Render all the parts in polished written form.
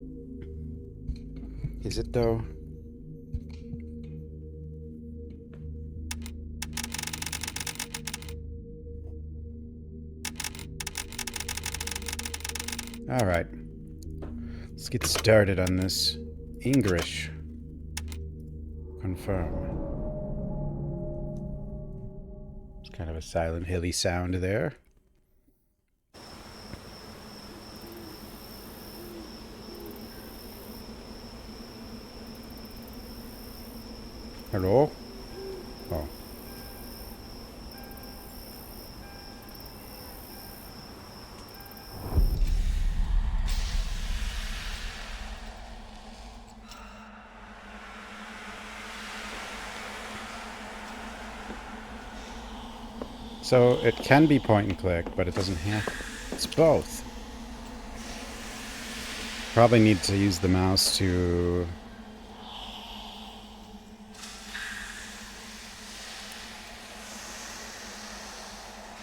Is it though? Alright. Let's get started on this. English. Confirm. It's kind of a Silent Hilly sound there. Hello? Oh. So it can be point and click, but it doesn't have. It's both. Probably need to use the mouse to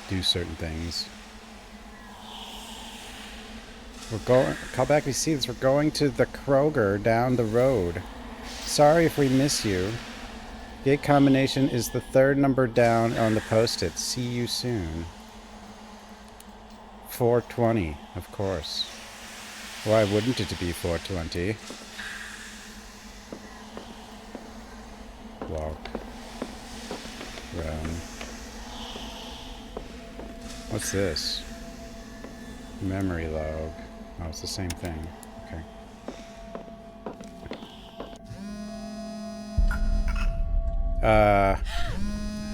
do certain things. We're going. Call back if you see this. We're going to the Kroger down the road. Sorry if we miss you. Gate combination is the third number down on the post-it. See you soon. 420, of course. Why wouldn't it be 420? Walk. Run. What's this? Memory log. Oh, it's the same thing. Okay.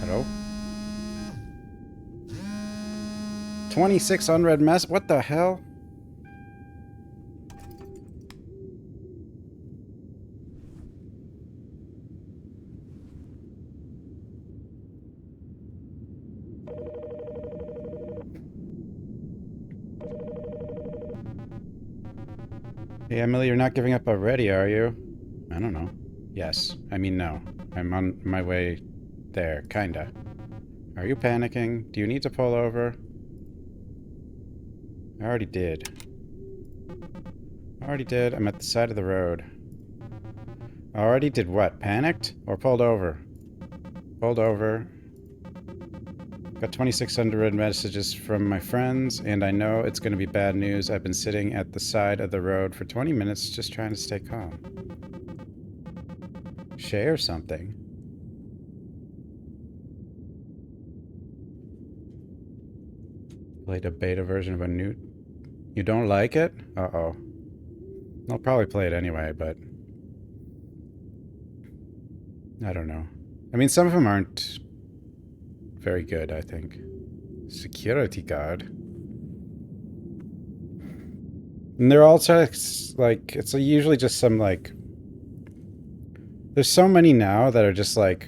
Hello? 26 unread mess. What the hell? Hey, Emily, you're not giving up already, are you? I don't know. Yes. I mean, no. I'm on my way there, kinda. Are you panicking? Do you need to pull over? I already did. I'm at the side of the road. Already did what? Panicked? Or pulled over? Pulled over. Got 2,600 messages from my friends, and I know it's going to be bad news. I've been sitting at the side of the road for 20 minutes just trying to stay calm. Share something. Played a beta version of a new... You don't like it? Uh-oh. I'll probably play it anyway, but... I don't know. I mean, some of them aren't very good, I think. Security guard. And they're all just, like, it's usually just some, like... There's so many now that are just, like,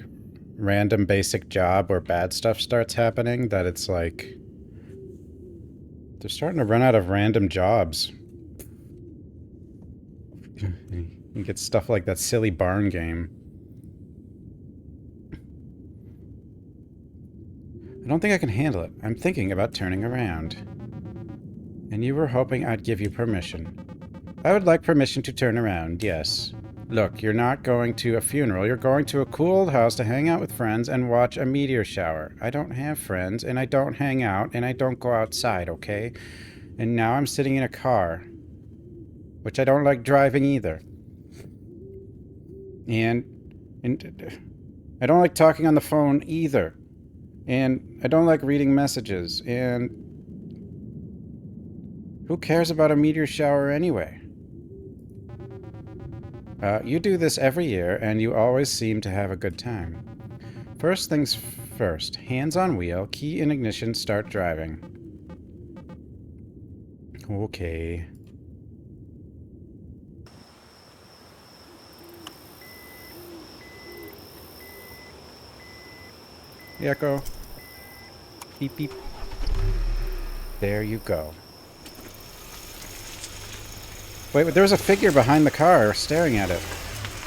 random basic job where bad stuff starts happening that it's, like... They're starting to run out of random jobs. You get stuff like that silly barn game. I don't think I can handle it. I'm thinking about turning around. And you were hoping I'd give you permission. I would like permission to turn around, yes. Look, you're not going to a funeral. You're going to a cool old house to hang out with friends and watch a meteor shower. I don't have friends, and I don't hang out, and I don't go outside, okay? And now I'm sitting in a car, which I don't like driving either. And I don't like talking on the phone either. And I don't like reading messages. And who cares about a meteor shower anyway? You do this every year, and you always seem to have a good time. First things first. Hands on wheel, key in ignition, start driving. Okay. Echo. Beep beep. There you go. Wait, but there was a figure behind the car staring at it.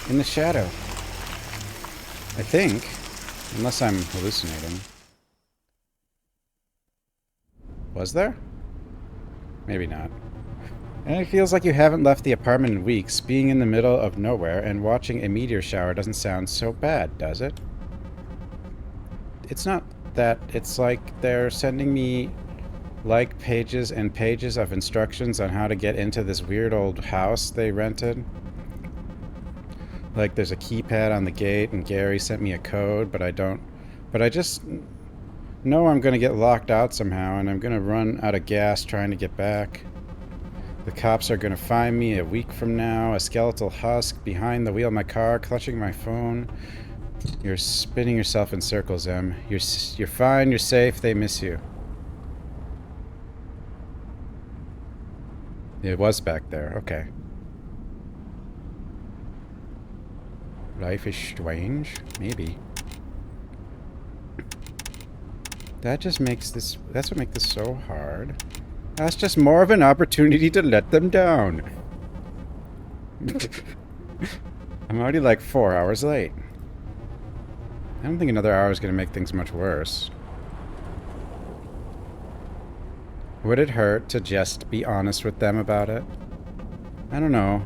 In the shadow. I think. Unless I'm hallucinating. Was there? Maybe not. And it feels like you haven't left the apartment in weeks. Being in the middle of nowhere and watching a meteor shower doesn't sound so bad, does it? It's not that. It's like they're sending me like pages and pages of instructions on how to get into this weird old house they rented. Like there's a keypad on the gate and Gary sent me a code, but I just know I'm going to get locked out somehow and I'm going to run out of gas trying to get back. The cops are going to find me a week from now, a skeletal husk behind the wheel of my car, clutching my phone. You're spinning yourself in circles, Em. You're fine, you're safe, they miss you. It was back there, okay. Life is strange? Maybe. That just makes this... That's what makes this so hard. That's just more of an opportunity to let them down. I'm already like 4 hours late. I don't think another hour is going to make things much worse. Would it hurt to just be honest with them about it? I don't know.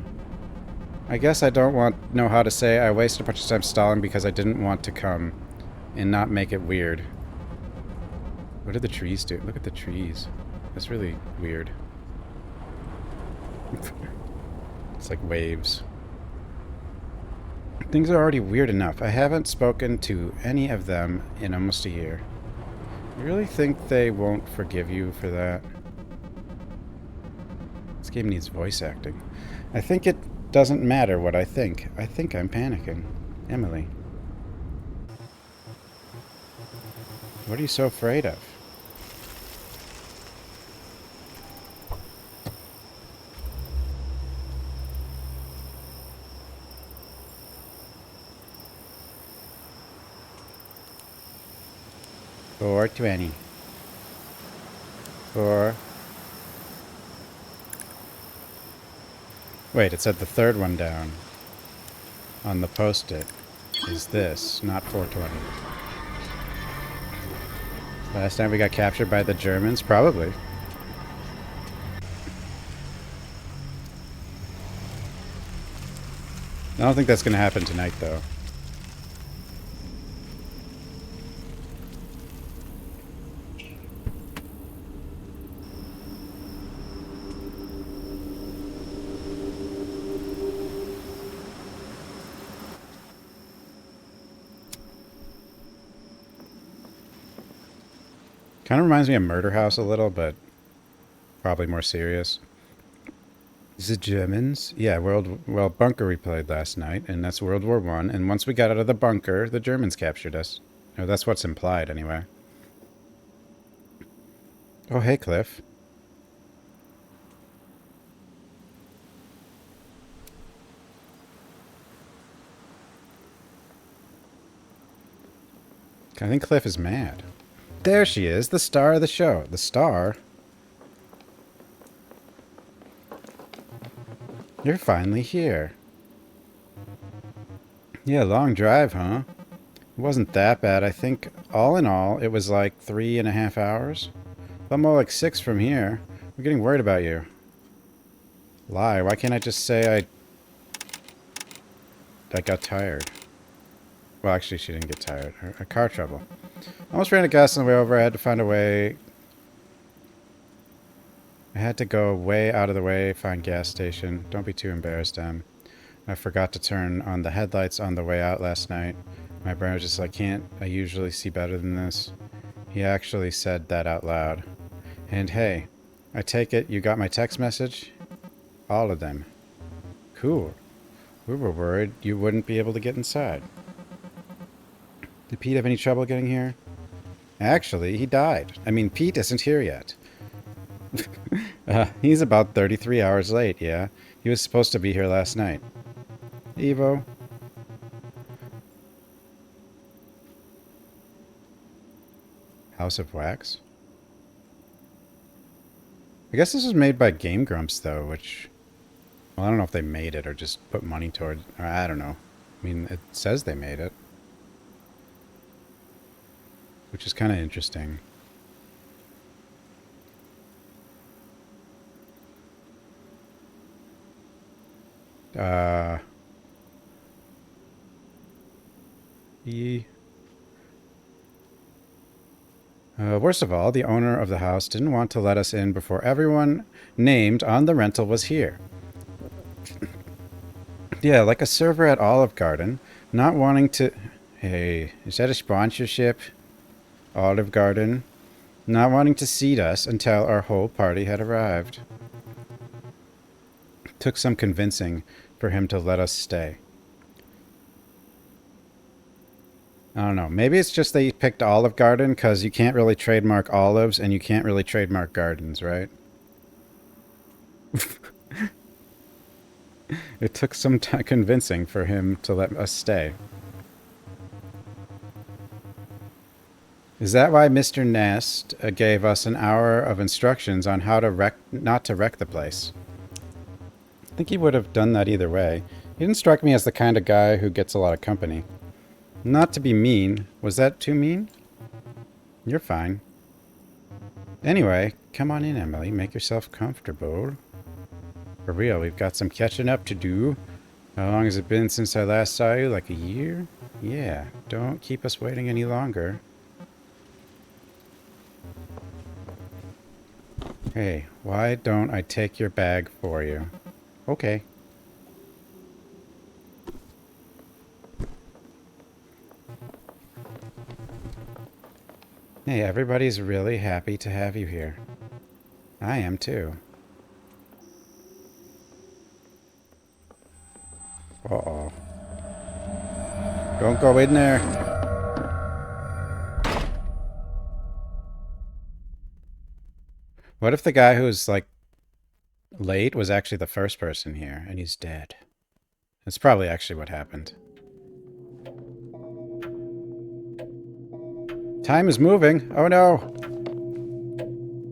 I guess I don't know how to say I wasted a bunch of time stalling because I didn't want to come and not make it weird. What did the trees do? Look at the trees. That's really weird. It's like waves. Things are already weird enough. I haven't spoken to any of them in almost a year. You really think they won't forgive you for that? This game needs voice acting. I think it doesn't matter what I think. I think I'm panicking. Emily. What are you so afraid of? $4.20. 4. Wait, it said the third one down on the post-it is this, not 420. Last time we got captured by the Germans? Probably. I don't think that's going to happen tonight, though. Kind of reminds me of Murder House a little, but probably more serious. Is it Germans? Yeah, well, Bunker we played last night, and that's World War One. And once we got out of the bunker, the Germans captured us. Or that's what's implied, anyway. Oh, hey, Cliff. I think Cliff is mad. There she is, the star of the show. The star? You're finally here. Yeah, long drive, huh? It wasn't that bad. I think, all in all, it was like 3.5 hours. But more like 6 from here. We're getting worried about you. Lie. Why can't I just say I got tired? Well, actually, she didn't get tired. Her car trouble. Almost ran out of gas on the way over. I had to find a way. I had to go way out of the way, find gas station. Don't be too embarrassed, Em. I forgot to turn on the headlights on the way out last night. My brain was just like, can't I usually see better than this? He actually said that out loud. And hey, I take it you got my text message? All of them. Cool. We were worried you wouldn't be able to get inside. Did Pete have any trouble getting here? Actually, he died. I mean, Pete isn't here yet. He's about 33 hours late, yeah. He was supposed to be here last night. Evo. House of Wax? I guess this was made by Game Grumps, though, which... Well, I don't know if they made it or just put money toward... Or I don't know. I mean, it says they made it. Which is kind of interesting. Uh... E... worst of all, the owner of the house didn't want to let us in before everyone named on the rental was here. Yeah, like a server at Olive Garden, not wanting to... Hey, is that a sponsorship? Olive Garden? Not wanting to seat us until our whole party had arrived. Took some convincing for him to let us stay. I don't know. Maybe it's just they picked Olive Garden because you can't really trademark olives and you can't really trademark gardens, right? It took some convincing for him to let us stay. Is that why Mr. Nest gave us an hour of instructions on how to not to wreck the place? I think he would have done that either way. He didn't strike me as the kind of guy who gets a lot of company. Not to be mean. Was that too mean? You're fine. Anyway, come on in, Emily. Make yourself comfortable. For real, we've got some catching up to do. How long has it been since I last saw you? Like a year? Yeah, don't keep us waiting any longer. Hey, why don't I take your bag for you? Okay. Hey, everybody's really happy to have you here. I am too. Uh-oh. Don't go in there. What if the guy who's, like, late was actually the first person here, and he's dead? That's probably actually what happened. Time is moving. Oh no.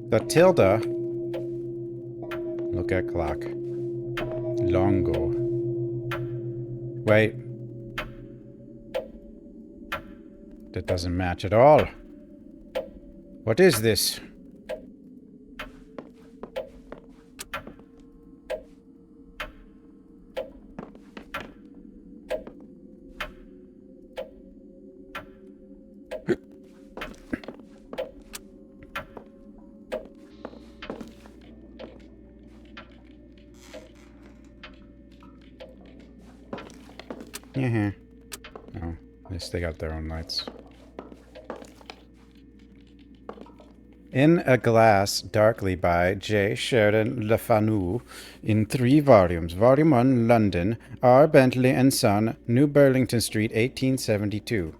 The tilde. Look at clock. Longo. Wait. That doesn't match at all. What is this? Yeah. Oh, at least they got their own lights. In a Glass, Darkly by J. Sheridan Le Fanu, in 3 volumes. Volume 1, London, R. Bentley and Son, New Burlington Street, 1872.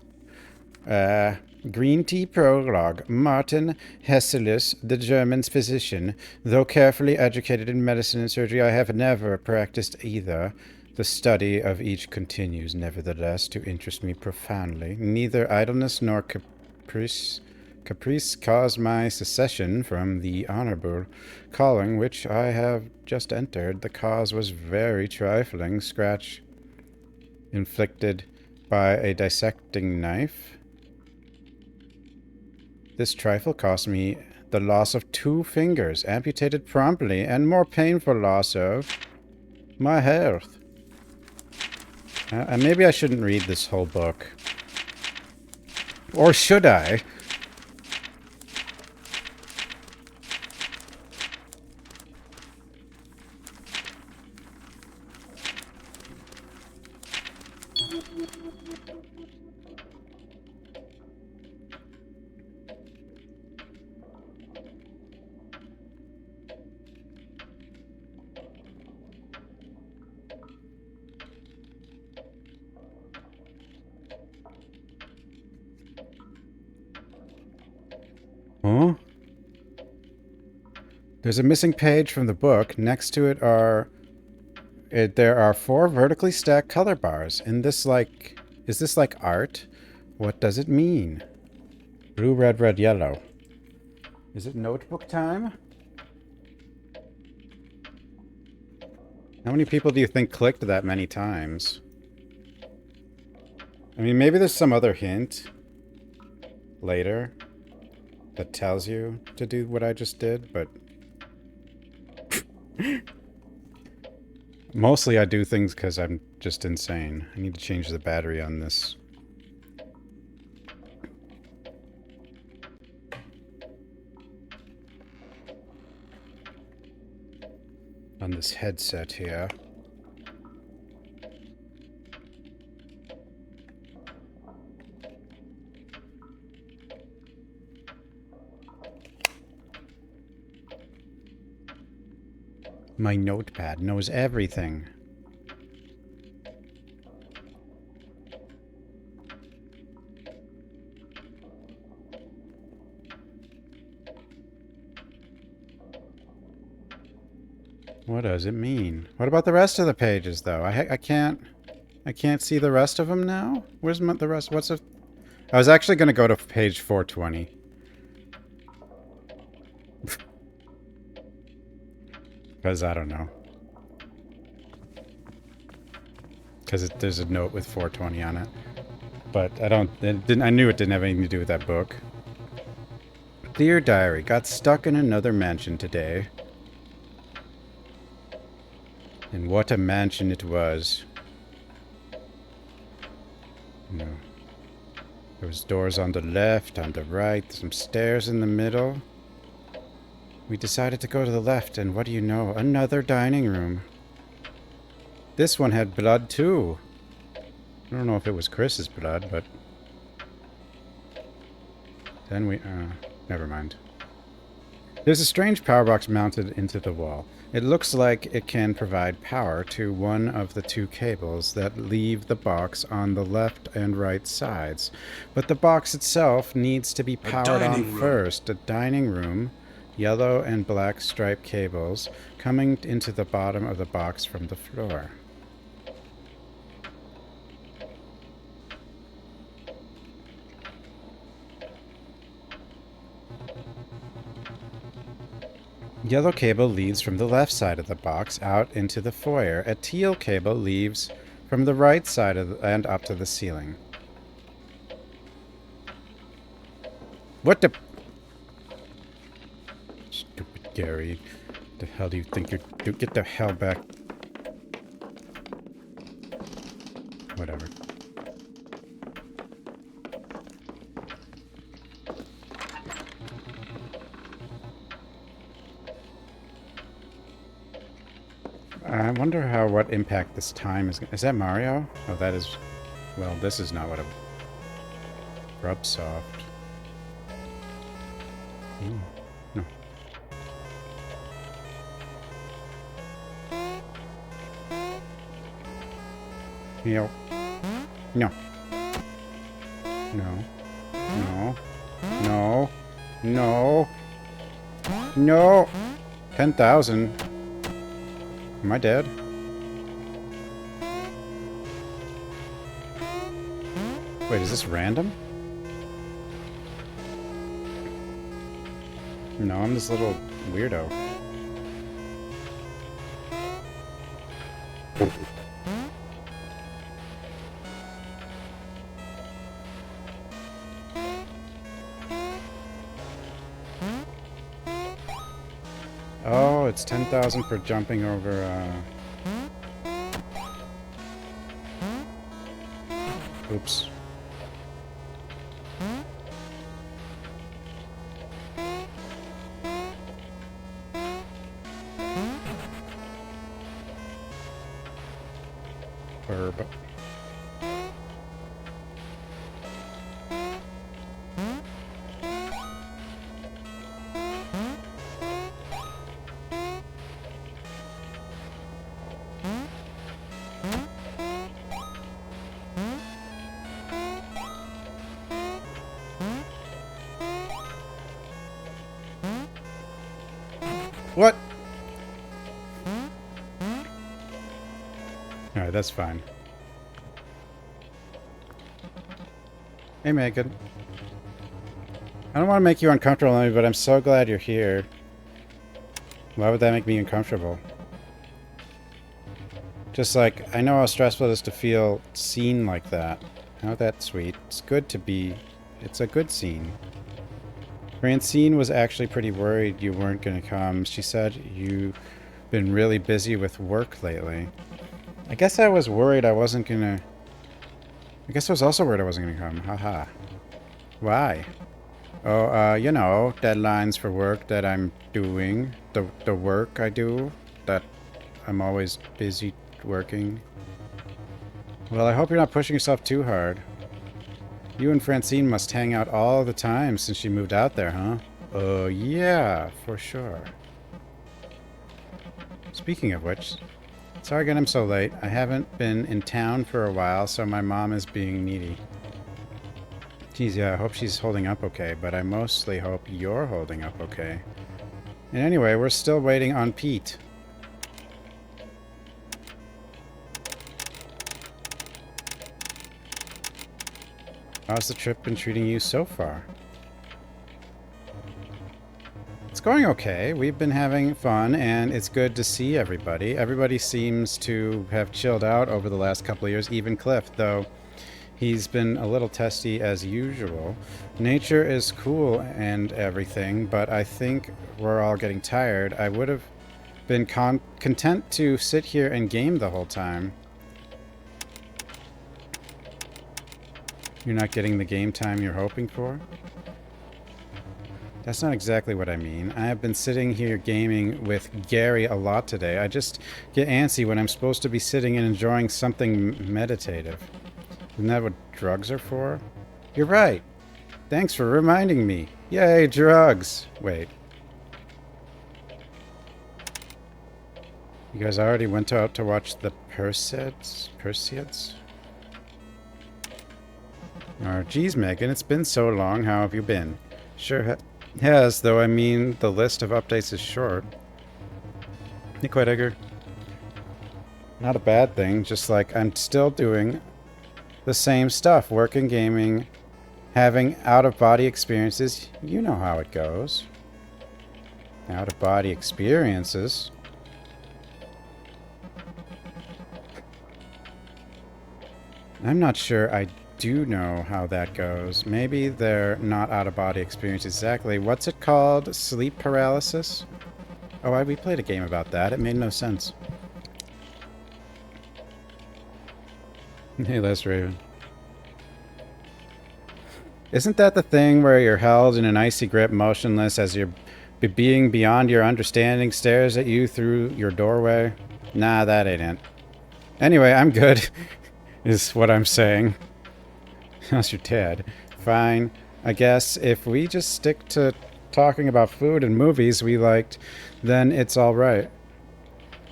Green Tea Prologue. Martin Hesselus, the German physician. Though carefully educated in medicine and surgery, I have never practiced either. The study of each continues, nevertheless, to interest me profoundly. Neither idleness nor caprice caused my secession from the honorable calling which I have just entered. The cause was very trifling, scratch inflicted by a dissecting knife. This trifle cost me the loss of 2 fingers, amputated promptly, and more painful loss of my health. Maybe I shouldn't read this whole book. Or should I? Huh? There's a missing page from the book. Next to it are... there are 4 vertically stacked color bars. In this, like... Is this like art? What does it mean? Blue, red, red, yellow. Is it notebook time? How many people do you think clicked that many times? I mean, maybe there's some other hint later that tells you to do what I just did, but... Mostly I do things because I'm just insane. I need to change the battery on this. On this headset here. My notepad knows everything. What does it mean? What about the rest of the pages, though? I can't see the rest of them now? Where's the rest? What's a... I was actually going to go to page 420. Because I don't know. Because there's a note with 420 on it. But I knew it didn't have anything to do with that book. Dear Diary, got stuck in another mansion today. And what a mansion it was. No. There was doors on the left, on the right, some stairs in the middle. We decided to go to the left, and what do you know? Another dining room. This one had blood, too. I don't know if it was Chris's blood, but... Then we... never mind. There's a strange power box mounted into the wall. It looks like it can provide power to one of the two cables that leave the box on the left and right sides. But the box itself needs to be powered on first. A dining room, yellow and black striped cables coming into the bottom of the box from the floor. Yellow cable leads from the left side of the box out into the foyer. A teal cable leaves from the right side and up to the ceiling. What the... Stupid Gary. The hell do you think you're... Get the hell back. Whatever. I wonder what impact this time is. Is that Mario? Oh, that is... Well, this is not what a... Rub soft. Ooh, no. No. No. No. No. No. No. No. 10,000. Am I dead? Wait, is this random? No, I'm this little weirdo. Oh, it's 10,000 for jumping over, Oops. Herb. What? Alright, that's fine. Hey, Megan. I don't want to make you uncomfortable, but I'm so glad you're here. Why would that make me uncomfortable? Just like, I know how stressful it is to feel seen like that. Oh, that's sweet. It's good to be... It's a good scene. Francine was actually pretty worried you weren't going to come. She said you been really busy with work lately. I guess I was worried I wasn't gonna... I guess I was also worried I wasn't gonna come. Haha. Why? Oh, you know, deadlines for work that I'm doing. The work I do. That I'm always busy working. Well, I hope you're not pushing yourself too hard. You and Francine must hang out all the time since she moved out there, huh? Oh, yeah, for sure. Speaking of which, sorry again I'm so late. I haven't been in town for a while, so my mom is being needy. Geez, yeah, I hope she's holding up okay, but I mostly hope you're holding up okay. And anyway, we're still waiting on Pete. How's the trip been treating you so far? It's going okay. We've been having fun, and it's good to see everybody. Everybody seems to have chilled out over the last couple of years, even Cliff, though he's been a little testy as usual. Nature is cool and everything, but I think we're all getting tired. I would have been content to sit here and game the whole time. You're not getting the game time you're hoping for? That's not exactly what I mean. I have been sitting here gaming with Gary a lot today. I just get antsy when I'm supposed to be sitting and enjoying something meditative. Isn't that what drugs are for? You're right. Thanks for reminding me. Yay, drugs. Wait. You guys already went out to watch the Perseids? Oh, geez, Megan, it's been so long. How have you been? Sure has, though I mean the list of updates is short. You quit, Edgar? Not a bad thing, just like I'm still doing the same stuff. Working, gaming, having out-of-body experiences. You know how it goes. Out-of-body experiences? I'm not sure I do know how that goes. Maybe they're not out-of-body experiences exactly. What's it called? Sleep paralysis? Oh, we played a game about that. It made no sense. Hey, Les Raven. Isn't that the thing where you're held in an icy grip, motionless, as your being beyond your understanding stares at you through your doorway? Nah, that ain't it. Anyway, I'm good, is what I'm saying. How's your Ted? Fine. I guess if we just stick to talking about food and movies we liked, then it's alright.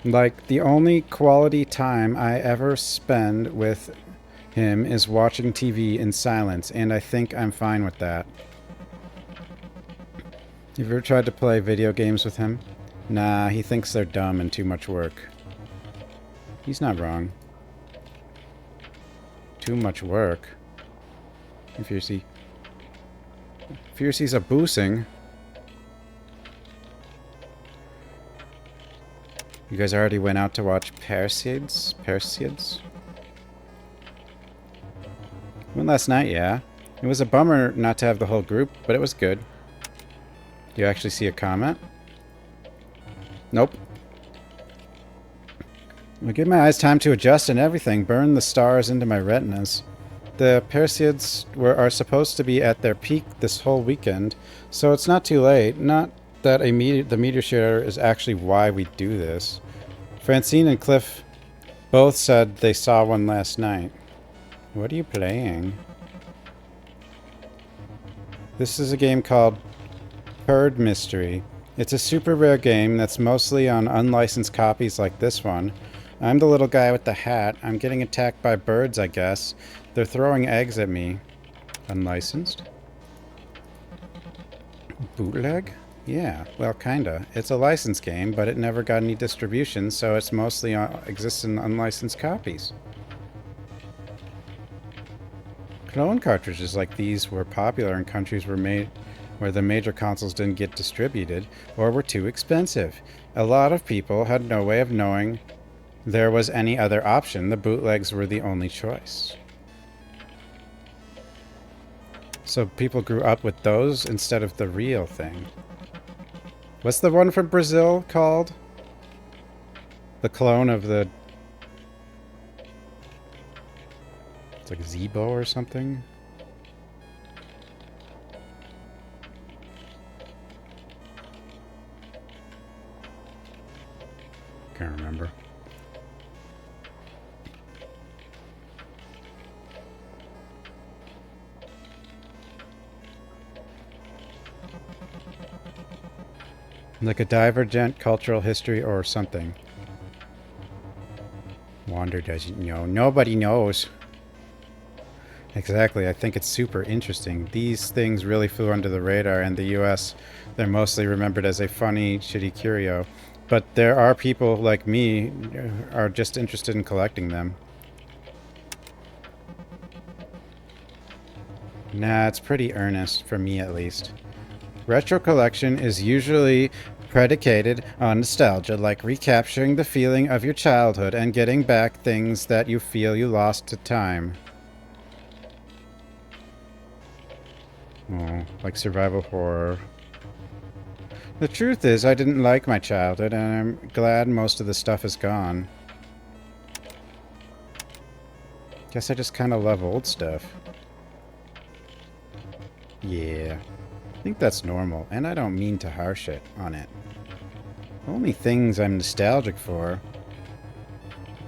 Like, the only quality time I ever spend with him is watching TV in silence, and I think I'm fine with that. Have you ever tried to play video games with him? Nah, he thinks they're dumb and too much work. He's not wrong. Too much work? Fiercey's a boosing. You guys already went out to watch Perseids? Went last night, yeah. It was a bummer not to have the whole group, but it was good. Do you actually see a comment? Nope. I'll give my eyes time to adjust and everything. Burn the stars into my retinas. The Perseids are supposed to be at their peak this whole weekend, so it's not too late. Not that the meteor shower is actually why we do this. Francine and Cliff both said they saw one last night. What are you playing? This is a game called Bird Mystery. It's a super rare game that's mostly on unlicensed copies like this one. I'm the little guy with the hat. I'm getting attacked by birds, I guess. They're throwing eggs at me. Unlicensed? Bootleg? Yeah, well, kinda. It's a licensed game, but it never got any distribution, so it's mostly exists in unlicensed copies. Clone cartridges like these were popular in countries where the major consoles didn't get distributed or were too expensive. A lot of people had no way of knowing there was any other option. The bootlegs were the only choice. So people grew up with those instead of the real thing. What's the one from Brazil called? The clone of the... It's like Zebo or something? Can't remember. Like a divergent cultural history or something. Wander doesn't know. Nobody knows. Exactly. I think it's super interesting. These things really flew under the radar in the US. They're mostly remembered as a funny, shitty curio. But there are people like me who are just interested in collecting them. Nah, it's pretty earnest, for me at least. Retro collection is usually predicated on nostalgia, like recapturing the feeling of your childhood and getting back things that you feel you lost to time. Oh, like survival horror. The truth is, I didn't like my childhood, and I'm glad most of the stuff is gone. Guess I just kind of love old stuff. Yeah. I think that's normal, and I don't mean to harsh it on it. Only things I'm nostalgic for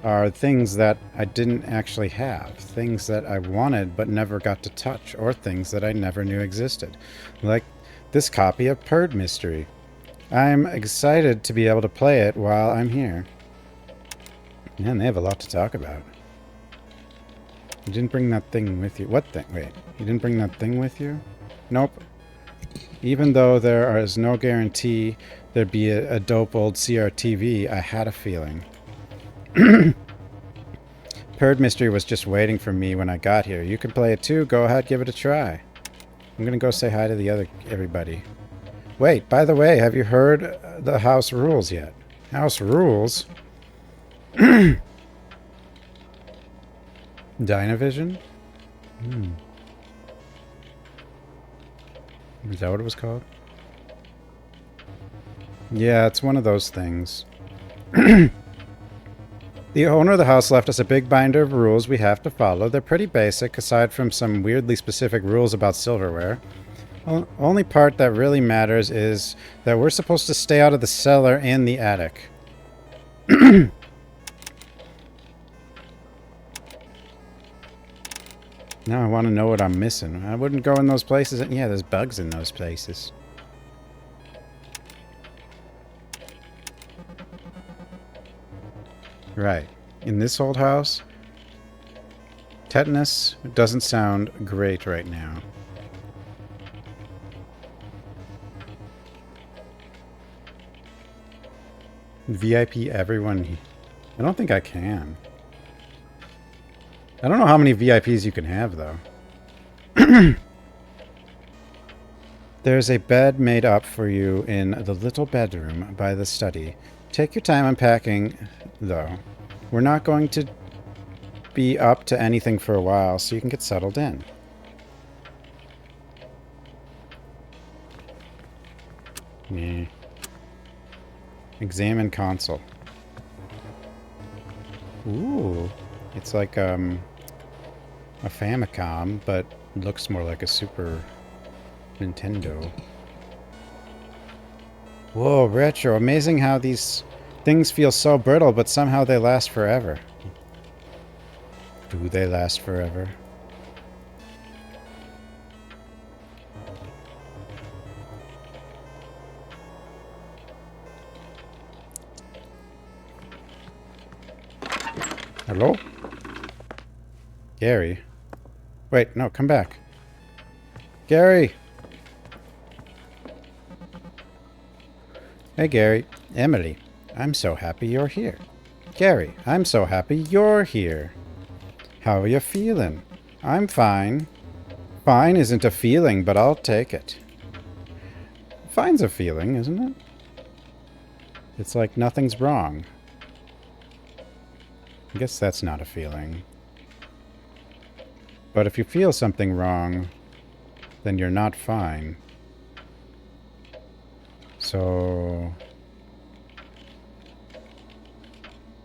are things that I didn't actually have. Things that I wanted but never got to touch, or things that I never knew existed. Like this copy of Purd Mystery. I'm excited to be able to play it while I'm here. Man, they have a lot to talk about. You didn't bring that thing with you. What thing? Wait, you didn't bring that thing with you? Nope. Even though there is no guarantee there'd be a dope old CRTV, I had a feeling. Purd Mystery was just waiting for me when I got here. You can play it too. Go ahead, give it a try. I'm gonna go say hi to everybody. Wait, by the way, have you heard the house rules yet? House rules? Dynavision? Is that what it was called? Yeah, it's one of those things. The owner of the house left us a big binder of rules we have to follow. They're pretty basic, aside from some weirdly specific rules about silverware. Only part that really matters is that we're supposed to stay out of the cellar and the attic. Now I want to know what I'm missing. I wouldn't go in those places. Yeah, there's bugs in those places. Right. In this old house, tetanus doesn't sound great right now. VIP everyone. I don't think I can. I don't know how many VIPs you can have, though. There's a bed made up for you in the little bedroom by the study. Take your time unpacking, though. We're not going to be up to anything for a while, so you can get settled in. Yeah. Examine console. Ooh. It's like a Famicom, but looks more like a Super Nintendo. Whoa, retro. Amazing how these things feel so brittle, but somehow they last forever. Do they last forever? Hello? Gary? Wait, no, come back. Gary! Hey, Gary. Emily, I'm so happy you're here. Gary, I'm so happy you're here. How are you feeling? I'm fine. Fine isn't a feeling, but I'll take it. Fine's a feeling, isn't it? It's like nothing's wrong. I guess that's not a feeling. But if you feel something wrong, then you're not fine. So...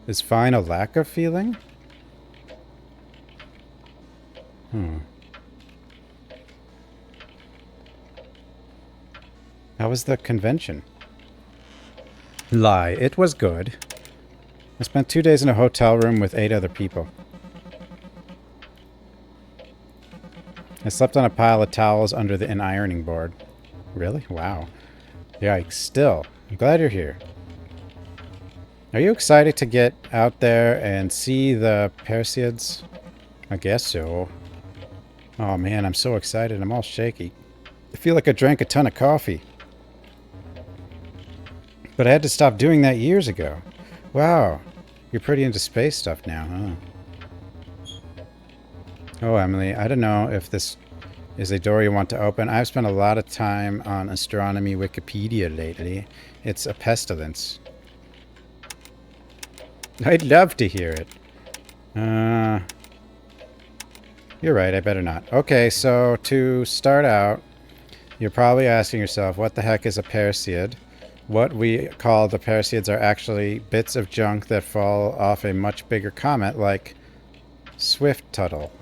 Is fine a lack of feeling? How was the convention? Lie. It was good. I spent 2 days in a hotel room with 8 other people. I slept on a pile of towels under an ironing board. Really? Wow. Yikes. Still, I'm glad you're here. Are you excited to get out there and see the Perseids? I guess so. Oh man, I'm so excited. I'm all shaky. I feel like I drank a ton of coffee. But I had to stop doing that years ago. Wow. You're pretty into space stuff now, huh? Oh, Emily, I don't know if this is a door you want to open. I've spent a lot of time on astronomy Wikipedia lately. It's a pestilence. I'd love to hear it. You're right, I better not. Okay, so to start out, you're probably asking yourself, what the heck is a Perseid? What we call the Perseids are actually bits of junk that fall off a much bigger comet like Swift-Tuttle.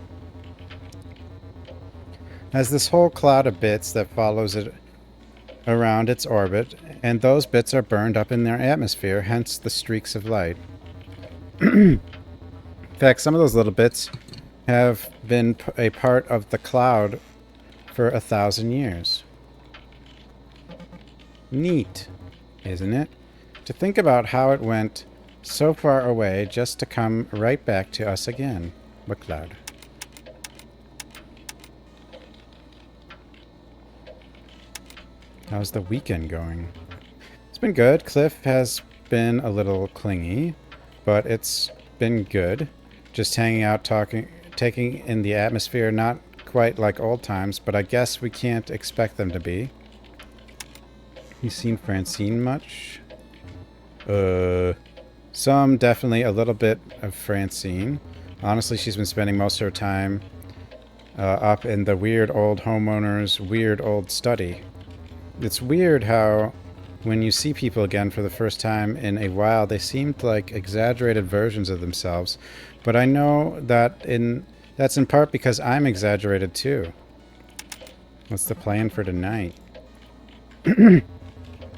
Has this whole cloud of bits that follows it around its orbit, and those bits are burned up in their atmosphere, hence the streaks of light. In fact, some of those little bits have been a part of the cloud for 1,000 years. Neat, isn't it? To think about how it went so far away just to come right back to us again. What cloud? How's the weekend going? It's been good. Cliff has been a little clingy, but it's been good. Just hanging out, talking, taking in the atmosphere. Not quite like old times, but I guess we can't expect them to be. You seen Francine much? Some, definitely a little bit of Francine. Honestly, she's been spending most of her time up in the weird old homeowner's weird old study. It's weird how when you see people again for the first time in a while, they seemed like exaggerated versions of themselves. But I know that that's in part because I'm exaggerated too. What's the plan for tonight?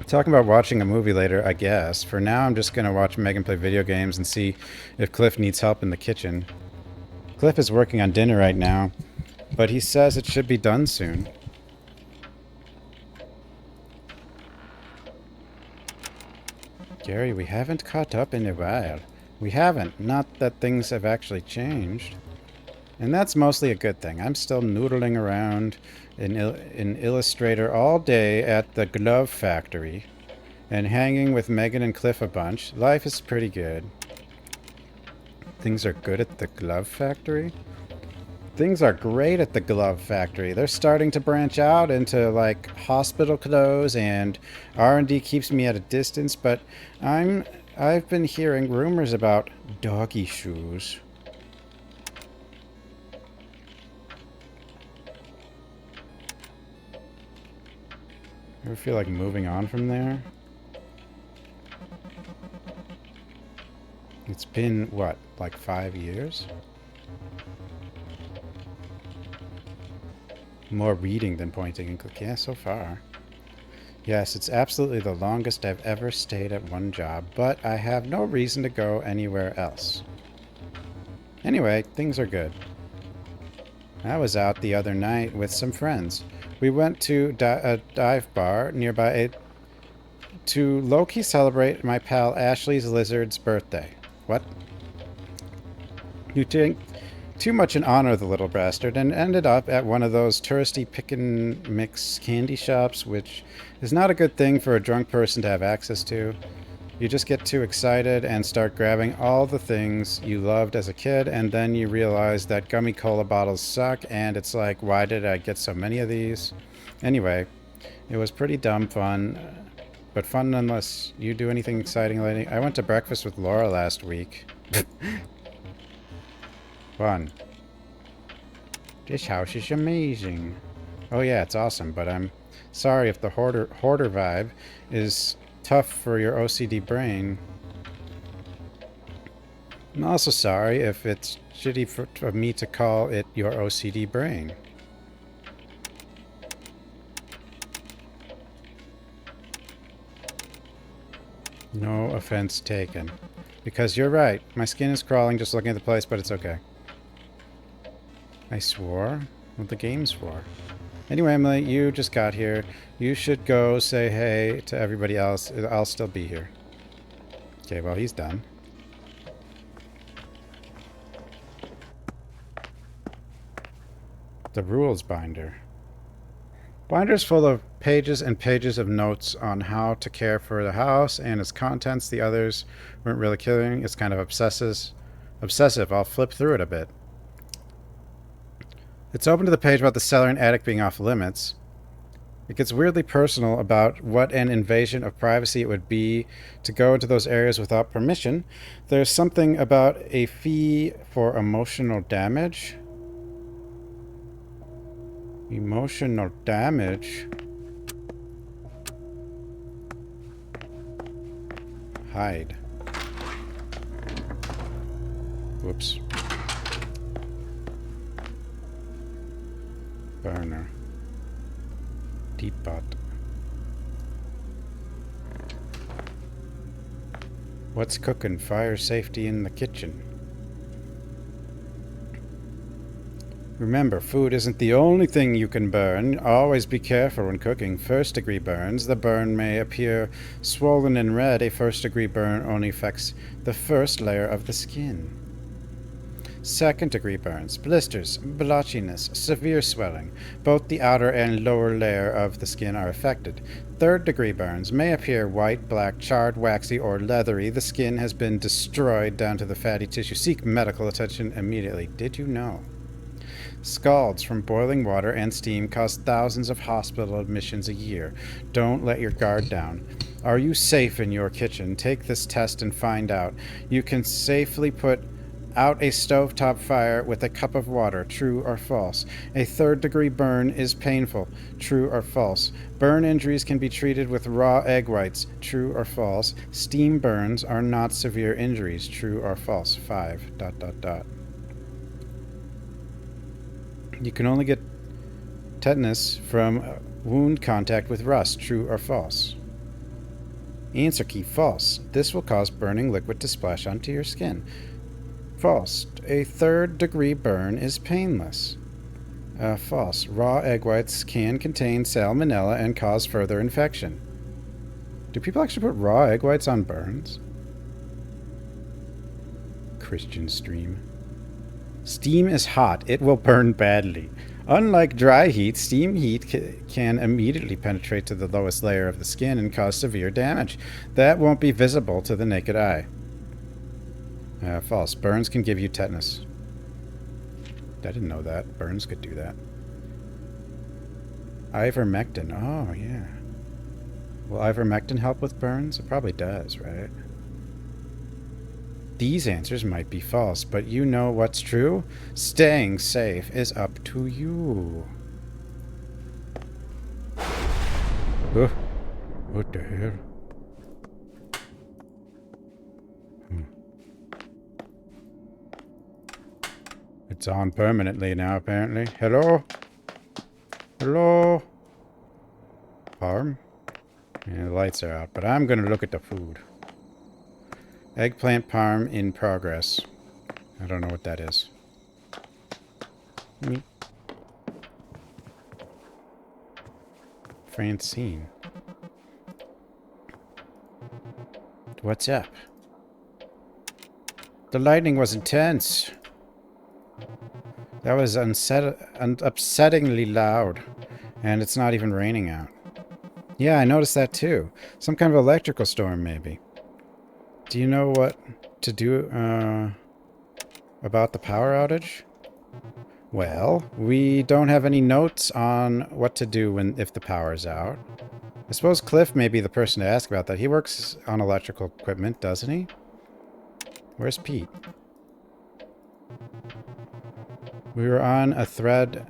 Talking about watching a movie later, I guess. For now, I'm just going to watch Megan play video games and see if Cliff needs help in the kitchen. Cliff is working on dinner right now, but he says it should be done soon. Gary, we haven't caught up in a while. We haven't. Not that things have actually changed. And that's mostly a good thing. I'm still noodling around in Illustrator all day at the glove factory and hanging with Megan and Cliff a bunch. Life is pretty good. Things are good at the glove factory? Things are great at the glove factory. They're starting to branch out into like hospital clothes, and R&D keeps me at a distance, but I've been hearing rumors about doggy shoes. Ever feel like moving on from there? It's been, what, like 5 years? More reading than pointing and clicking. Yeah, so far. Yes, it's absolutely the longest I've ever stayed at one job, but I have no reason to go anywhere else. Anyway, things are good. I was out the other night with some friends. We went to a dive bar nearby to low-key celebrate my pal Ashley's lizard's birthday. What? You think too much in honor of the little bastard and ended up at one of those touristy pick-and-mix candy shops, which is not a good thing for a drunk person to have access to. You just get too excited and start grabbing all the things you loved as a kid, and then you realize that gummy cola bottles suck, and it's like, why did I get so many of these? Anyway, it was pretty dumb fun, but fun nonetheless. You do anything exciting lately? I went to breakfast with Laura last week. Fun. This house is amazing. Oh yeah, it's awesome, but I'm sorry if the hoarder vibe is tough for your OCD brain. I'm also sorry if it's shitty for me to call it your OCD brain. No offense taken. Because you're right. My skin is crawling just looking at the place, but it's okay. I swore? Well, the game swore. Anyway, Emily, you just got here. You should go say hey to everybody else. I'll still be here. Okay, well, he's done. The rules binder. Binder's full of pages and pages of notes on how to care for the house and its contents. The others weren't really killing. It's kind of obsessive. I'll flip through it a bit. It's open to the page about the cellar and attic being off limits. It gets weirdly personal about what an invasion of privacy it would be to go into those areas without permission. There's something about a fee for emotional damage. Emotional damage? Hide. Whoops. Burner. Teapot. What's cooking? Fire safety in the kitchen. Remember, food isn't the only thing you can burn. Always be careful when cooking. First-degree burns. The burn may appear swollen and red. A first-degree burn only affects the first layer of the skin. Second-degree burns, blisters, blotchiness, severe swelling. Both the outer and lower layer of the skin are affected. Third-degree burns may appear white, black, charred, waxy, or leathery. The skin has been destroyed down to the fatty tissue. Seek medical attention immediately. Did you know? Scalds from boiling water and steam cost thousands of hospital admissions a year. Don't let your guard down. Are you safe in your kitchen? Take this test and find out. You can safely put out a stovetop fire with a cup of water. True or false? A third-degree burn is painful. True or false? Burn injuries can be treated with raw egg whites. True or false? Steam burns are not severe injuries. True or false? 5... You can only get tetanus from wound contact with rust. True or false? Answer key, false. This will cause burning liquid to splash onto your skin. False. A third-degree burn is painless. False. Raw egg whites can contain salmonella and cause further infection. Do people actually put raw egg whites on burns? Christian stream. Steam is hot. It will burn badly. Unlike dry heat, steam heat can immediately penetrate to the lowest layer of the skin and cause severe damage. That won't be visible to the naked eye. False. Burns can give you tetanus. I didn't know that. Burns could do that. Ivermectin. Oh, yeah. Will ivermectin help with burns? It probably does, right? These answers might be false, but you know what's true? Staying safe is up to you. What the hell? It's on permanently now, apparently. Hello? Hello? Parm? Yeah, the lights are out, but I'm gonna look at the food. Eggplant parm in progress. I don't know what that is. Francine. What's up? The lightning was intense. That was upsettingly loud. And it's not even raining out. Yeah, I noticed that too. Some kind of electrical storm, maybe. Do you know what to do about the power outage? Well, we don't have any notes on what to do if the power's out. I suppose Cliff may be the person to ask about that. He works on electrical equipment, doesn't he? Where's Pete? We were on a thread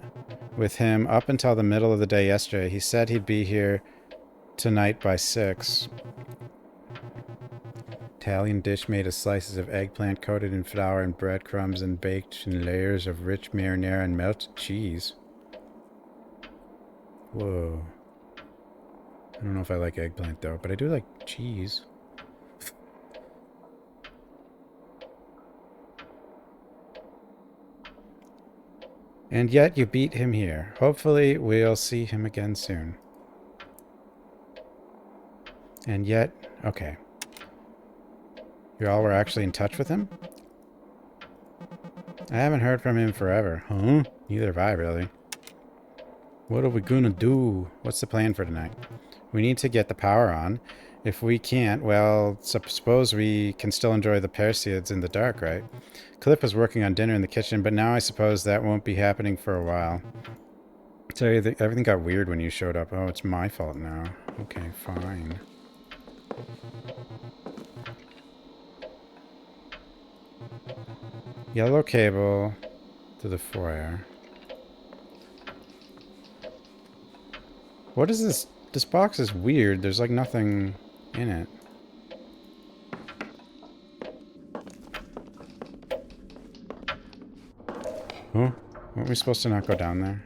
with him up until the middle of the day yesterday. He said he'd be here tonight by 6. Italian dish made of slices of eggplant coated in flour and breadcrumbs and baked in layers of rich marinara and melted cheese. Whoa. I don't know if I like eggplant though, but I do like cheese. And yet you beat him here. Hopefully we'll see him again soon. And yet, okay. You all were actually in touch with him? I haven't heard from him forever. Huh? Neither have I, really. What are we gonna do? What's the plan for tonight? We need to get the power on. If we can't, well, suppose we can still enjoy the Perseids in the dark, right? Cliff was working on dinner in the kitchen, but now I suppose that won't be happening for a while. I tell you, everything got weird when you showed up. Oh, it's my fault now. Okay, fine. Yellow cable to the foyer. What is this? This box is weird. There's like nothing in it. Huh? Weren't we supposed to not go down there?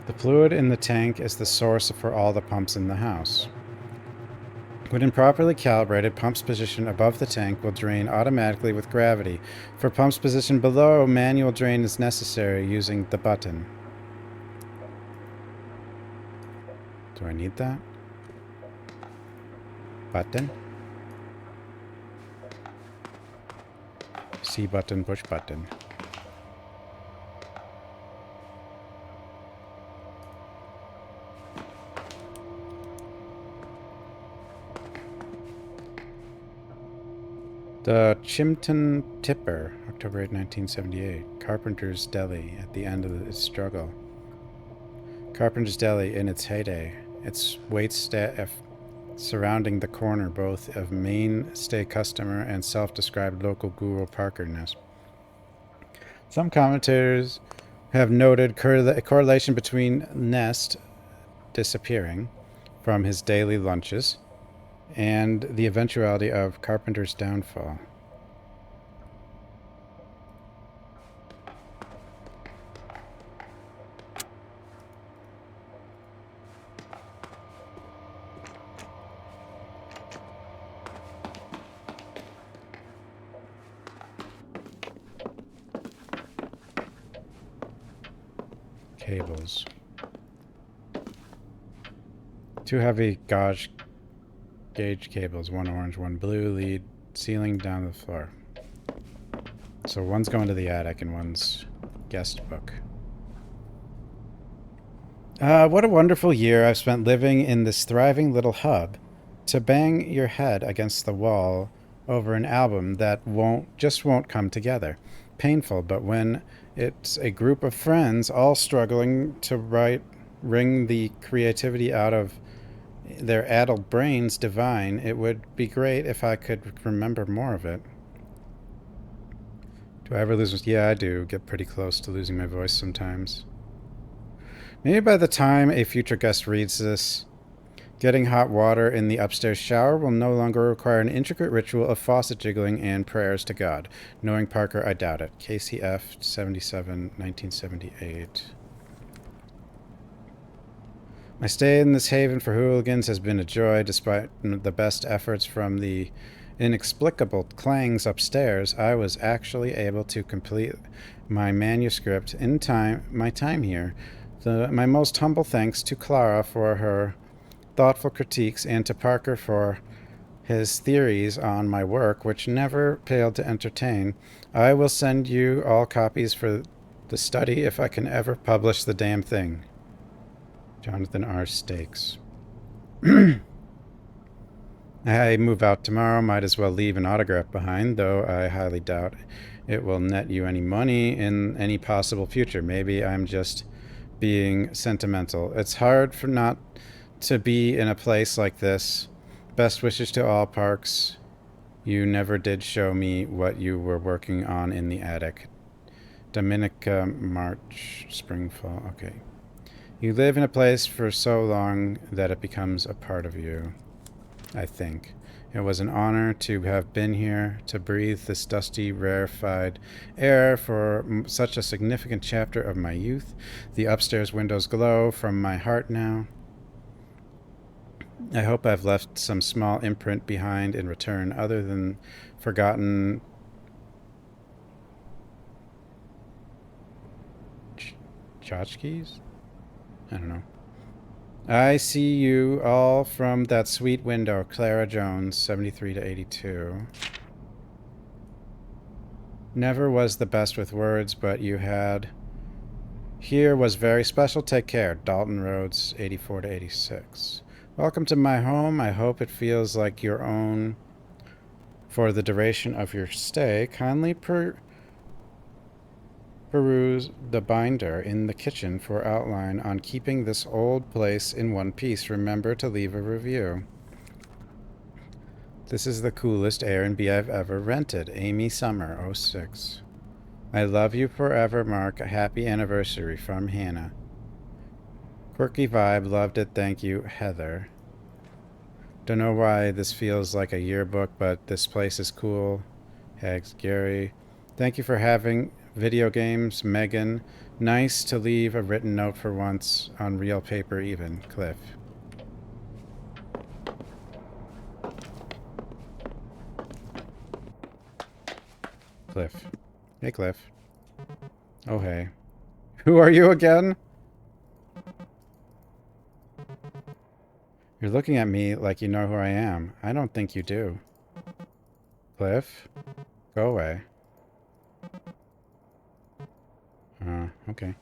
The fluid in the tank is the source for all the pumps in the house. When improperly calibrated, pumps position above the tank will drain automatically with gravity. For pumps position below, manual drain is necessary using the button. Do I need that? Button? C button, push button. The Chimpton Tipper, October 8, 1978. Carpenter's Deli at the end of its struggle. Carpenter's Deli in its heyday. Its wait staff surrounding the corner, both of mainstay customer and self-described local guru Parkerness. Some commentators have noted a correlation between Nest disappearing from his daily lunches and the eventuality of Carpenter's downfall. Cables. Two heavy gauge cables, one orange, one blue, lead ceiling down the floor. So one's going to the attic and one's guest book. What a wonderful year I've spent living in this thriving little hub. To bang your head against the wall over an album that just won't come together. Painful, but when it's a group of friends all struggling to wring the creativity out of their addled brains divine, it would be great if I could remember more of it. Do I ever lose? Yeah, I do get pretty close to losing my voice sometimes. Maybe by the time a future guest reads this, getting hot water in the upstairs shower will no longer require an intricate ritual of faucet jiggling and prayers to God. Knowing Parker, I doubt it. KCF 77, 1978. My stay in this haven for hooligans has been a joy, despite the best efforts from the inexplicable clangs upstairs. I was actually able to complete my manuscript in my time here. My most humble thanks to Clara for her thoughtful critiques and to Parker for his theories on my work, which never failed to entertain. I will send you all copies for the study if I can ever publish the damn thing. Jonathan R. Stakes. I move out tomorrow, might as well leave an autograph behind, though I highly doubt it will net you any money in any possible future. Maybe I'm just being sentimental. It's hard for not to be in a place like this. Best wishes to all parks. You never did show me what you were working on in the attic. Dominica, March, spring, fall. Okay. You live in a place for so long that it becomes a part of you, I think. It was an honor to have been here, to breathe this dusty, rarefied air for such a significant chapter of my youth. The upstairs windows glow from my heart now. I hope I've left some small imprint behind in return, other than forgotten tchotchkes? I don't know. I see you all from that sweet window. Clara Jones, 73 to 82. Never was the best with words, but you had. Here was very special. Take care. Dalton Rhodes, 84 to 86. Welcome to my home. I hope it feels like your own for the duration of your stay. Kindly peruse the binder in the kitchen for outline on keeping this old place in one piece. Remember to leave a review. This is the coolest Airbnb I've ever rented. Amy Summer, 06. I love you forever, Mark. A happy anniversary from Hannah. Quirky vibe, loved it, thank you, Heather. Don't know why this feels like a yearbook, but this place is cool. Hags, Gary. Thank you for having video games, Megan. Nice to leave a written note for once, on real paper even, Cliff. Cliff. Hey, Cliff. Oh, hey. Who are you again? You're looking at me like you know who I am. I don't think you do. Cliff? Go away. Okay.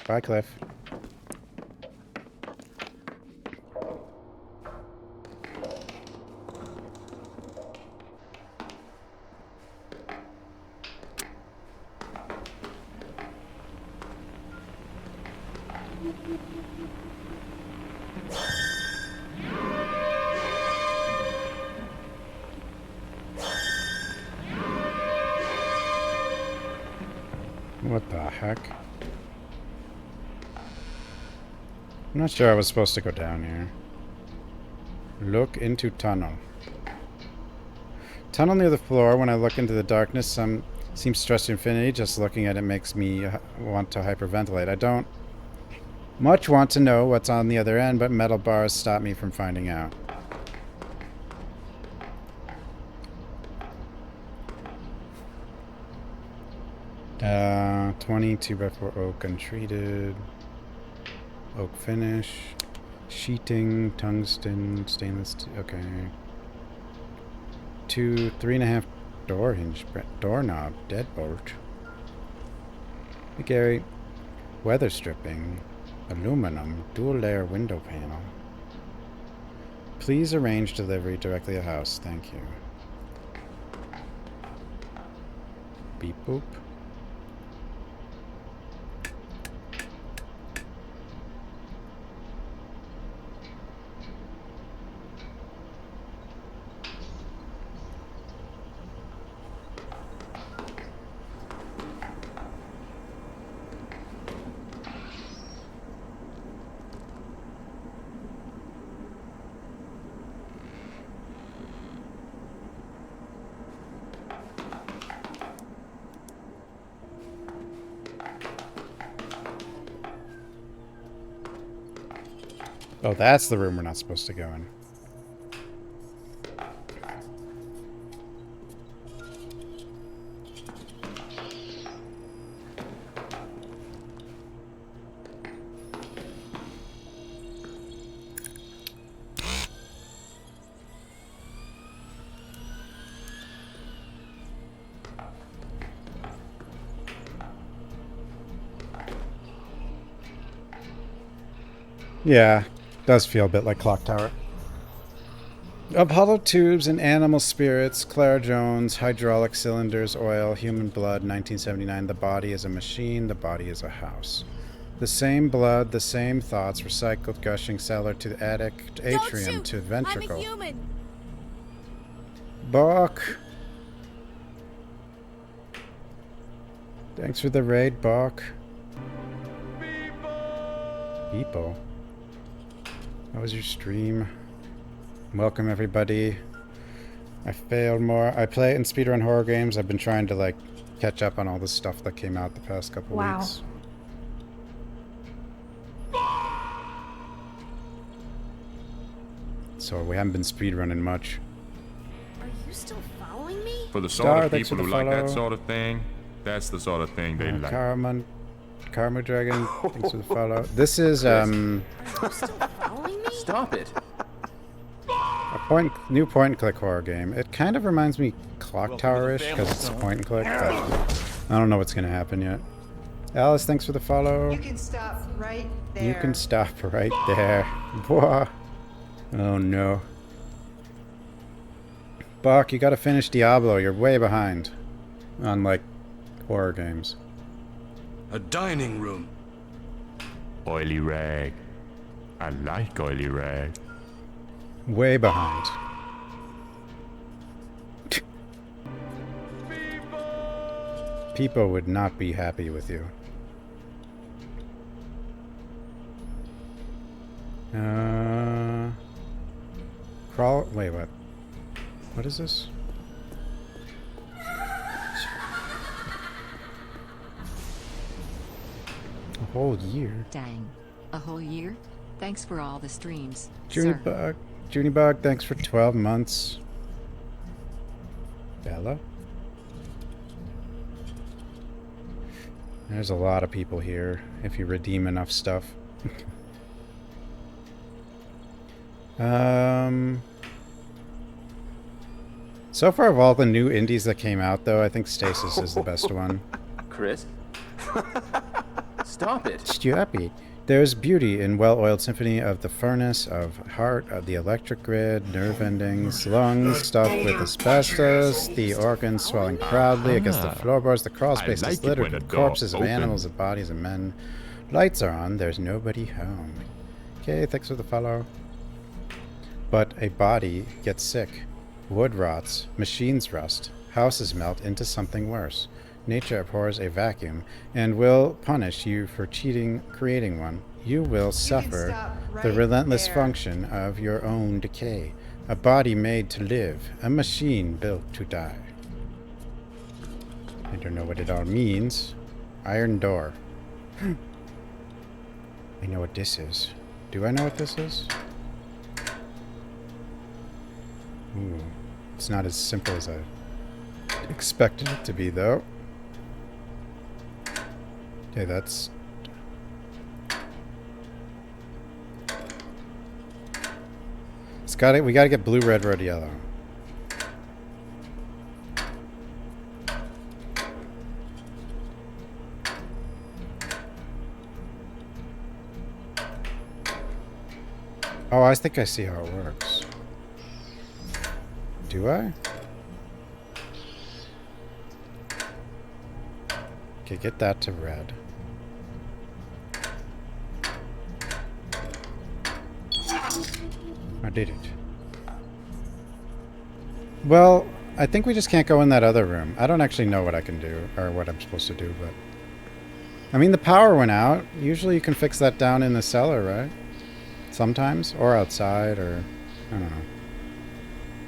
Bye, Cliff. What the heck? I'm not sure I was supposed to go down here. Look into tunnel. Tunnel near the floor. When I look into the darkness, some seems stretched to infinity. Just looking at it makes me want to hyperventilate. I don't much want to know what's on the other end, but metal bars stop me from finding out. 22 by 4 oak untreated. Oak finish. Sheeting, tungsten, stainless steel. Okay. 3.5 door hinge. Doorknob. Deadbolt. Hey, Gary. Weather stripping. Aluminum. Dual layer window panel. Please arrange delivery directly at house. Thank you. Beep boop. Oh, that's the room we're not supposed to go in. Yeah, does feel a bit like Clock Tower. Of hollow tubes and animal spirits, Clara Jones, hydraulic cylinders, oil, human blood, 1979. The body is a machine, the body is a house. The same blood, the same thoughts, recycled, gushing cellar to the attic, to atrium to ventricle. I'm a human. Bach. Thanks for the raid, Bach. Beepo. How was your stream? Welcome, everybody. I failed more. I play and speedrun horror games. I've been trying to, like, catch up on all the stuff that came out the past couple weeks. So we haven't been speedrunning much. Are you still following me? For the sort of people who like that sort of thing, that's the sort of thing they like. Karma Dragon, thanks for the follow. This is, Are you still following me? Stop it. a new point-and-click horror game. It kind of reminds me Clock Tower-ish, because it's point-and-click, but I don't know what's going to happen yet. Alice, thanks for the follow. You can stop right there. You can stop right there. Boah. Oh, no. Bach, you gotta finish Diablo. You're way behind on, like, horror games. A dining room. Oily rag. I like oily rag. Way behind. People would not be happy with you. Crawl. Wait, what? What is this? A whole year. Dang. A whole year? Thanks for all the streams. Junibug, thanks for 12 months. Bella? There's a lot of people here, if you redeem enough stuff. So far of all the new indies that came out, though, I think Stasis is the best one. Chris? Stop it. Stop it. There's beauty in well-oiled symphony of the furnace, of heart, of the electric grid, nerve endings, lungs stuffed with asbestos, the organs swelling proudly against the floorboards, the crawl space is littered with corpses of animals, of bodies of men. Lights are on, there's nobody home. Okay, thanks for the follow. But a body gets sick. Wood rots, machines rust, houses melt into something worse. Nature abhors a vacuum and will punish you for creating one. You will suffer the relentless function of your own decay. A body made to live, a machine built to die. I don't know what it all means. Iron door. I know what this is. Do I know what this is? Ooh. It's not as simple as I expected it to be, though. Okay, that's... we gotta get blue, red, red, yellow. Oh, I think I see how it works. Do I? Okay, get that to red. I did it. Well, I think we just can't go in that other room. I don't actually know what I can do, or what I'm supposed to do, but... I mean, the power went out. Usually you can fix that down in the cellar, right? Sometimes. Or outside, or... I don't know.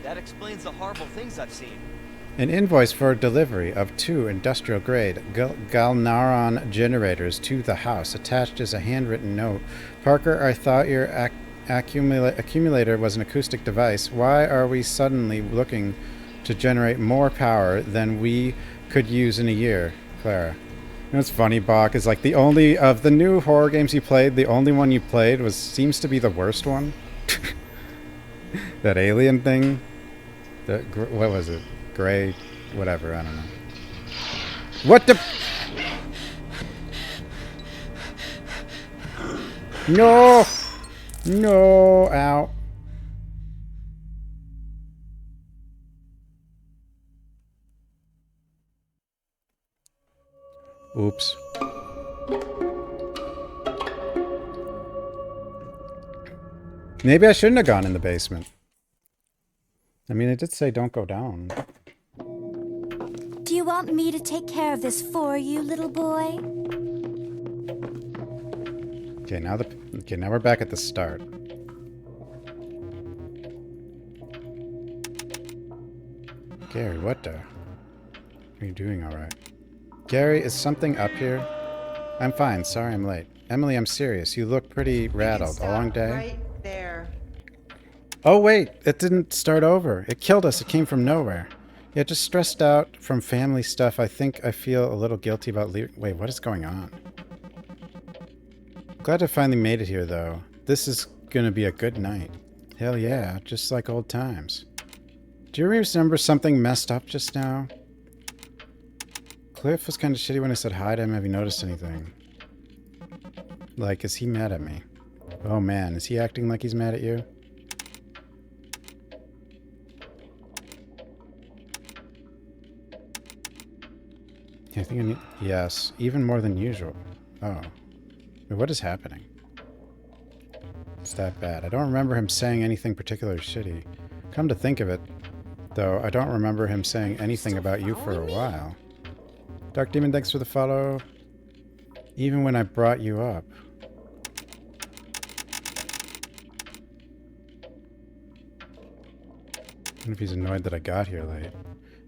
That explains the horrible things I've seen. An invoice for delivery of 2 industrial-grade Galnaron generators to the house. Attached is a handwritten note. Parker, I thought your accumulator was an acoustic device. Why are we suddenly looking to generate more power than we could use in a year? Clara. You know what's funny, Bach, is like the only of the new horror games you played, the only one you played seems to be the worst one. That alien thing. What was it? Gray, whatever, I don't know. What the? No! No! Ow. Oops. Maybe I shouldn't have gone in the basement. I mean, it did say don't go down. Do you want me to take care of this for you, little boy? Okay, now we're back at the start. Gary, what the? Are you doing all right? Gary, is something up here? I'm fine. Sorry I'm late. Emily, I'm serious. You look pretty rattled. A long day? Right there. Oh, wait. It didn't start over. It killed us. It came from nowhere. Yeah, just stressed out from family stuff. I think I feel a little guilty about leaving. Wait, what is going on? Glad I finally made it here, though. This is gonna be a good night. Hell yeah, just like old times. Do you remember something messed up just now? Cliff was kind of shitty when I said hi to him. Have you noticed anything? Like, is he mad at me? Oh man, is he acting like he's mad at you? I think I need... Yes, even more than usual. Oh. Wait, what is happening? It's that bad. I don't remember him saying anything particularly shitty. Come to think of it, though, I don't remember him saying anything about you for a while. Dark Demon, thanks for the follow. Even when I brought you up. I wonder if he's annoyed that I got here late.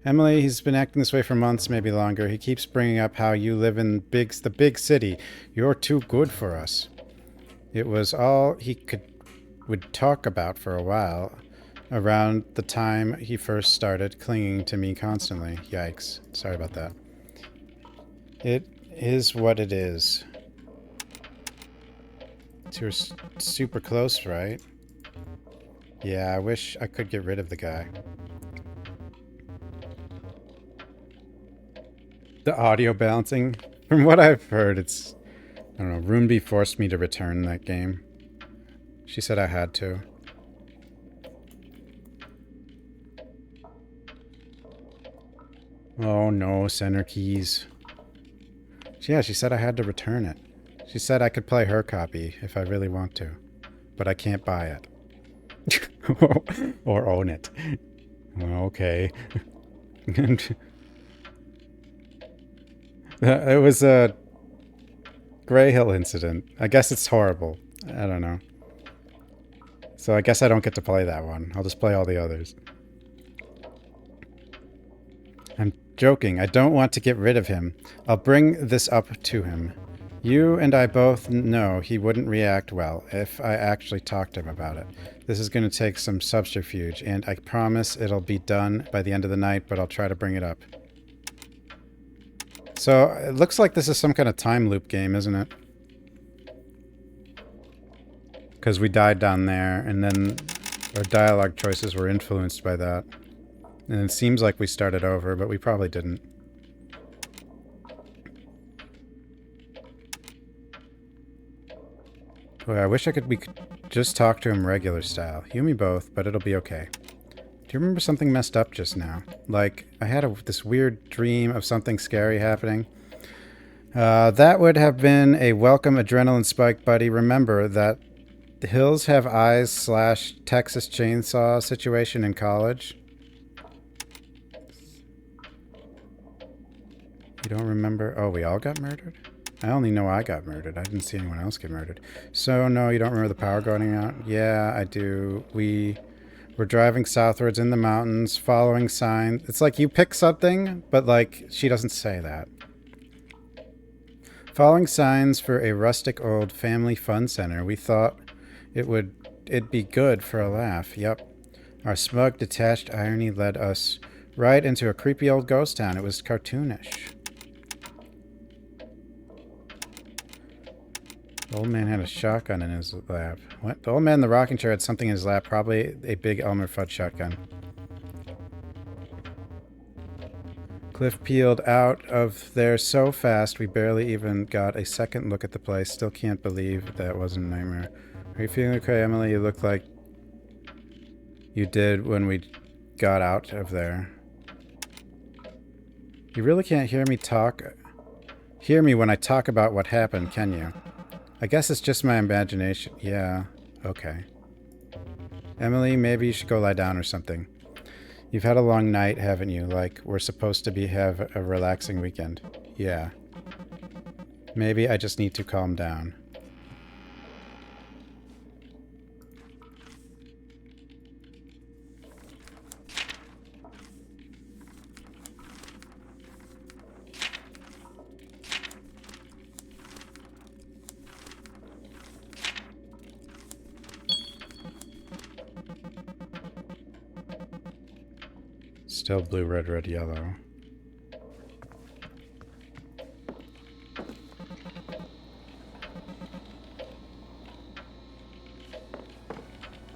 Emily, he's been acting this way for months, maybe longer. He keeps bringing up how you live in the big city. You're too good for us. It was all he would talk about for a while, around the time he first started clinging to me constantly. Yikes. Sorry about that. It is what it is. You're super close, right? Yeah, I wish I could get rid of the guy. The audio balancing, from what I've heard, it's... I don't know, Roomby forced me to return that game. She said I had to. Oh no, center keys. Yeah, she said I had to return it. She said I could play her copy if I really want to. But I can't buy it. Or own it. Okay. It was a Grey Hill incident. I guess it's horrible. I don't know. So I guess I don't get to play that one. I'll just play all the others. I'm joking. I don't want to get rid of him. I'll bring this up to him. You and I both know he wouldn't react well if I actually talked to him about it. This is going to take some subterfuge, and I promise it'll be done by the end of the night, but I'll try to bring it up. So, it looks like this is some kind of time loop game, isn't it? Because we died down there, and then our dialogue choices were influenced by that. And it seems like we started over, but we probably didn't. Boy, I wish we could just talk to him regular style. You and me both, but it'll be okay. Do you remember something messed up just now? Like, I had this weird dream of something scary happening. That would have been a welcome adrenaline spike, buddy. Remember that the Hills Have Eyes / Texas Chainsaw situation in college. You don't remember? Oh, we all got murdered? I only know I got murdered. I didn't see anyone else get murdered. So, no, you don't remember the power going out? Yeah, I do. We were driving southwards in the mountains, following signs. It's like you pick something, but, like, she doesn't say that. Following signs for a rustic old family fun center. We thought it'd be good for a laugh. Yep. Our smug, detached irony led us right into a creepy old ghost town. It was cartoonish. The old man had a shotgun in his lap. What? The old man in the rocking chair had something in his lap, probably a big Elmer Fudd shotgun. Cliff peeled out of there so fast we barely even got a second look at the place. Still can't believe that wasn't a nightmare. Are you feeling okay, Emily? You look like you did when we got out of there. You really can't hear me talk? hear me when I talk about what happened, can you? I guess it's just my imagination. Yeah, okay. Emily, maybe you should go lie down or something. You've had a long night, haven't you? Like, we're supposed to have a relaxing weekend. Yeah. Maybe I just need to calm down. Still blue, red, red, yellow.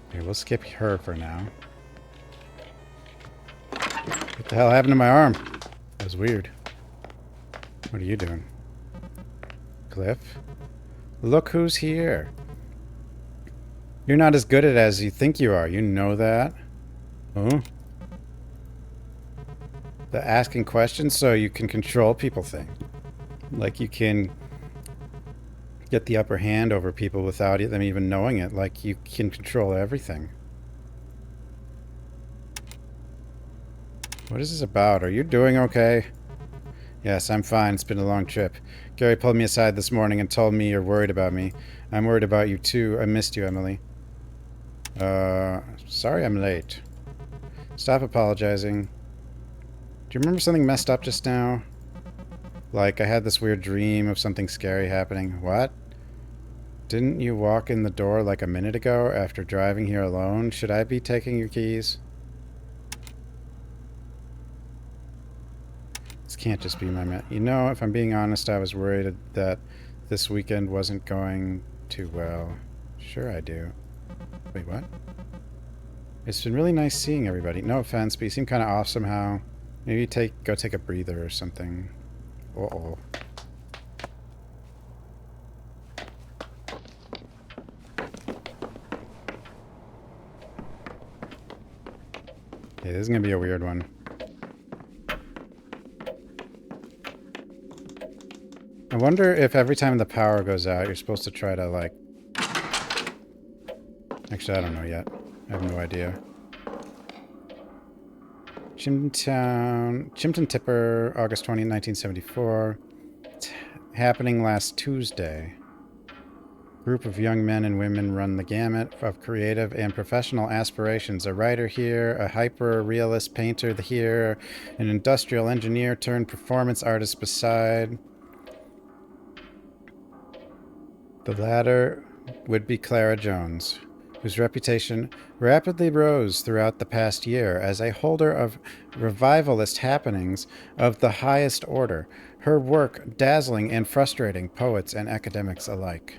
Okay, we'll skip her for now. What the hell happened to my arm? That was weird. What are you doing? Cliff? Look who's here. You're not as good at it as you think you are. You know that? Oh? The asking questions so you can control people thing. Like you can get the upper hand over people without them even knowing it. Like you can control everything. What is this about? Are you doing okay? Yes, I'm fine. It's been a long trip. Gary pulled me aside this morning and told me you're worried about me. I'm worried about you too. I missed you, Emily. Sorry I'm late. Stop apologizing. Do you remember something messed up just now? Like I had this weird dream of something scary happening. What? Didn't you walk in the door like a minute ago after driving here alone? Should I be taking your keys? This can't just be my You know, if I'm being honest, I was worried that this weekend wasn't going too well. Sure I do. Wait, what? It's been really nice seeing everybody. No offense, but you seem kind of off somehow. Maybe go take a breather or something. Uh-oh. Okay, this is gonna be a weird one. I wonder if every time the power goes out, you're supposed to try to, like... Actually, I don't know yet. I have no idea. Chimpton Tipper, August 20, 1974. Happening last Tuesday. Group of young men and women run the gamut of creative and professional aspirations. A writer here, a hyper-realist painter here, an industrial engineer turned performance artist beside. The latter would be Clara Jones, whose reputation rapidly rose throughout the past year as a holder of revivalist happenings of the highest order, her work dazzling and frustrating poets and academics alike.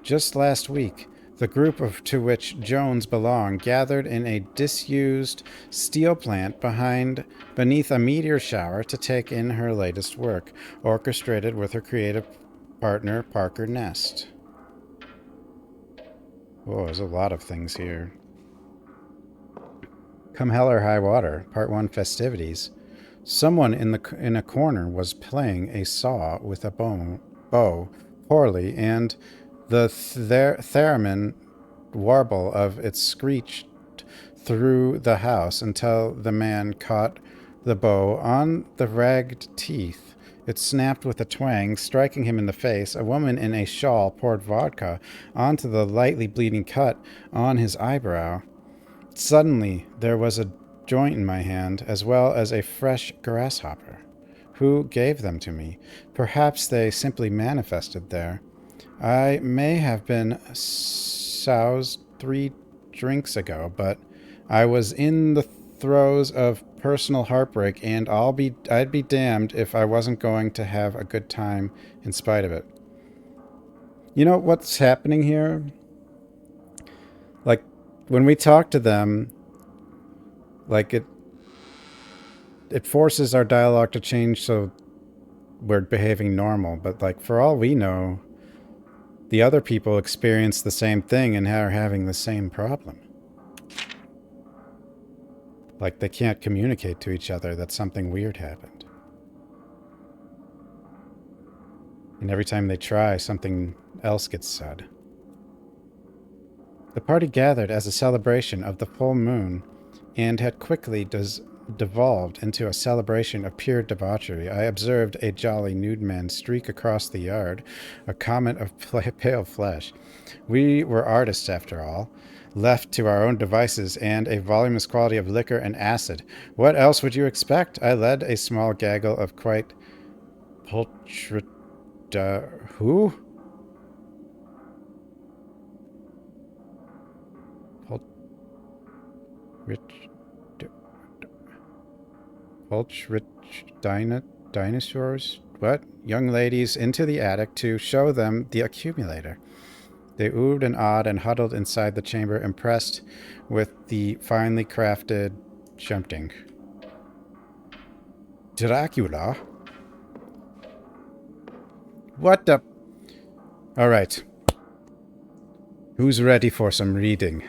Just last week, the group to which Jones belonged gathered in a disused steel plant beneath a meteor shower to take in her latest work, orchestrated with her creative partner Parker Nest. Whoa, there's a lot of things here. Come hell or high water, Part 1 festivities. Someone in a corner was playing a saw with a bow poorly, and the theremin warble of it screeched through the house until the man caught the bow on the ragged teeth. It snapped with a twang, striking him in the face. A woman in a shawl poured vodka onto the lightly bleeding cut on his eyebrow. Suddenly, there was a joint in my hand, as well as a fresh grasshopper. Who gave them to me? Perhaps they simply manifested there. I may have been soused 3 drinks ago, but I was in the throes of personal heartbreak, and I'd be damned if I wasn't going to have a good time in spite of it. You know what's happening here? Like, when we talk to them, like it forces our dialogue to change so we're behaving normal, but like for all we know, the other people experience the same thing and are having the same problem. Like they can't communicate to each other that something weird happened. And every time they try, something else gets said. The party gathered as a celebration of the full moon and had quickly devolved into a celebration of pure debauchery. I observed a jolly nude man streak across the yard, a comet of pale flesh. We were artists, after all, left to our own devices and a voluminous quality of liquor and acid. What else would you expect? I led a small gaggle of quite pulchrid... who? Pulchrid dinosaurs? What? Young ladies into the attic to show them the accumulator. They oohed and awed and huddled inside the chamber, impressed with the finely crafted shunting. Dracula? What the... Alright. Who's ready for some reading?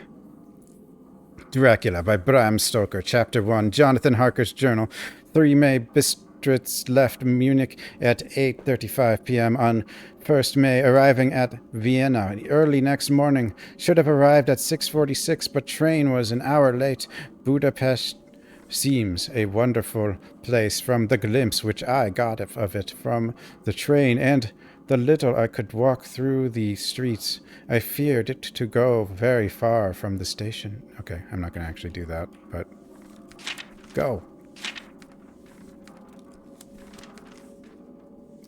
Dracula by Bram Stoker, Chapter 1, Jonathan Harker's Journal, 3 May, Bistritz left Munich at 8:35 p.m. on 1st May, arriving at Vienna early next morning. Should have arrived at 6:46, but train was an hour late. Budapest seems a wonderful place from the glimpse which I got of it from the train, and the little I could walk through the streets. I feared it to go very far from the station. Okay, I'm not going to actually do that, but go.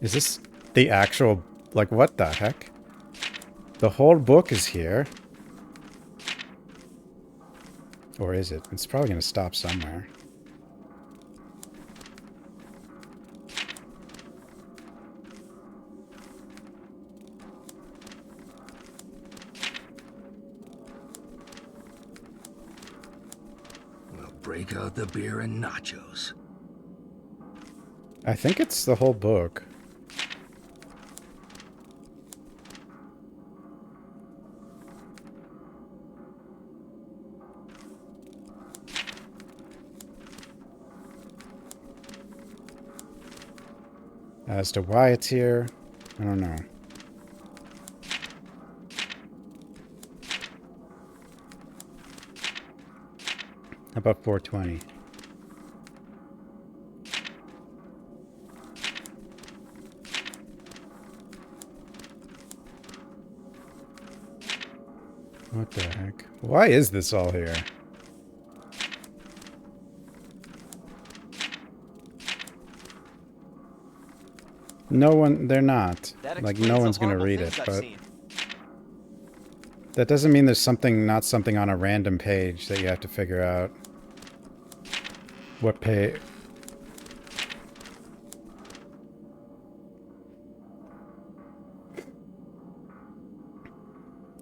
Is this the actual... Like, what the heck? The whole book is here. Or is it? It's probably going to stop somewhere. We'll break out the beer and nachos. I think it's the whole book. As to why it's here, I don't know. How about 420? What the heck? Why is this all here? No one, they're not. Like, no one's gonna read it, but that doesn't mean there's something, not something on a random page that you have to figure out. What page?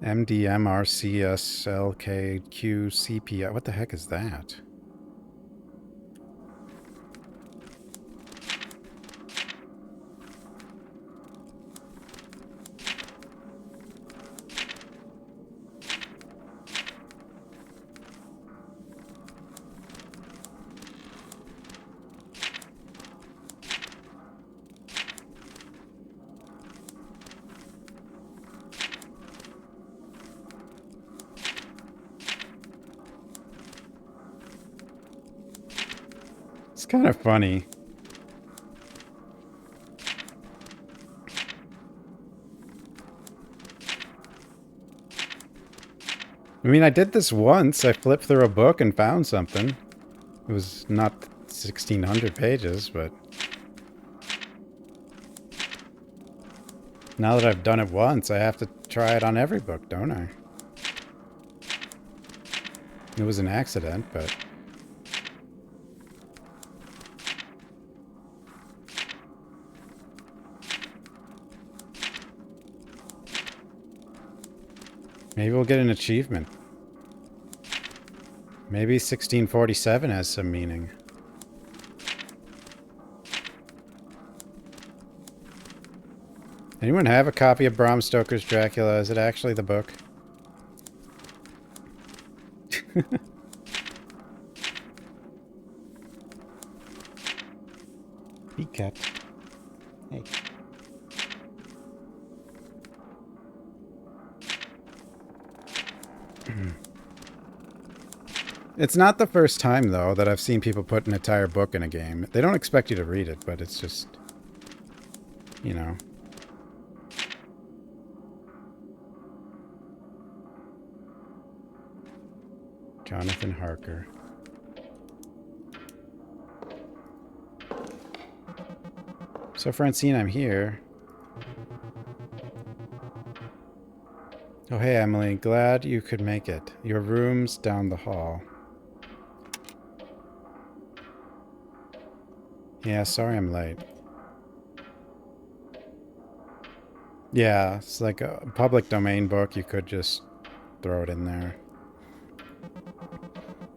MDMRCSLKQCPI. What the heck is that? It's kind of funny. I mean, I did this once. I flipped through a book and found something. It was not 1,600 pages, but... now that I've done it once, I have to try it on every book, don't I? It was an accident, but... maybe we'll get an achievement. Maybe 1647 has some meaning. Anyone have a copy of Bram Stoker's Dracula? Is it actually the book? He cat. Hey. It's not the first time, though, that I've seen people put an entire book in a game. They don't expect you to read it, but it's just, you know. Jonathan Harker. So, Francine, I'm here. Oh, hey, Emily. Glad you could make it. Your room's down the hall. Yeah, sorry I'm late. Yeah, it's like a public domain book. You could just throw it in there.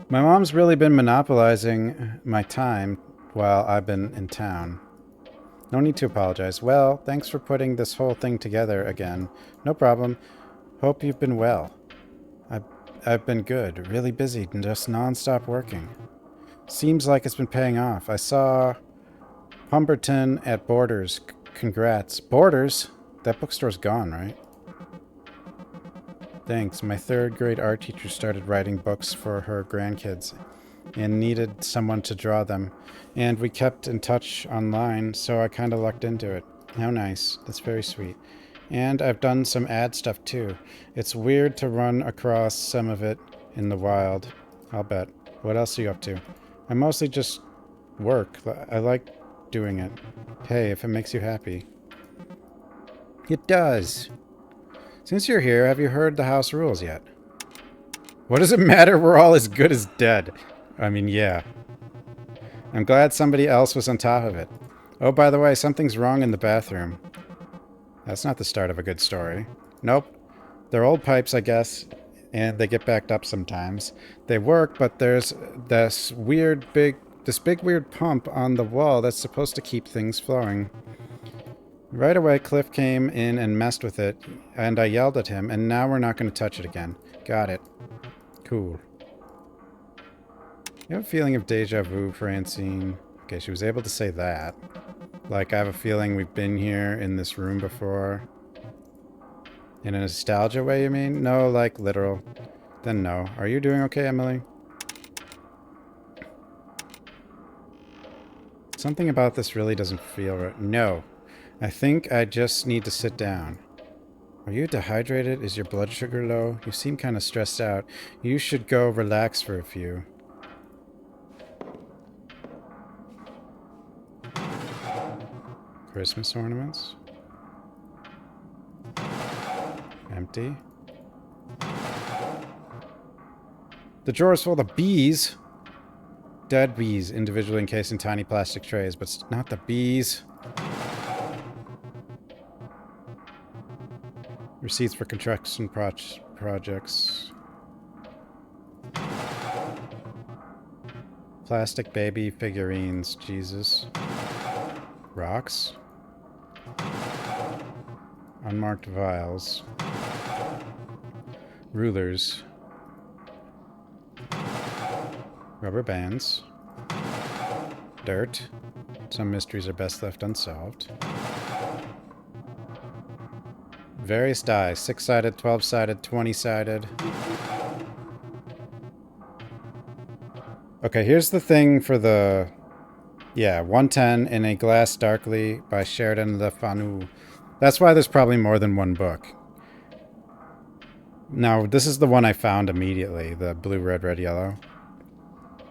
My mom's really been monopolizing my time while I've been in town. No need to apologize. Well, thanks for putting this whole thing together again. No problem. Hope you've been well. I've been good. Really busy and just non-stop working. Seems like it's been paying off. I saw Pemberton at Borders. Congrats. Borders? That bookstore's gone, right? Thanks. My third grade art teacher started writing books for her grandkids and needed someone to draw them. And we kept in touch online, so I kind of lucked into it. How nice. That's very sweet. And I've done some ad stuff too. It's weird to run across some of it in the wild. I'll bet. What else are you up to? I mostly just work. I like doing it. Hey, if it makes you happy. It does. Since you're here, have you heard the house rules yet? What does it matter? We're all as good as dead. I mean, yeah. I'm glad somebody else was on top of it. Oh, by the way, something's wrong in the bathroom. That's not the start of a good story. Nope. They're old pipes, I guess, and they get backed up sometimes. They work, but there's this big weird pump on the wall that's supposed to keep things flowing. Right away, Cliff came in and messed with it, and I yelled at him, and now we're not going to touch it again. Got it. Cool. You have a feeling of deja vu, Francine. Okay, she was able to say that. Like, I have a feeling we've been here in this room before. In a nostalgia way, you mean? No, like, literal. Then no. Are you doing okay, Emily? Something about this really doesn't feel right. No. I think I just need to sit down. Are you dehydrated? Is your blood sugar low? You seem kind of stressed out. You should go relax for a few. Christmas ornaments. Empty. The drawer's full of bees. Dead bees, individually encased in tiny plastic trays, but not the bees. Receipts for construction projects. Plastic baby figurines. Jesus. Rocks. Unmarked vials. Rulers. Rubber bands. Dirt. Some mysteries are best left unsolved. Various die. 6-sided, 12-sided, 20-sided. Okay, here's the thing for the... Yeah, 110 in a Glass Darkly by Sheridan Le Fanu. That's why there's probably more than one book. Now, this is the one I found immediately, the blue, red, red, yellow.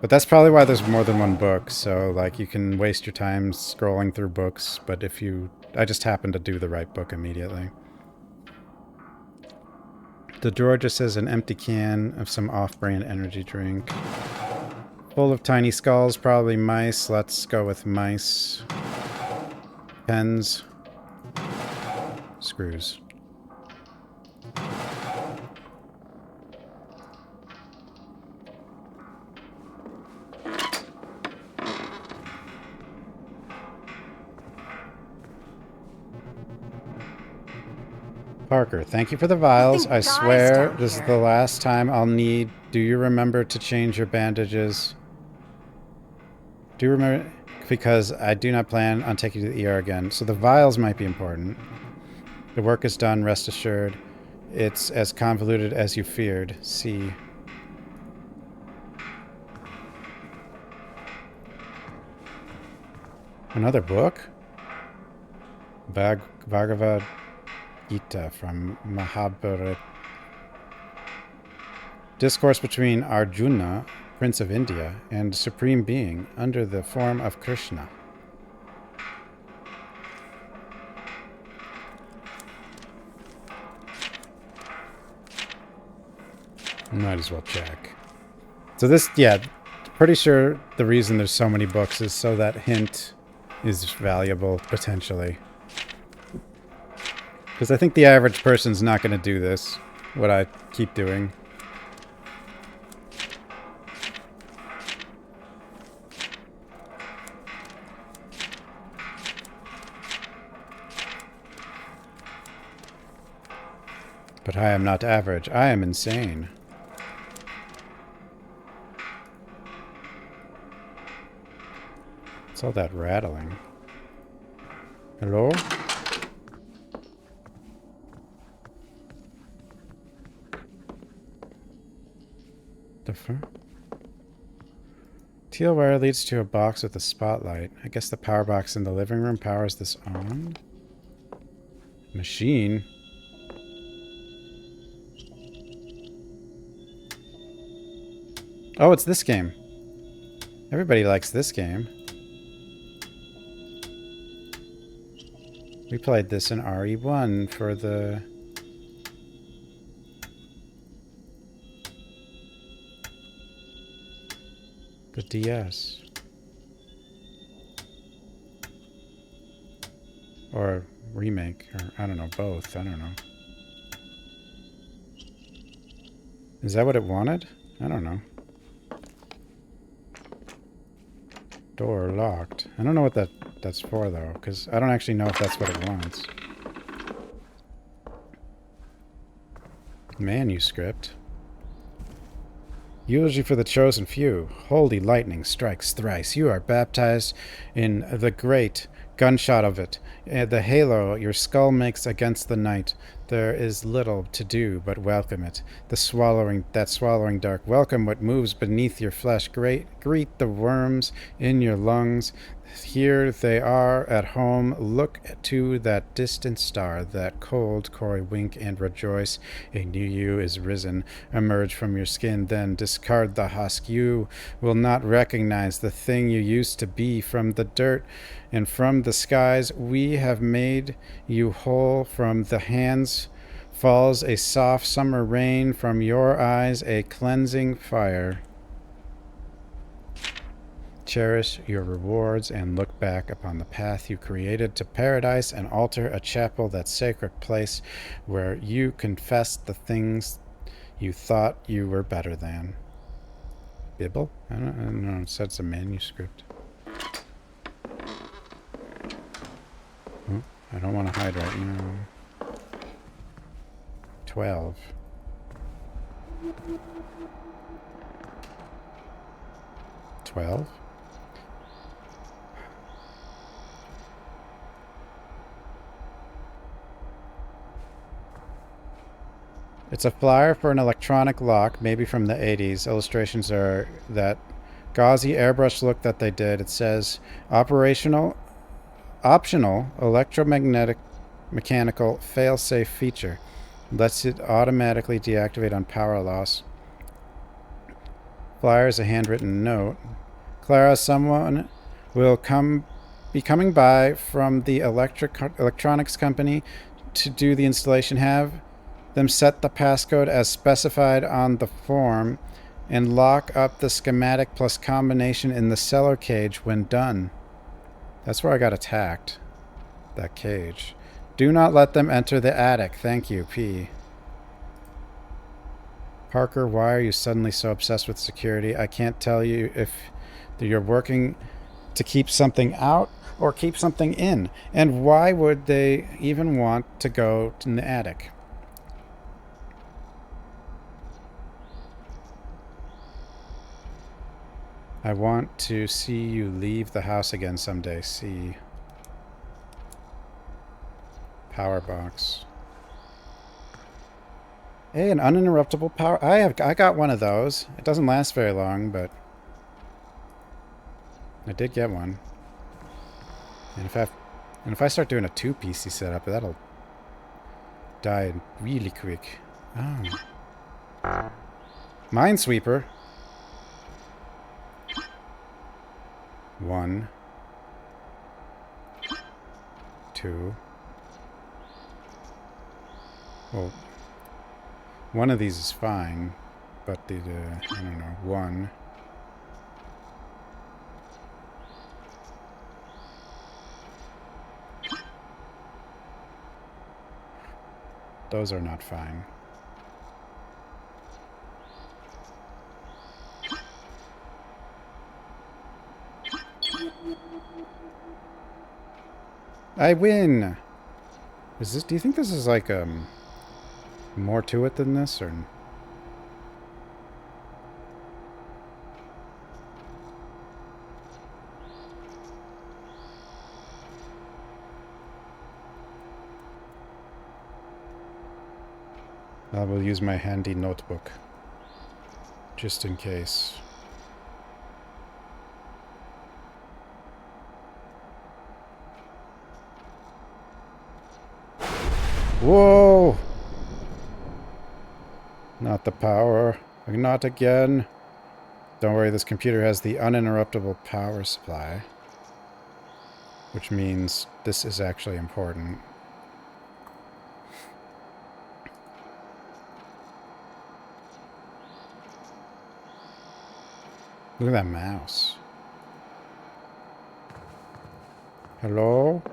But that's probably why there's more than one book, so, like, you can waste your time scrolling through books, but if you... I just happened to do the right book immediately. The drawer just says an empty can of some off-brand energy drink. Full of tiny skulls, probably mice. Let's go with mice. Pens. Screws. Parker, thank you for the vials. I swear this is the last time I'll need... Do you remember to change your bandages? Do you remember? Because I do not plan on taking you to the ER again. So the vials might be important. The work is done, rest assured. It's as convoluted as you feared. See. Another book? Bhagavad Gita from Mahabharata. Discourse between Arjuna, Prince of India, and Supreme Being under the form of Krishna. Might as well check. So this, yeah, pretty sure the reason there's so many books is so that hint is valuable, potentially. Because I think the average person's not going to do this, what I keep doing. But I am not average. I am insane. What's all that rattling? Hello? The fuck? Teal wire leads to a box with a spotlight. I guess the power box in the living room powers this on. Machine? Oh, it's this game. Everybody likes this game. We played this in RE1 for the... DS. Or remake, or I don't know, both. I don't know. Is that what it wanted? I don't know. Door locked. I don't know what that's for, though, because I don't actually know if that's what it wants. Manuscript. Eulogy for the chosen few. Holy lightning strikes thrice. You are baptized in the great gunshot of it. The halo your skull makes against the night. There is little to do but welcome it. That swallowing dark. Welcome what moves beneath your flesh. Greet the worms in your lungs. Here they are at home. Look to that distant star, that cold, coy wink and rejoice. A new you is risen. Emerge from your skin, then discard the husk. You will not recognize the thing you used to be. From the dirt and from the skies, we have made you whole. From the hands falls a soft summer rain. From your eyes, a cleansing fire. Cherish your rewards and look back upon the path you created to paradise and altar a chapel, that sacred place where you confessed the things you thought you were better than. Bible? I don't know. It said it's a manuscript. Oh, I don't want to hide right now. 12. It's a flyer for an electronic lock, maybe from the 80s. Illustrations are that gauzy airbrush look that they did. It says optional electromagnetic mechanical fail-safe feature. Lets it automatically deactivate on power loss. Flyer is a handwritten note. Clara, someone will be coming by from the electronics company to do the installation. Have them set the passcode as specified on the form and lock up the schematic plus combination in the cellar cage when done. That's where I got attacked. That cage. Do not let them enter the attic. Thank you, P. Parker, why are you suddenly so obsessed with security? I can't tell you if you're working to keep something out or keep something in. And why would they even want to go in the attic? I want to see you leave the house again someday. See. Power box. Hey, an uninterruptible power. I got one of those. It doesn't last very long, but I did get one. And if I start doing a 2 PC setup, that'll die really quick. Oh. Minesweeper. 1, 2. Well, one of these is fine, but the I don't know, 1. Those are not fine. I win! Is this, do you think this is like, more to it than this, or? I will use my handy notebook, just in case. Whoa! Not the power. Not again. Don't worry, this computer has the uninterruptible power supply. Which means this is actually important. Look at that mouse. Hello?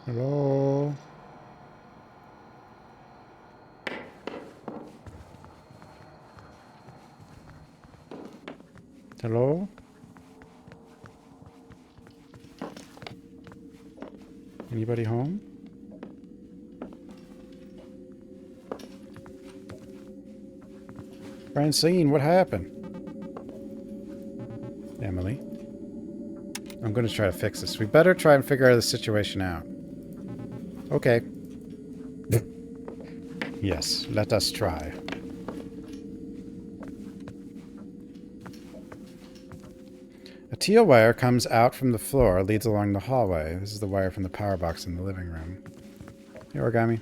Hello? Hello? Anybody home? Francine, what happened? Emily? I'm going to try to fix this. We better try and figure the situation out. Okay. Yes, let us try. A teal wire comes out from the floor, leads along the hallway. This is the wire from the power box in the living room. Hey, Origami.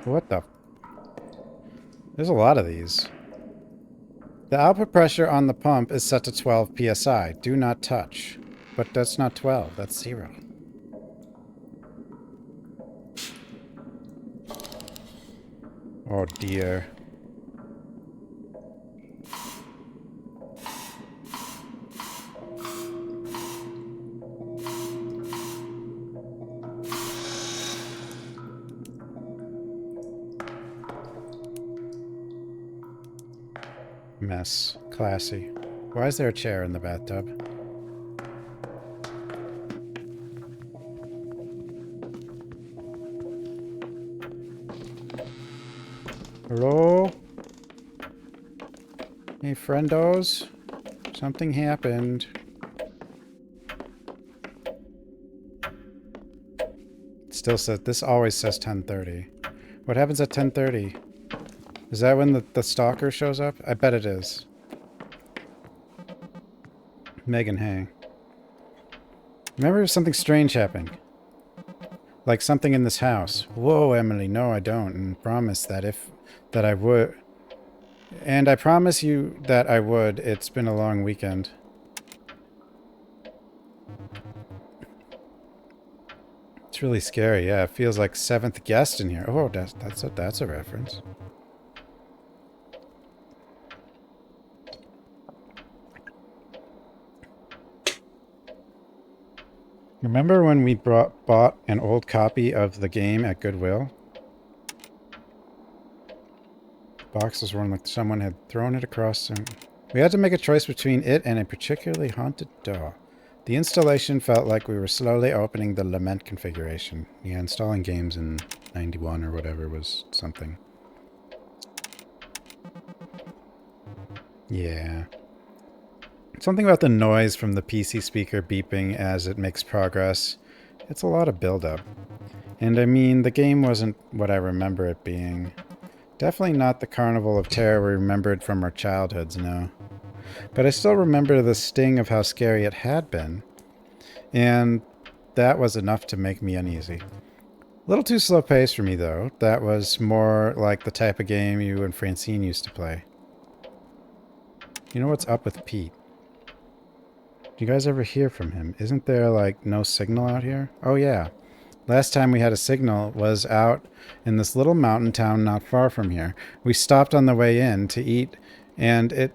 What the? There's a lot of these. The output pressure on the pump is set to 12 psi. Do not touch. But that's not 12. That's 0. Oh dear. Mess. Classy. Why is there a chair in the bathtub? Hello? Hey, friendos? Something happened. It still says, this always says 10:30. What happens at 10:30? Is that when the stalker shows up? I bet it is. Megan, hey. Remember something strange happened. Like something in this house. Whoa, Emily, no I don't. And promise that that I would. And I promise you that I would. It's been a long weekend. It's really scary, yeah. It feels like 7th guest in here. Oh, that's a reference. Remember when we bought an old copy of the game at Goodwill? Boxes were like someone had thrown it across them. We had to make a choice between it and a particularly haunted door. The installation felt like we were slowly opening the Lament configuration. Yeah, installing games in 91 or whatever was something. Yeah. Something about the noise from the PC speaker beeping as it makes progress. It's a lot of build-up. And I mean, the game wasn't what I remember it being. Definitely not the carnival of terror we remembered from our childhoods, no. But I still remember the sting of how scary it had been. And that was enough to make me uneasy. A little too slow paced for me, though. That was more like the type of game you and Francine used to play. You know what's up with Pete? Do you guys ever hear from him? Isn't there, like, no signal out here? Oh, yeah. Last time we had a signal was out in this little mountain town not far from here. We stopped on the way in to eat and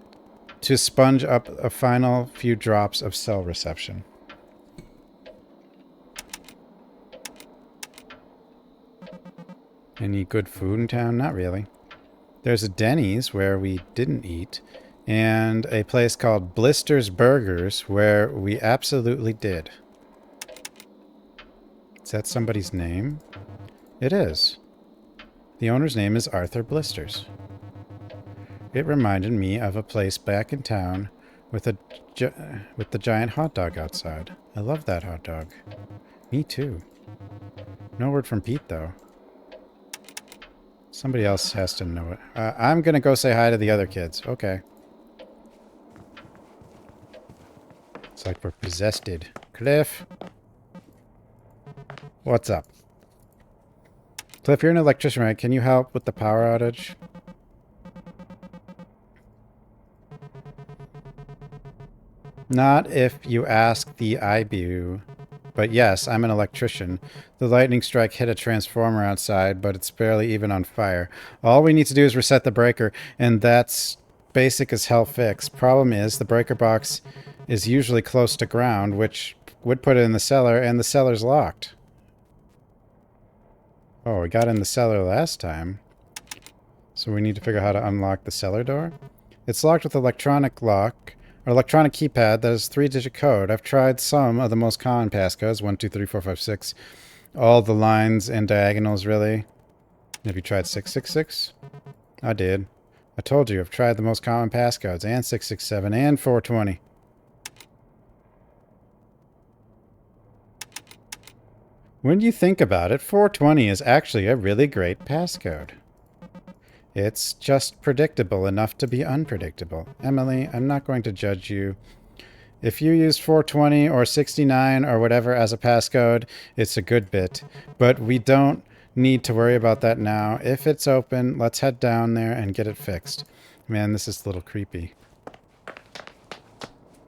to sponge up a final few drops of cell reception. Any good food in town? Not really. There's a Denny's where we didn't eat, and a place called Blister's Burgers where we absolutely did. Is that somebody's name? It is. The owner's name is Arthur Blisters. It reminded me of a place back in town with the giant hot dog outside. I love that hot dog. Me too. No word from Pete, though. Somebody else has to know it. I'm gonna go say hi to the other kids. Okay. It's like we're possessed. Cliff. What's up? Cliff, you're an electrician, right? Can you help with the power outage? Not if you ask the IBU. But yes, I'm an electrician. The lightning strike hit a transformer outside, but it's barely even on fire. All we need to do is reset the breaker, and that's basic as hell fix. Problem is, the breaker box is usually close to ground, which would put it in the cellar, and the cellar's locked. Oh, we got in the cellar last time. So we need to figure out how to unlock the cellar door. It's locked with electronic lock, or electronic keypad that is 3-digit code. I've tried some of the most common passcodes, 1, 2, 3, 4, 5, 6. All the lines and diagonals, really. Have you tried 666? I did. I told you, I've tried the most common passcodes, and 667, and 420. When you think about it, 420 is actually a really great passcode. It's just predictable enough to be unpredictable. Emily, I'm not going to judge you. If you use 420 or 69 or whatever as a passcode, it's a good bit. But we don't need to worry about that now. If it's open, let's head down there and get it fixed. Man, this is a little creepy.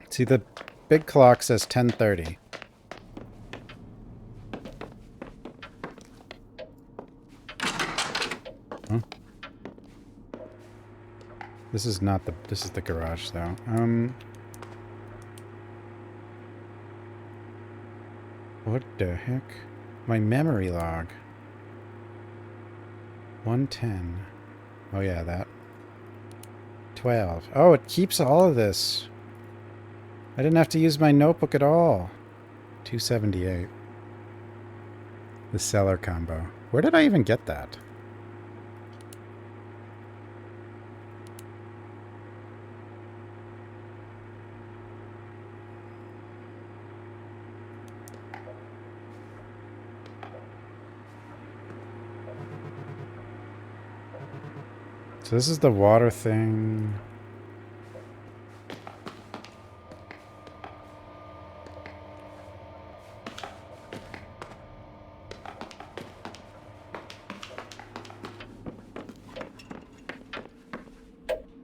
See, the big clock says 10:30. Huh? This is not the... This is the garage, though. What the heck? My memory log. 110. Oh, yeah, that. 12. Oh, it keeps all of this. I didn't have to use my notebook at all. 278. The cellar combo. Where did I even get that? So this is the water thing.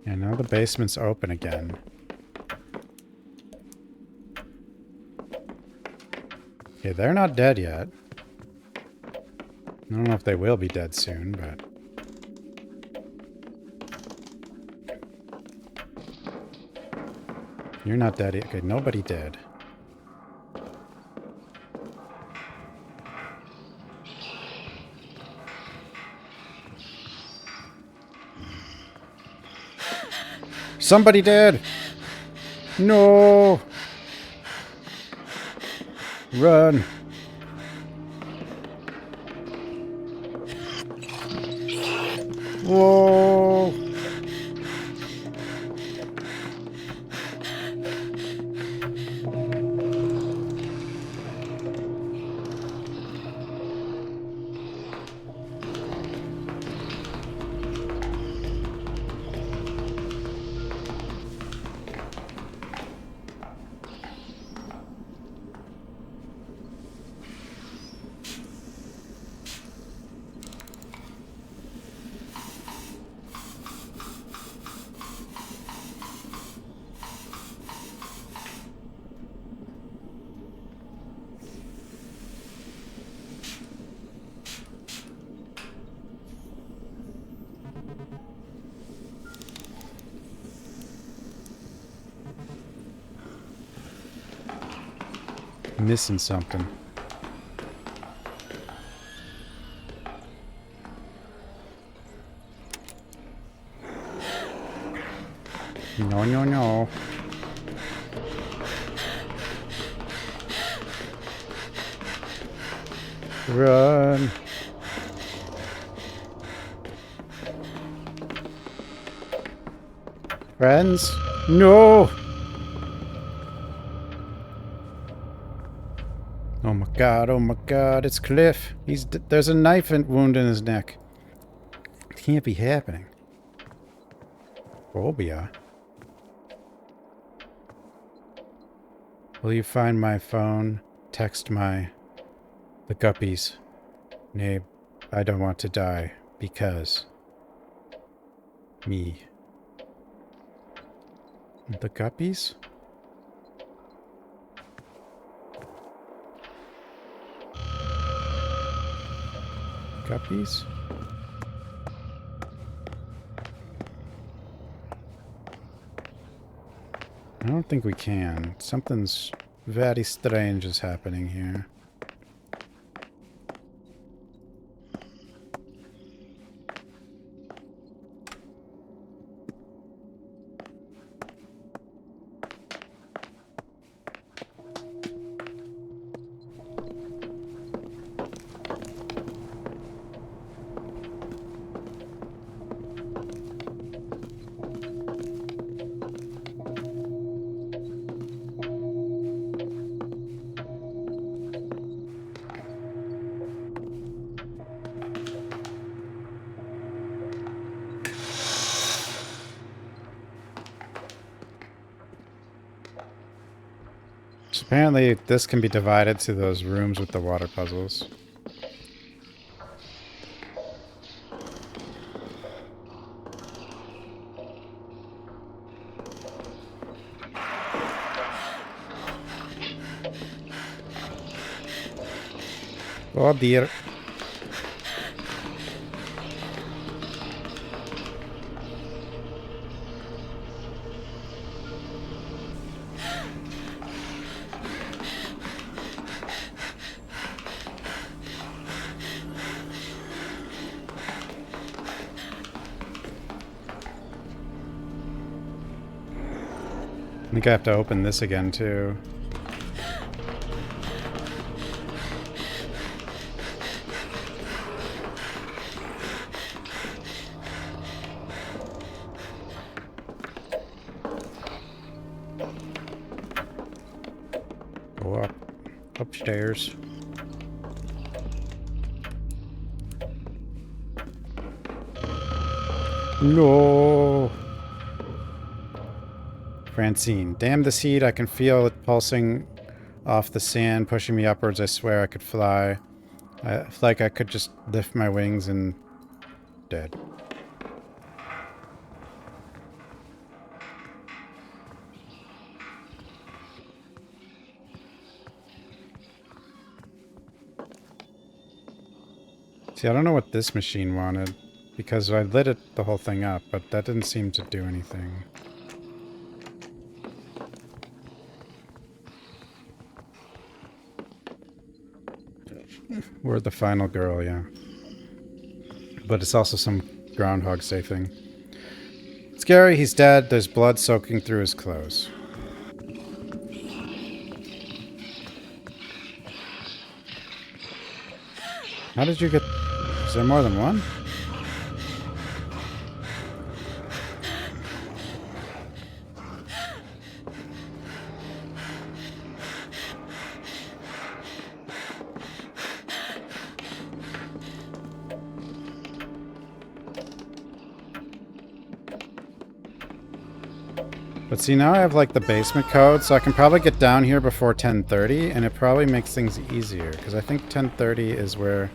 Yeah, now the basement's open again. Okay, they're not dead yet. I don't know if they will be dead soon, but... You're not dead yet. Okay, nobody dead. Somebody dead! No! Run! Whoa! Missing something. No, no, no. Run. Friends? No! Oh my god, it's Cliff. There's a knife wound in his neck. It can't be happening. Phobia. Will you find my phone? Text the guppies. Nabe, I don't want to die because me. The guppies? Guppies? I don't think we can. Something's very strange is happening here. So apparently this can be divided to those rooms with the water puzzles. Oh dear. I think I have to open this again too. Go up. Upstairs. No. Francine. Damn the seed. I can feel it pulsing off the sand, pushing me upwards. I swear I could fly. I feel like I could just lift my wings and... dead. See, I don't know what this machine wanted, because I lit the whole thing up, but that didn't seem to do anything. We're the final girl, yeah. But it's also some Groundhog Day thing. Scary, he's dead. There's blood soaking through his clothes. How did you get... Is there more than one? But see, now I have like the basement code, so I can probably get down here before 10:30, and it probably makes things easier, because I think 10:30 is where...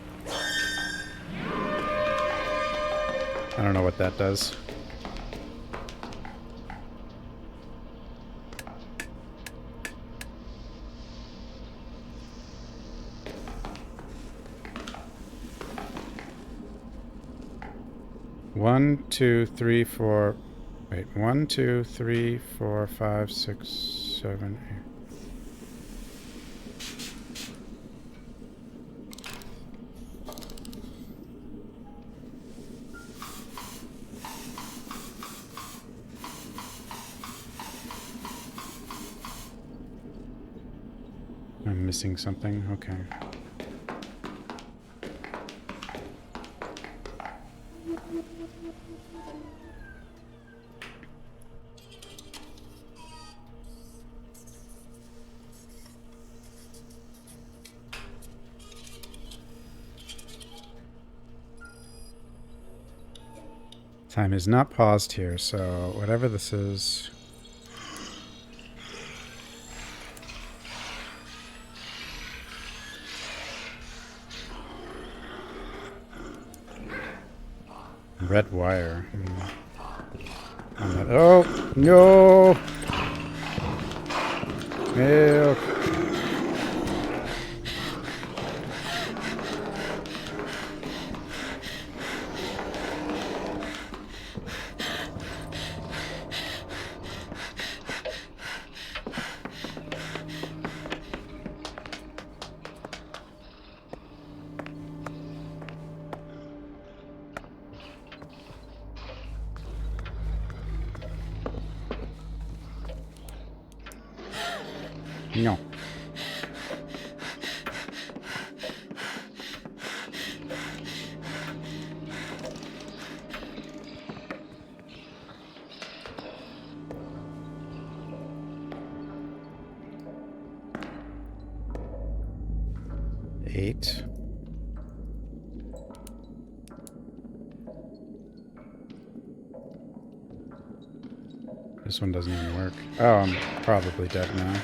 I don't know what that does. One, two, three, four... Wait, 1, 2, 3, 4, 5, 6, 7, 8. missing something? Okay. Time is not paused here, so whatever this is... Red wire. Oh, no! Milk! No. Eight. This one doesn't even work. Oh, I'm probably dead now.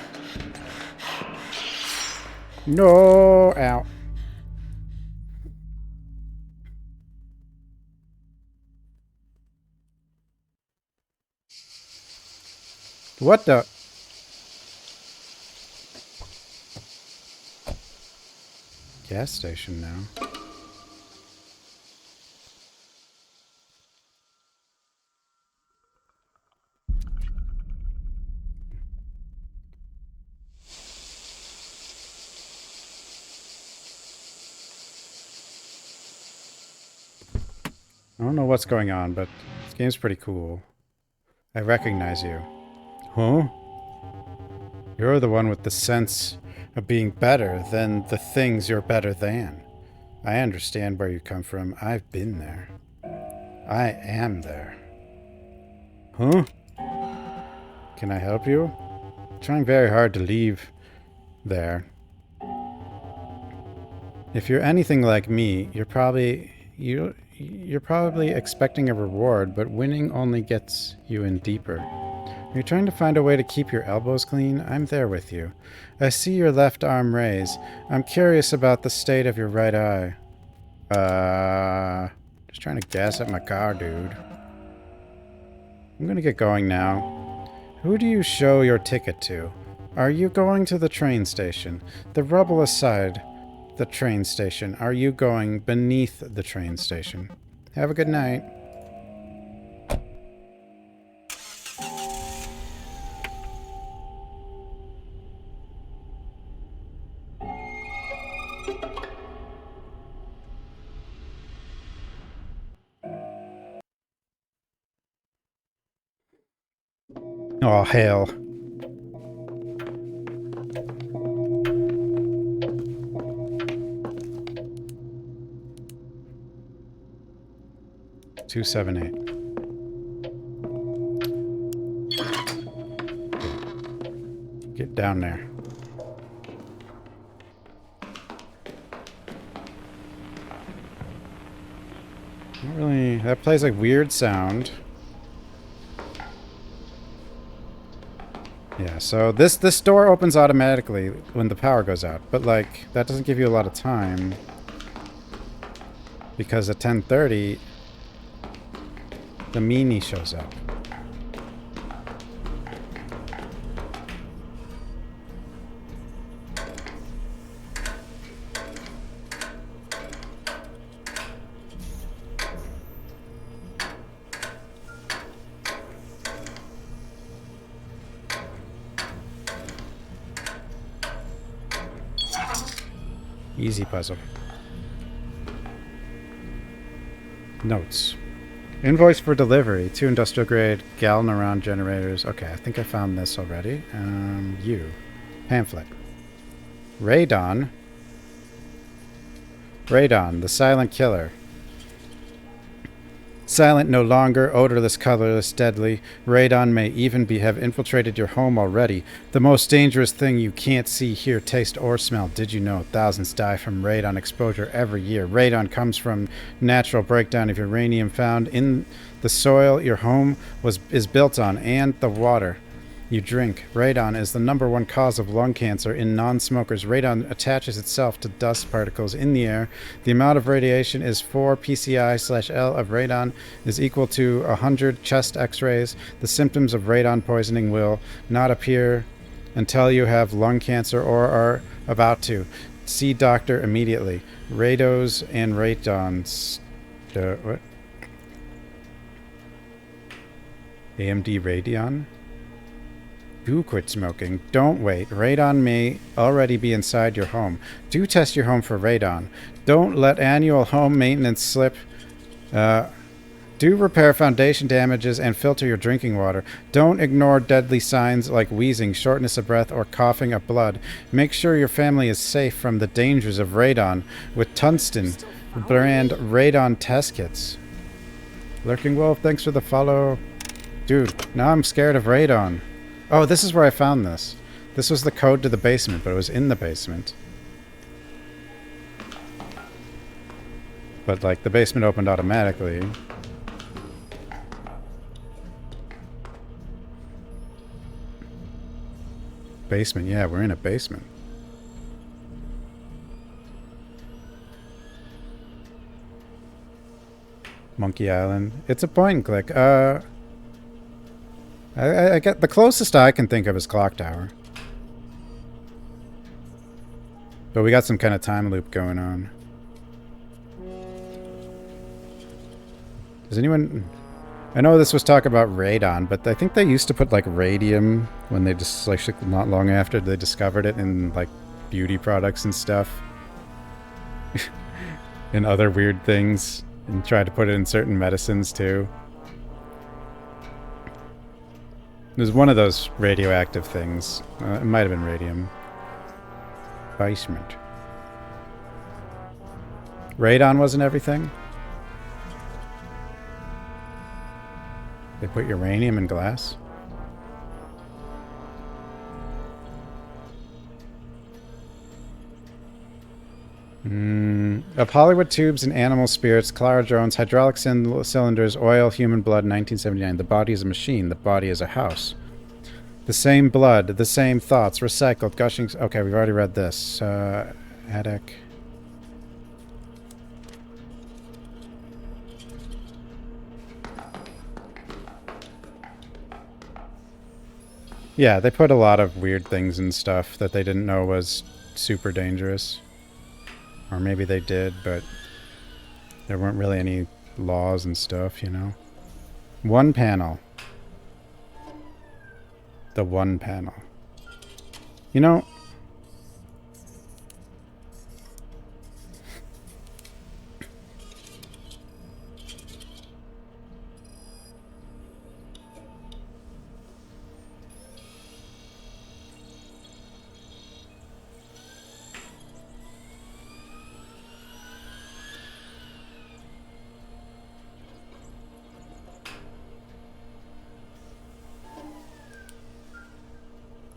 No! Ow. What the? Gas station now. I don't know what's going on, but this game's pretty cool. I recognize you. Huh? You're the one with the sense of being better than the things you're better than. I understand where you come from. I've been there. I am there. Huh? Can I help you? I'm trying very hard to leave there. If you're anything like me, you're probably expecting a reward, but winning only gets you in deeper. You're trying to find a way to keep your elbows clean? I'm there with you. I see your left arm raise. I'm curious about the state of your right eye. Just trying to gas up my car, dude. I'm gonna get going now. Who do you show your ticket to? Are you going to the train station? The rubble aside, the train station. Are you going beneath the train station? Have a good night. Oh, hell. Two, 7, 8. Get down there. Not really. That plays like weird sound. Yeah, so this door opens automatically when the power goes out, but like that doesn't give you a lot of time because at 10:30 the meanie shows up. Easy puzzle. Notes. Invoice for delivery. 2 industrial grade Gallon-around generators. Okay, I think I found this already. You. Pamphlet. Radon. Radon, the silent killer. Silent no longer, odorless, colorless, deadly. Radon may even have infiltrated your home already. The most dangerous thing you can't see, hear, taste, or smell. Did you know thousands die from radon exposure every year? Radon comes from natural breakdown of uranium found in the soil your home is built on and the water you drink. Radon is the #1 cause of lung cancer in non-smokers. Radon attaches itself to dust particles in the air. The amount of radiation is 4 psi/L of radon is equal to 100 chest x-rays. The symptoms of radon poisoning will not appear until you have lung cancer or are about to. See doctor immediately. Rados and radons. What? AMD Radeon? Do quit smoking. Don't wait. Radon may already be inside your home. Do test your home for radon. Don't let annual home maintenance slip. Do repair foundation damages and filter your drinking water. Don't ignore deadly signs like wheezing, shortness of breath, or coughing up blood. Make sure your family is safe from the dangers of radon with tungsten brand radon test kits. Lurking Wolf, thanks for the follow. Dude, now I'm scared of radon. Oh, this is where I found this. This was the code to the basement, but it was in the basement. But, like, the basement opened automatically. Basement, yeah, we're in a basement. Monkey Island. It's a point and click. I get the closest I can think of is Clock Tower. But we got some kind of time loop going on. Does anyone... I know this was talk about radon, but I think they used to put like radium when they just like not long after they discovered it in like beauty products and stuff. And other weird things. And tried to put it in certain medicines too. It was one of those radioactive things. It might have been radium. Basement. Radon wasn't everything? They put uranium in glass? Of Hollywood tubes and animal spirits, Clara Jones, hydraulic cylinders, oil, human blood, 1979. The body is a machine. The body is a house. The same blood, the same thoughts, recycled, gushing... Okay, we've already read this. Attic. Yeah, they put a lot of weird things and stuff that they didn't know was super dangerous. Or maybe they did, but there weren't really any laws and stuff, you know? One panel. The one panel. You know...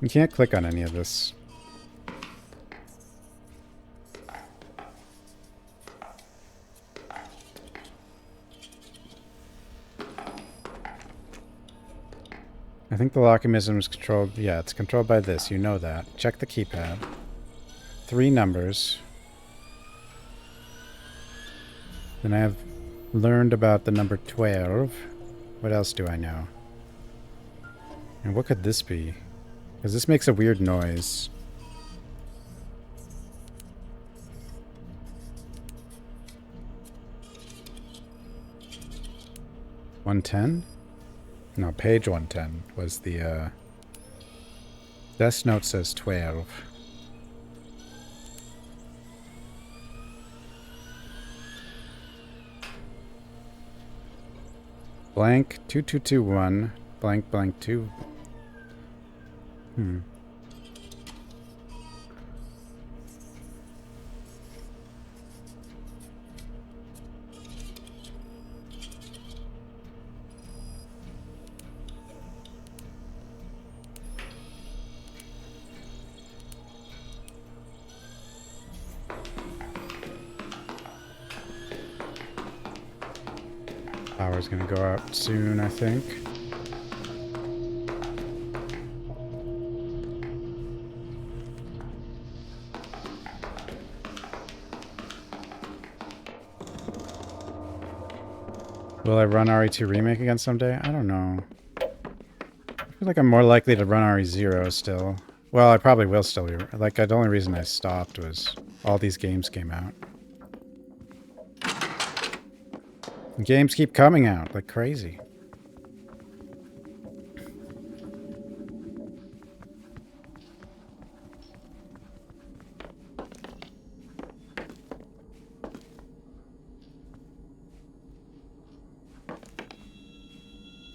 You can't click on any of this. I think the lockmechanism is controlled... Yeah, it's controlled by this. You know that. Check the keypad. 3 numbers. Then I have learned about the number 12. What else do I know? And what could this be? Because this makes a weird noise. $110? No, page 110 was the, desk note says 12. Blank 2221 blank blank 2. Power's gonna go out soon, I think. Will I run RE2 Remake again someday? I don't know. I feel like I'm more likely to run RE0 still. Well, I probably will still be. Like, the only reason I stopped was all these games came out. And games keep coming out like crazy.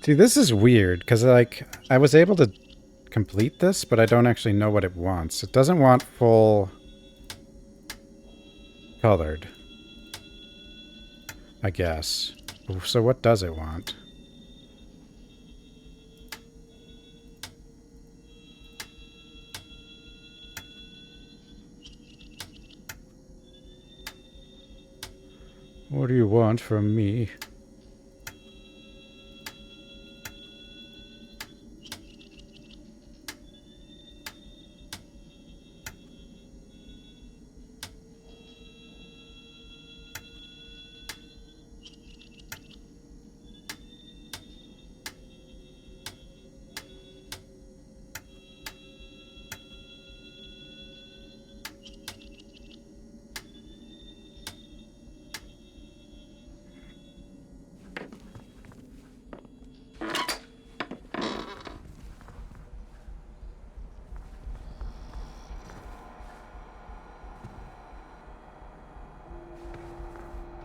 See, this is weird, because, like, I was able to complete this, but I don't actually know what it wants. It doesn't want full colored, I guess. So what does it want? What do you want from me?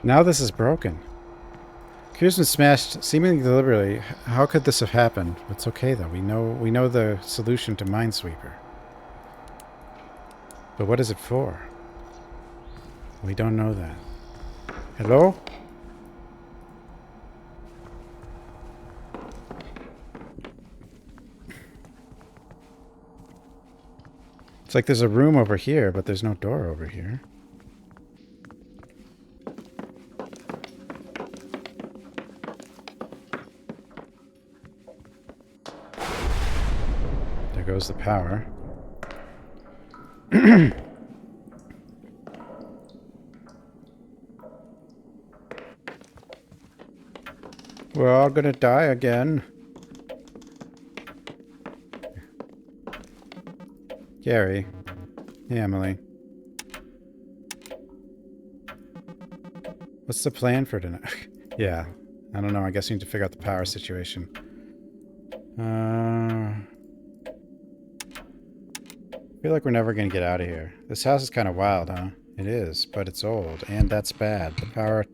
Now this is broken. Computer's been smashed seemingly deliberately. How could this have happened? It's okay though. We know the solution to Minesweeper. But what is it for? We don't know that. Hello? It's like there's a room over here, but there's no door over here. There goes the power. We're all gonna die again. Gary. Hey, Emily. What's the plan for tonight? Yeah. I don't know. I guess we need to figure out the power situation. I feel like we're never gonna get out of here. This house is kind of wild, huh? It is, but it's old, and that's bad. The power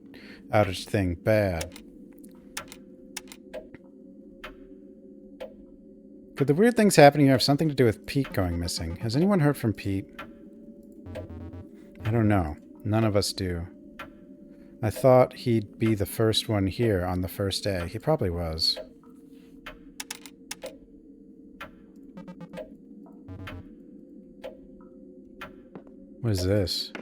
outage thing, bad. Could the weird things happening here have something to do with Pete going missing? Has anyone heard from Pete? I don't know. None of us do. I thought he'd be the first one here on the first day. He probably was. What is this?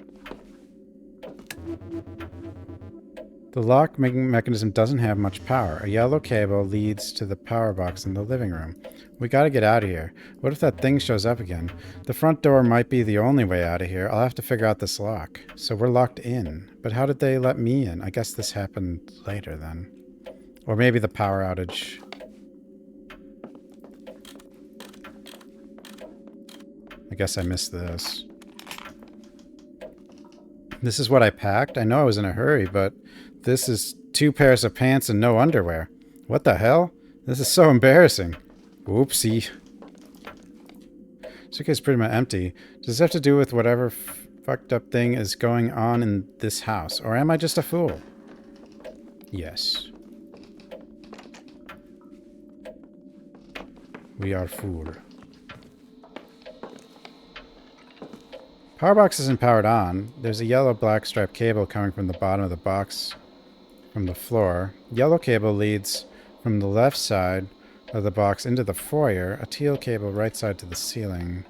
The lock mechanism doesn't have much power. A yellow cable leads to the power box in the living room. We gotta get out of here. What if that thing shows up again? The front door might be the only way out of here. I'll have to figure out this lock. So we're locked in. But how did they let me in? I guess this happened later then. Or maybe the power outage. I guess I missed this. This is what I packed? I know I was in a hurry, but this is 2 pairs of pants and no underwear. What the hell? This is so embarrassing. Whoopsie. Suitcase is pretty much empty. Does this have to do with whatever fucked up thing is going on in this house? Or am I just a fool? Yes. We are fool. Power box isn't powered on. There's a yellow black striped cable coming from the bottom of the box from the floor. Yellow cable leads from the left side of the box into the foyer. A teal cable right side to the ceiling.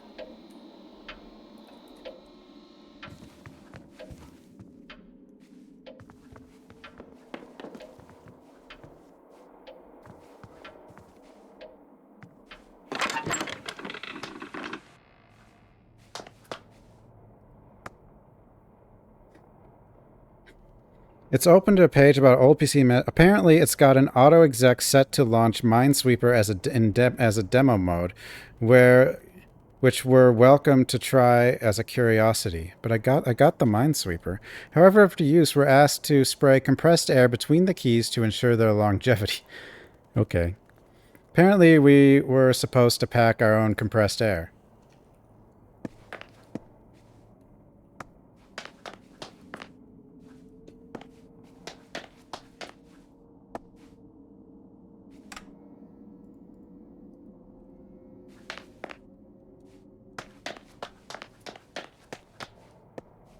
It's open to a page about old PC. Apparently, it's got an auto exec set to launch Minesweeper as a demo mode, which we're welcome to try as a curiosity. But I got the Minesweeper. However, after use, we're asked to spray compressed air between the keys to ensure their longevity. Okay. Apparently, we were supposed to pack our own compressed air.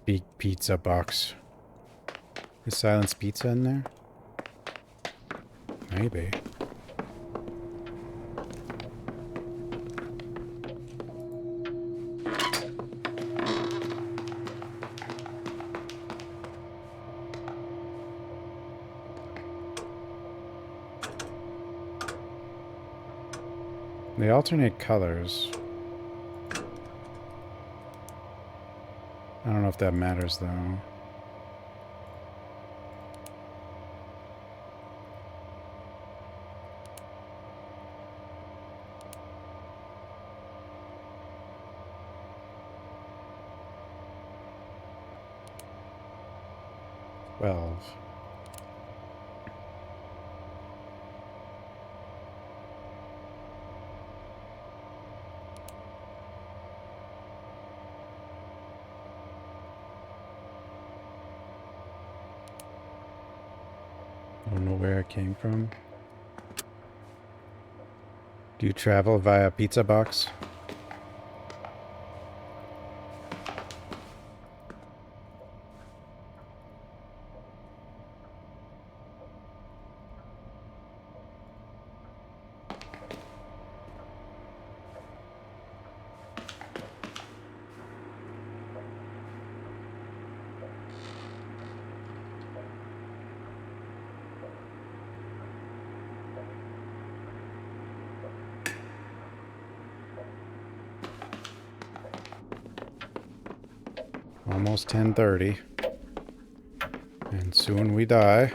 Big pizza box. Is Silence Pizza in there? Maybe. They alternate colors. I don't know if that matters, though. Well. I don't know where it came from. Do you travel via pizza box? Almost 10:30. And soon we die.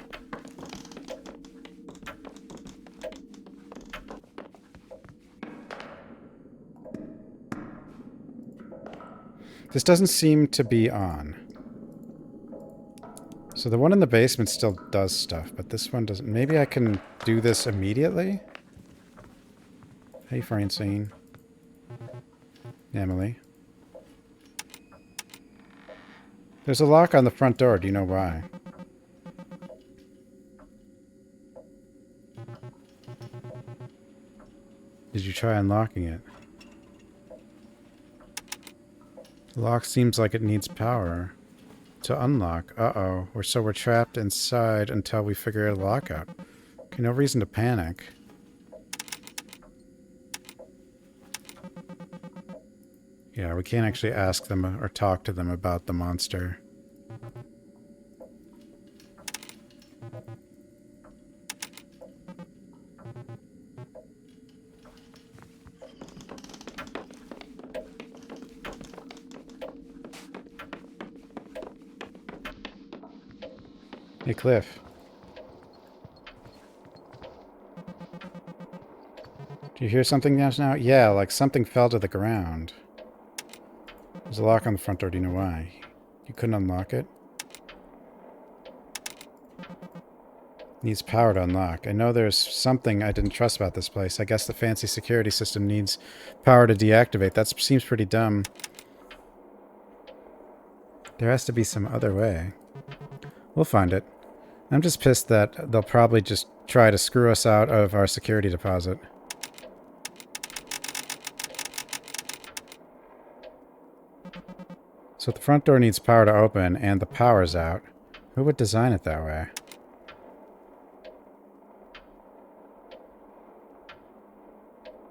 This doesn't seem to be on. So the one in the basement still does stuff, but this one doesn't. Maybe I can do this immediately? Hey, Francine. Emily. There's a lock on the front door. Do you know why? Did you try unlocking it? The lock seems like it needs power to unlock. Uh-oh. We're trapped inside until we figure the lock out. Okay, no reason to panic. Yeah, we can't actually ask them or talk to them about the monster. Hey, Cliff. Do you hear something just now? Yeah, like something fell to the ground. There's a lock on the front door. Do you know why? You couldn't unlock it? Needs power to unlock. I know there's something I didn't trust about this place. I guess the fancy security system needs power to deactivate. That seems pretty dumb. There has to be some other way. We'll find it. I'm just pissed that they'll probably just try to screw us out of our security deposit. So the front door needs power to open, and the power's out. Who would design it that way?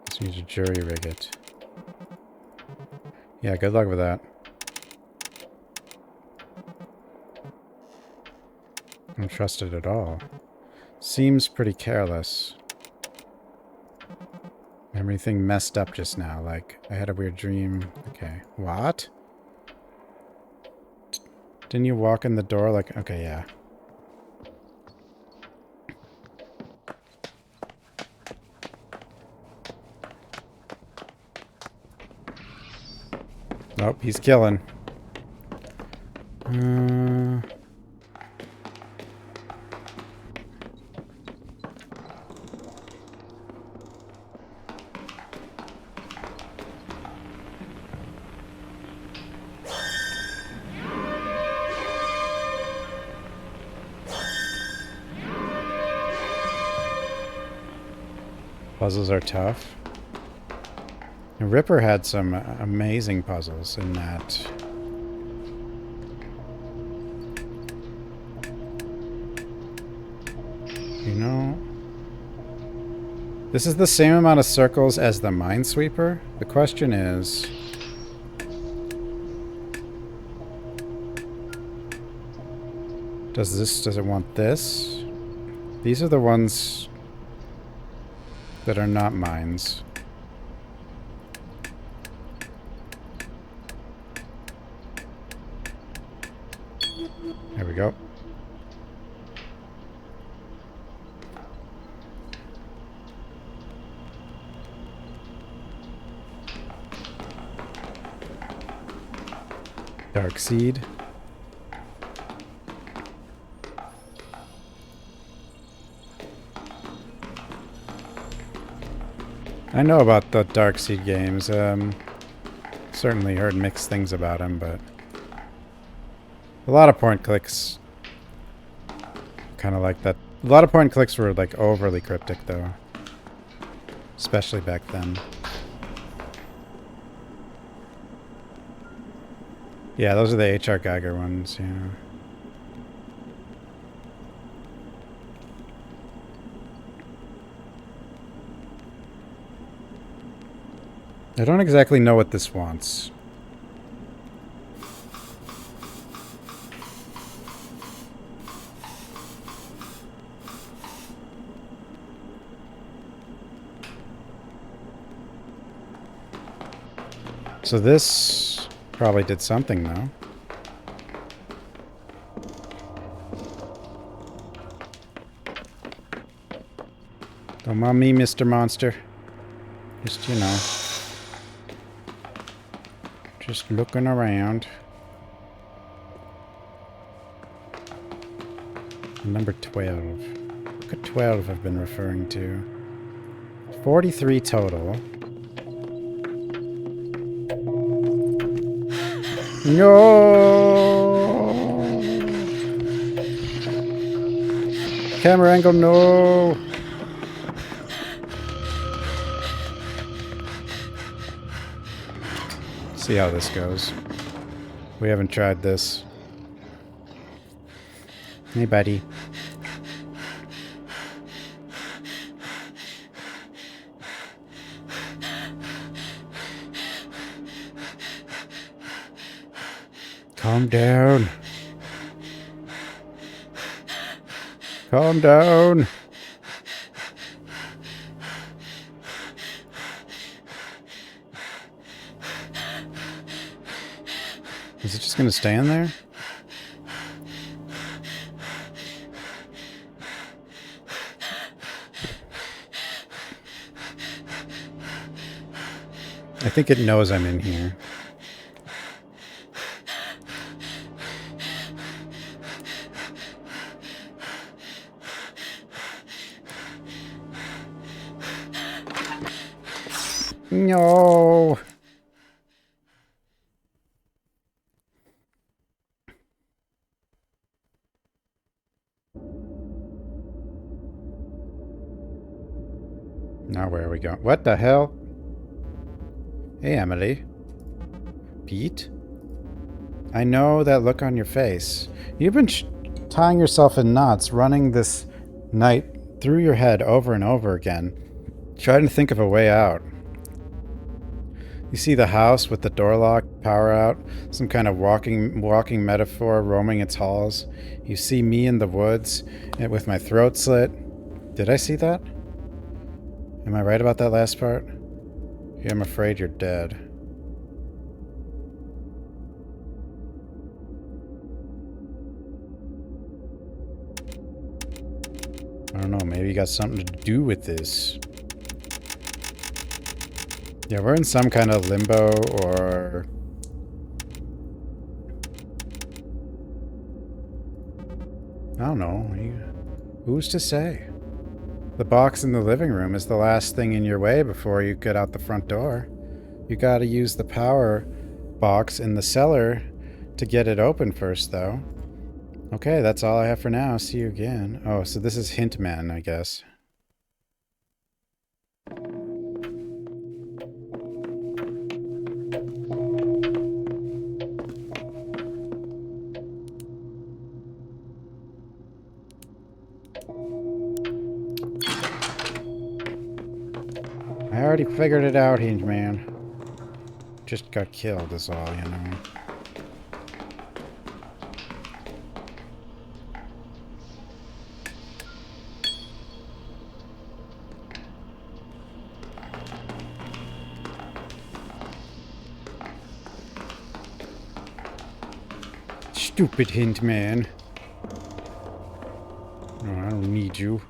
Just need to jury rig it. Yeah, good luck with that. I don't trust it at all. Seems pretty careless. Everything messed up just now, like I had a weird dream. Okay, what? Didn't you walk in the door like... Okay, yeah. Nope, he's killing. Puzzles are tough. And Ripper had some amazing puzzles in that. You know, this is the same amount of circles as the Minesweeper. The question is, does it want this? These are the ones that are not mines. There we go. Dark Seed. I know about the Dark Seed games. Certainly heard mixed things about them, but a lot of point clicks kind of like that. A lot of point clicks were like overly cryptic though, especially back then. Yeah, those are the H.R. Geiger ones, yeah. I don't exactly know what this wants. So this probably did something, though. Don't mind me, Mr. Monster. Just, you know. Just looking around. Number 12. Look at 12 I've been referring to. 43 total. No! Camera angle, no! See how this goes. We haven't tried this. Hey, buddy. Calm down. Calm down. Is it just gonna stay in there? I think it knows I'm in here. No. Now where are we going? What the hell? Hey, Emily. Pete? I know that look on your face. You've been tying yourself in knots, running this night through your head over and over again, trying to think of a way out. You see the house with the door locked, power out, some kind of walking metaphor roaming its halls. You see me in the woods and with my throat slit. Did I see that? Am I right about that last part? Yeah, I'm afraid you're dead. I don't know, maybe you got something to do with this. Yeah, we're in some kind of limbo or don't know. Who's to say? The box in the living room is the last thing in your way before you get out the front door. You gotta use the power box in the cellar to get it open first, though. Okay, that's all I have for now. See you again. Oh, so this is Hint Man, I guess. I already figured it out, Hinge Man. Just got killed is all, you know. Stupid Hint Man. No, I don't need you.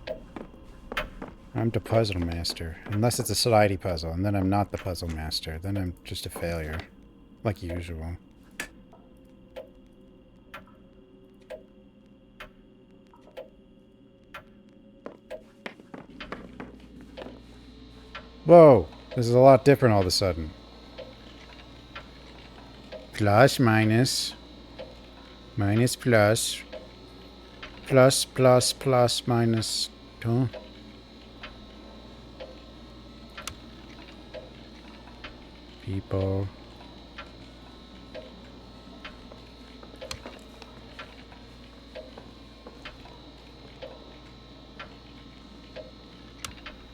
I'm the puzzle master. Unless it's a slidey puzzle, and then I'm not the puzzle master. Then I'm just a failure. Like usual. Whoa! This is a lot different all of a sudden. Plus, minus. Minus, plus. Plus, plus, plus, minus. Huh? People.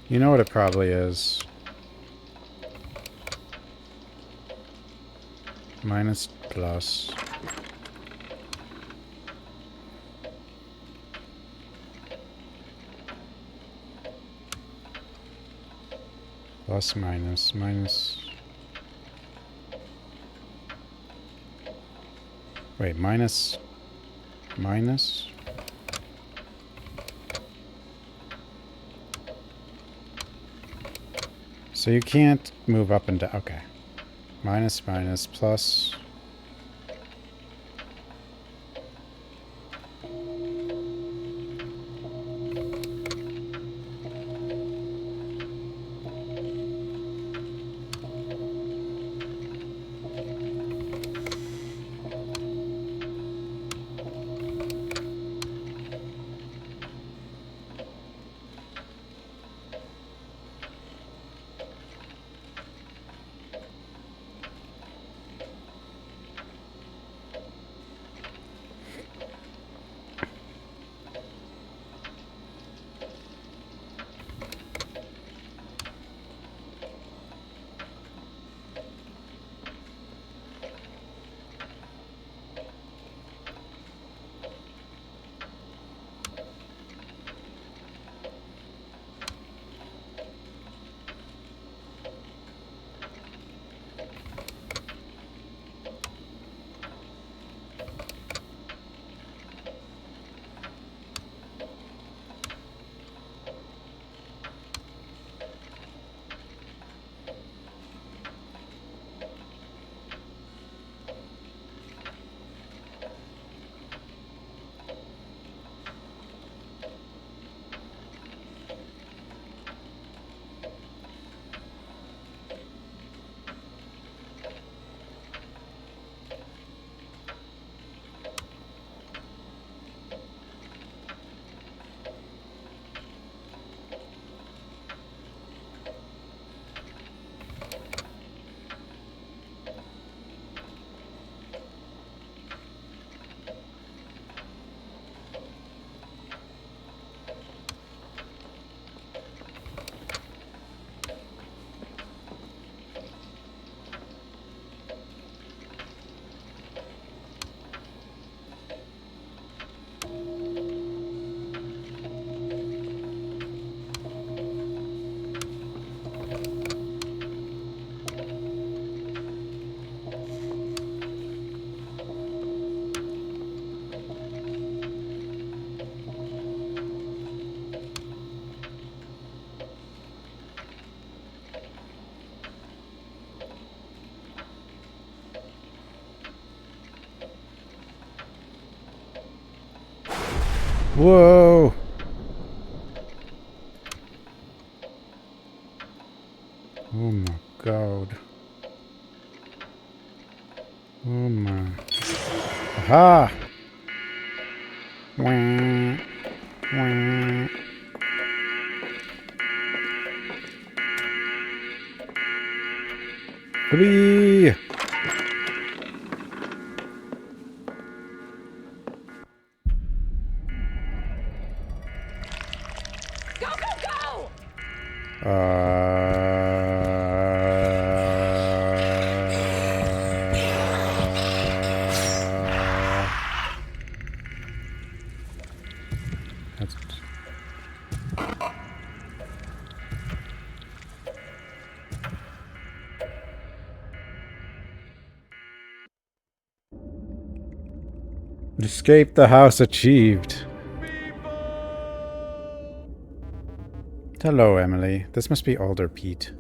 You know what it probably is. Minus, plus. Plus, minus, minus. Wait, minus, minus? So you can't move up and down. Okay. Minus, minus, plus. Whoa! Oh my god. Oh my. Aha! Wah, wah. Flee! Go, go, go! That's... Escape the house achieved. Hello, Emily. This must be older Pete.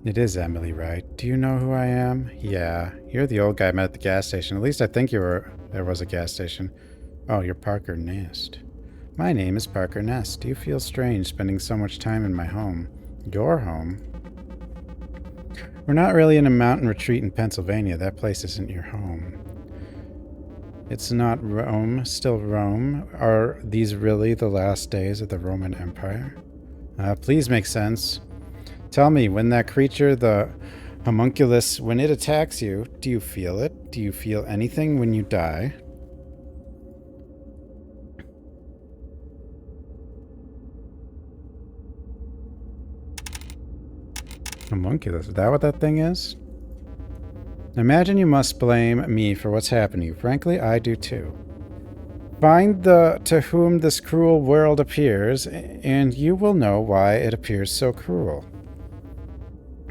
It is Emily, right? Do you know who I am? Yeah, you're the old guy I met at the gas station. At least I think you were. There was a gas station. Oh, you're Parker Nest. My name is Parker Nest. Do you feel strange spending so much time in my home? Your home? We're not really in a mountain retreat in Pennsylvania. That place isn't your home. It's not Rome, still Rome. Are these really the last days of the Roman Empire? Please make sense. Tell me, when that creature, the homunculus, when it attacks you, do you feel it? Do you feel anything when you die? Homunculus, is that what that thing is? Imagine you must blame me for what's happened to you. Frankly, I do too. Find the to whom this cruel world appears, and you will know why it appears so cruel.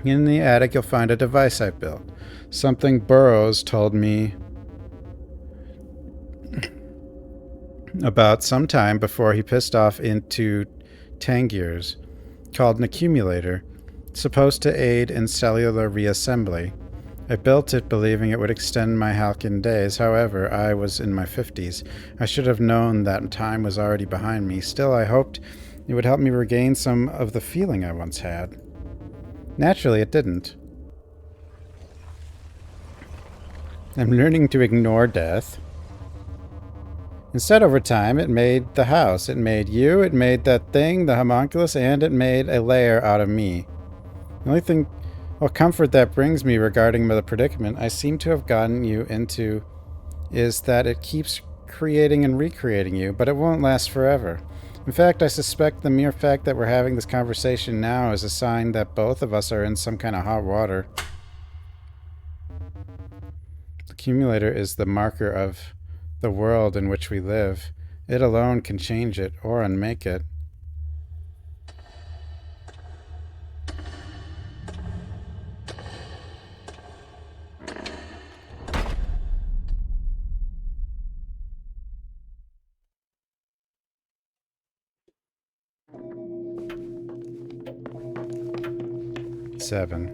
In the attic, you'll find a device I built. Something Burroughs told me about some time before he pissed off into Tangiers, called an accumulator, supposed to aid in cellular reassembly. I built it believing it would extend my Halcyon days. However, I was in my 50s. I should have known that time was already behind me. Still, I hoped it would help me regain some of the feeling I once had. Naturally, it didn't. I'm learning to ignore death. Instead, over time, it made the house. It made you, it made that thing, the homunculus, and it made a layer out of me. The only thing... What comfort that brings me regarding the predicament I seem to have gotten you into is that it keeps creating and recreating you, but it won't last forever. In fact, I suspect the mere fact that we're having this conversation now is a sign that both of us are in some kind of hot water. The accumulator is the marker of the world in which we live. It alone can change it or unmake it. Seven.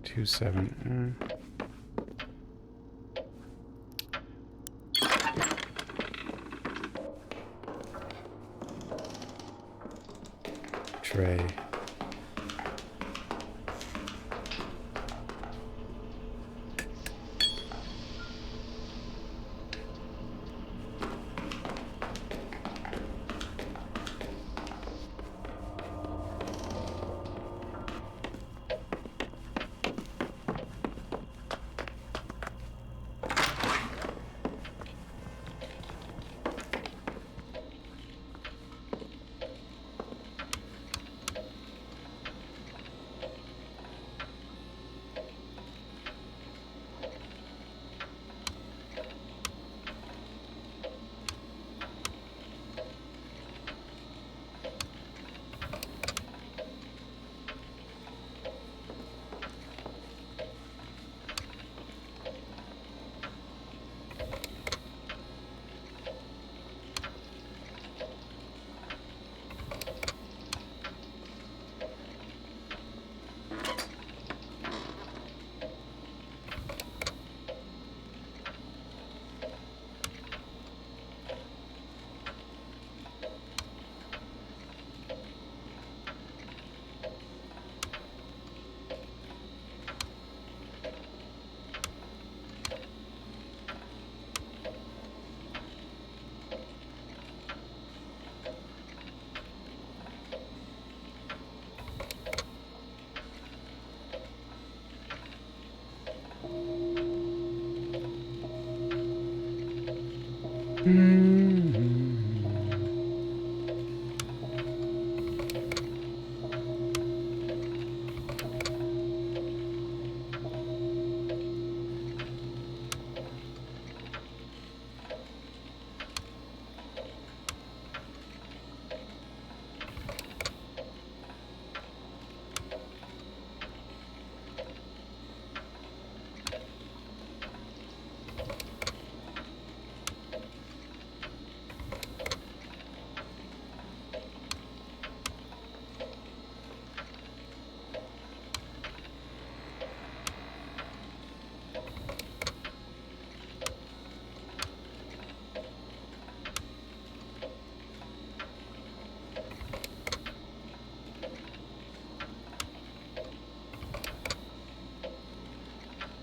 Two, seven. Tray.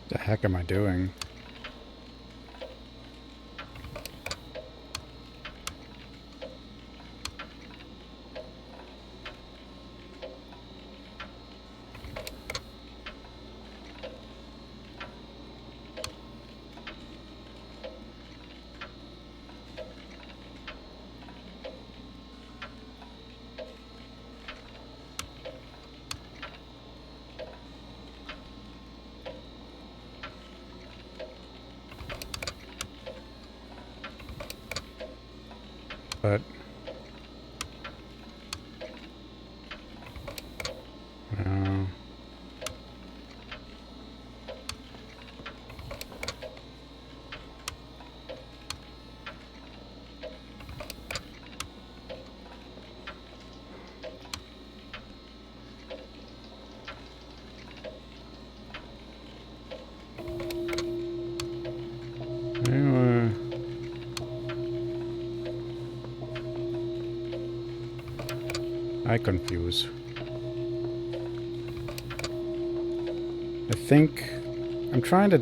The heck am I doing? But no. Anyway. I confuse. I think I'm trying to.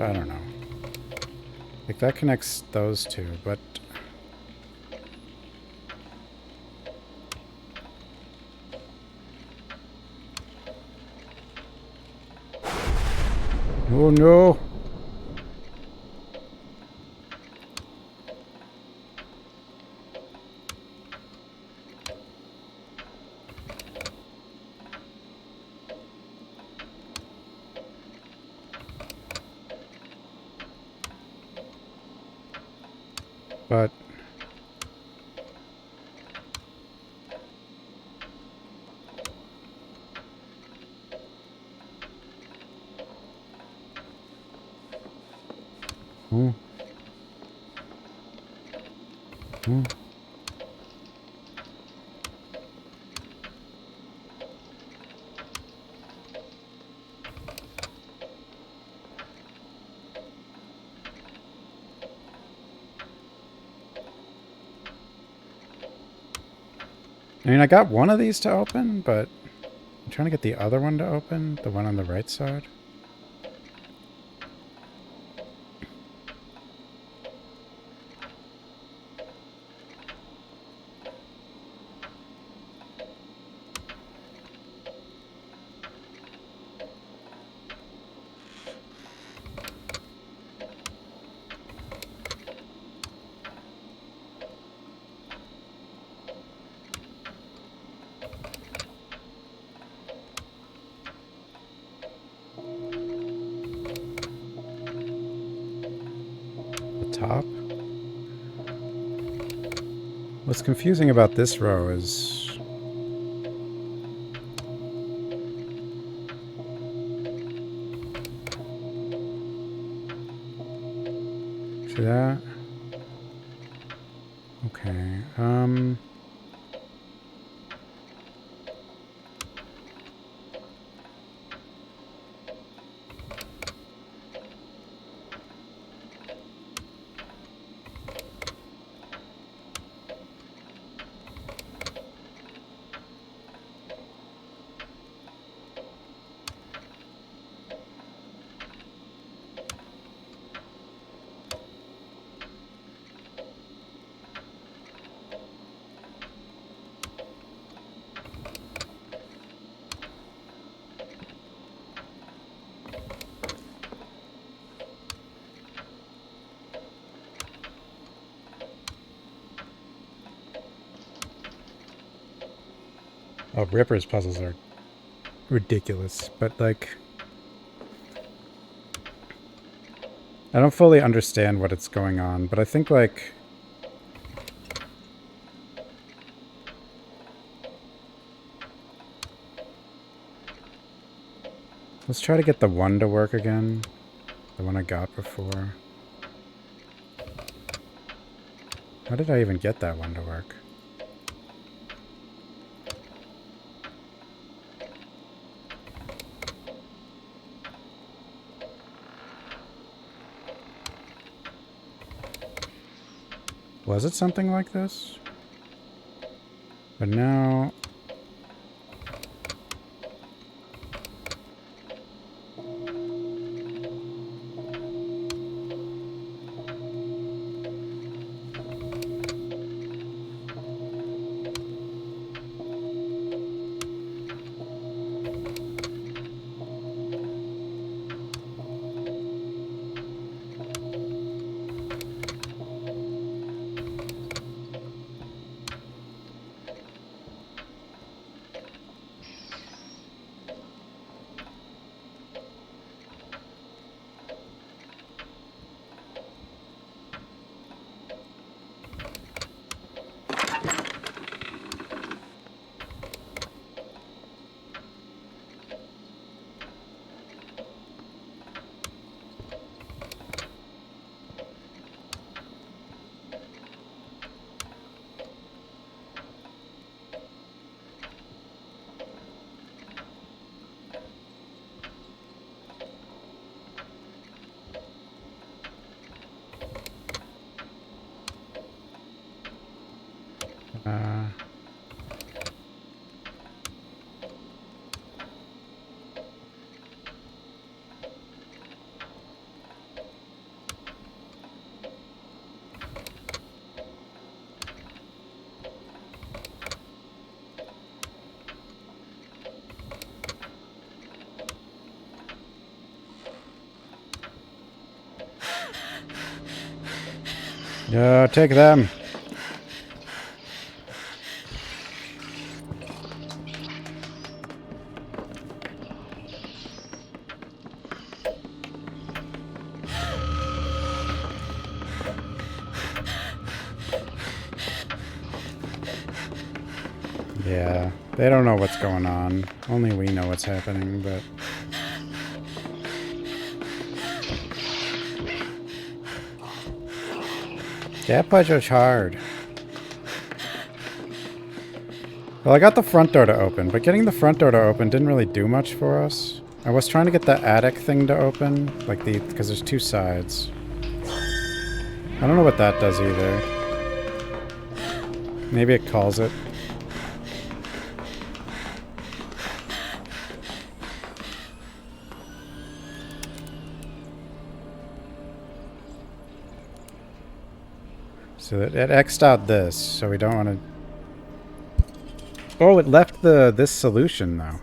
I don't know. Like that connects those two, but. Oh no! But oh. Oh. I mean, I got one of these to open, but I'm trying to get the other one to open, the one on the right side. Top. What's confusing about this row is see that? Okay. Oh, Ripper's puzzles are ridiculous, but like... I don't fully understand what it's going on, but I think like... Let's try to get the one to work again. The one I got before. How did I even get that one to work? Was it something like this? But now... Yeah, take them. Yeah, they don't know what's going on. Only we know what's happening, but... That puzzle's hard. Well, I got the front door to open, but getting the front door to open didn't really do much for us. I was trying to get the attic thing to open, like because there's two sides. I don't know what that does either. Maybe it calls it. So it X'd out this, so we don't want to... Oh, it left this solution, though.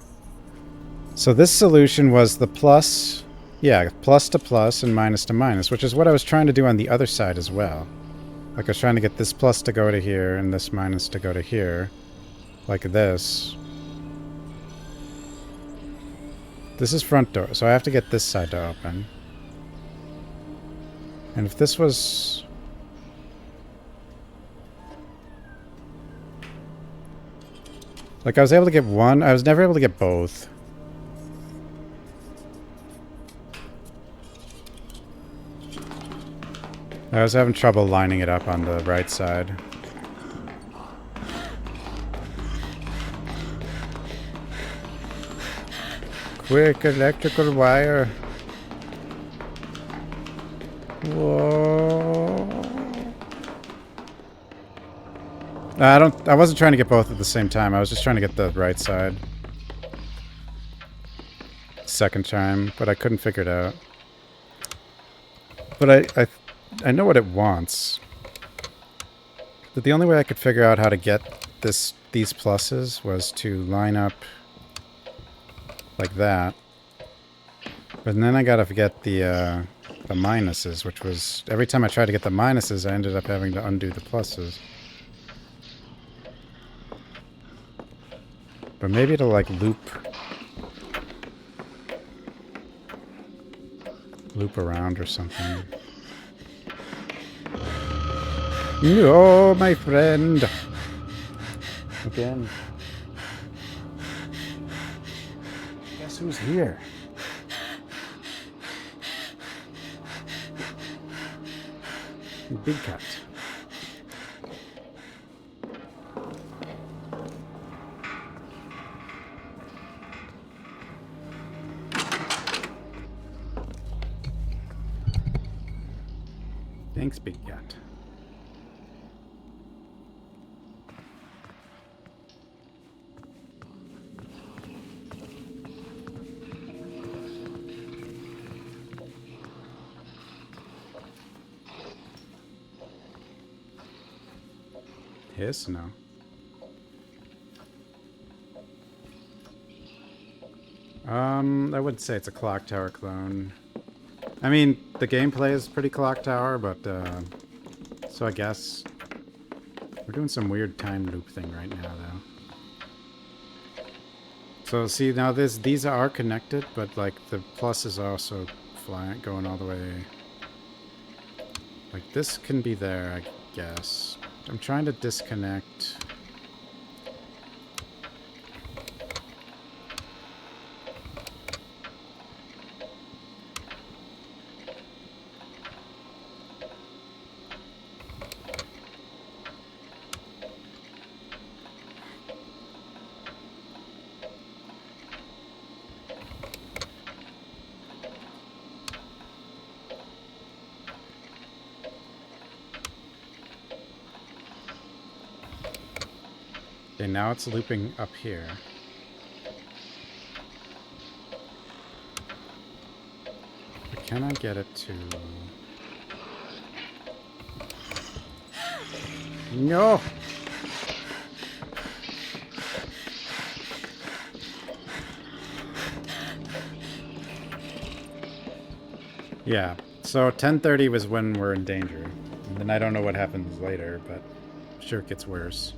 So this solution was the plus... Yeah, plus to plus and minus to minus, which is what I was trying to do on the other side as well. Like, I was trying to get this plus to go to here and this minus to go to here. Like this. This is front door, so I have to get this side to open. And if this was... Like, I was able to get one. I was never able to get both. I was having trouble lining it up on the right side. Quick, electrical wire. Whoa. I wasn't trying to get both at the same time. I was just trying to get the right side. Second time, but I couldn't figure it out. But I know what it wants. But the only way I could figure out how to get these pluses was to line up like that. But then I gotta get the minuses, which was... Every time I tried to get the minuses, I ended up having to undo the pluses. But maybe it'll like loop around or something. No, my friend. Again. Guess who's here? Big cat. Thanks, Big Cat. Hiss? No. I would say it's a clock tower clone. I mean, the gameplay is pretty clock tower, but, so I guess we're doing some weird time loop thing right now, though. So see, now these are connected, but, like, the plus is also flying, going all the way. Like, this can be there, I guess. I'm trying to disconnect. Okay, now it's looping up here. But can I get it to... No! Yeah, so 10:30 was when we're in danger. And then I don't know what happens later, but I'm sure it gets worse.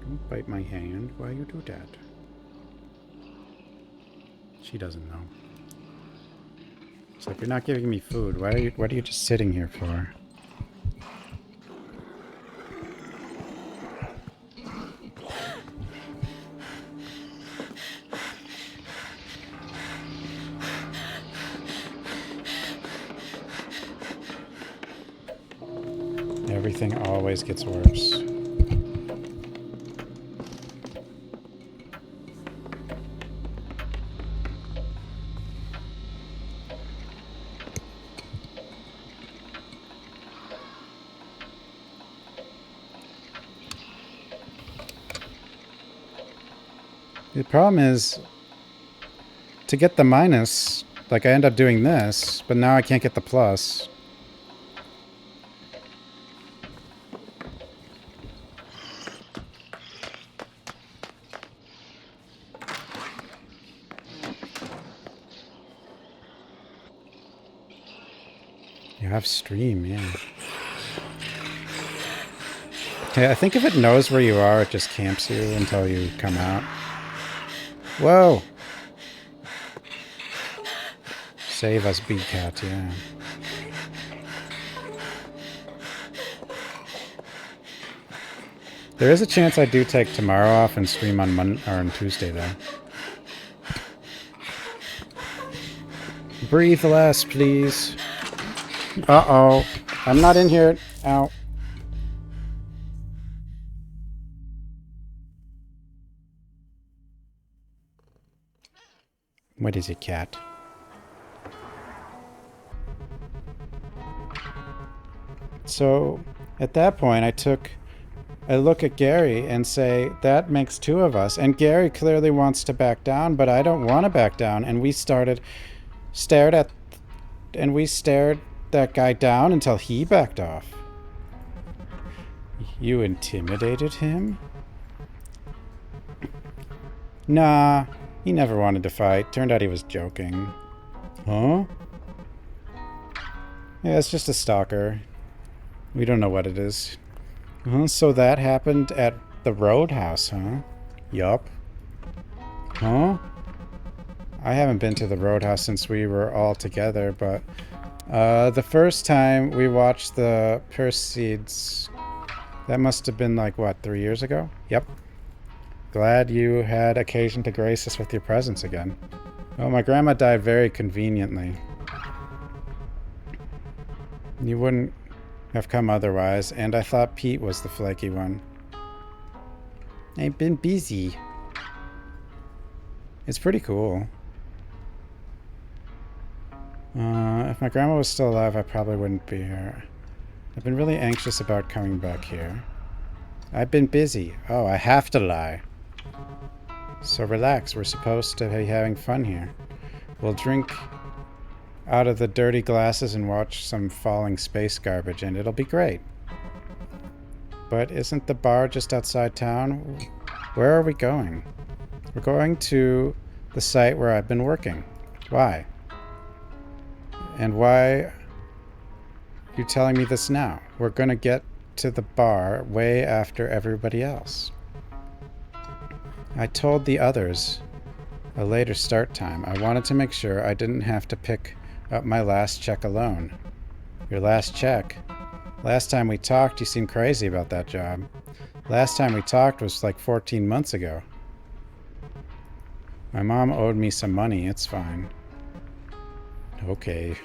Don't bite my hand. Why you do that? She doesn't know. It's like, you're not giving me food. What are you just sitting here for? Everything always gets worse. The problem is, to get the minus, like I end up doing this, but now I can't get the plus. You have stream, yeah. Okay, I think if it knows where you are, it just camps you until you come out. Whoa! Save us, Big Cat, yeah. There is a chance I do take tomorrow off and stream on on Tuesday, though. Breathe less, please. Uh-oh. I'm not in here. Ow. What is it, cat? So, at that point, I look at Gary and say, that makes two of us. And Gary clearly wants to back down, but I don't want to back down. And we stared that guy down until he backed off. You intimidated him? Nah, he never wanted to fight. Turned out he was joking. Huh? Yeah, it's just a stalker. We don't know what it is. So that happened at The Roadhouse, huh? Yup. Huh? I haven't been to the Roadhouse since we were all together, but the first time we watched the Perseids, that must have been like, what, 3 years ago? Yep. Glad you had occasion to grace us with your presence again. Oh, my grandma died very conveniently. You wouldn't have come otherwise, and I thought Pete was the flaky one. I've been busy. It's pretty cool. If my grandma was still alive, I probably wouldn't be here. I've been really anxious about coming back here. I've been busy. Oh, I have to lie. So relax, we're supposed to be having fun here. We'll drink out of the dirty glasses and watch some falling space garbage, and it'll be great. But isn't the bar just outside town? Where are we going? We're going to the site where I've been working. Why? And why are you telling me this now? We're gonna get to the bar way after everybody else. I told the others a later start time. I wanted to make sure I didn't have to pick up my last check alone. Your last check? Last time we talked, you seemed crazy about that job. Last time we talked was like 14 months ago. My mom owed me some money. It's fine. Okay.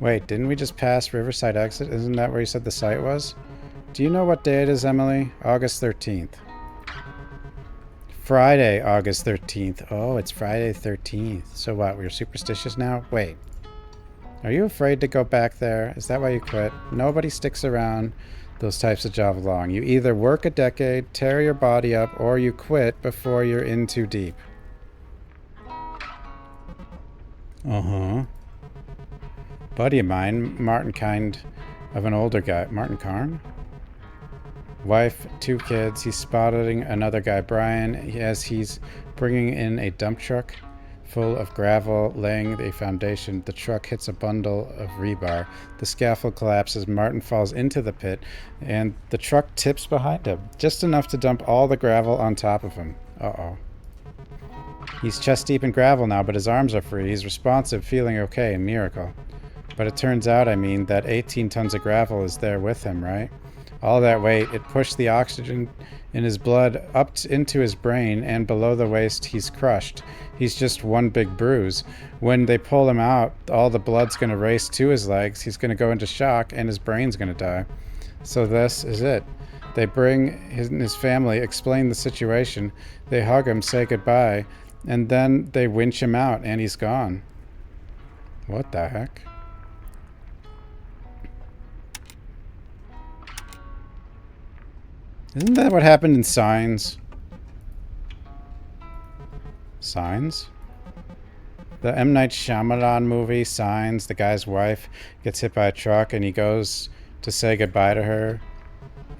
Wait, didn't we just pass Riverside Exit? Isn't that where you said the site was? Do you know what day it is, Emily? August 13th. Friday, August 13th. Oh, it's Friday 13th. So what, we're superstitious now? Wait. Are you afraid to go back there? Is that why you quit? Nobody sticks around those types of jobs long. You either work a decade, tear your body up, or you quit before you're in too deep. Uh-huh. Buddy of mine, Martin, kind of an older guy. Martin Karn? Wife, 2 kids. He's spotting another guy, Brian, as he's bringing in a dump truck full of gravel, laying the foundation. The truck hits a bundle of rebar. The scaffold collapses. Martin falls into the pit, and the truck tips behind him, just enough to dump all the gravel on top of him. Uh-oh. He's chest deep in gravel now, but his arms are free. He's responsive, feeling okay, a miracle. But it turns out, that 18 tons of gravel is there with him, right? All that weight, it pushed the oxygen in his blood up into his brain, and below the waist, he's crushed. He's just one big bruise. When they pull him out, all the blood's going to race to his legs. He's going to go into shock, and his brain's going to die. So this is it. They bring his family, explain the situation. They hug him, say goodbye, and then they winch him out, and he's gone. What the heck? Isn't that what happened in Signs? Signs? The M. Night Shyamalan movie, Signs, the guy's wife gets hit by a truck and he goes to say goodbye to her.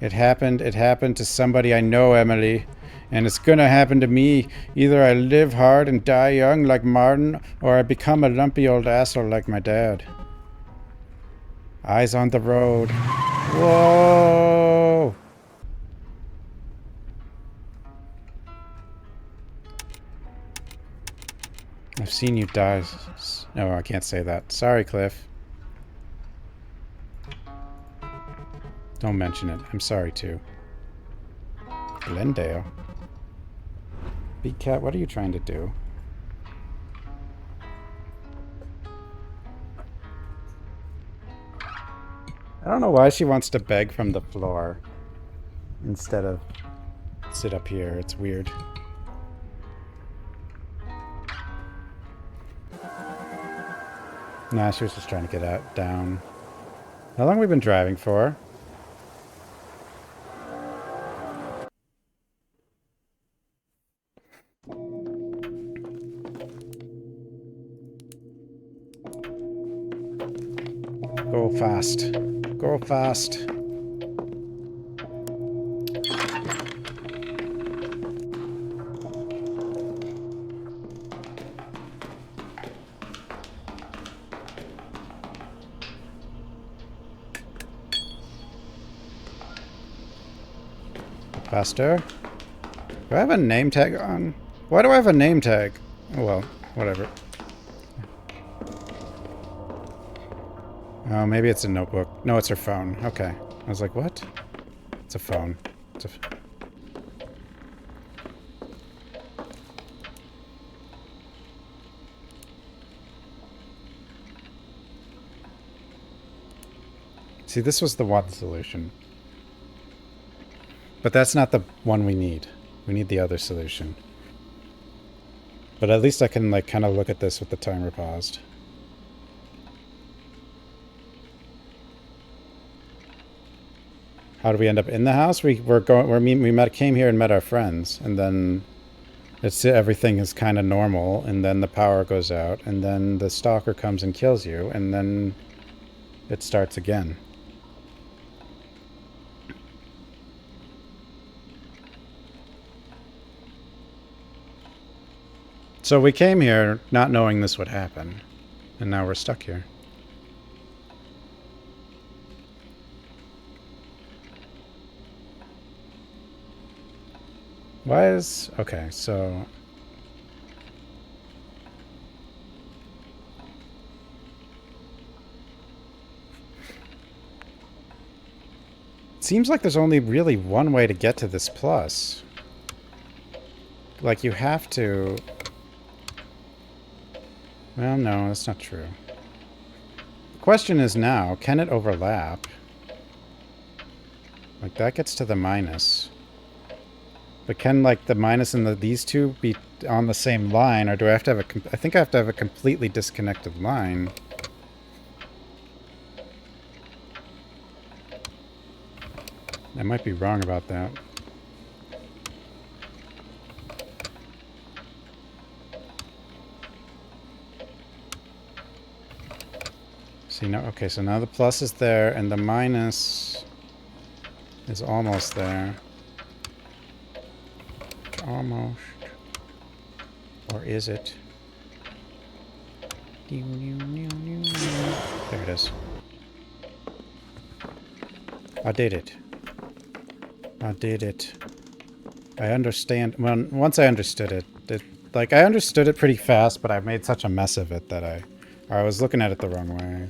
It happened to somebody I know, Emily. And it's gonna happen to me. Either I live hard and die young like Martin, or I become a lumpy old asshole like my dad. Eyes on the road. Whoa! I've seen you die. No, I can't say that. Sorry, Cliff. Don't mention it. I'm sorry, too. Glendale. Big Cat, what are you trying to do? I don't know why she wants to beg from the floor instead of sit up here. It's weird. Nah, she was just trying to get out, down. How long have we been driving for? Go fast. Go fast. Faster. Do I have a name tag on? Why do I have a name tag? Oh well, whatever. Oh, maybe it's a notebook. No, it's her phone. Okay. I was like, what? It's a phone. It's a... See, this was the one solution. But that's not the one we need. We need the other solution. But at least I can, like, kind of look at this with the timer paused. How do we end up in the house? We came here and met our friends, and then everything is kind of normal, and then the power goes out, and then the stalker comes and kills you, and then it starts again. So we came here not knowing this would happen, and now we're stuck here. Why is... Okay, so... It seems like there's only really one way to get to this plus. Like, you have to... Well, no, that's not true. The question is now, can it overlap? Like, that gets to the minus. But can, like, the minus and these two be on the same line, or do I have to have I think I have to have a completely disconnected line. I might be wrong about that. See, now, okay, so now the plus is there, and the minus is almost there. Almost. Or is it? There it is. I did it. I did it. I understand. Well, once I understood it, like, I understood it pretty fast, but I made such a mess of it that I was looking at it the wrong way.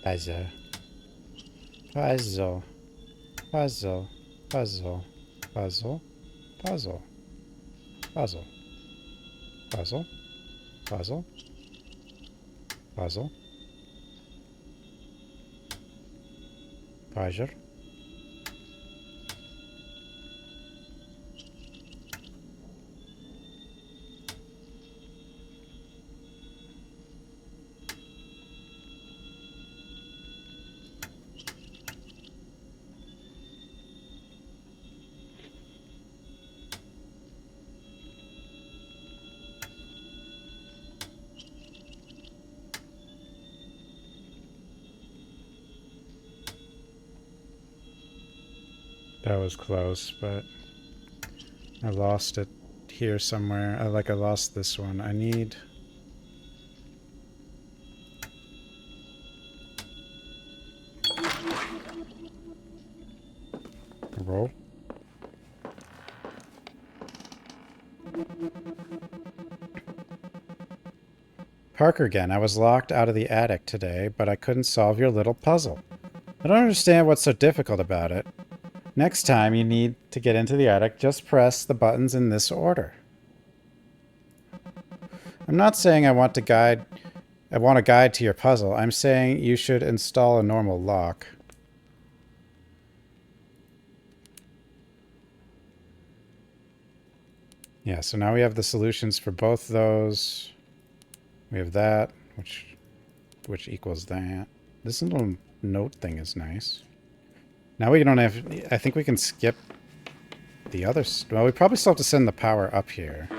Puzzle. Puzzle. Puzzle. Puzzle. Puzzle. Puzzle. Puzzle. Puzzle. Puzzle. Puzzle. Puzzle. That was close, but I lost it here somewhere. I lost this one. I need... a roll. Parker again. I was locked out of the attic today, but I couldn't solve your little puzzle. I don't understand what's so difficult about it. Next time you need to get into the attic, just press the buttons in this order. I'm not saying I want a guide to your puzzle. I'm saying you should install a normal lock. Yeah, so now we have the solutions for both those. We have that, which equals that. This little note thing is nice. Now we don't have... I think we can skip the other... Well, we probably still have to send the power up here.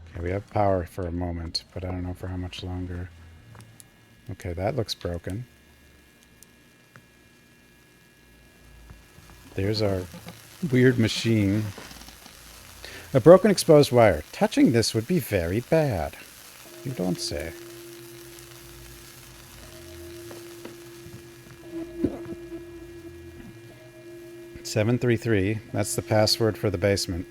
Okay, we have power for a moment, but I don't know for how much longer. Okay, that looks broken. There's our weird machine. A broken exposed wire. Touching this would be very bad. You don't say. "733. That's the password for the basement.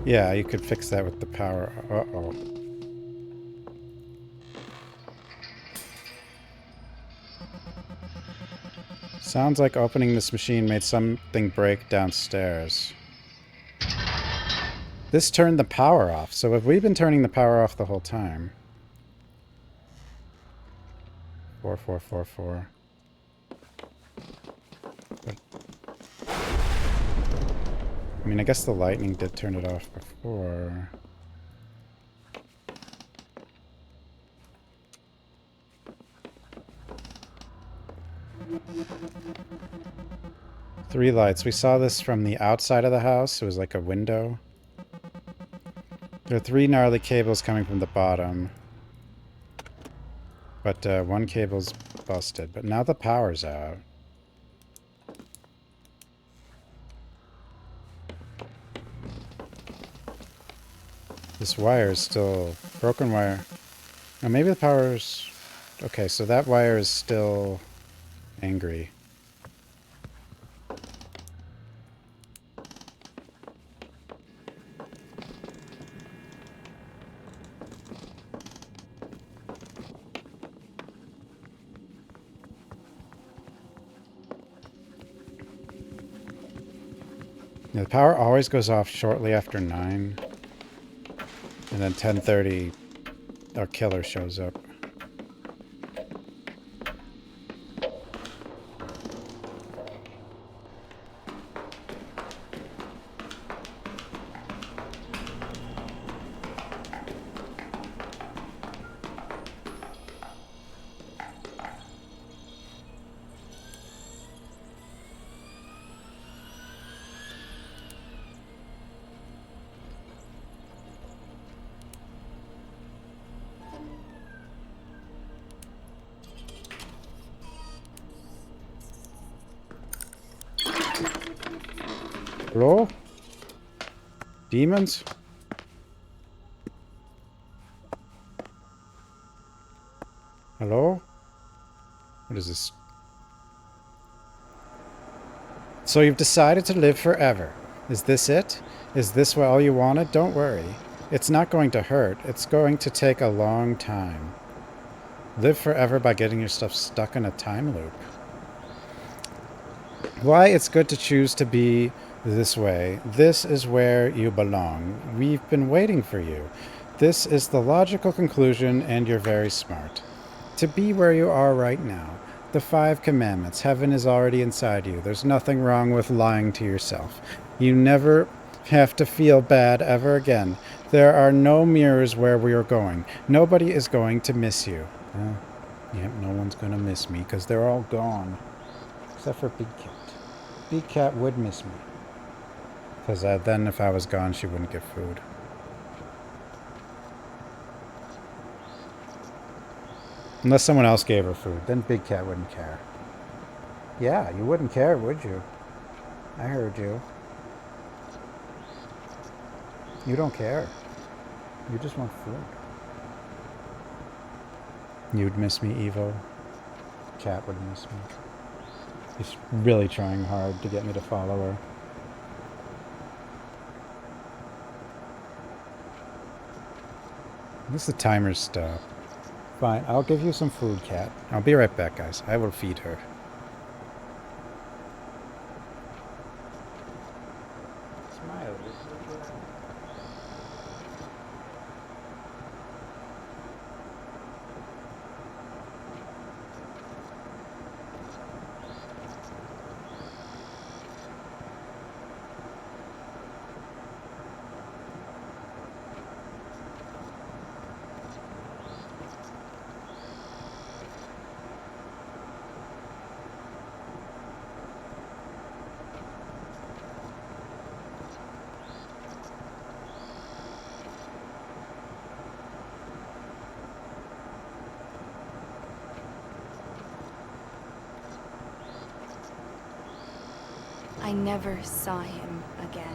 Yeah, you could fix that with the power. Uh-oh. Sounds like opening this machine made something break downstairs. This turned the power off, so have we been turning the power off the whole time? 4444. But, I mean, I guess the lightning did turn it off before. Three lights. We saw this from the outside of the house. It was like a window. There are three gnarly cables coming from the bottom. But one cable's busted. But now the power's out. This wire is still... Broken wire. Oh, maybe the power's... Okay, so that wire is still angry. Yeah, the power always goes off shortly after 9. And then 10:30, our killer shows up. Hello? Demons? Hello? What is this? So you've decided to live forever. Is this it? Is this all you wanted? Don't worry. It's not going to hurt. It's going to take a long time. Live forever by getting your stuff stuck in a time loop. Why it's good to choose to be this way. This is where you belong. We've been waiting for you. This is the logical conclusion, and you're very smart. To be where you are right now. The 5 commandments. Heaven is already inside you. There's nothing wrong with lying to yourself. You never have to feel bad ever again. There are no mirrors where we are going. Nobody is going to miss you. Yep, no one's going to miss me because they're all gone. Except for Big Cat. Big Cat would miss me. Because then if I was gone, she wouldn't get food. Unless someone else gave her food. Then Big Cat wouldn't care. Yeah, you wouldn't care, would you? I heard you. You don't care. You just want food. You'd miss me, Evo. Cat would miss me. She's really trying hard to get me to follow her. At least the timer's stopped. Fine, I'll give you some food, Cat. I'll be right back, guys. I will feed her. Smile. I never saw him again.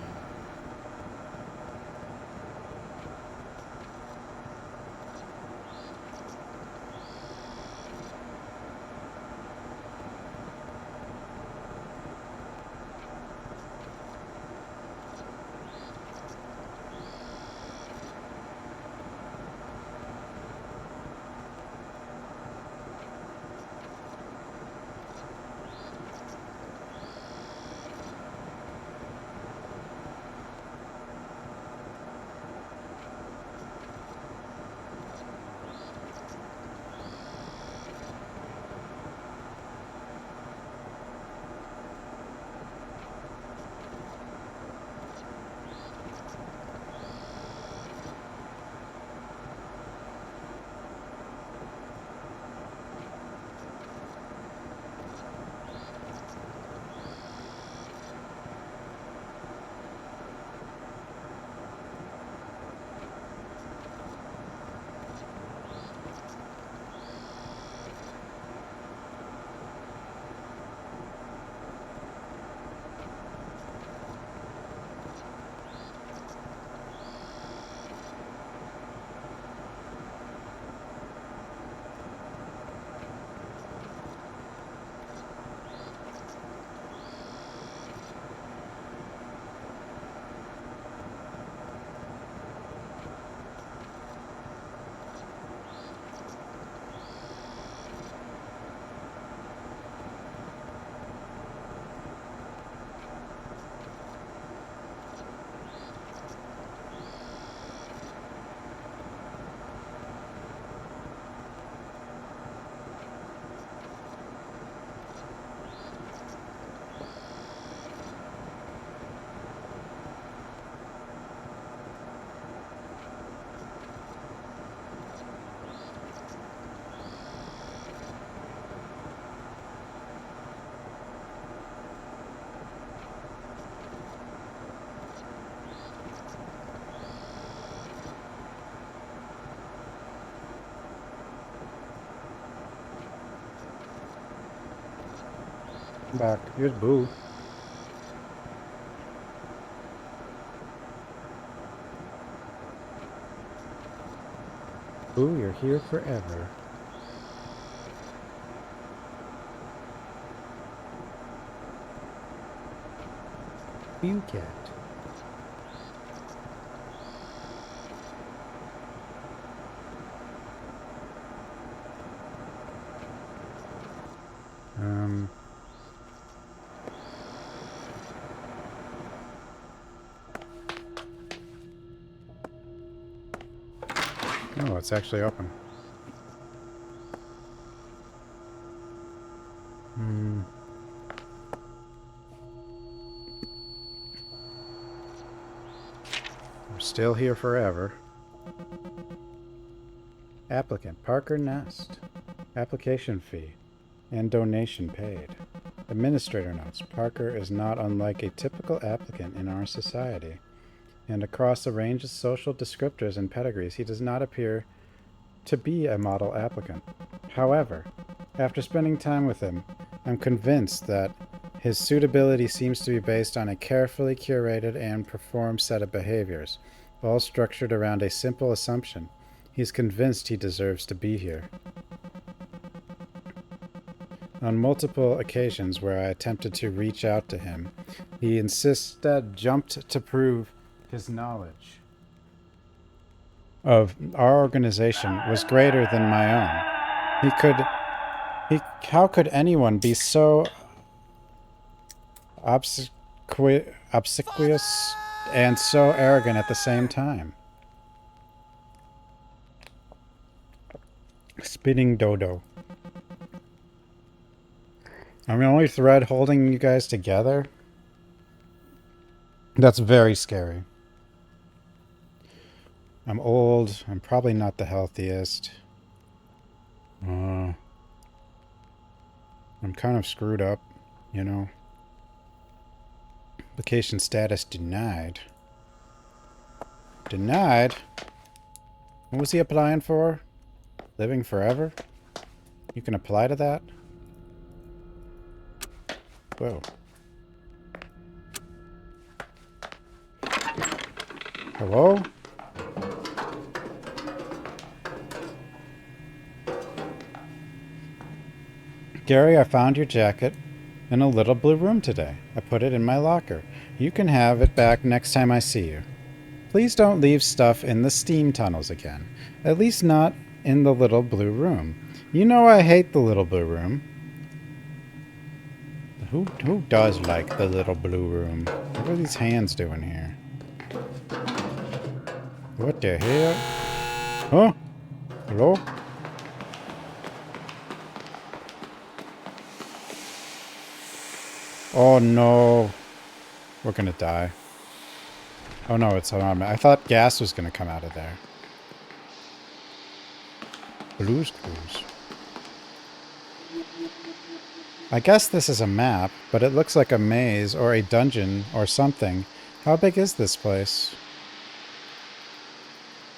Back. Here's Boo. Boo, you're here forever. You cat. Oh, it's actually open. We're still here forever. Applicant Parker Nest. Application fee and donation paid. Administrator notes, Parker is not unlike a typical applicant in our society, and across a range of social descriptors and pedigrees, he does not appear to be a model applicant. However, after spending time with him, I'm convinced that his suitability seems to be based on a carefully curated and performed set of behaviors, all structured around a simple assumption. He's convinced he deserves to be here. On multiple occasions where I attempted to reach out to him, he instead jumped to prove his knowledge of our organization was greater than my own. How could anyone be so obsequious and so arrogant at the same time? Spinning dodo. I'm the only thread holding you guys together? That's very scary. I'm old. I'm probably not the healthiest. I'm kind of screwed up, you know. Application status denied. Denied? What was he applying for? Living forever? You can apply to that? Whoa. Hello? Gary, I found your jacket in a little blue room today. I put it in my locker. You can have it back next time I see you. Please don't leave stuff in the steam tunnels again. At least not in the little blue room. You know I hate the little blue room. Who does like the little blue room? What are these hands doing here? What the hell? Huh? Hello? Oh no. We're gonna die. Oh no, it's on. I thought gas was gonna come out of there. Blues Clues. I guess this is a map, but it looks like a maze or a dungeon or something. How big is this place?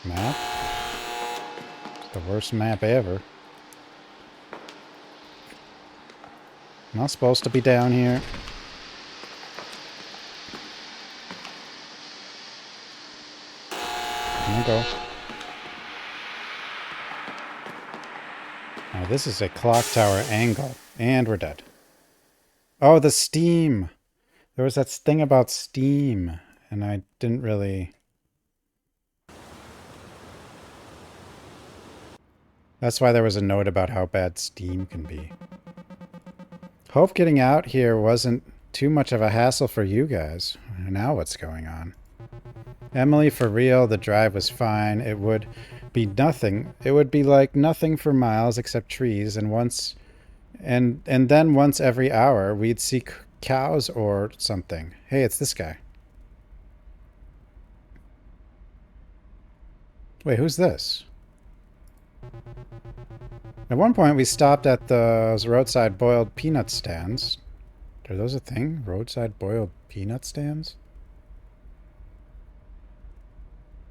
Map? It's the worst map ever. Am I supposed to be down here? There we go. Now this is a clock tower angle. And we're dead. Oh, the steam! There was that thing about steam, and I didn't really... That's why there was a note about how bad steam can be. Hope getting out here wasn't too much of a hassle for you guys. Now what's going on? Emily, for real, the drive was fine. It would be nothing. It would be like nothing for miles except trees, and then once every hour we'd see cows or something. Hey, it's this guy. Wait, who's this? At one point we stopped at those roadside boiled peanut stands. Are those a thing? Roadside boiled peanut stands?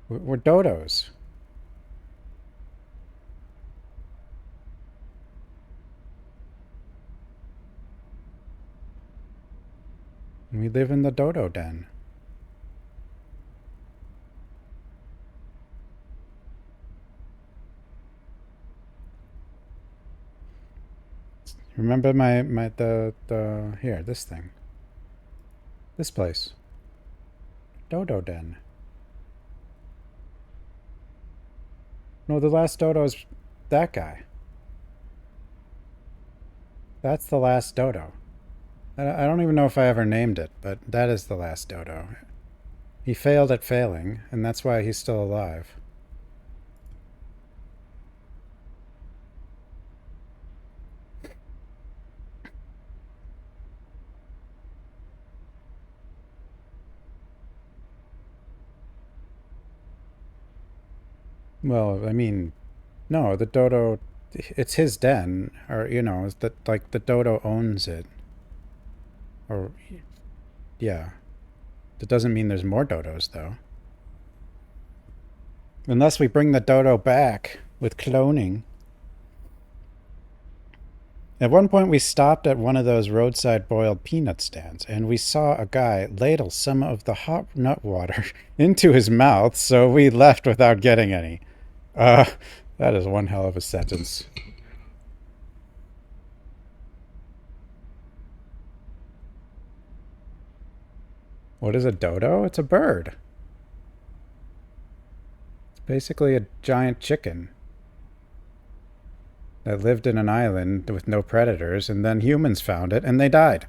We're dodos. We live in the dodo den. Remember here, this thing. This place. Dodo den. No, the last dodo's that guy. That's the last dodo. I don't even know if I ever named it, but that is the last dodo. He failed at failing, and that's why he's still alive. Well, I mean, no, the dodo, it's his den, or, you know, it's that, like, the dodo owns it. Or, yeah. That doesn't mean there's more dodos, though. Unless we bring the dodo back with cloning. At one point we stopped at one of those roadside boiled peanut stands, and we saw a guy ladle some of the hot nut water into his mouth, so we left without getting any. That is one hell of a sentence. What is a dodo? It's a bird. It's basically a giant chicken that lived in an island with no predators, and then humans found it, and they died.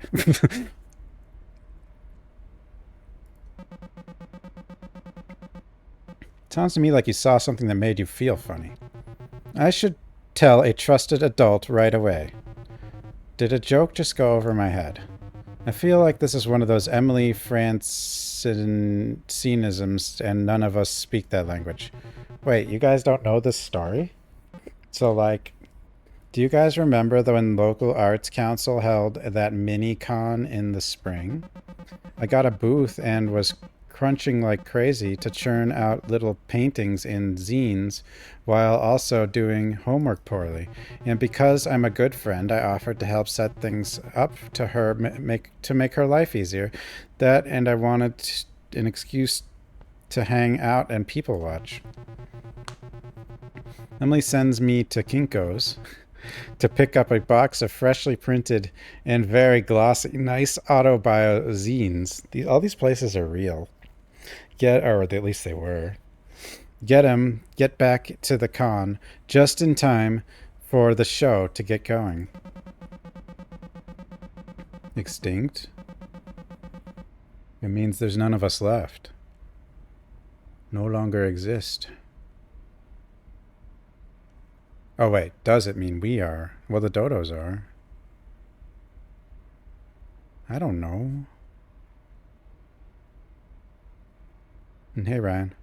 Sounds to me like you saw something that made you feel funny. I should tell a trusted adult right away. Did a joke just go over my head? I feel like this is one of those Emily Francinisms, and none of us speak that language. Wait, you guys don't know this story? So, like, do you guys remember when local arts council held that mini-con in the spring? I got a booth and was crunching like crazy to churn out little paintings in zines while also doing homework poorly. And because I'm a good friend, I offered to help set things up to her, to make her life easier. That, and I wanted an excuse to hang out and people watch. Emily sends me to Kinko's to pick up a box of freshly printed and very glossy, nice autobio zines. All these places are real. Or at least they were. Get back to the con just in time for the show to get going. Extinct? It means there's none of us left. No longer exist. Oh wait, does it mean we are? Well, the dodos are. I don't know. And hey, Ryan.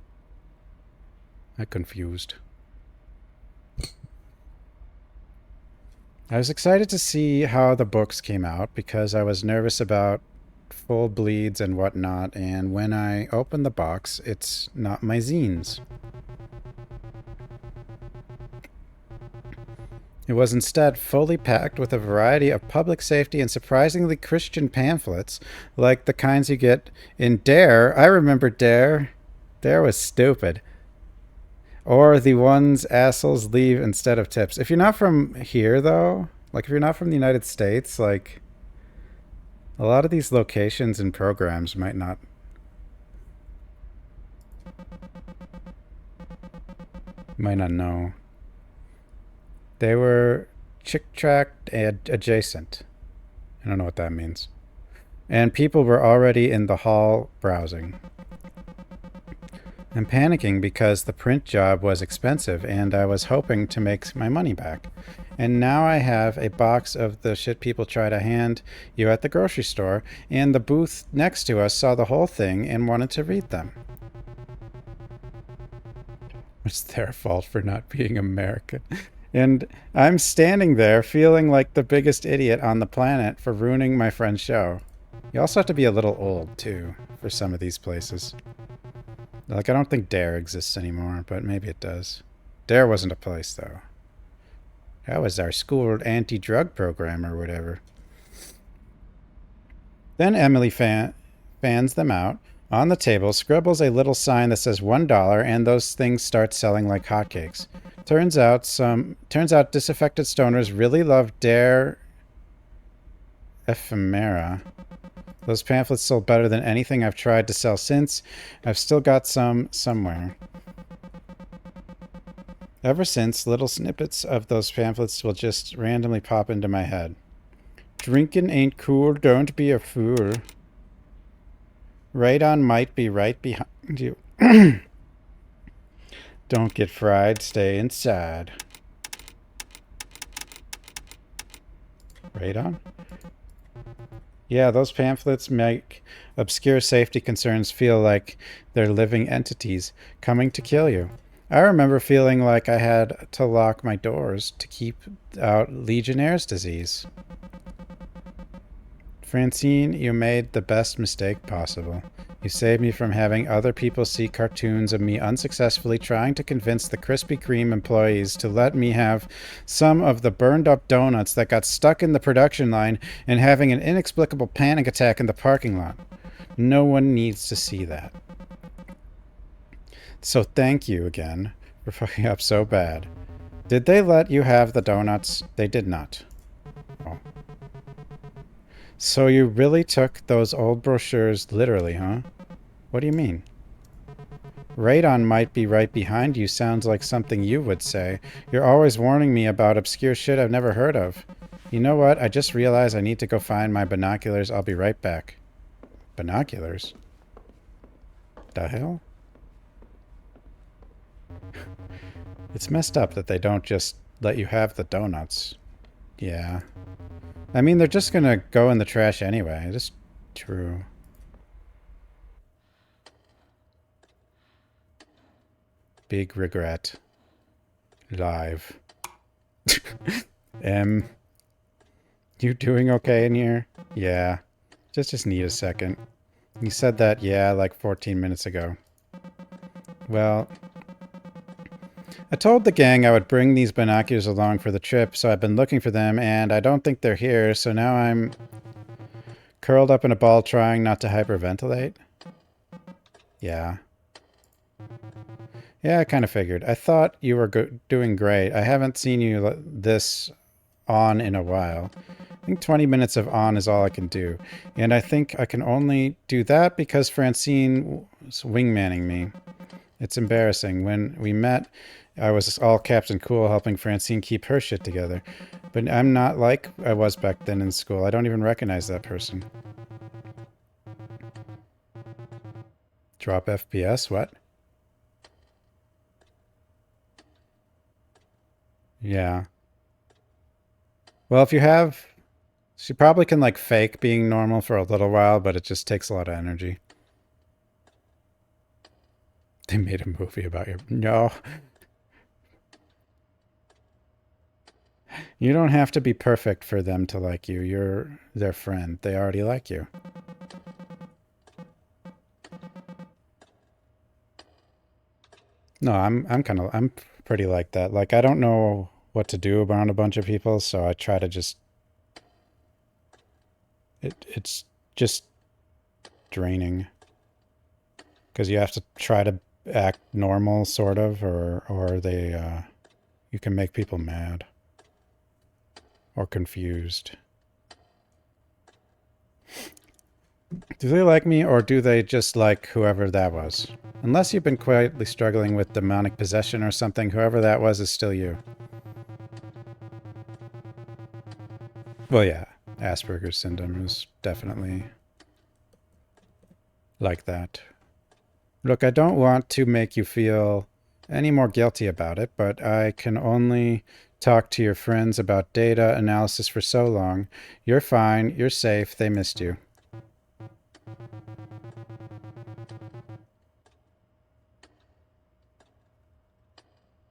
I'm confused. I was excited to see how the books came out because I was nervous about full bleeds and whatnot, and when I opened the box, it's not my zines. It was instead fully packed with a variety of public safety and surprisingly Christian pamphlets, like the kinds you get in Dare. I remember Dare. Dare was stupid. Or the ones assholes leave instead of tips. If you're not from here, though, like if you're not from the United States, like a lot of these locations and programs might not know. They were chick-tracked and adjacent. I don't know what that means. And people were already in the hall browsing. I'm panicking because the print job was expensive and I was hoping to make my money back. And now I have a box of the shit people try to hand you at the grocery store, and the booth next to us saw the whole thing and wanted to read them. It's their fault for not being American. And I'm standing there feeling like the biggest idiot on the planet for ruining my friend's show. You also have to be a little old, too, for some of these places. Like, I don't think Dare exists anymore, but maybe it does. Dare wasn't a place, though. That was our school anti-drug program or whatever. Then Emily fans them out on the table, scribbles a little sign that says $1, and those things start selling like hotcakes. Turns out disaffected stoners really love Dare ephemera. Those pamphlets sold better than anything I've tried to sell since. I've still got some somewhere. Ever since, little snippets of those pamphlets will just randomly pop into my head. Drinking ain't cool, don't be a fool. Radon might be right behind you. Don't get fried, stay inside. Radon? Yeah, those pamphlets make obscure safety concerns feel like they're living entities coming to kill you. I remember feeling like I had to lock my doors to keep out Legionnaire's disease. Francine, you made the best mistake possible. You saved me from having other people see cartoons of me unsuccessfully trying to convince the Krispy Kreme employees to let me have some of the burned up donuts that got stuck in the production line and having an inexplicable panic attack in the parking lot. No one needs to see that. So thank you again for fucking up so bad. Did they let you have the donuts? They did not. Oh. So you really took those old brochures literally, huh? What do you mean? Radon might be right behind you sounds like something you would say. You're always warning me about obscure shit I've never heard of. You know what? I just realized I need to go find my binoculars. I'll be right back. Binoculars? The hell? It's messed up that they don't just let you have the donuts. Yeah. I mean, they're just gonna go in the trash anyway. It's true. Big regret. Live. You doing okay in here? Yeah. Just need a second. You said that, yeah, like 14 minutes ago. Well, I told the gang I would bring these binoculars along for the trip, so I've been looking for them, and I don't think they're here, so now I'm curled up in a ball trying not to hyperventilate. Yeah. Yeah, I kind of figured. I thought you were doing great. I haven't seen you this on in a while. I think 20 minutes of on is all I can do. And I think I can only do that because Francine was wingmanning me. It's embarrassing. When we met, I was all Captain Cool helping Francine keep her shit together. But I'm not like I was back then in school. I don't even recognize that person. Drop FPS? What? Yeah. Well, if you have... She probably can, like, fake being normal for a little while, but it just takes a lot of energy. They made a movie about your... No. You don't have to be perfect for them to like you. You're their friend. They already like you. No, I'm pretty like that. Like, I don't know what to do around a bunch of people, so I try to just... It's just draining. Because you have to try to act normal, sort of, or they, you can make people mad. Or confused. Do they like me, or do they just like whoever that was? Unless you've been quietly struggling with demonic possession or something, whoever that was is still you. Well, yeah, Asperger's syndrome is definitely like that. Look, I don't want to make you feel any more guilty about it, but I can only talk to your friends about data analysis for so long. You're fine, you're safe, they missed you.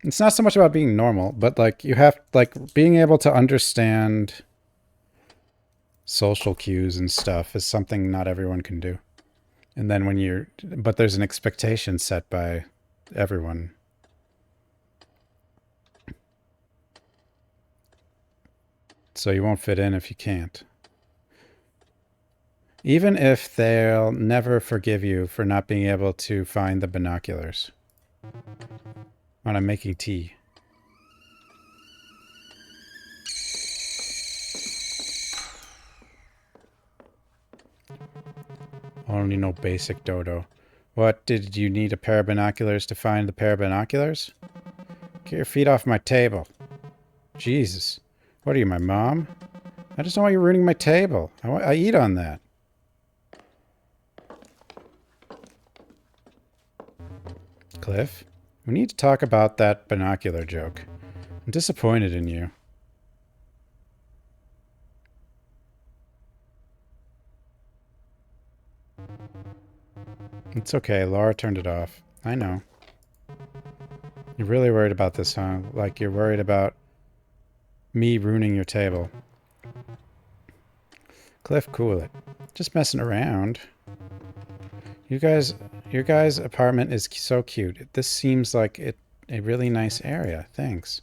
It's not so much about being normal, but like you have, like, being able to understand social cues and stuff is something not everyone can do. And then when you're, but there's an expectation set by everyone. So you won't fit in if you can't. Even if they'll never forgive you for not being able to find the binoculars. When I'm making tea. Only no basic dodo. What, did you need a pair of binoculars to find the pair of binoculars? Get your feet off my table. Jesus. What are you, my mom? I just don't want you ruining my table. I eat on that. Cliff, we need to talk about that binocular joke. I'm disappointed in you. It's okay, Laura turned it off. I know. You're really worried about this, huh? Like you're worried about me ruining your table. Cliff, cool it. Just messing around. Your guys' apartment is so cute. This seems like a really nice area. Thanks.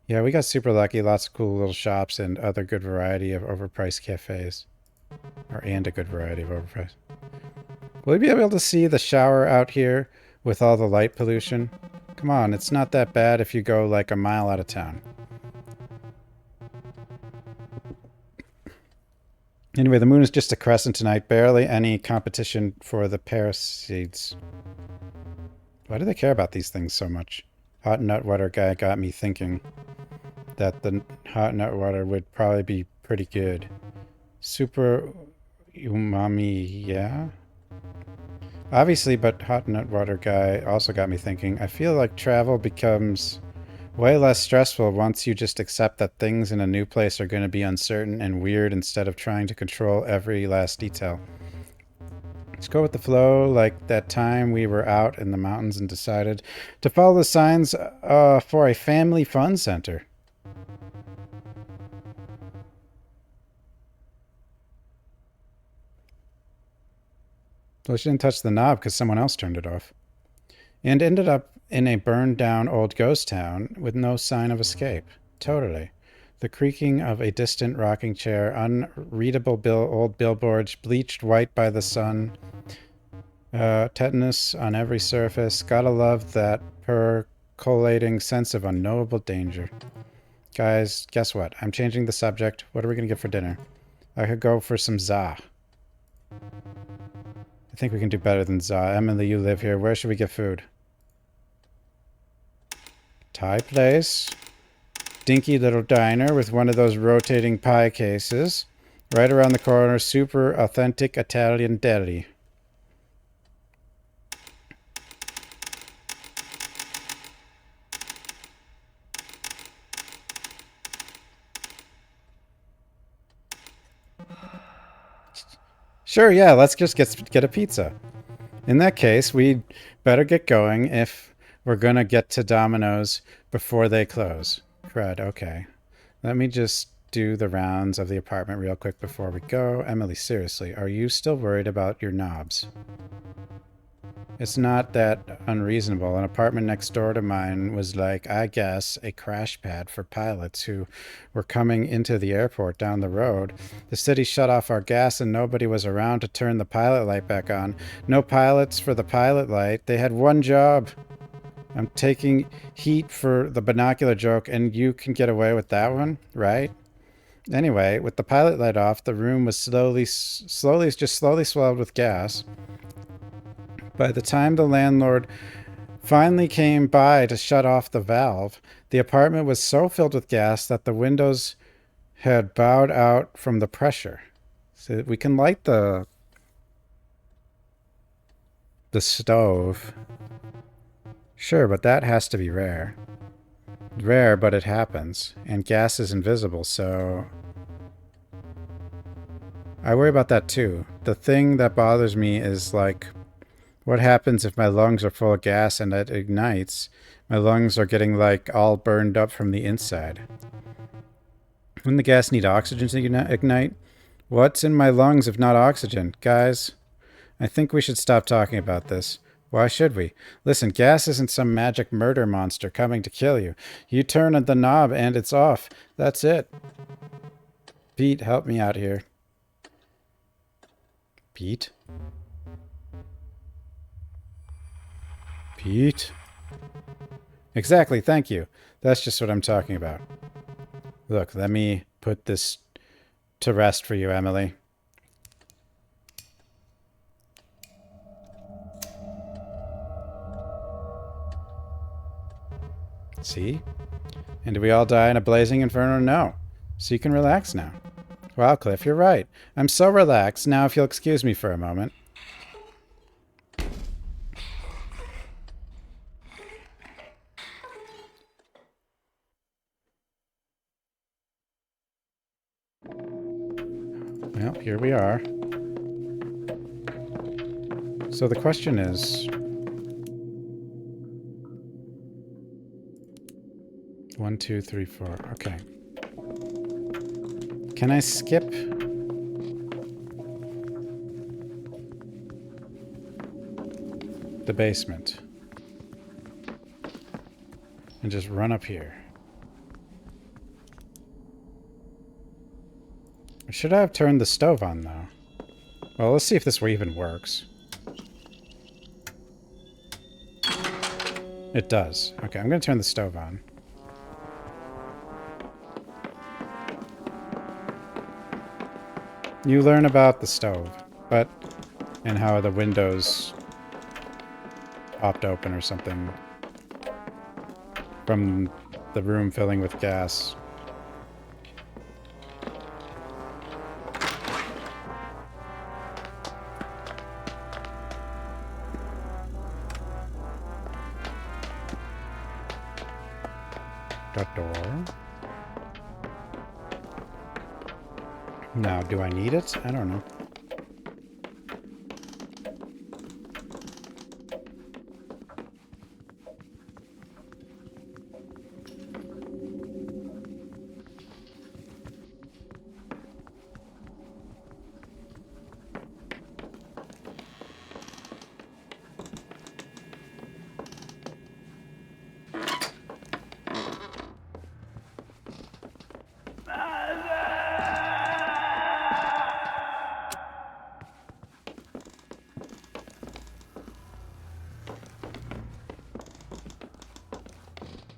Yeah, we got super lucky. Lots of cool little shops and other good variety of overpriced cafes. And a good variety of overpriced. Will you be able to see the shower out here with all the light pollution? Come on, it's not that bad if you go like a mile out of town. Anyway, the moon is just a crescent tonight. Barely any competition for the Perseids. Why do they care about these things so much? Hot nut water guy got me thinking that the hot nut water would probably be pretty good. Super umami, yeah? Obviously, but hot nut water guy also got me thinking. I feel like travel becomes way less stressful once you just accept that things in a new place are going to be uncertain and weird instead of trying to control every last detail. Just go with the flow, like that time we were out in the mountains and decided to follow the signs for a family fun center. Well, she didn't touch the knob because someone else turned it off. And ended up in a burned down old ghost town with no sign of escape. Totally. The creaking of a distant rocking chair, unreadable old billboards, bleached white by the sun, Tetanus on every surface. Gotta love that percolating sense of unknowable danger. Guys, guess what? I'm changing the subject. What are we gonna get for dinner? I could go for some za. I think we can do better than za. Emily, you live here. Where should we get food? Thai place. Dinky little diner with one of those rotating pie cases. Right around the corner, super authentic Italian deli. Sure, yeah, let's just get a pizza. In that case, we'd better get going if we're gonna get to Domino's before they close. Fred, okay. Let me just do the rounds of the apartment real quick before we go. Emily, seriously, are you still worried about your knobs? It's not that unreasonable. An apartment next door to mine was like, I guess, a crash pad for pilots who were coming into the airport down the road. The city shut off our gas and nobody was around to turn the pilot light back on. No pilots for the pilot light. They had one job. I'm taking heat for the binocular joke, and you can get away with that one, right? Anyway, with the pilot light off, the room was slowly swelled with gas. By the time the landlord finally came by to shut off the valve, the apartment was so filled with gas that the windows had bowed out from the pressure. So we can light the stove. Sure, but that has to be rare. Rare, but it happens. And gas is invisible, so I worry about that too. The thing that bothers me is like, what happens if my lungs are full of gas and it ignites? My lungs are getting like all burned up from the inside. Wouldn't the gas need oxygen to ignite? What's in my lungs if not oxygen? Guys, I think we should stop talking about this. Why should we? Listen, gas isn't some magic murder monster coming to kill you. You turn the knob and it's off. That's it. Pete, help me out here. Pete? Pete? Exactly, thank you. That's just what I'm talking about. Look, let me put this to rest for you, Emily. See? And did we all die in a blazing inferno? No. So you can relax now. Wow, Cliff, you're right. I'm so relaxed. Now if you'll excuse me for a moment. Well, here we are. So the question is... 1, 2, 3, 4. Okay. Can I skip? The basement. And just run up here. Should I have turned the stove on, though? Well, let's see if this even works. It does. Okay, I'm going to turn the stove on. You learn about the stove, but... and how the windows popped open or something from the room filling with gas. That door. Now, do I need it? I don't know.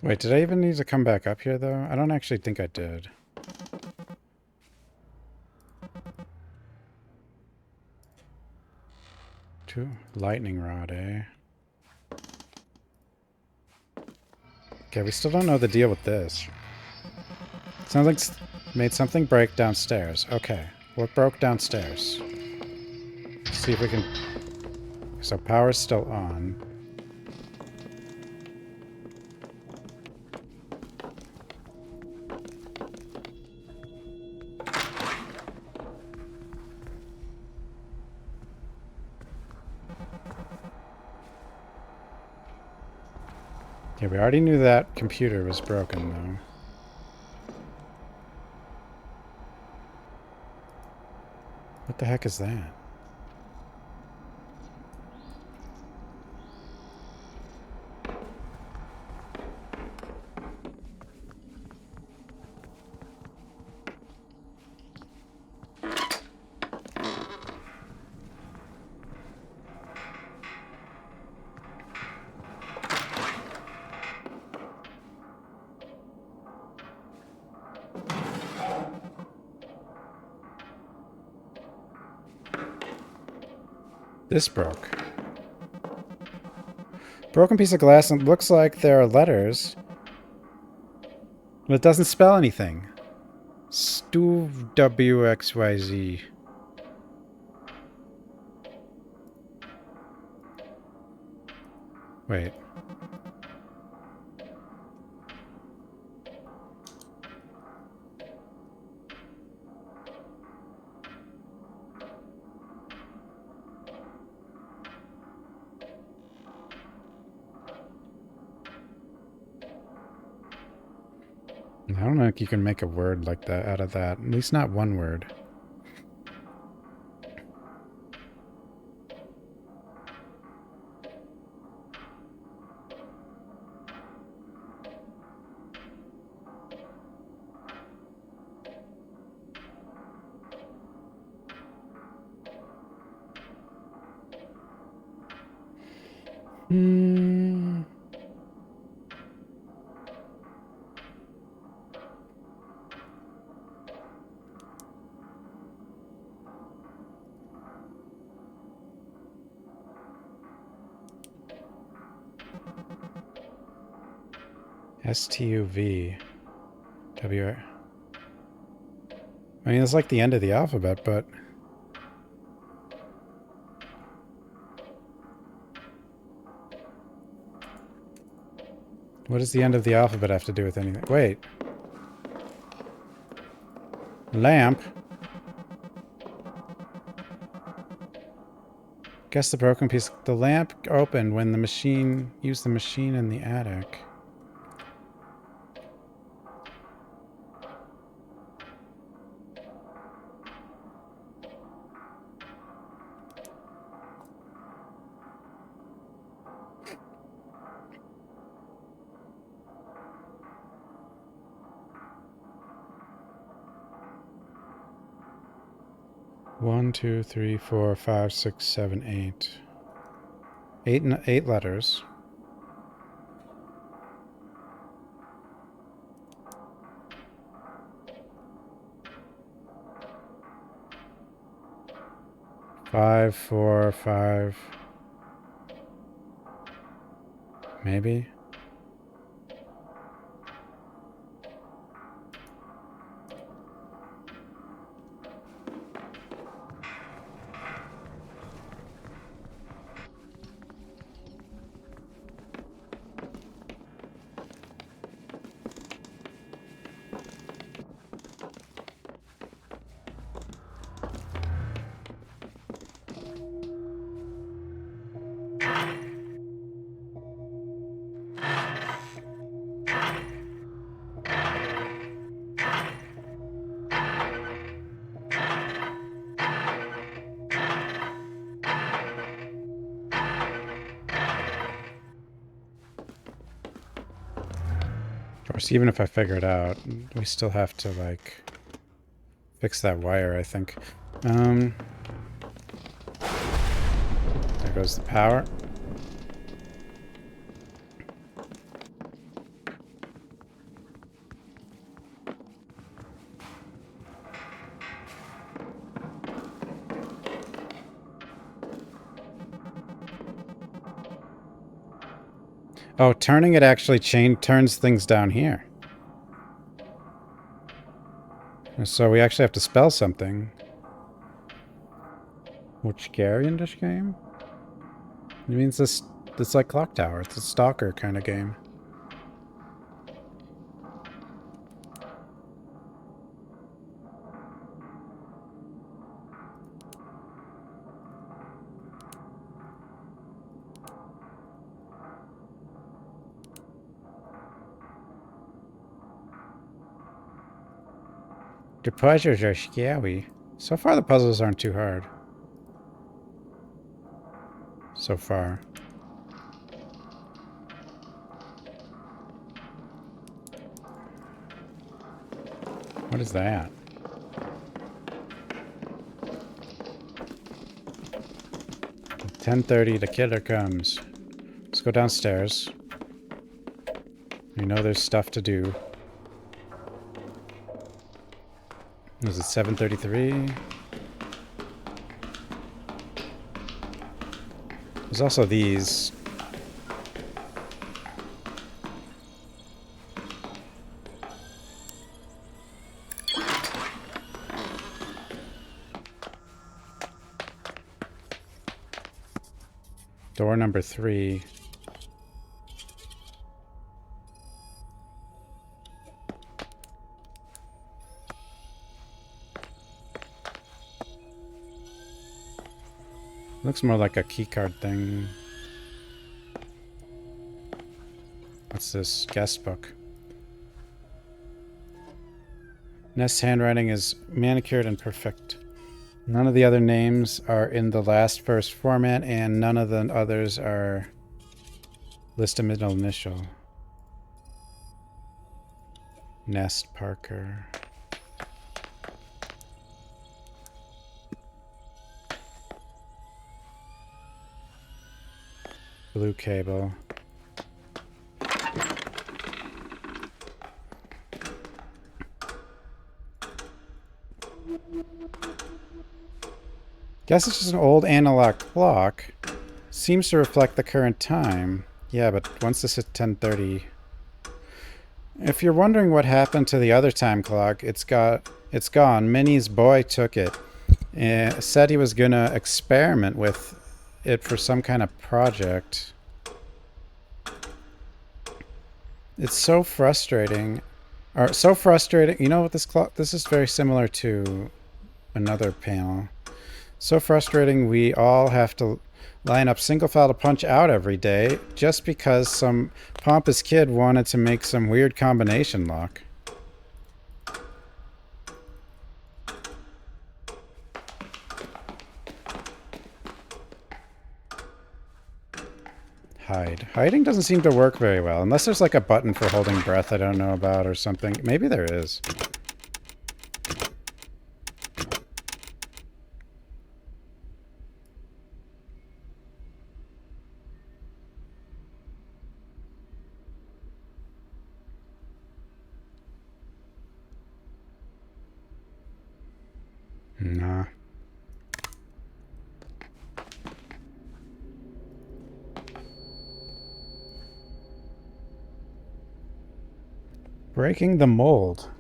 Wait, did I even need to come back up here, though? I don't actually think I did. Lightning rod, eh? Okay, we still don't know the deal with this. Sounds like made something break downstairs. Okay, what broke downstairs? Let's see if we can... So power's still on. Yeah, we already knew that computer was broken, though. What the heck is that? This broke. Broken piece of glass, and it looks like there are letters. But it doesn't spell anything. Stu WXYZ. Wait. I don't think you can make a word like that out of that. At least not one word. STUV. W. I mean, it's like the end of the alphabet, but... What does the end of the alphabet have to do with anything? Wait. Lamp? Guess the broken piece... The lamp opened when the machine... Used the machine in the attic. One, two, three, four, five, six, seven, eight. Eight letters. Five, four, five. Maybe. Of course, even if I figure it out, we still have to, like, fix that wire, I think. There goes the power. Oh, turning it actually turns things down here. So we actually have to spell something. Which scary in this game? It means this like Clock Tower. It's a stalker kind of game. The puzzles are scary. So far the puzzles aren't too hard. So far. What is that? At 10:30, the killer comes. Let's go downstairs. We know there's stuff to do. Is it 7:33? There's also these. Door number 3. Looks more like a keycard thing. What's this? Guest book. Nest's handwriting is manicured and perfect. None of the other names are in the last first format, and none of the others are list a middle initial. Nest Parker. Blue cable. Guess it's just an old analog clock. Seems to reflect the current time. Yeah, but once this is 10:30. If you're wondering what happened to the other time clock, it's gone. Minnie's boy took it and said he was gonna experiment with it for some kind of project. It's so frustrating. Or so frustrating. You know what this clock? This is very similar to another panel. So frustrating. We all have to line up single file to punch out every day just because some pompous kid wanted to make some weird combination lock. Hide. Hiding doesn't seem to work very well, unless there's like a button for holding breath I don't know about or something. Maybe there is. Nah. Breaking the Mold.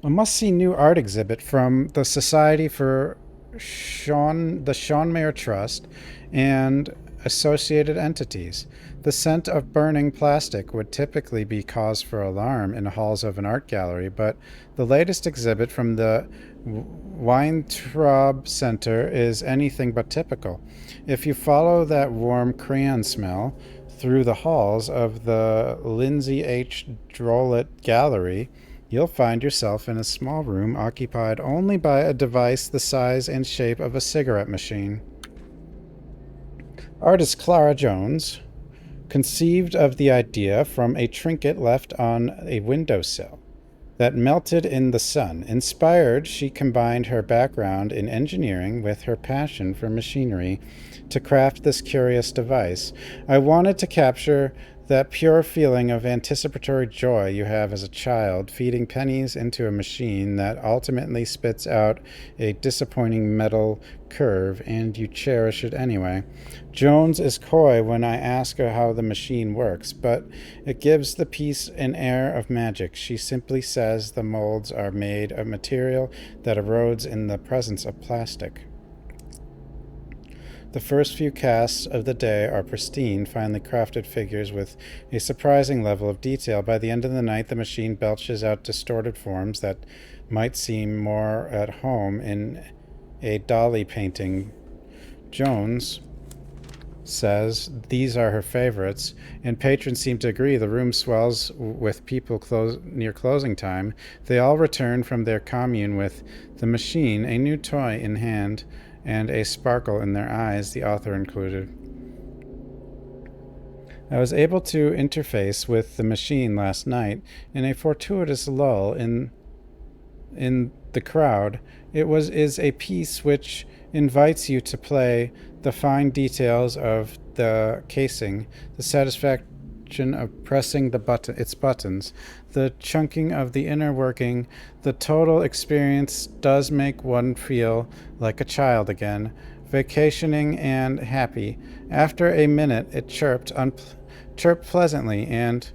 A must-see new art exhibit from the Society for the Sean Mayer Trust and associated entities. The scent of burning plastic would typically be cause for alarm in the halls of an art gallery, but the latest exhibit from the Weintraub Center is anything but typical. If you follow that warm crayon smell through the halls of the Lindsay H. Drollett Gallery, you'll find yourself in a small room occupied only by a device the size and shape of a cigarette machine. Artist Clara Jones conceived of the idea from a trinket left on a windowsill that melted in the sun. Inspired, she combined her background in engineering with her passion for machinery to craft this curious device. I wanted to capture That pure feeling of anticipatory joy you have as a child feeding pennies into a machine that ultimately spits out a disappointing metal curve and you cherish it anyway. Jones is coy when I ask her how the machine works, but it gives the piece an air of magic. She simply says the molds are made of material that erodes in the presence of plastic. The first few casts of the day are pristine, finely crafted figures with a surprising level of detail. By the end of the night, the machine belches out distorted forms that might seem more at home in a Dali painting. Jones says these are her favorites, and patrons seem to agree. The room swells with people near closing time. They all return from their commune with the machine, a new toy in hand, and a sparkle in their eyes, the author included. I was able to interface with the machine last night in a fortuitous lull in the crowd. It is a piece which invites you to play the fine details of the casing, the satisfaction of pressing its buttons, the chunking of the inner working. The total experience does make one feel like a child again, vacationing and happy. After a minute, it chirped pleasantly and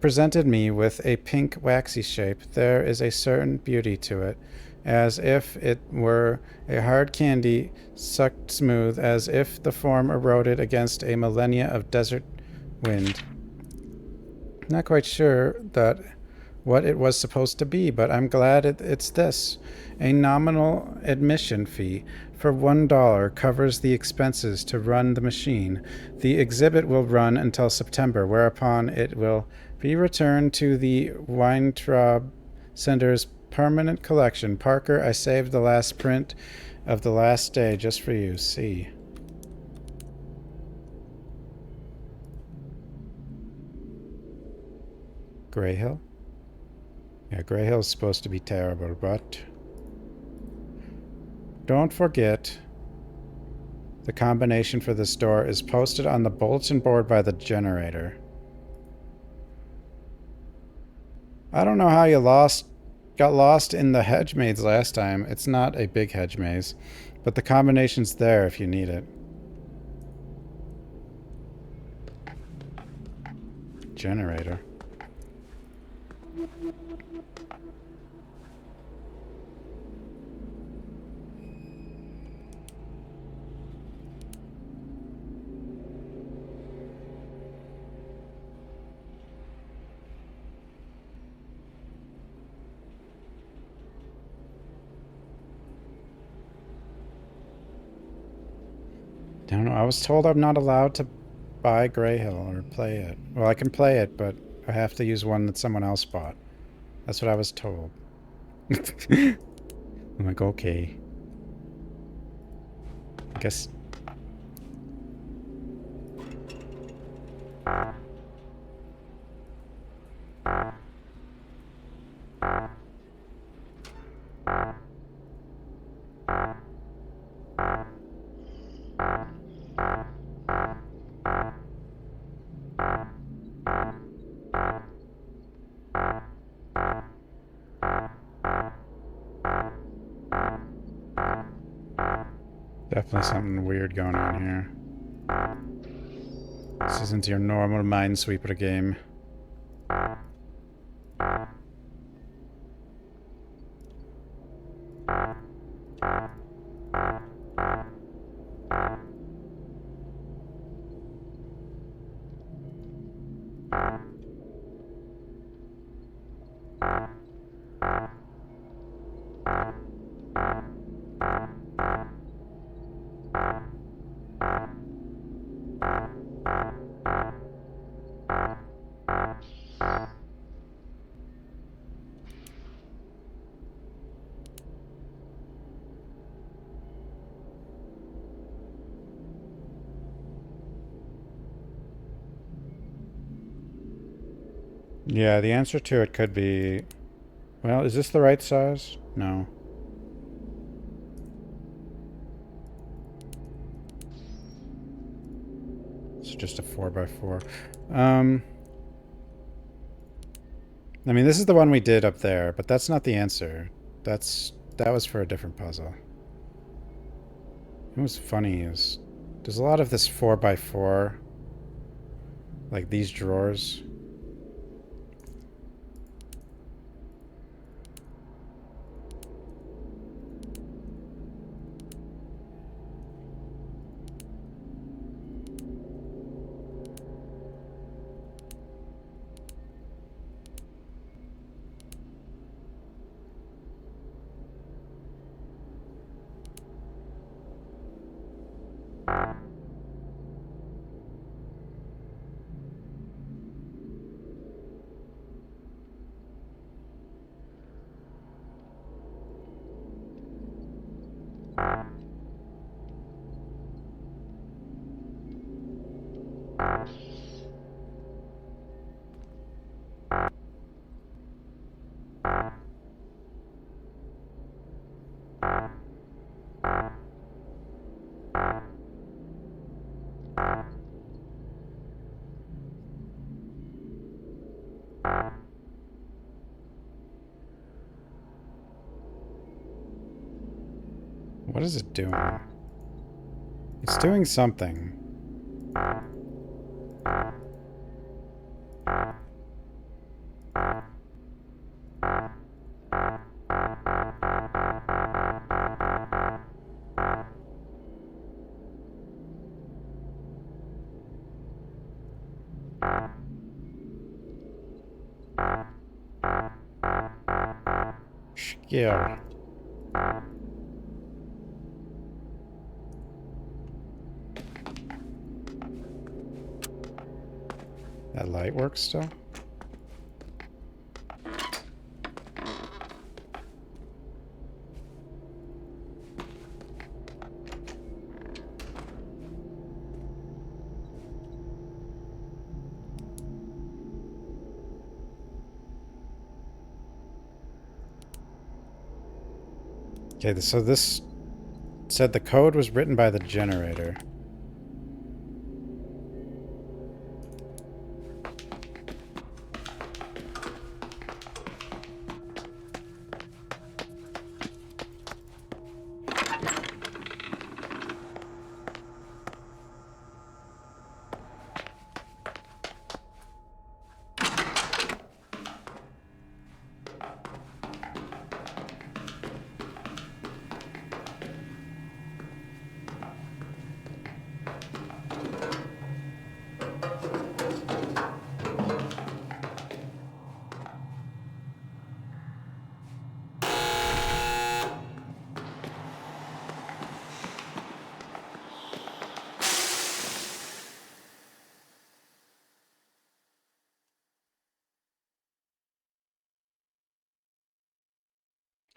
presented me with a pink waxy shape. There is a certain beauty to it, as if it were a hard candy sucked smooth, as if the form eroded against a millennia of desert wind. Not quite sure what it was supposed to be, but I'm glad it's this. A nominal admission fee for $1 covers the expenses to run the machine. The exhibit will run until September, whereupon it will be returned to the Weintraub Center's permanent collection. Parker, I saved the last print of The Last Day just for you. See. Greyhill? Yeah, Greyhill's supposed to be terrible, but don't forget the combination for this door is posted on the bulletin board by the generator. I don't know how you got lost in the hedge maze last time. It's not a big hedge maze, but the combination's there if you need it. Generator. I don't know. I was told I'm not allowed to buy Greyhill or play it. Well, I can play it, but I have to use one that someone else bought. That's what I was told. I'm like, okay. I guess. Definitely something weird going on here. This isn't your normal Minesweeper game. Yeah, the answer to it could be... Well, is this the right size? No. It's just a 4x4. I mean, this is the one we did up there, but that's not the answer. That was for a different puzzle. What's funny is there's a lot of this 4x4, like these drawers. What is it doing? It's doing something. Skill. That light works still? Okay, so this said the code was written by the generator.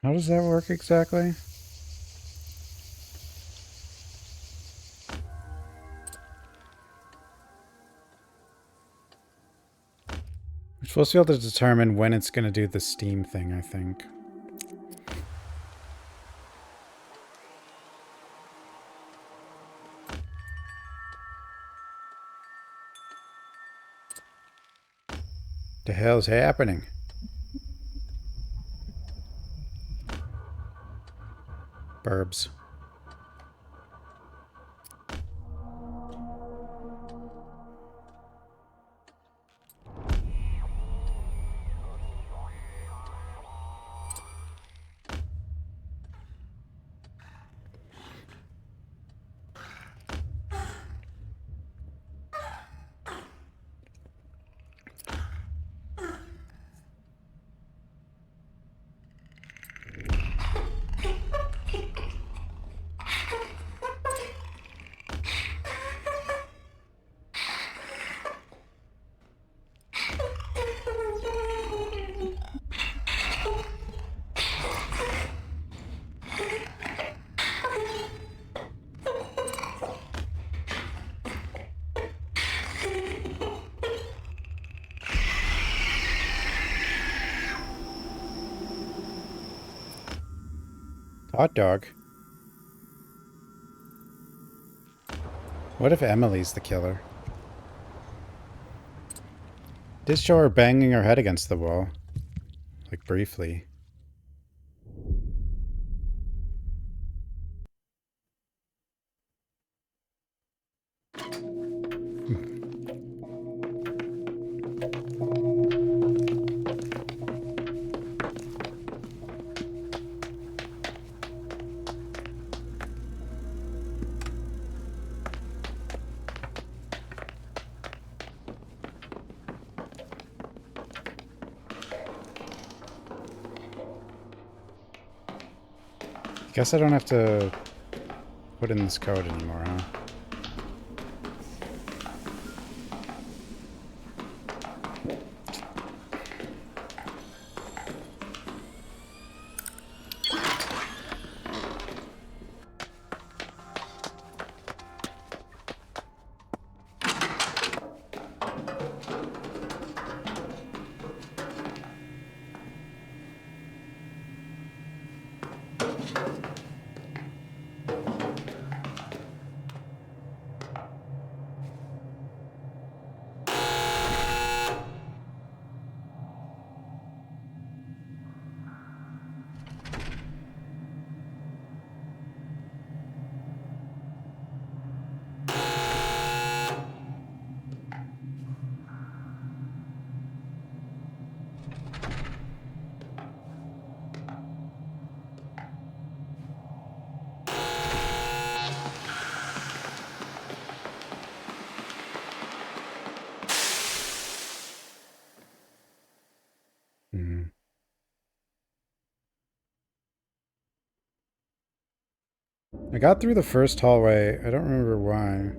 How does that work exactly? We're supposed to be able to determine when it's going to do the steam thing, I think. The hell's happening? Burbs. Hot dog. What if Emily's the killer? Did show her banging her head against the wall. Like, briefly. Guess I don't have to put in this code anymore, huh? I got through the first hallway. I don't remember why.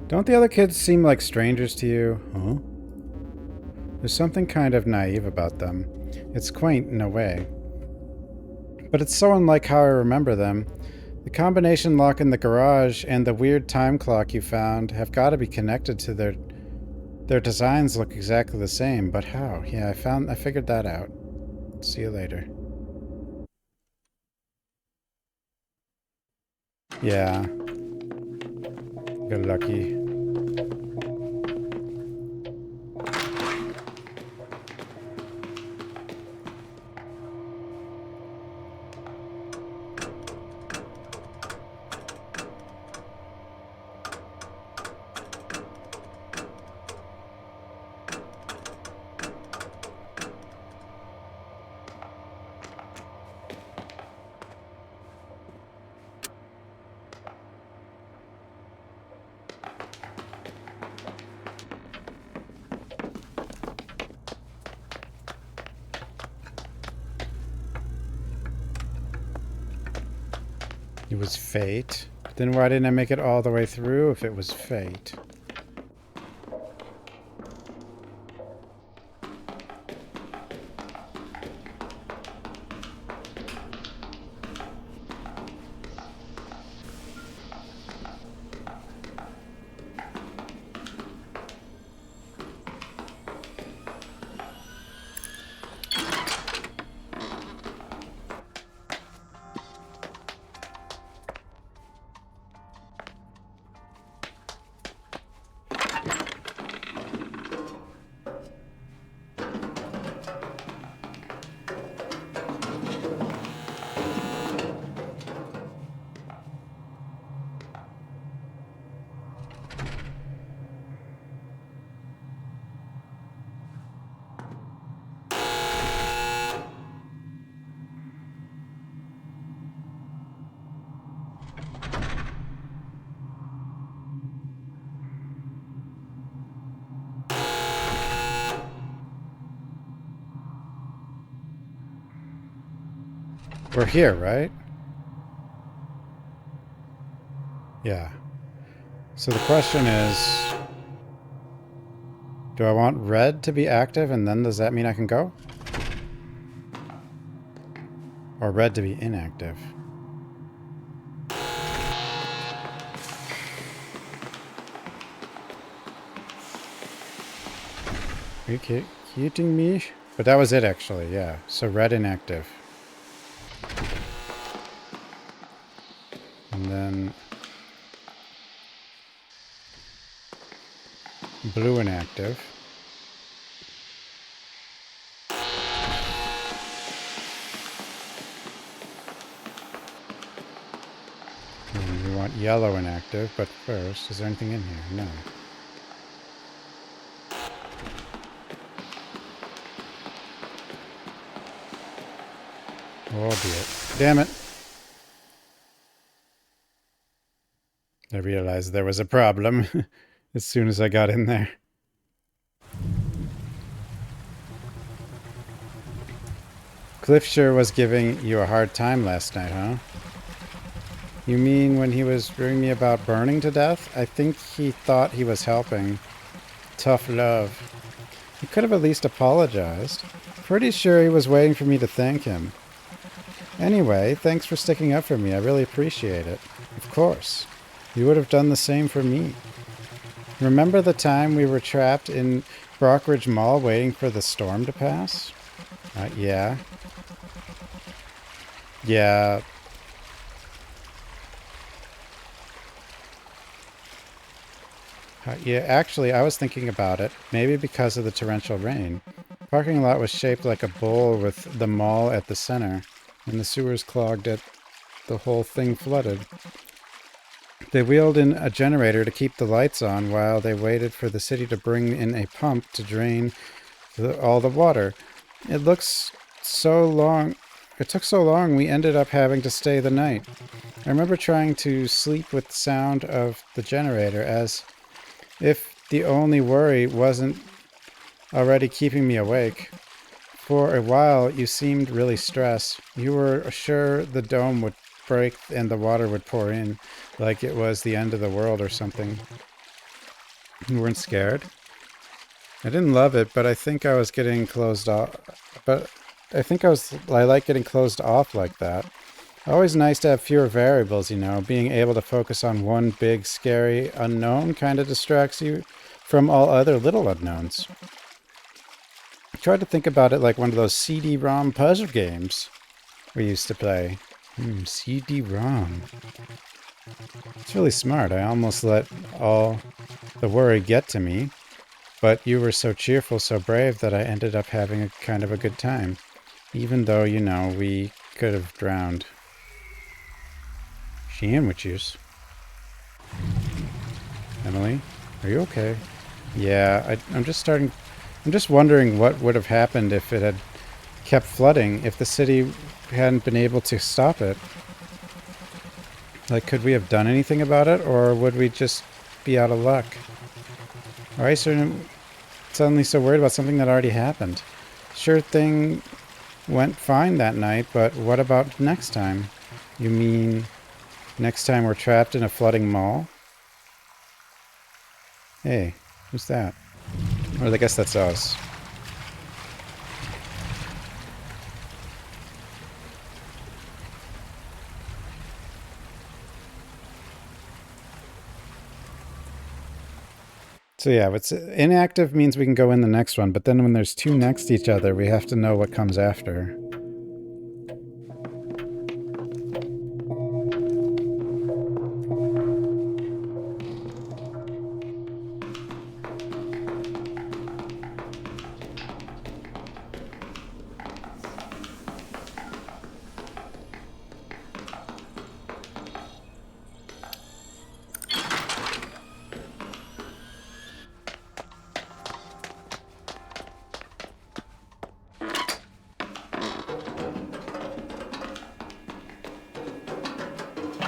Don't the other kids seem like strangers to you? Huh? There's something kind of naive about them. It's quaint in a way. But it's so unlike how I remember them. The combination lock in the garage and the weird time clock you found have got to be connected to their designs look exactly the same, but how? Yeah, I figured that out. See you later. Yeah. Good lucky. It was fate. Then why didn't I make it all the way through if it was fate? We're here, right? Yeah. So the question is, do I want red to be active and then does that mean I can go? Or red to be inactive? Are you kidding me? But that was it actually, yeah. So red inactive. And then Blue inactive. And we want yellow inactive, but first, is there anything in here? No. Oh dear. Damn it. I realized there was a problem as soon as I got in there. Cliff sure was giving you a hard time last night, huh? You mean when he was ringing me about burning to death? I think he thought he was helping. Tough love. He could have at least apologized. Pretty sure he was waiting for me to thank him. Anyway, thanks for sticking up for me. I really appreciate it. Of course. You would have done the same for me. Remember the time we were trapped in Brockridge Mall waiting for the storm to pass? Yeah. Yeah. Yeah, actually, I was thinking about it. Maybe because of the torrential rain. The parking lot was shaped like a bowl with the mall at the center, and the sewers clogged it. The whole thing flooded. They wheeled in a generator to keep the lights on while they waited for the city to bring in a pump to drain all the water. It looks so long. It took so long we ended up having to stay the night. I remember trying to sleep with the sound of the generator, as if the only worry wasn't already keeping me awake. For a while, you seemed really stressed. You were sure the dome would break and the water would pour in, like it was the end of the world or something. You weren't scared? I didn't love it, but I think I was getting closed off. I like getting closed off like that. Always nice to have fewer variables, you know. Being able to focus on one big, scary unknown kind of distracts you from all other little unknowns. I tried to think about it like one of those CD-ROM puzzle games we used to play. CD-ROM. It's really smart. I almost let all the worry get to me, but you were so cheerful, so brave that I ended up having a kind of a good time. Even though, you know, we could have drowned. Sandwiches. Emily, are you okay? Yeah, I'm just wondering what would have happened if it had kept flooding, if the city hadn't been able to stop it. Like, could we have done anything about it, or would we just be out of luck? Why are you suddenly so worried about something that already happened? Sure thing went fine that night, but what about next time? You mean next time we're trapped in a flooding mall? Hey, who's that? Well, I guess that's us. So yeah, what's inactive means we can go in the next one, but then when there's two next to each other, we have to know what comes after.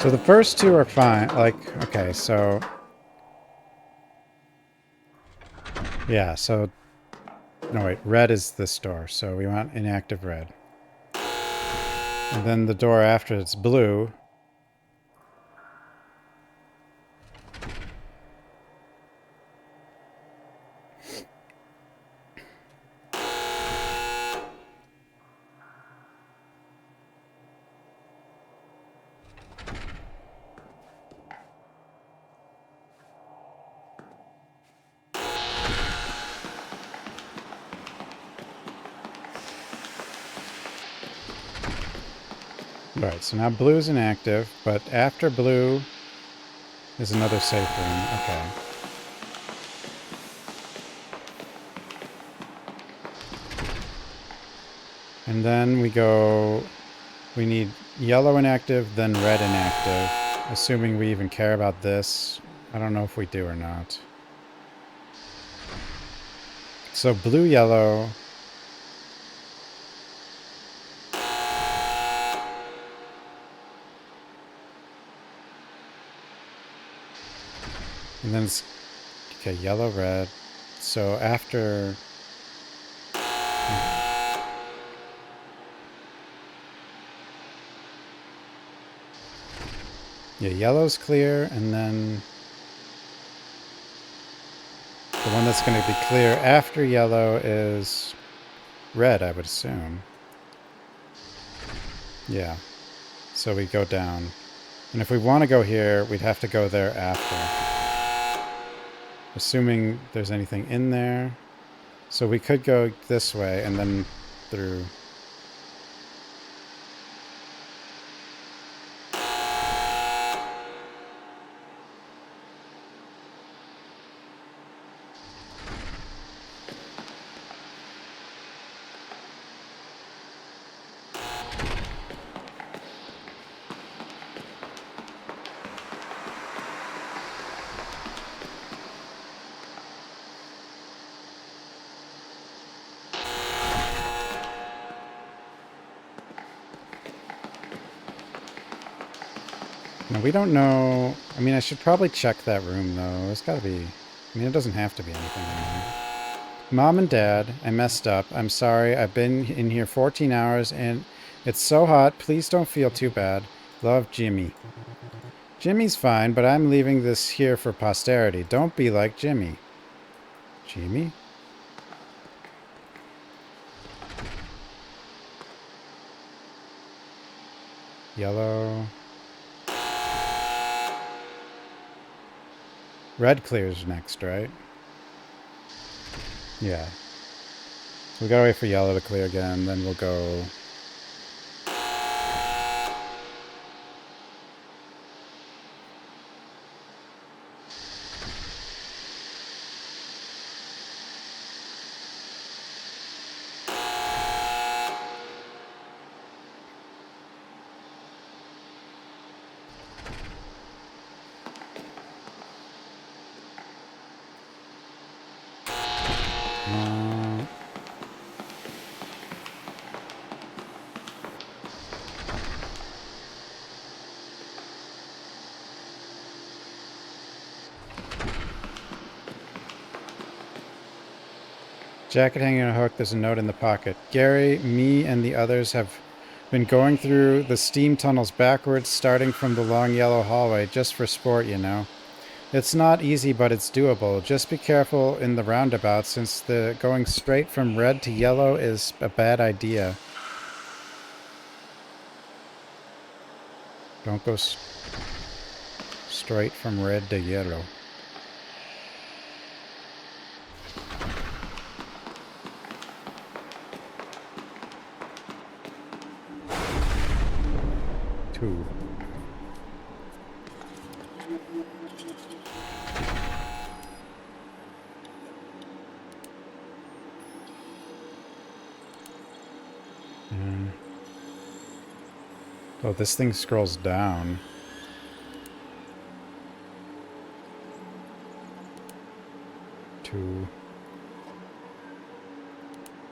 So the first two are fine. Like, okay, so... yeah, so... no, wait. Red is this door, so we want inactive red. And then the door after it's blue. Alright, so now blue's inactive, but after blue is another safe room. Okay. And then we need yellow inactive, then red inactive. Assuming we even care about this. I don't know if we do or not. So blue, yellow. And then it's, okay, yellow, red. So after... Yeah, yellow's clear, and then the one that's going to be clear after yellow is red, I would assume. Yeah. So we go down. And if we want to go here, we'd have to go there after. Assuming there's anything in there. So we could go this way and then through. Now we don't know. I mean, I should probably check that room though. It's gotta be. I mean, it doesn't have to be anything in there. Mom and Dad, I messed up. I'm sorry. I've been in here 14 hours and it's so hot. Please don't feel too bad. Love, Jimmy. Jimmy's fine, but I'm leaving this here for posterity. Don't be like Jimmy. Jimmy? Yellow. Red clears next, right? Yeah. We gotta wait for yellow to clear again, then we'll go... Jacket hanging on a hook, there's a note in the pocket. Gary, me, and the others have been going through the steam tunnels backwards, starting from the long yellow hallway, just for sport, you know. It's not easy, but it's doable. Just be careful in the roundabout, since the going straight from red to yellow is a bad idea. Don't go straight from red to yellow. Two. Oh, this thing scrolls down. Two.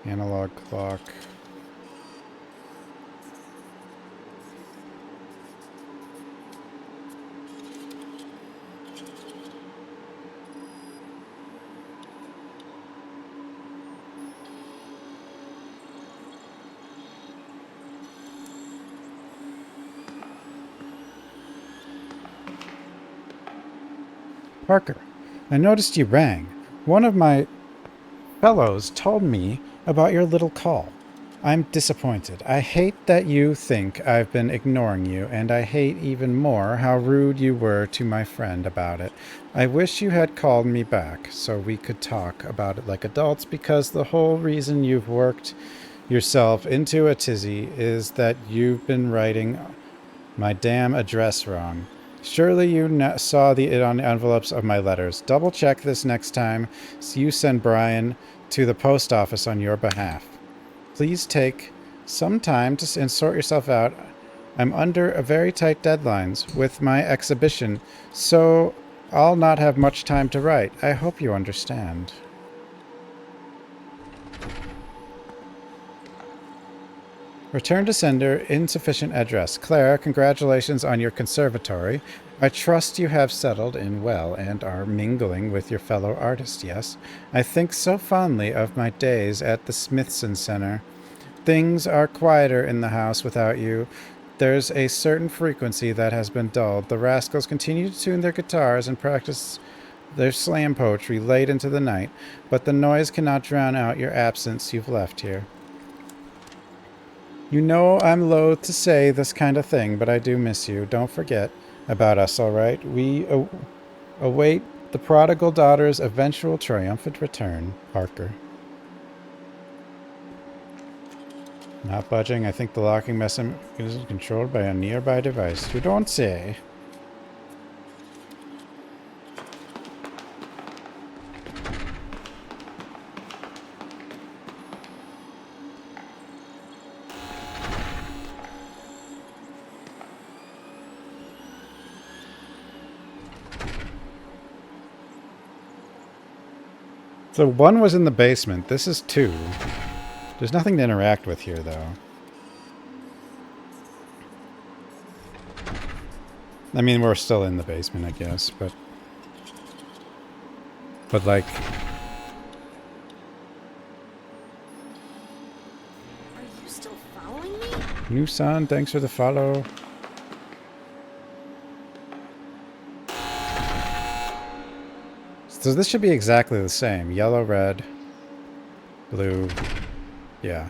Analog clock. Parker, I noticed you rang. One of my fellows told me about your little call. I'm disappointed. I hate that you think I've been ignoring you, and I hate even more how rude you were to my friend about it. I wish you had called me back so we could talk about it like adults, because the whole reason you've worked yourself into a tizzy is that you've been writing my damn address wrong. Surely you saw it on the envelopes of my letters. Double check this next time you send Brian to the post office on your behalf. Please take some time and sort yourself out. I'm under a very tight deadlines with my exhibition, so I'll not have much time to write. I hope you understand. Return to sender, insufficient address. Claire, congratulations on your conservatory. I trust you have settled in well and are mingling with your fellow artists, yes? I think so fondly of my days at the Smithson Center. Things are quieter in the house without you. There's a certain frequency that has been dulled. The rascals continue to tune their guitars and practice their slam poetry late into the night, but the noise cannot drown out your absence. You've left here. You know I'm loath to say this kind of thing, but I do miss you. Don't forget about us, all right? We await the prodigal daughter's eventual triumphant return. Parker. Not budging. I think the locking mechanism is controlled by a nearby device. You don't say. So 1 was in the basement. This is 2. There's nothing to interact with here, though. I mean, we're still in the basement, I guess, but like... Are you still following me? New son, thanks for the follow. So this should be exactly the same. Yellow, red, blue. Yeah.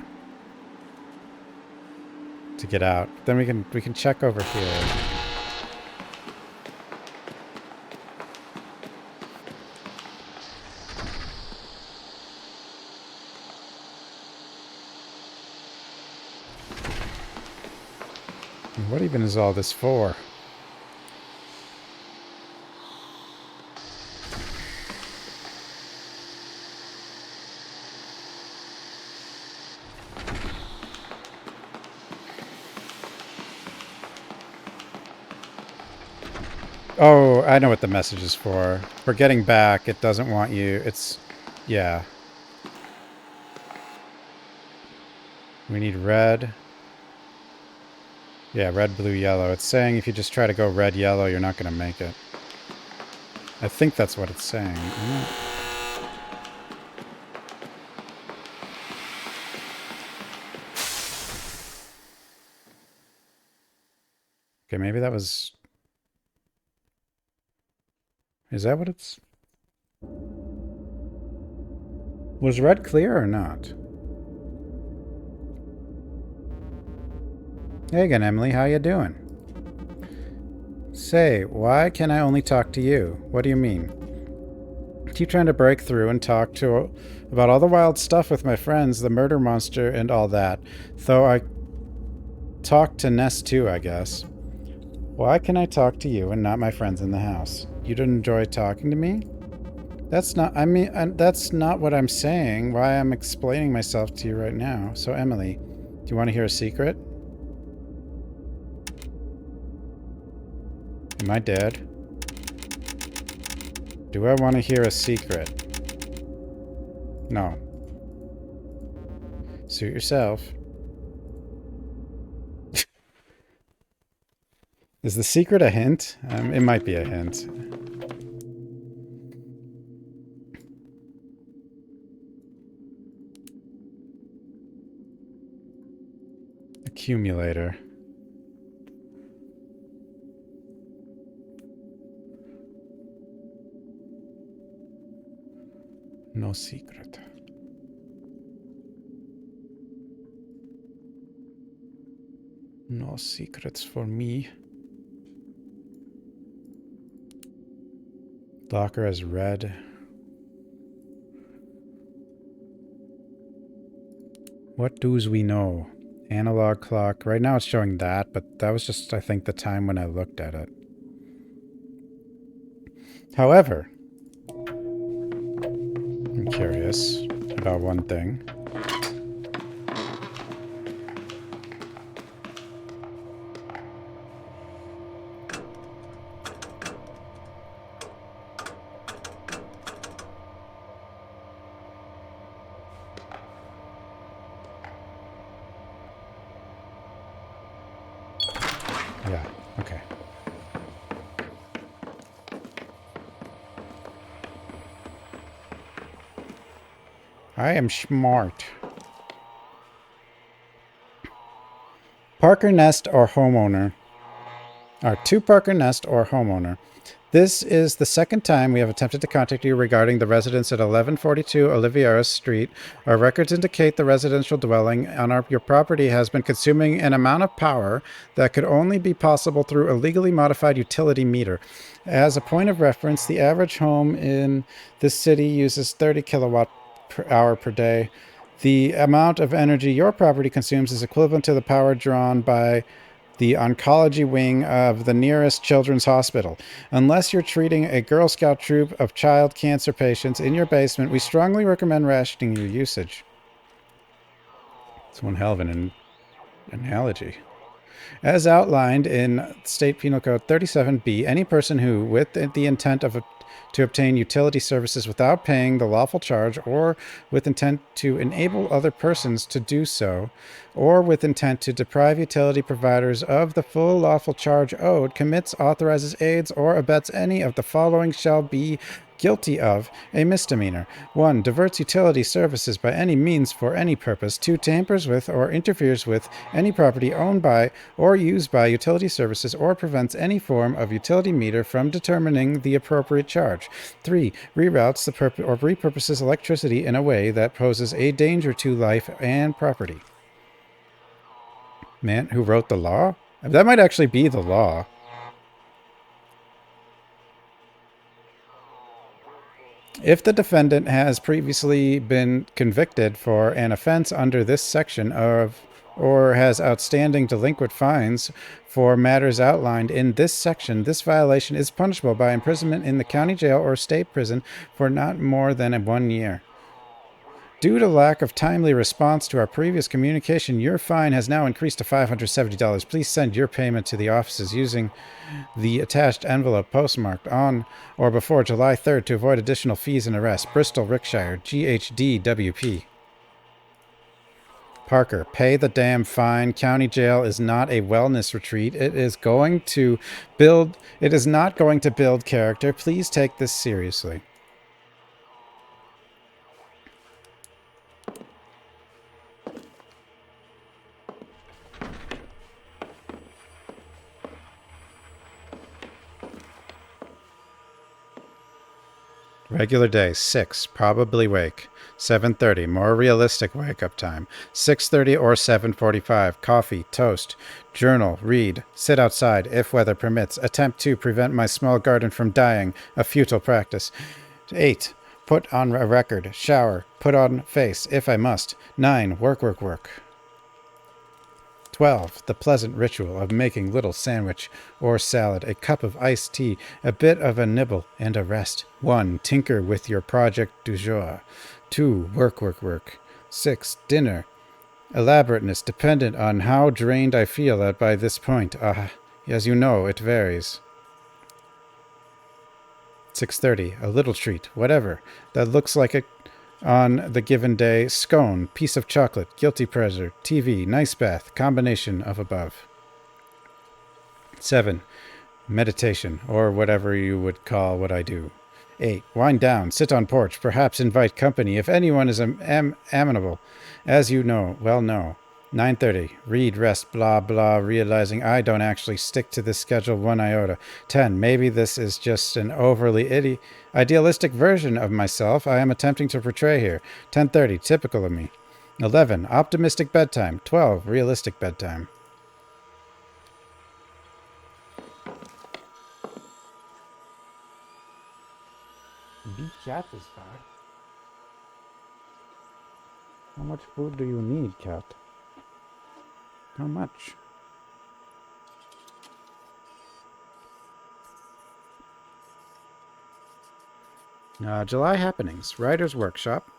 To get out. Then we can check over here. And what even is all this for? Oh, I know what the message is for. For getting back, it doesn't want you. It's... yeah. We need red. Yeah, red, blue, yellow. It's saying if you just try to go red, yellow, you're not going to make it. I think that's what it's saying. Okay, maybe that was... Is that what it's... Was red clear or not? Hey again, Emily. How you doing? Say, why can I only talk to you? What do you mean? Keep trying to break through and talk to about all the wild stuff with my friends, the murder monster and all that. Though I talk to Ness too, I guess. Why can I talk to you and not my friends in the house? You don't enjoy talking to me? That's not, that's not what I'm saying. Why I'm explaining myself to you right now. So, Emily, do you want to hear a secret? Am I dead? Do I want to hear a secret? No. Suit yourself. Is the secret a hint? It might be a hint. Accumulator. No secret. No secrets for me. Docker has red. What do's we know? Analog clock. Right now it's showing that, but that was just, I think, the time when I looked at it. However, I'm curious about one thing. Yeah, okay. I am smart. Parker Nest or homeowner. Or to Parker Nest or homeowner. This is the second time we have attempted to contact you regarding the residence at 1142 Oliveira Street. Our records indicate the residential dwelling on your property has been consuming an amount of power that could only be possible through a legally modified utility meter. As a point of reference, the average home in this city uses 30 kilowatt per hour per day. The amount of energy your property consumes is equivalent to the power drawn by the oncology wing of the nearest children's hospital. Unless you're treating a Girl Scout troop of child cancer patients in your basement, we strongly recommend rationing your usage. It's one hell of an analogy. As outlined in State Penal Code 37B, any person who, with the intent to obtain utility services without paying the lawful charge, or with intent to enable other persons to do so, or with intent to deprive utility providers of the full lawful charge owed, commits, authorizes, aids, or abets any of the following shall be guilty of a misdemeanor. 1. Diverts utility services by any means for any purpose. 2. Tampers with or interferes with any property owned by or used by utility services, or prevents any form of utility meter from determining the appropriate charge. 3. Reroutes or repurposes electricity in a way that poses a danger to life and property. Man who wrote the law? That might actually be the law. If the defendant has previously been convicted for an offense under this section or has outstanding delinquent fines for matters outlined in this section, this violation is punishable by imprisonment in the county jail or state prison for not more than 1 year. Due to lack of timely response to our previous communication, your fine has now increased to $570. Please send your payment to the offices using the attached envelope postmarked on or before July 3rd to avoid additional fees and arrest. Bristol, Rickshire, GHDWP. Parker, pay the damn fine. County jail is not a wellness retreat. It is not going to build character. Please take this seriously. Regular day, 6, probably wake. 7:30, more realistic wake-up time. 6:30 or 7:45, coffee, toast, journal, read, sit outside, if weather permits, attempt to prevent my small garden from dying, a futile practice. 8, put on a record, shower, put on face, if I must. 9, work. 12. The pleasant ritual of making little sandwich or salad, a cup of iced tea, a bit of a nibble, and a rest. 1. Tinker with your project du jour. 2. Work. 6. Dinner. Elaborateness dependent on how drained I feel by this point. As you know, it varies. 6:30. A little treat, whatever, that looks like it on the given day. Scone, piece of chocolate, guilty pleasure, TV, nice bath, combination of above. 7. Meditation, or whatever you would call what I do. 8. Wind down, sit on porch, perhaps invite company if anyone is amenable, as you know. 9:30. Read, rest, blah, blah, realizing I don't actually stick to this schedule one iota. 10. Maybe this is just an overly idealistic version of myself I am attempting to portray here. 10:30. Typical of me. 11. Optimistic bedtime. 12. Realistic bedtime. Big cat is back. How much food do you need, cat? How much? July happenings. Writer's Workshop.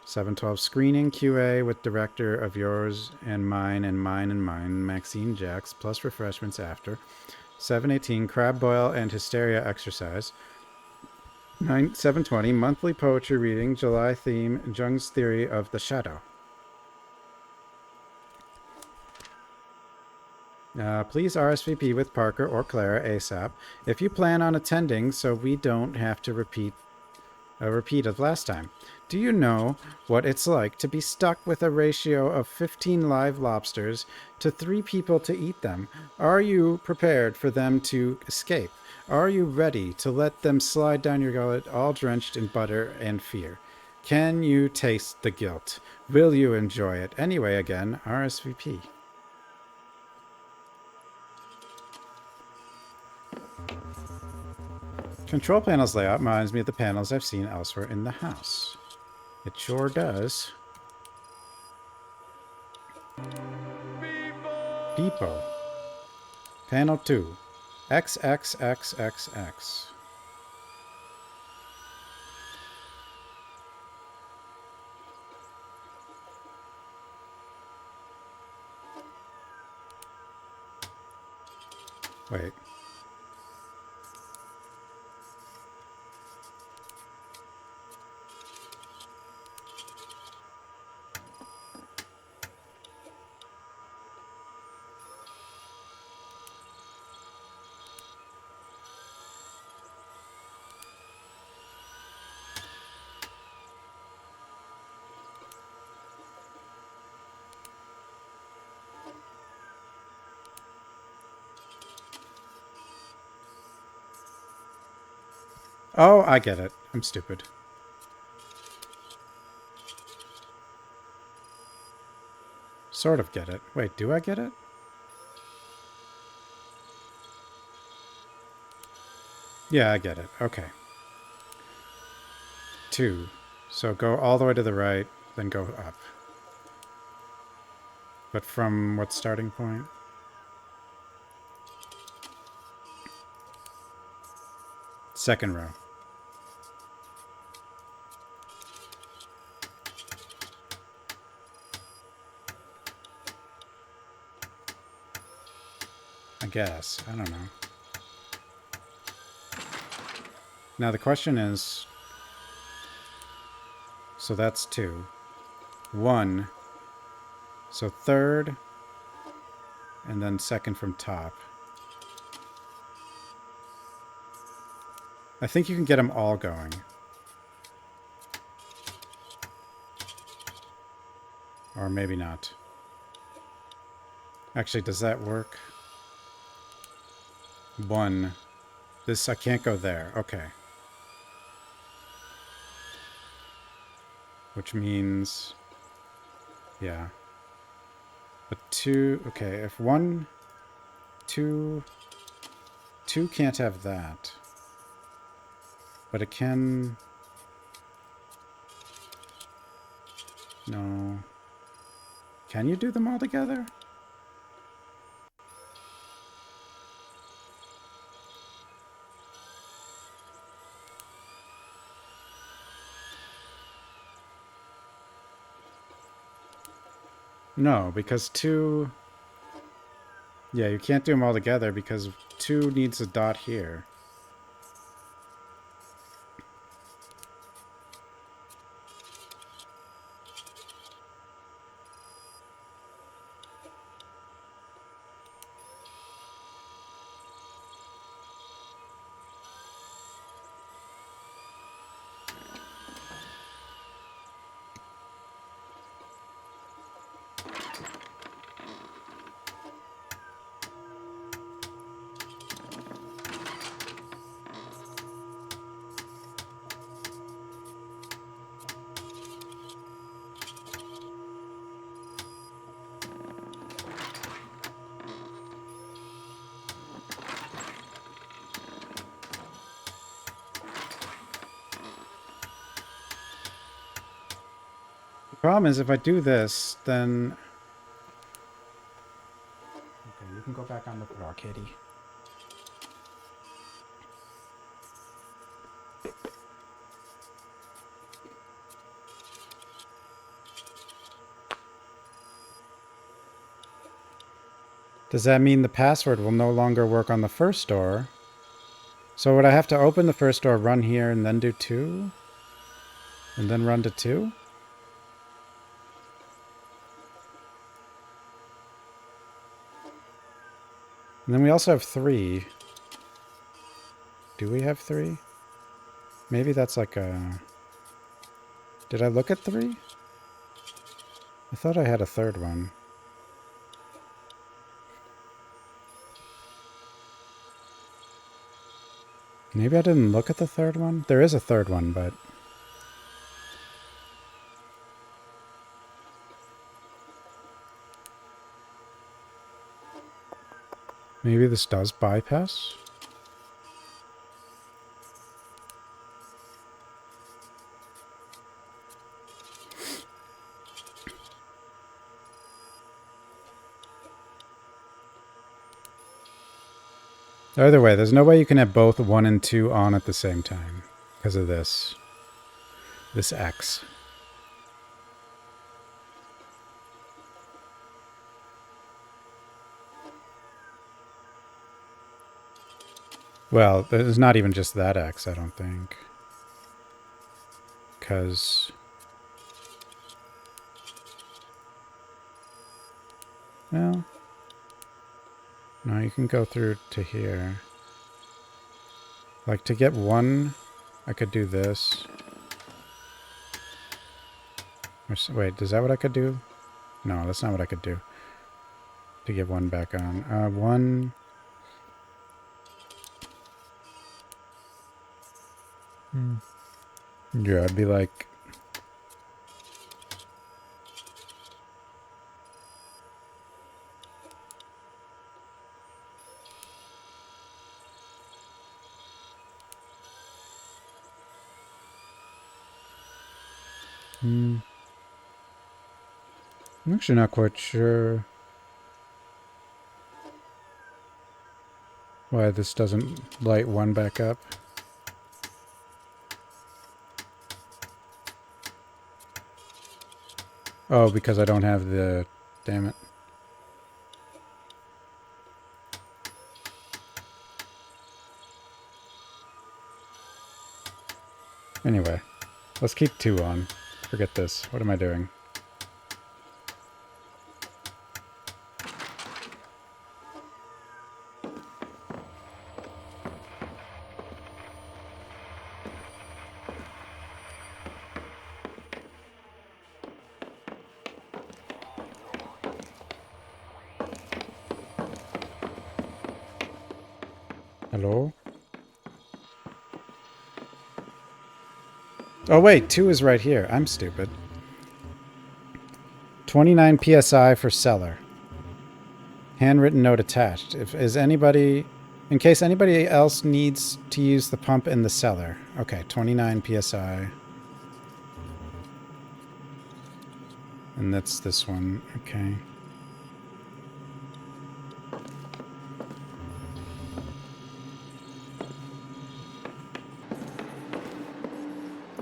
7:12 screening QA with director of yours and mine, Maxine Jacks, plus refreshments after. 7:18 crab boil and hysteria exercise. 7:20 monthly poetry reading. July theme Jung's theory of the shadow. Please RSVP with Parker or Clara ASAP if you plan on attending so we don't have to repeat a repeat of last time. Do you know what it's like to be stuck with a ratio of 15 live lobsters to 3 people to eat them? Are you prepared for them to escape? Are you ready to let them slide down your gullet all drenched in butter and fear? Can you taste the guilt? Will you enjoy it? Anyway, again, RSVP. Control panel's layout reminds me of the panels I've seen elsewhere in the house. It sure does. Depot. Panel 2. XXXXX. Wait. Oh, I get it. I'm stupid. Sort of get it. Wait, do I get it? Yeah, I get it. Okay. 2. So go all the way to the right, then go up. But from what starting point? Second row. I guess. I don't know. Now the question is... So that's 2. 1. So third, and then second from top. I think you can get them all going. Or maybe not. Actually, does that work? 1. This, I can't go there. Okay. Which means... Yeah. But 2... Okay, if 1... 2... 2 can't have that. But it can... No. Can you do them all together? No, because 2... Yeah, you can't do them all together because 2 needs a dot here. The problem is if I do this, then... Okay, you can go back on the floor, kitty. Does that mean the password will no longer work on the first door? So would I have to open the first door, run here, and then do 2? And then run to 2? And then we also have 3. Do we have 3? Maybe that's like a... Did I look at 3? I thought I had a 3rd one. Maybe I didn't look at the 3rd one? There is a 3rd one, but... Maybe this does bypass? Either way, there's no way you can have both 1 and 2 on at the same time. Because of this. This X. Well, there's not even just that X, I don't think. Because... Well... No, you can go through to here. Like, to get 1, I could do this. Wait, is that what I could do? No, that's not what I could do. To get 1 back on. 1... Yeah, I'd be like... I'm actually not quite sure why this doesn't light 1 back up. Oh, because I don't have the... Damn it. Anyway, let's keep 2 on. Forget this. What am I doing? Hello? Oh wait, 2 is right here. I'm stupid. 29 PSI for cellar. Handwritten note attached. In case anybody else needs to use the pump in the cellar. Okay, 29 PSI. And that's this one. Okay.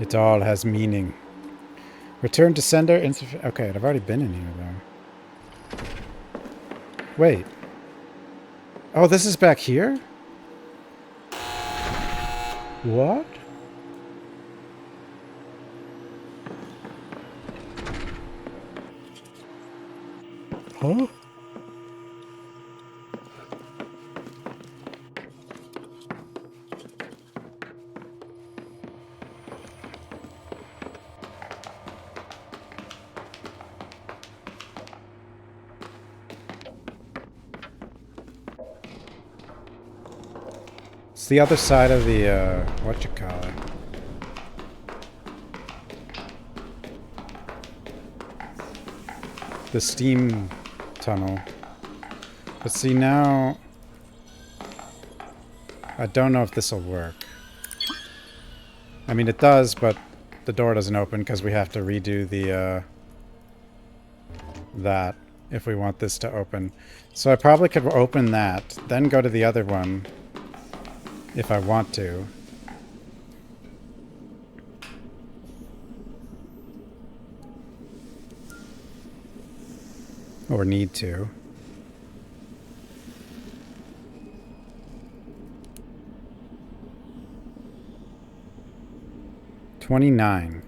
It all has meaning. Return to sender. Okay, I've already been in here, though. Wait. Oh, this is back here? What? Huh? It's the other side of the, whatchamacallit. The steam tunnel. But see, now... I don't know if this will work. I mean, it does, but the door doesn't open because we have to redo the, that if we want this to open. So I probably could open that, then go to the other one if I want to. Or need to. $29.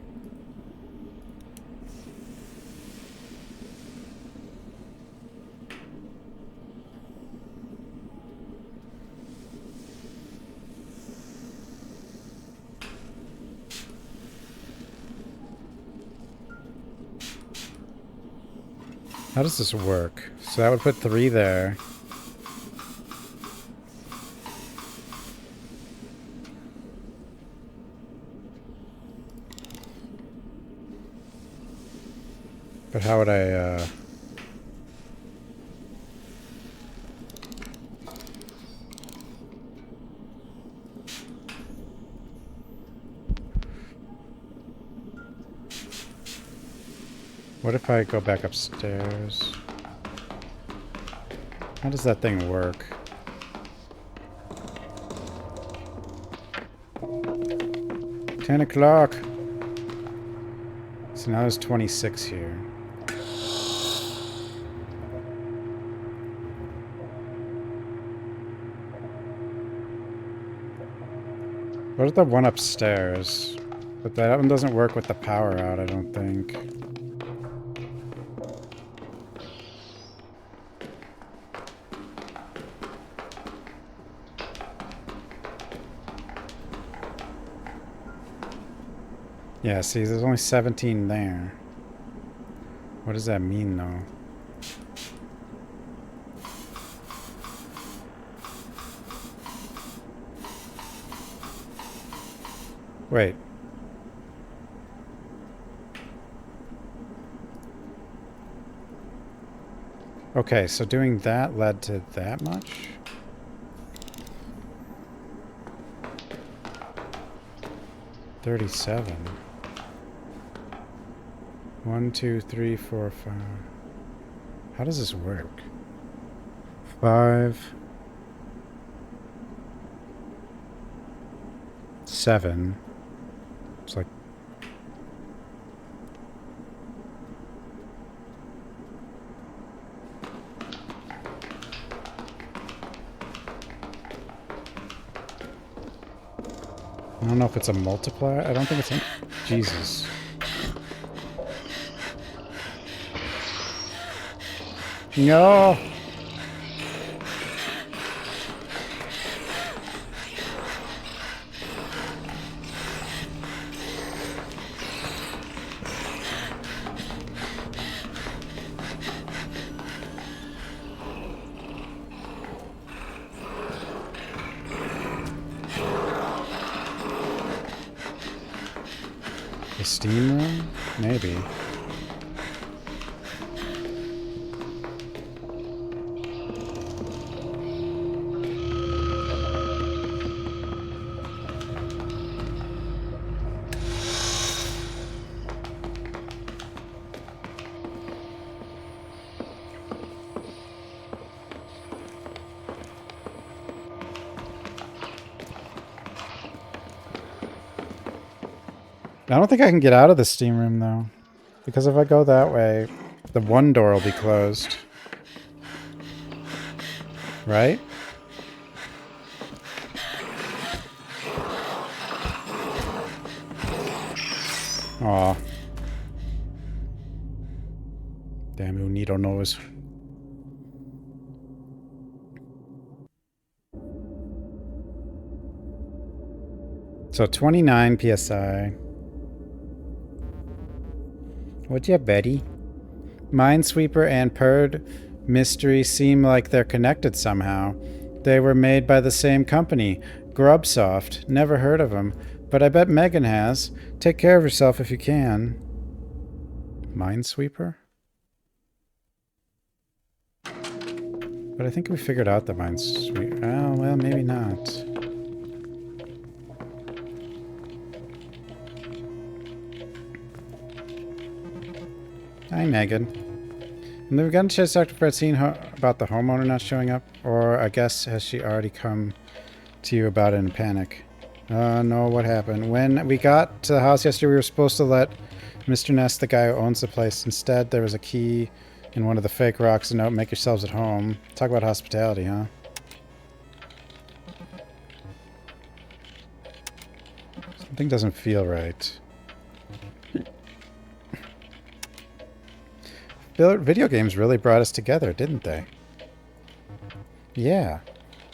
How does this work? So that would put 3 there. But how would I, What if I go back upstairs? How does that thing work? $10 So now there's 26 here. What is the one upstairs? But that one doesn't work with the power out, I don't think. Yeah, see, there's only 17 there. What does that mean, though? Wait. Okay, so doing that led to that much? $37. 1, 2, 3, 4, 5. How does this work? 5. 7. It's like... I don't know if it's a multiplier. I don't think it's a... Jesus. No! The steam room? Maybe. I don't think I can get out of the steam room, though. Because if I go that way, the one door will be closed. Right? Aw. Damn, Unito knows. So 29 PSI. What's up, Betty? Minesweeper and Purd Mystery seem like they're connected somehow. They were made by the same company, Grubsoft. Never heard of them, but I bet Megan has. Take care of yourself if you can. Minesweeper? But I think we figured out the Minesweeper. Oh, well, maybe not. Hi, Megan. And we've gotten a chance to talk to Francine about the homeowner not showing up, or I guess has she already come to you about it in a panic? No, what happened? When we got to the house yesterday, we were supposed to let Mr. Ness, the guy who owns the place. Instead, there was a key in one of the fake rocks, a note, make yourselves at home. Talk about hospitality, huh? Something doesn't feel right. Video games really brought us together, didn't they? Yeah.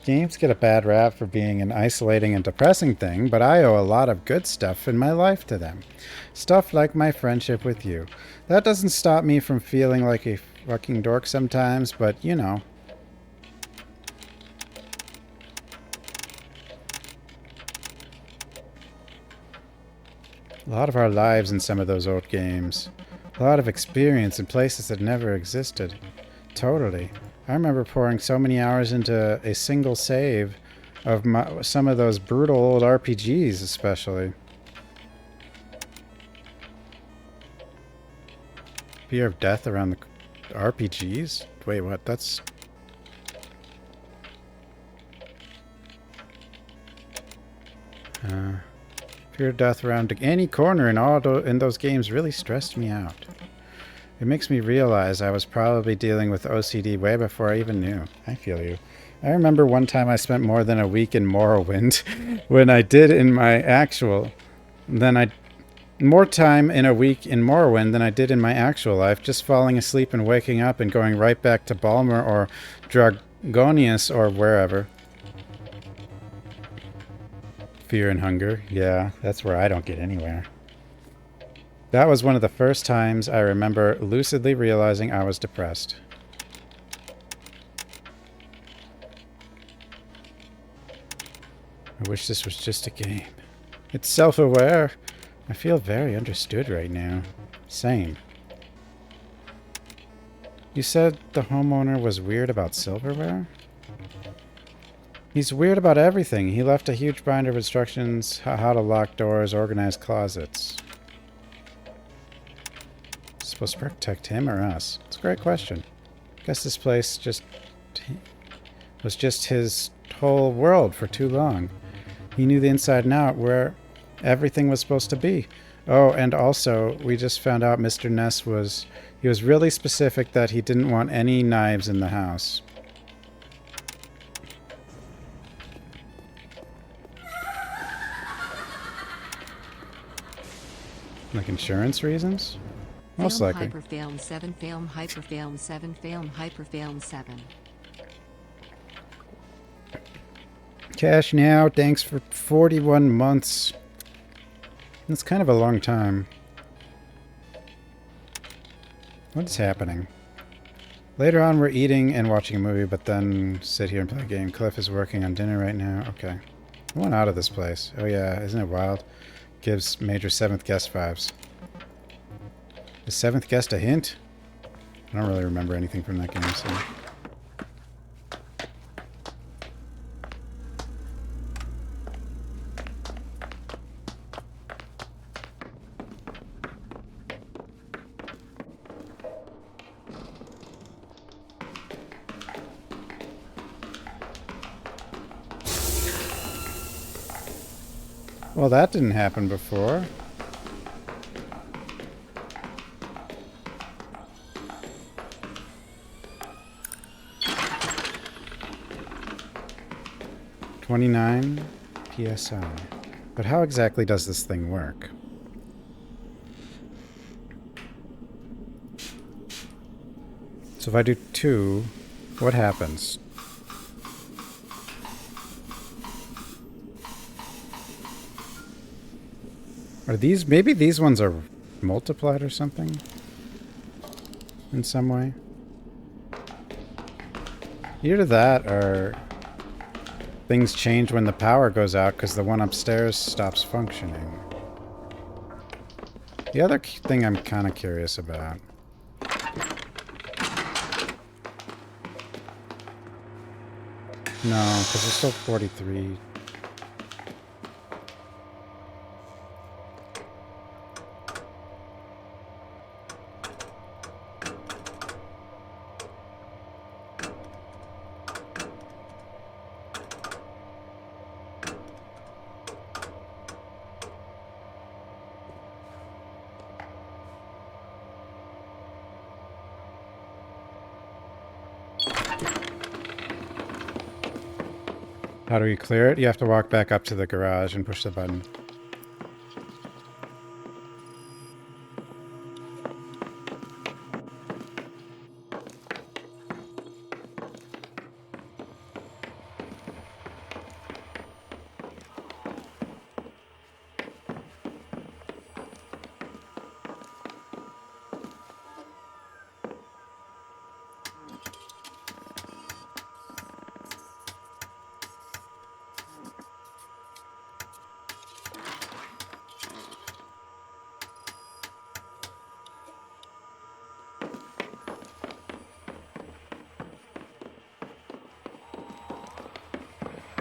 Games get a bad rap for being an isolating and depressing thing, but I owe a lot of good stuff in my life to them. Stuff like my friendship with you. That doesn't stop me from feeling like fucking dork sometimes, but you know. A lot of our lives in some of those old games. A lot of experience in places that never existed. Totally. I remember pouring so many hours into a single save of some of those brutal old RPGs, especially. Fear of death around the RPGs? Wait, what? That's... fear of death around any corner in those games really stressed me out. It makes me realize I was probably dealing with OCD way before I even knew. I feel you. I remember one time I spent more than a week in Morrowind when I did in my actual... More time in a week in Morrowind than I did in my actual life, just falling asleep and waking up and going right back to Balmer or Dragonius or wherever. Fear and hunger. Yeah, that's where I don't get anywhere. That was one of the first times I remember lucidly realizing I was depressed. I wish this was just a game. It's self-aware. I feel very understood right now. Same. You said the homeowner was weird about silverware? He's weird about everything. He left a huge binder of instructions how to lock doors, organize closets. Supposed to protect him or us? It's a great question. Guess this place was just his whole world for too long. He knew the inside and out where everything was supposed to be. Oh, and also, we just found out Mr. Ness was really specific that he didn't want any knives in the house. Like insurance reasons? Most likely. Hyperfilm 7, film Hyperfilm 7, film Hyperfilm 7. Cash now, thanks for 41 months. That's kind of a long time. What is happening? Later on we're eating and watching a movie, but then sit here and play a game. Cliff is working on dinner right now. Okay. I want out of this place. Oh yeah, isn't it wild? Gives major 7th guest vibes. Is 7th guest a hint? I don't really remember anything from that game, so... Well, that didn't happen before. $29 PSI. But how exactly does this thing work? So if I do 2, what happens? Are these... maybe these ones are multiplied or something? In some way? Either that or... things change when the power goes out because the one upstairs stops functioning. The other thing I'm kind of curious about... no, because there's still 43... How do we clear it? You have to walk back up to the garage and push the button.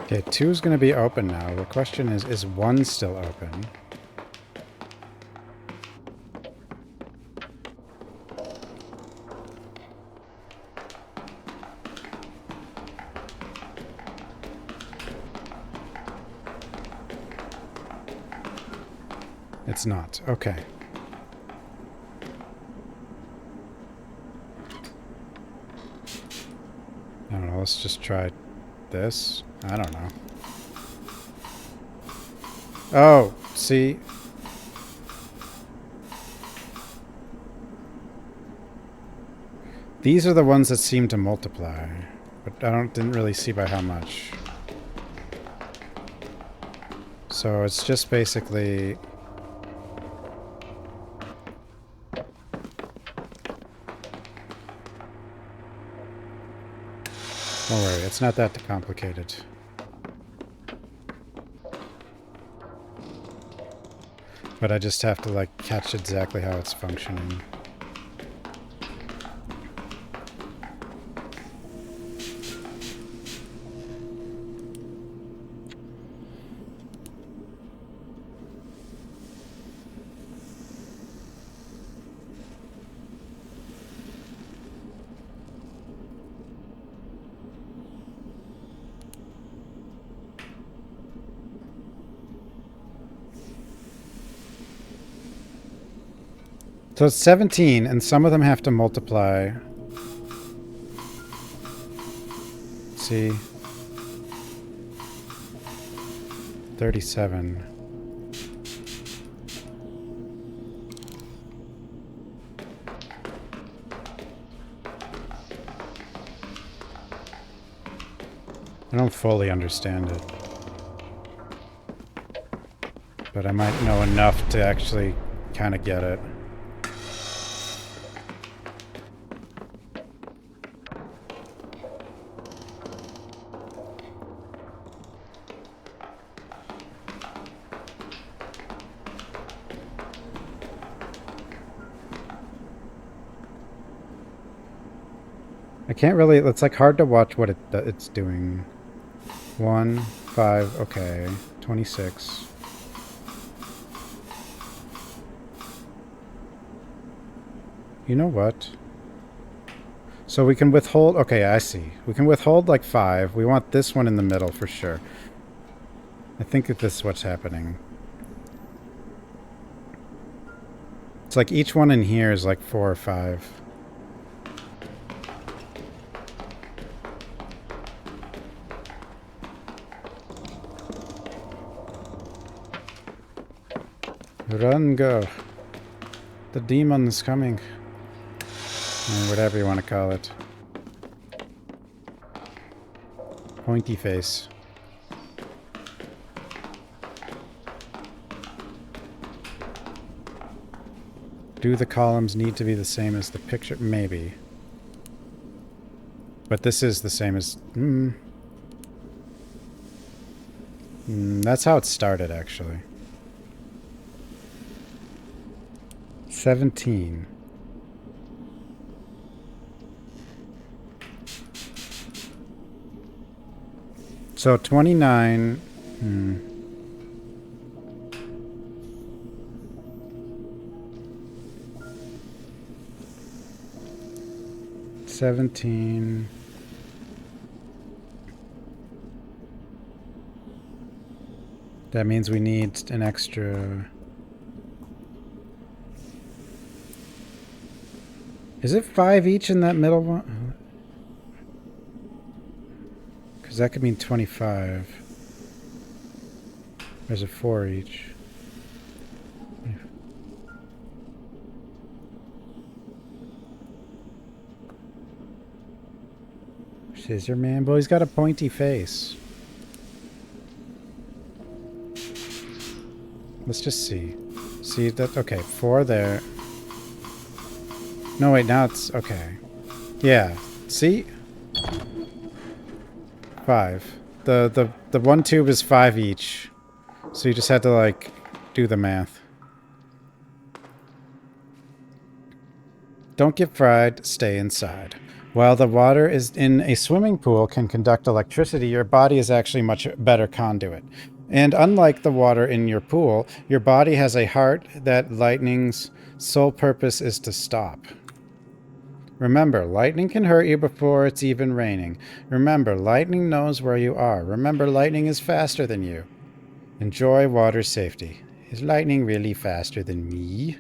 Okay, 2 is going to be open now. The question is 1 still open? It's not. Okay. I don't know. Let's just try this. I don't know. Oh, see? These are the ones that seem to multiply, but didn't really see by how much. So it's just basically... Don't worry, it's not that complicated. But I just have to, like, catch exactly how it's functioning. So it's 17, and some of them have to multiply. See? 37. I don't fully understand it. But I might know enough to actually kind of get it. I can't really, it's like hard to watch what it's doing. 1, 5, okay. 26. You know what? So we can withhold, okay, I see. We can withhold like 5. We want this one in the middle for sure. I think that this is what's happening. It's like each one in here is like 4 or 5. Run, go. The demon is coming. Or whatever you want to call it. Pointy face. Do the columns need to be the same as the picture? Maybe. But this is the same as... that's how it started, actually. 17. So 29. 17. That means we need an extra... Is it 5 each in that middle one? Because that could mean 25. There's a 4 each. Scissor man, boy, he's got a pointy face. Let's just see. See that? Okay, 4 there. No, wait, now it's... Okay. Yeah. See? 5. The one tube is 5 each. So you just had to, like, do the math. Don't get fried, stay inside. While the water is in a swimming pool can conduct electricity, your body is actually much better conduit. And unlike the water in your pool, your body has a heart that lightning's sole purpose is to stop. Remember, lightning can hurt you before it's even raining. Remember, lightning knows where you are. Remember, lightning is faster than you. Enjoy water safety. Is lightning really faster than me?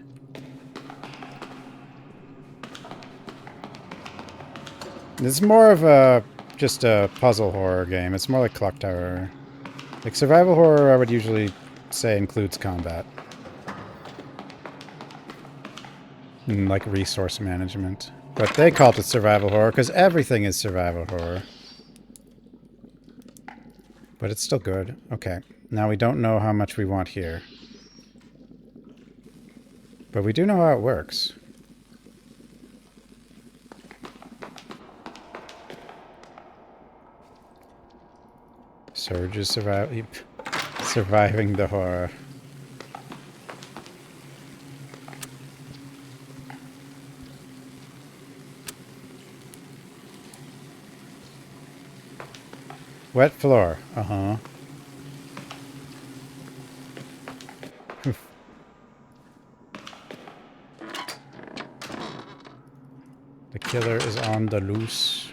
It's more of just a puzzle horror game. It's more like Clock Tower. Like survival horror, I would usually say includes combat. And like resource management. But they called it survival horror because everything is survival horror. But it's still good. Okay. Now we don't know how much we want here. But we do know how it works. Surge is surviving the horror. Wet floor. Uh-huh. The killer is on the loose.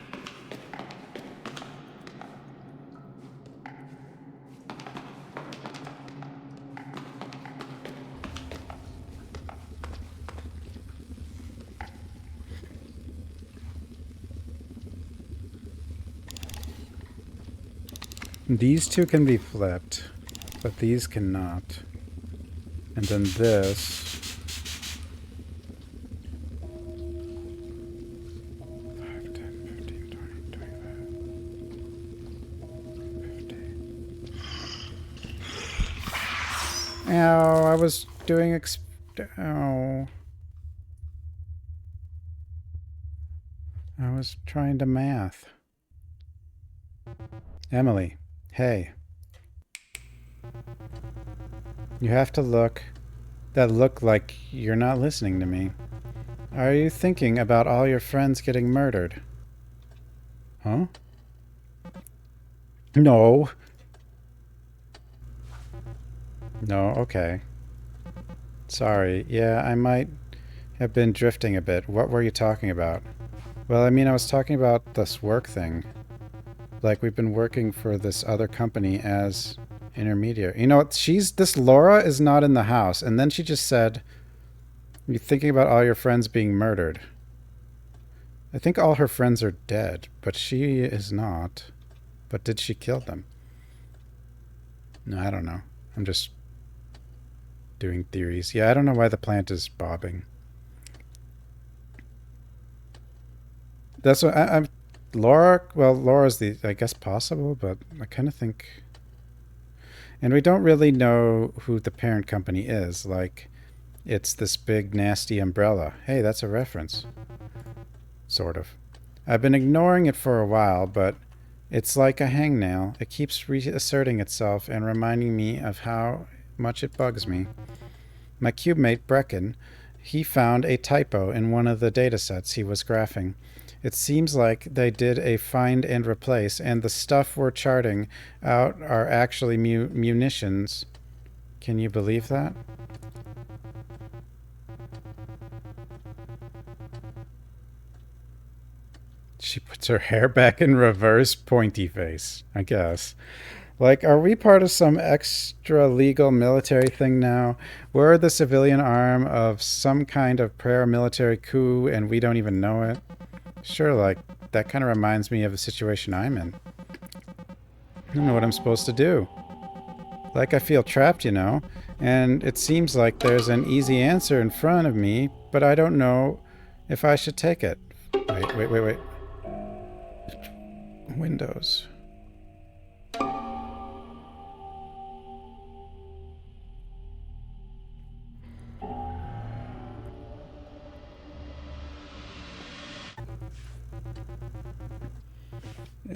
These two can be flipped, but these cannot. And then this... 5, 10, 15, 20, 25, 50. Ow, I was doing ow. I was trying to math. Emily. Hey. You have to look like you're not listening to me. Are you thinking about all your friends getting murdered? Huh? No. No, okay. Sorry. Yeah, I might have been drifting a bit. What were you talking about? Well, I mean, I was talking about this work thing. Like, we've been working for this other company as intermediary. You know what? This Laura is not in the house. And then she just said, you're thinking about all your friends being murdered. I think all her friends are dead, but she is not. But did she kill them? No, I don't know. I'm just doing theories. Yeah, I don't know why the plant is bobbing. That's what I'm... Laura, well, Laura's the, I guess, possible, but I kind of think... And we don't really know who the parent company is. Like, it's this big, nasty umbrella. Hey, that's a reference. Sort of. I've been ignoring it for a while, but it's like a hangnail. It keeps reasserting itself and reminding me of how much it bugs me. My cube mate, Brecken, he found a typo in one of the datasets he was graphing. It seems like they did a find and replace, and the stuff we're charting out are actually munitions. Can you believe that? She puts her hair back in reverse, pointy face, I guess. Like, are we part of some extra legal military thing now? We're the civilian arm of some kind of paramilitary coup, and we don't even know it? Sure, like, that kind of reminds me of a situation I'm in. I don't know what I'm supposed to do. Like, I feel trapped, you know, and it seems like there's an easy answer in front of me, but I don't know if I should take it. Wait. Windows.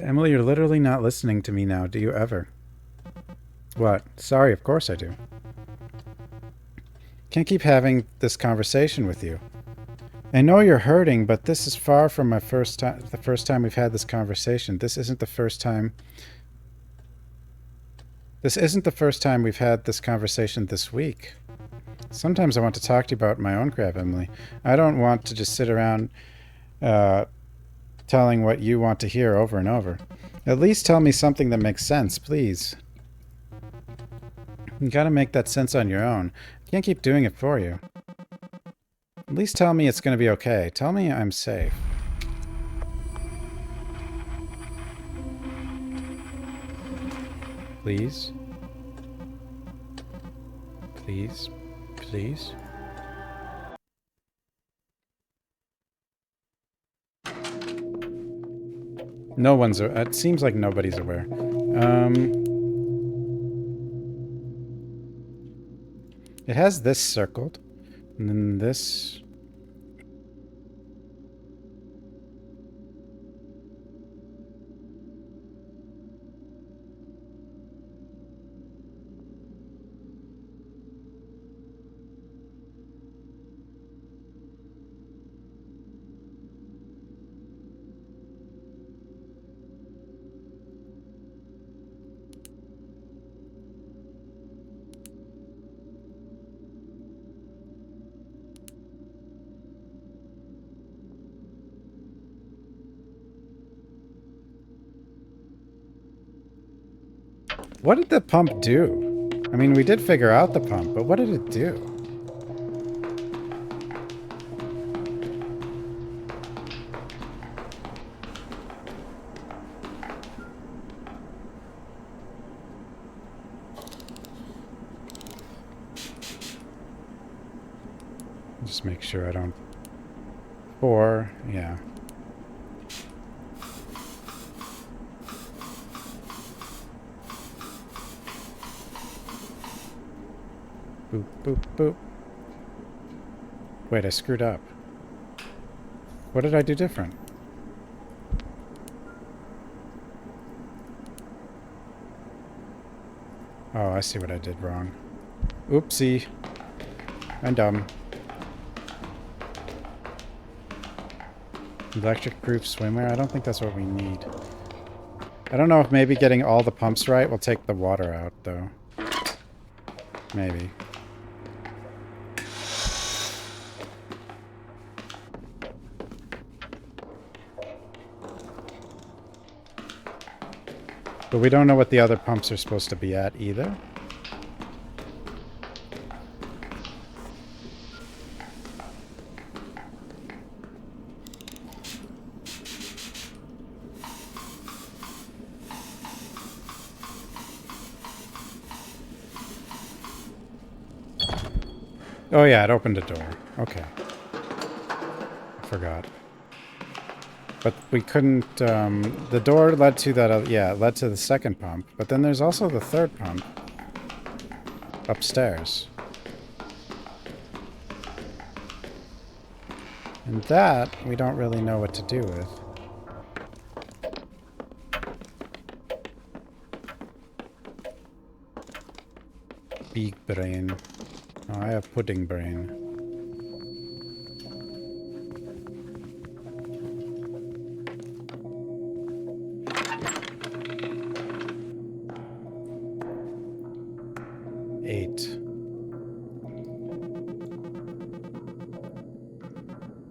Emily, you're literally not listening to me now, do you ever? What? Sorry, of course I do. Can't keep having this conversation with you. I know you're hurting, but this is far from my first time. The first time we've had this conversation. This isn't the first time. This isn't the first time we've had this conversation this week. Sometimes I want to talk to you about my own crap, Emily. I don't want to just sit around telling what you want to hear over and over. At least tell me something that makes sense, please. You gotta make that sense on your own. I can't keep doing it for you. At least tell me it's gonna be okay. Tell me I'm safe. Please? Please? Please? No one's... It seems like nobody's aware. It has this circled. And then this... What did the pump do? I mean, we did figure out the pump, but what did it do? Just make sure I don't... 4, yeah. Boop, boop, boop. Wait, I screwed up. What did I do different? Oh, I see what I did wrong. Oopsie. I'm dumb. Electric-proof swimwear? I don't think that's what we need. I don't know if maybe getting all the pumps right will take the water out, though. Maybe. But we don't know what the other pumps are supposed to be at either. Oh yeah, it opened a door. Okay. I forgot. But we couldn't, the door led to that, yeah, it led to the second pump. But then there's also the third pump. Upstairs. And that, we don't really know what to do with. Big brain. Oh, I have pudding brain. Eight.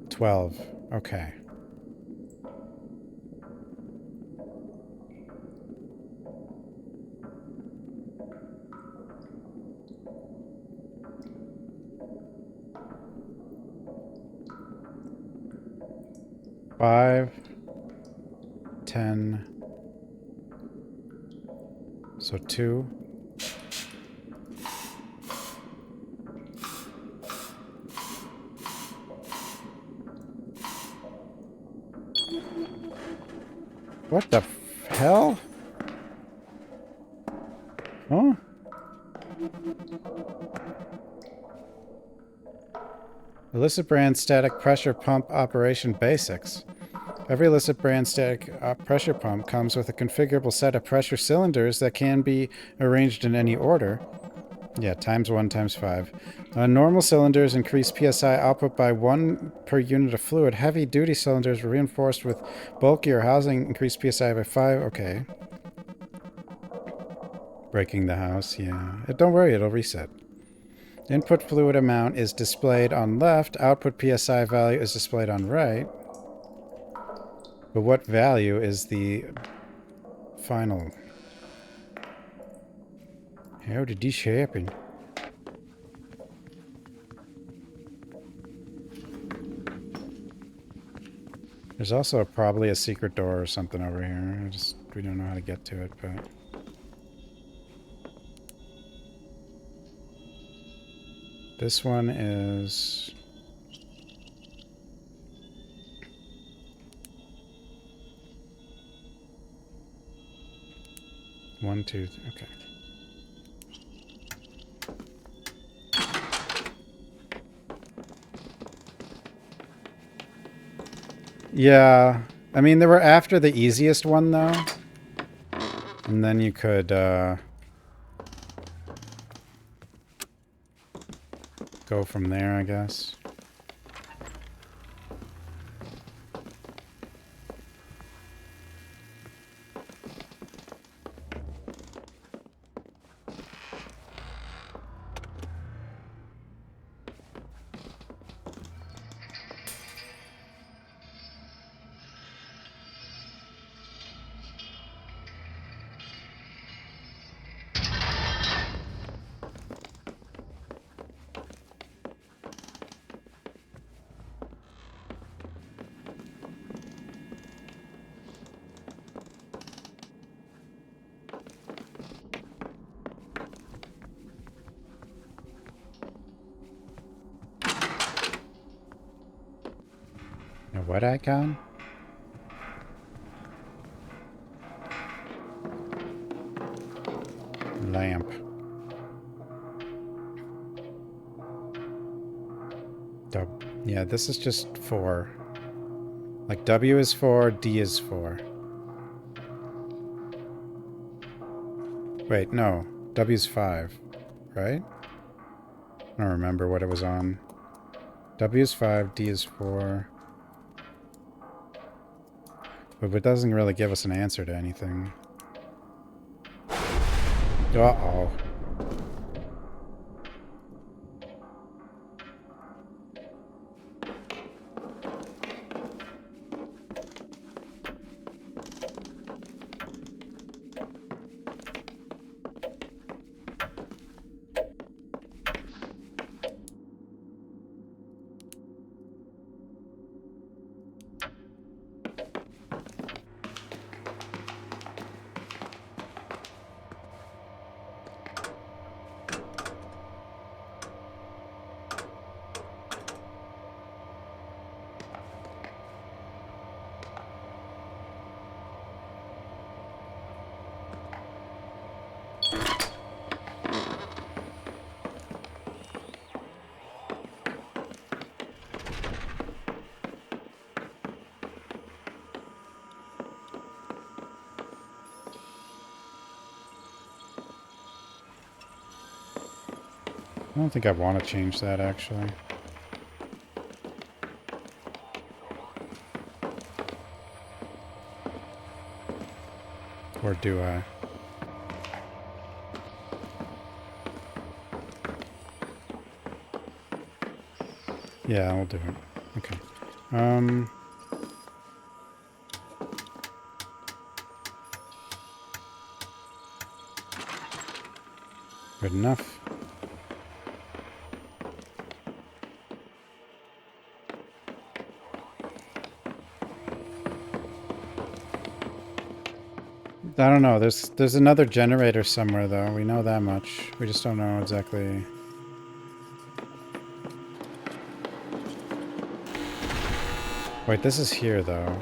12. Okay. Five. 10. So 2. What the hell? Huh? Illicit brand static pressure pump operation basics. Every illicit brand static pressure pump comes with a configurable set of pressure cylinders that can be arranged in any order. Yeah, times 1 times 5. Normal cylinders increase PSI output by 1 per unit of fluid. Heavy-duty cylinders reinforced with bulkier housing increase PSI by 5. Okay. Breaking the house, yeah. Don't worry, it'll reset. Input fluid amount is displayed on left. Output PSI value is displayed on right. But what value is the final? How did this happen? There's also probably a secret door or something over here. We don't know how to get to it, but... This one is... One, two, okay. Yeah, I mean, they were after the easiest one, though. And then you could, go from there, I guess. A what icon? Lamp. Yeah, this is just 4. Like W is 4, D is 4. Wait, no. W's 5, right? I don't remember what it was on. W is 5, D is 4. But it doesn't really give us an answer to anything. Uh-oh. I don't think I want to change that, actually. Or do I? Yeah, I'll do it. Okay. Good enough. I don't know. There's another generator somewhere, though. We know that much. We just don't know exactly. Wait, this is here, though.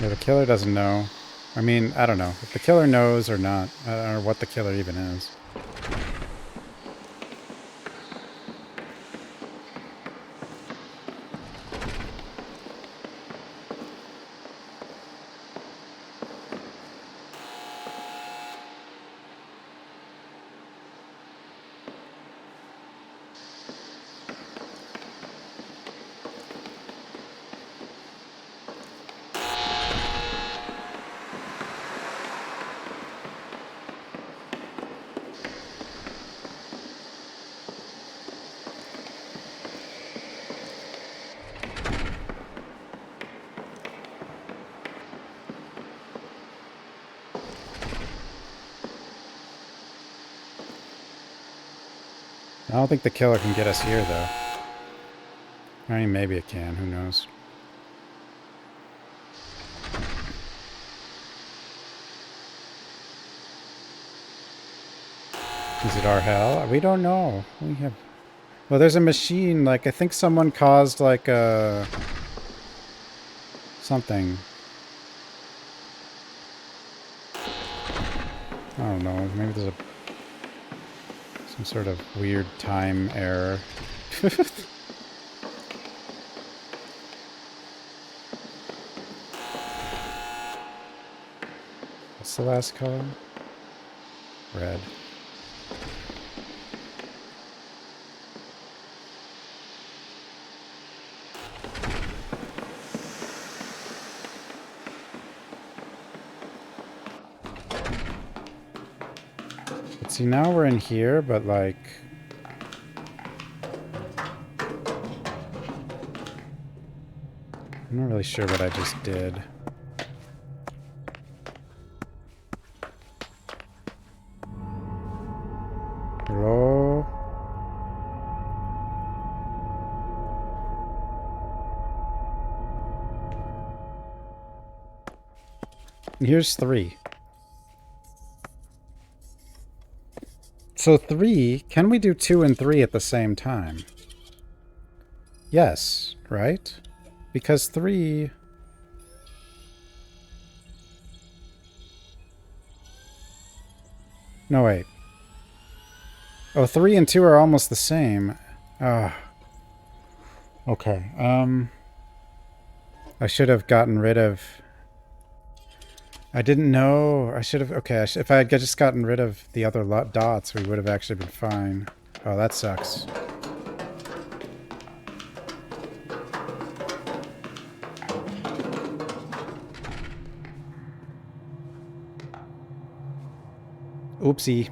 Yeah, the killer doesn't know. I mean, I don't know. If the killer knows or not. I don't know what the killer even is. I don't think the killer can get us here, though. I mean, maybe it can. Who knows? Is it our hell? We don't know. We have... Well, there's a machine. Like, I think someone caused, like, a... something. I don't know. Maybe there's a... some sort of weird time error. What's the last color? Red. But see, now we're in here, but like... I'm not really sure what I just did. Hello? Here's 3. So 3, can we do 2 and 3 at the same time? Yes, right? Because 3... No, wait. Oh, 3 and 2 are almost the same. Ah. Okay, I should have gotten rid of... I didn't know. I should have... Okay, if I had just gotten rid of the other dots, we would have actually been fine. Oh, that sucks. Oopsie.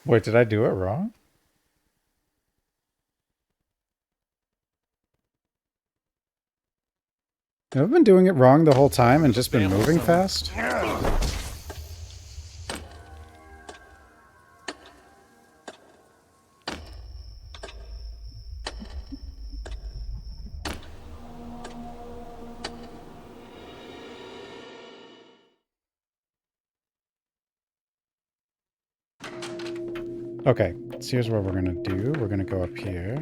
Wait, did I do it wrong? Have I been doing it wrong the whole time and just been moving fast? Okay, so here's what we're gonna do. We're gonna go up here.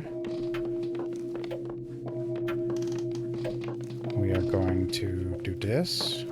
We are going to do this.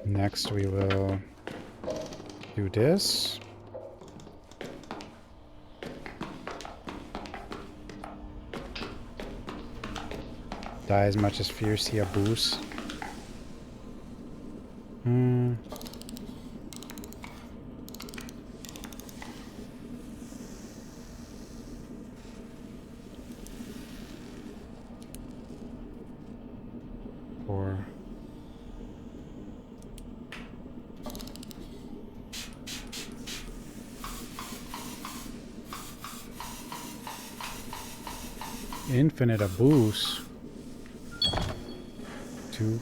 Next we will do this. Die as much as fierce abuse. Or infinite abuse. 2.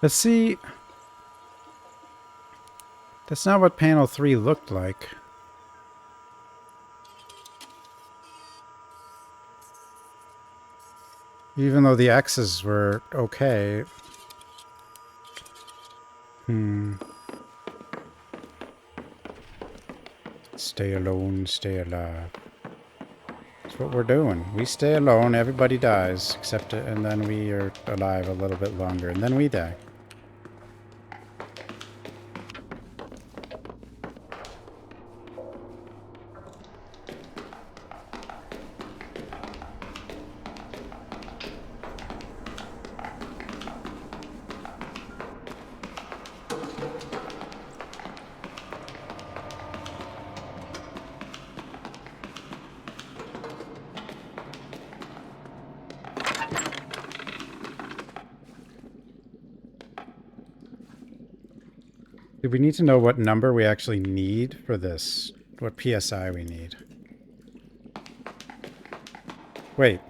Let's see. That's not what panel 3 looked like. Even though the X's were okay. Stay alone, stay alive. That's what we're doing. We stay alone, everybody dies, except, and then we are alive a little bit longer, and then we die. Do we need to know what number we actually need for this? What PSI we need? Wait.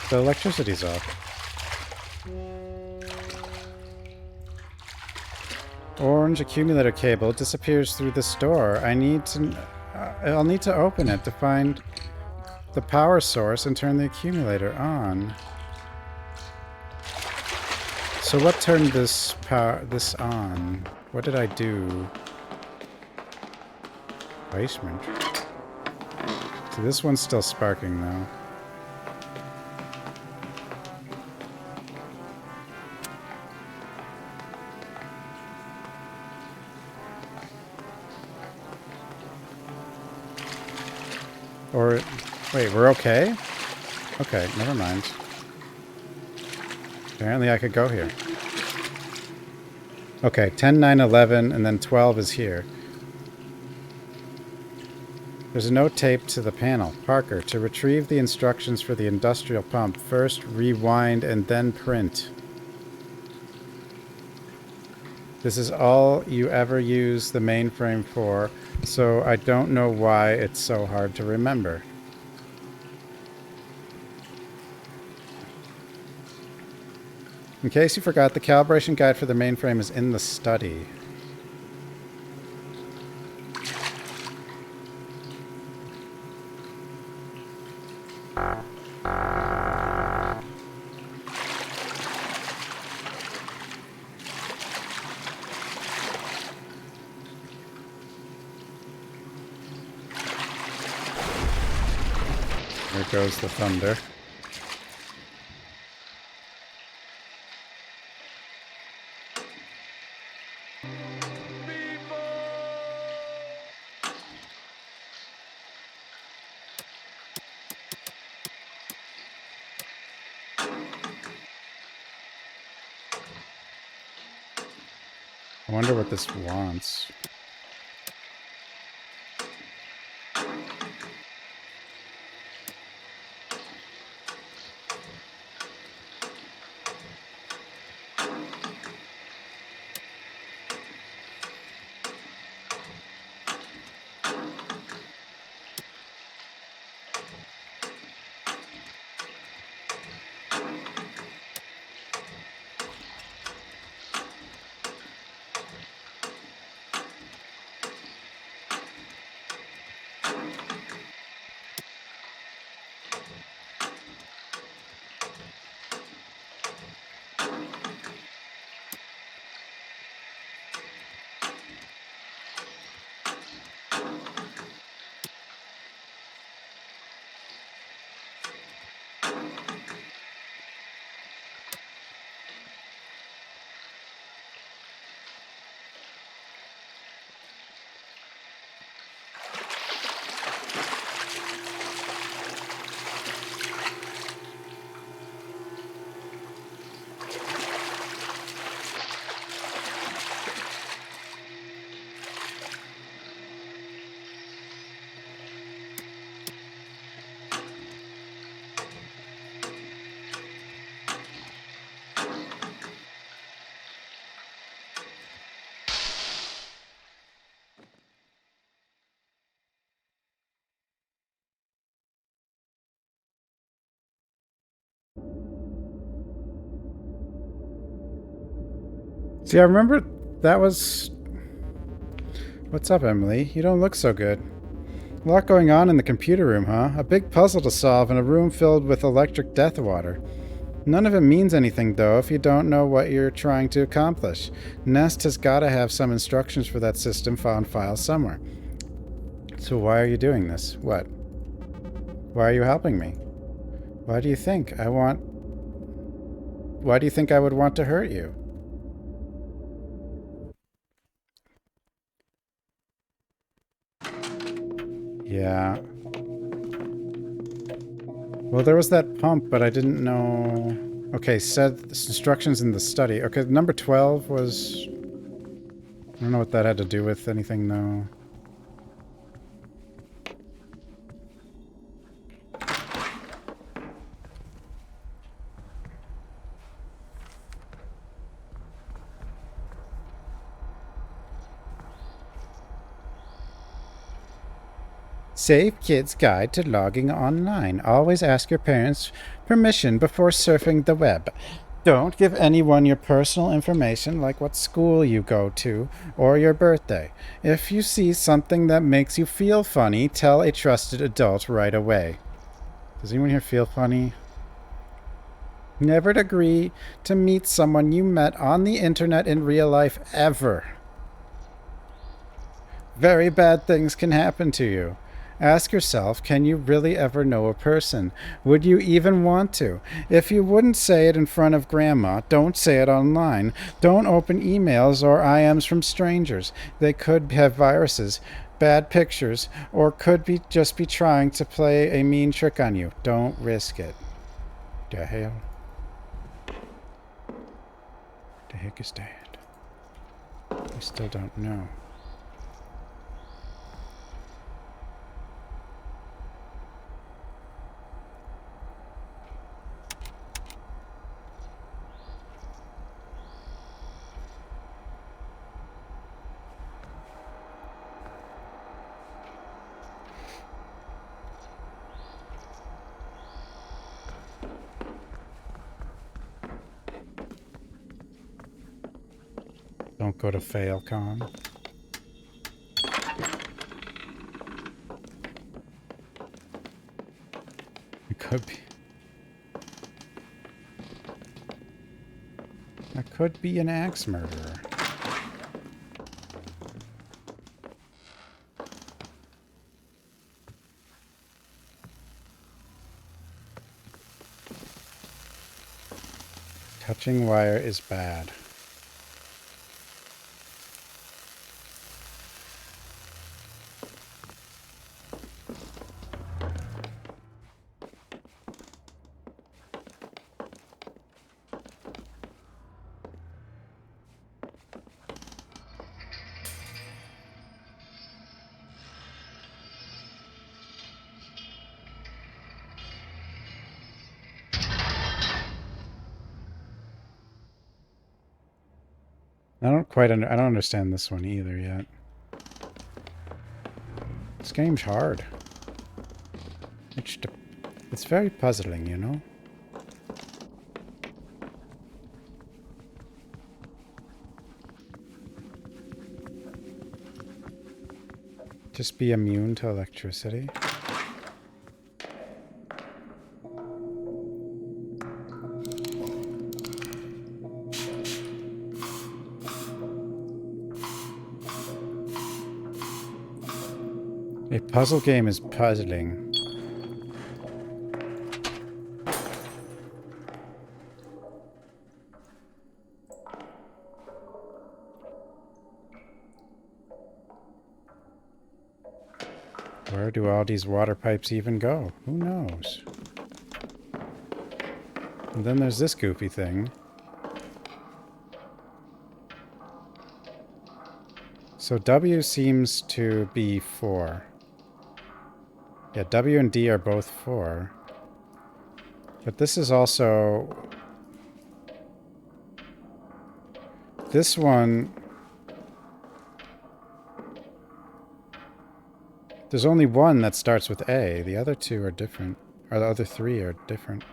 The electricity's off. Orange accumulator cable disappears through this door. I'll need to open it to find the power source and turn the accumulator on. So what turned this on? What did I do? Basement. So this one's still sparking though. Or, wait, we're okay? Okay, never mind. Apparently I could go here. Okay, 10, 9, 11, and then 12 is here. There's a note taped to the panel. Parker, to retrieve the instructions for the industrial pump, first rewind and then print. This is all you ever use the mainframe for, so I don't know why it's so hard to remember. In case you forgot, the calibration guide for the mainframe is in the study. There goes the thunder. I wonder what this wants. See, I remember that was... What's up, Emily? You don't look so good. A lot going on in the computer room, huh? A big puzzle to solve in a room filled with electric death water. None of it means anything, though, if you don't know what you're trying to accomplish. Nest has got to have some instructions for that system found files somewhere. So why are you doing this? What? Why are you helping me? Why do you think I want... Why do you think I would want to hurt you? Yeah. Well, there was that pump, but I didn't know... Okay, said instructions in the study. Okay, number 12 was... I don't know what that had to do with anything, though. Save Kids Guide to Logging Online. Always ask your parents' permission before surfing the web. Don't give anyone your personal information like what school you go to or your birthday. If you see something that makes you feel funny, tell a trusted adult right away. Does anyone here feel funny? Never agree to meet someone you met on the internet in real life ever. Very bad things can happen to you. Ask yourself, can you really ever know a person? Would you even want to? If you wouldn't say it in front of grandma, don't say it online. Don't open emails or IMs from strangers. They could have viruses, bad pictures, or could be just be trying to play a mean trick on you. Don't risk it. The hell? The heck is that? I still don't know. Don't go to FailCon. It could be. I could be an axe murderer. Touching wire is bad. I don't understand this one either yet. This game's hard. It's very puzzling, you know? Just be immune to electricity. A puzzle game is puzzling. Where do all these water pipes even go? Who knows? And then there's this goofy thing. So W seems to be 4. Yeah, W and D are both 4. But this is also... This one... There's only one that starts with A. The other two are different. Or the other 3 are different.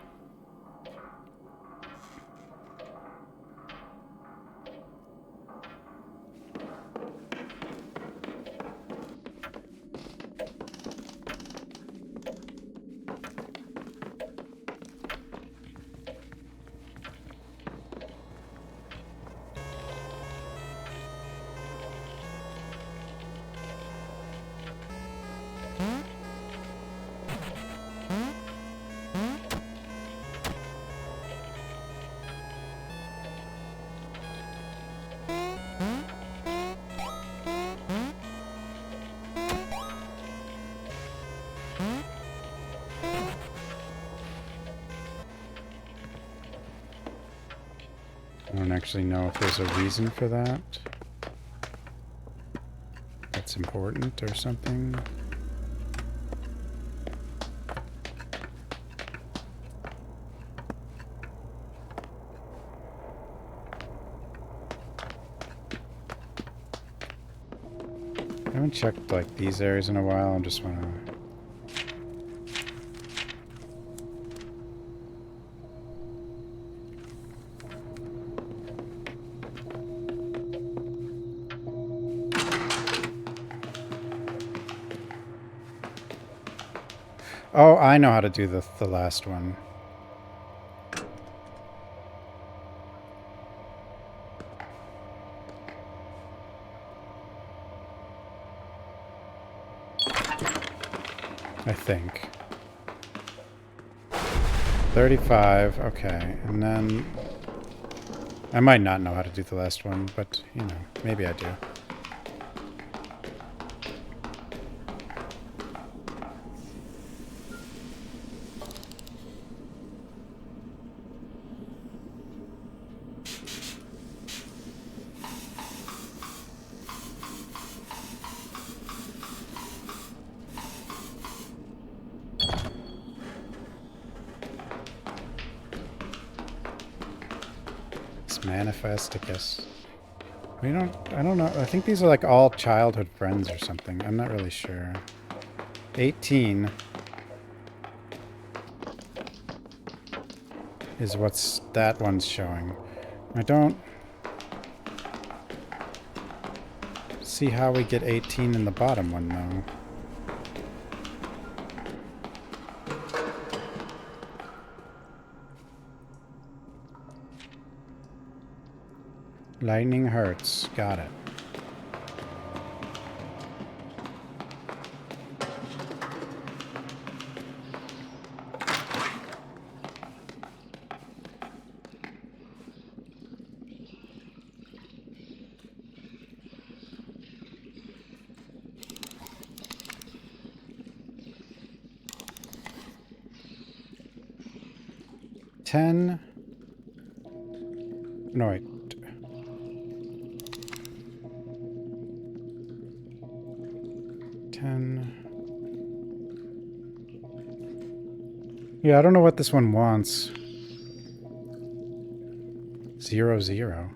I don't actually know if there's a reason for that. That's important or something. I haven't checked like these areas in a while. I just want to... Oh, I know how to do the last one. I think. 35, okay. And then... I might not know how to do the last one, but, you know, maybe I do. Manifest, I guess. I don't know. I think these are like all childhood friends or something. I'm not really sure. 18 is what's that one's showing. I don't see how we get 18 in the bottom one though. Lightning hurts. Got it. No, wait. 10. Yeah, I don't know what this one wants. 0, 0.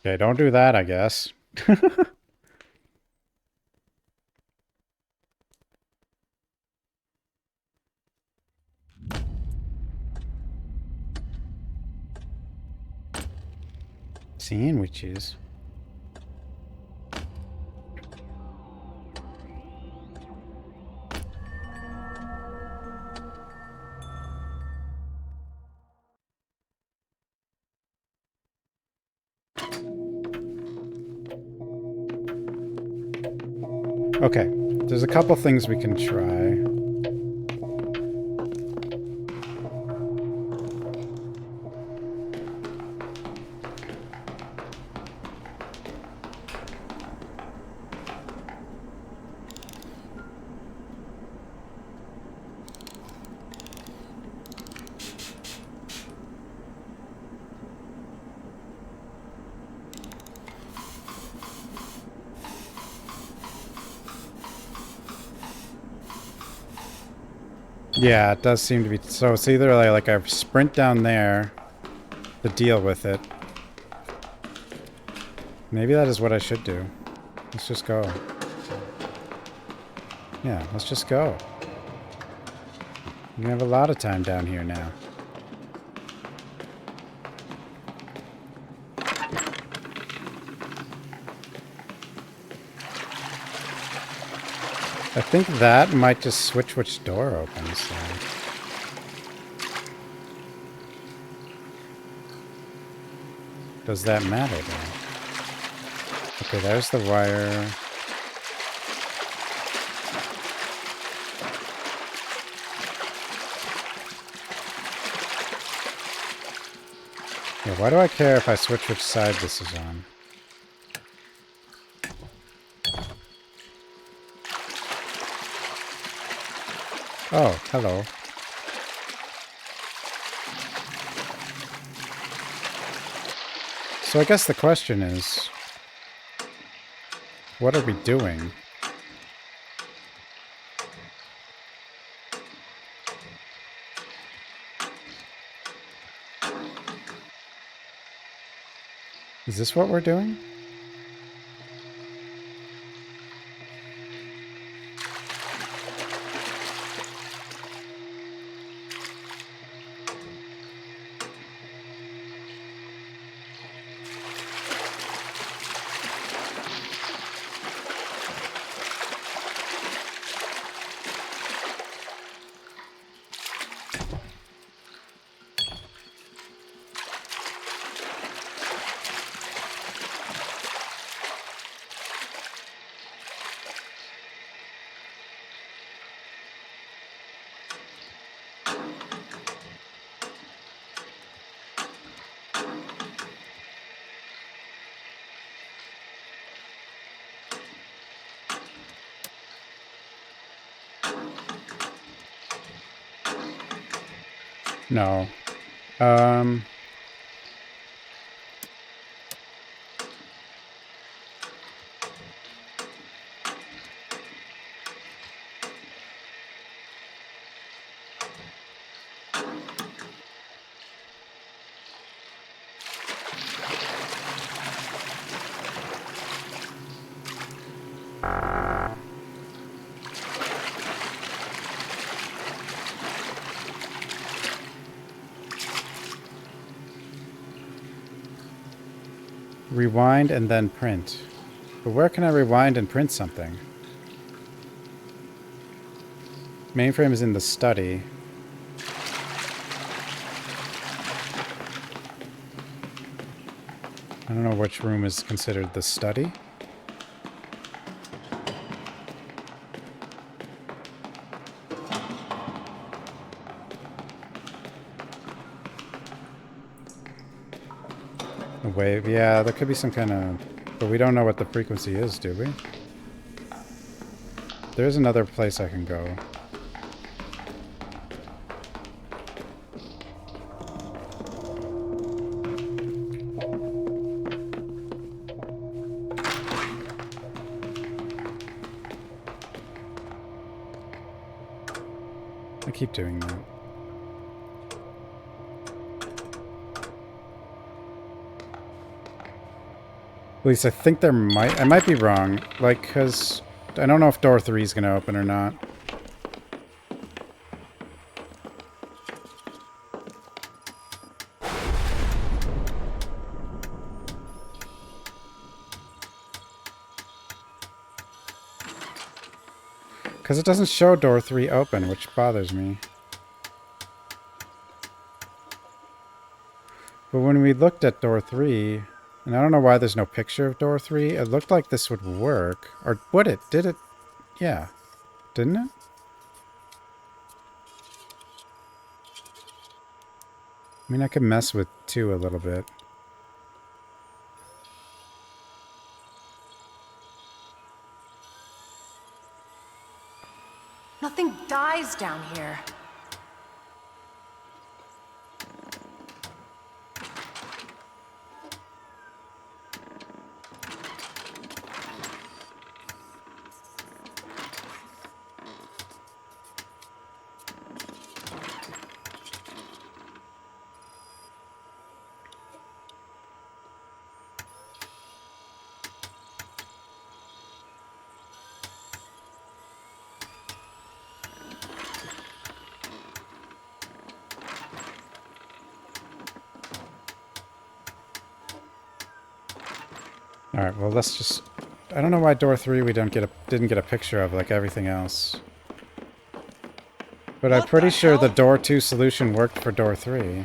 Okay, don't do that, I guess. Sandwiches. Okay, there's a couple things we can try. Yeah, it does seem to be. So it's either like I sprint down there to deal with it. Maybe that is what I should do. Let's just go. Yeah, let's just go. We have a lot of time down here now. I think that might just switch which door opens. So. Does that matter though? Okay, there's the wire. Yeah, why do I care if I switch which side this is on? Oh, hello. So I guess the question is, what are we doing? Is this what we're doing? No. Rewind and then print. But where can I rewind and print something? Mainframe is in the study. I don't know which room is considered the study. A wave, yeah, there could be some kind of... But we don't know what the frequency is, do we? There's another place I can go. I keep doing that. At least I think there might... I might be wrong. Like, because I don't know if door 3 is going to open or not. Because it doesn't show door 3 open, which bothers me. But when we looked at door 3, and I don't know why there's no picture of door 3, it looked like this would work. Or would it? Did it? Yeah. Didn't it? I mean, I could mess with 2 a little bit. Nothing dies down here. Alright, well let's just... I don't know why door 3 we didn't get a picture of like everything else. But I'm pretty sure the door 2 solution worked for door 3.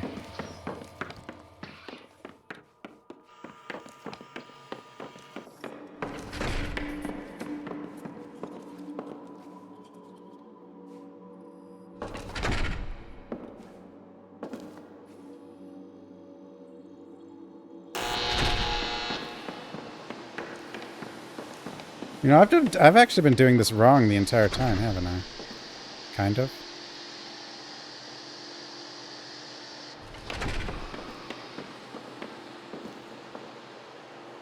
You know, I've actually been doing this wrong the entire time, haven't I? Kind of.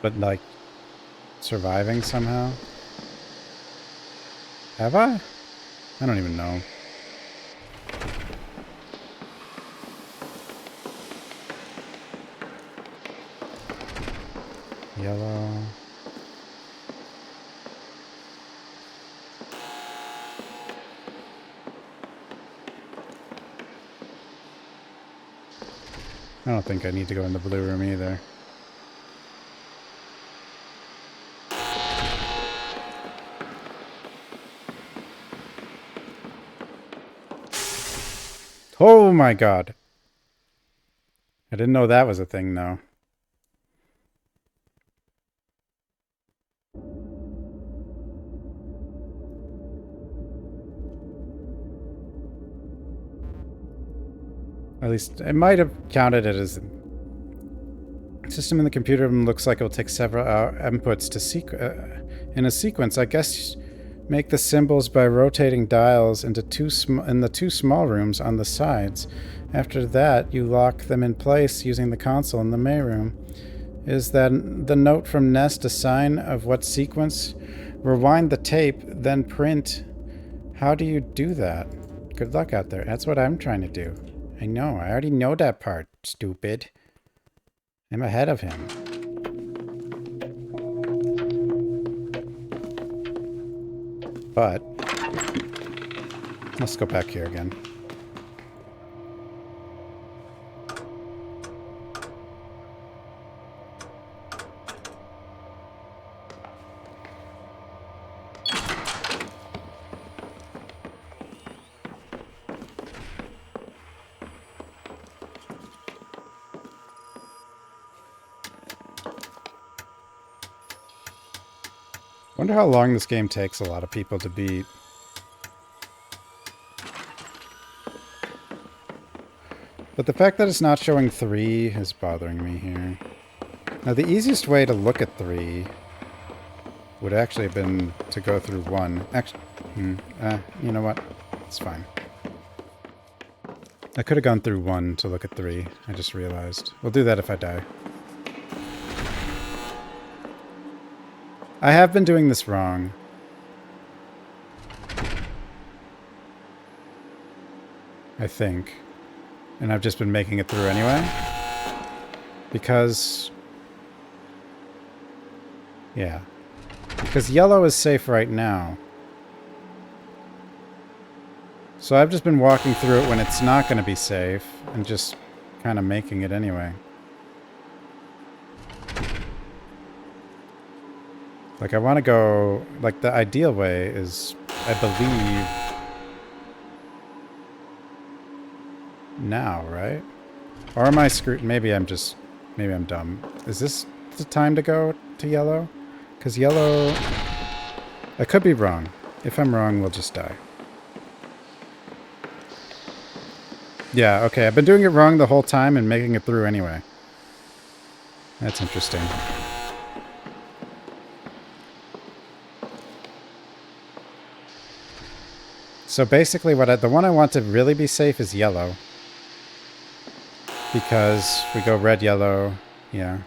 But, like, surviving somehow? Have I? I don't even know. Yellow. I don't think I need to go in the blue room either. Oh my god. I didn't know that was a thing, though. At least, it might have counted it as... System in the computer room looks like it will take several inputs to in a sequence. I guess make the symbols by rotating dials into in the 2 small rooms on the sides. After that, you lock them in place using the console in the main room. Is that the note from Nest a sign of what sequence? Rewind the tape, then print. How do you do that? Good luck out there. That's what I'm trying to do. I know. I already know that part, stupid. I'm ahead of him. But let's go back here again. Wonder how long this game takes a lot of people to beat. But the fact that it's not showing 3 is bothering me here. Now the easiest way to look at 3 would actually have been to go through 1. Actually, you know what? It's fine. I could have gone through 1 to look at 3. I just realized. We'll do that if I die. I have been doing this wrong. I think. And I've just been making it through anyway. Because Yeah. Because yellow is safe right now. So I've just been walking through it when it's not going to be safe, and just kind of making it anyway. Like, I want to go... Like, the ideal way is, I believe... now, right? Or am I screwed? Maybe I'm just... Maybe I'm dumb. Is this the time to go to yellow? Because yellow... I could be wrong. If I'm wrong, we'll just die. Yeah, okay. I've been doing it wrong the whole time and making it through anyway. That's interesting. So basically the one I want to really be safe is yellow. Because we go red, yellow, yeah.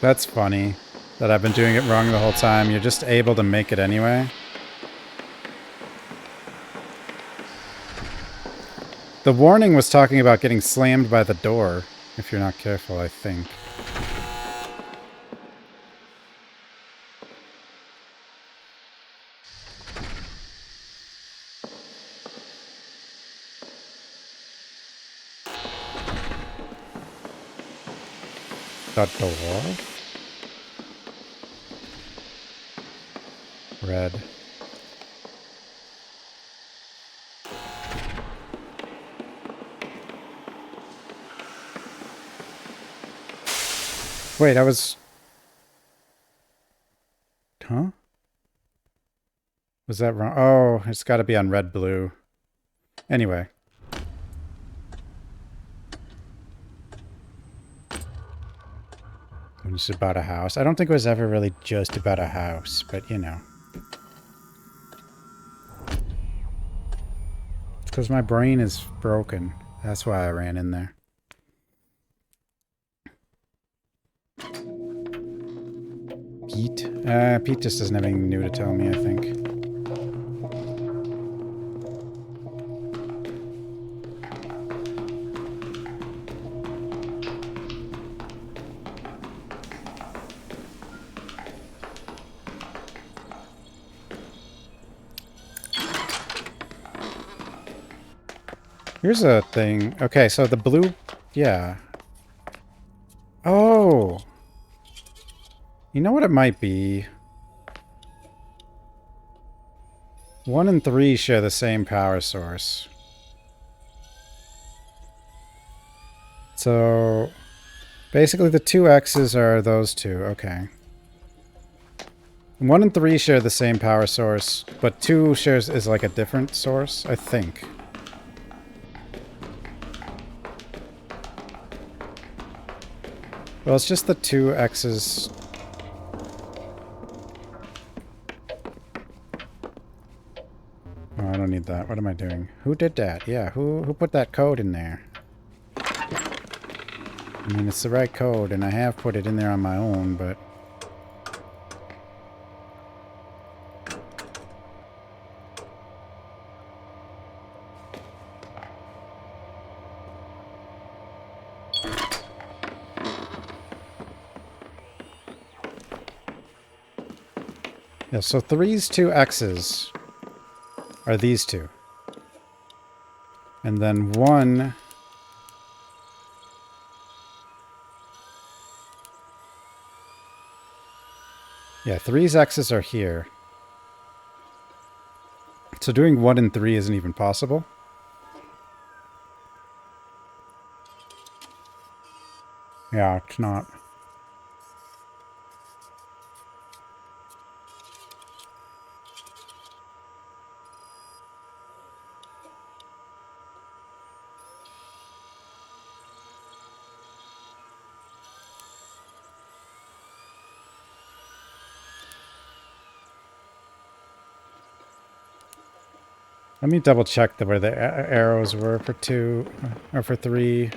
That's funny that I've been doing it wrong the whole time. You're just able to make it anyway. The warning was talking about getting slammed by the door, if you're not careful, I think. The door? Red. Wait, I was... Huh? Was that wrong? Oh, it's got to be on red-blue. Anyway. It was about a house. I don't think it was ever really just about a house, but you know. It's because my brain is broken. That's why I ran in there. Pete? Pete just doesn't have anything new to tell me, I think. Here's a thing. Okay, so the blue... Yeah. Oh! You know what it might be? 1 and 3 share the same power source. So... Basically the two X's are those two. Okay. 1 and 3 share the same power source, but 2 is like a different source, I think. Well, it's just the two X's. Oh, I don't need that. What am I doing? Who did that? Yeah, who put that code in there? I mean, it's the right code, and I have put it in there on my own, but... Yeah, so 3's two X's are these two. And then 1... Yeah, 3's X's are here. So doing 1 and 3 isn't even possible. Yeah, it's not. Let me double check where the arrows were for 2, or for 3.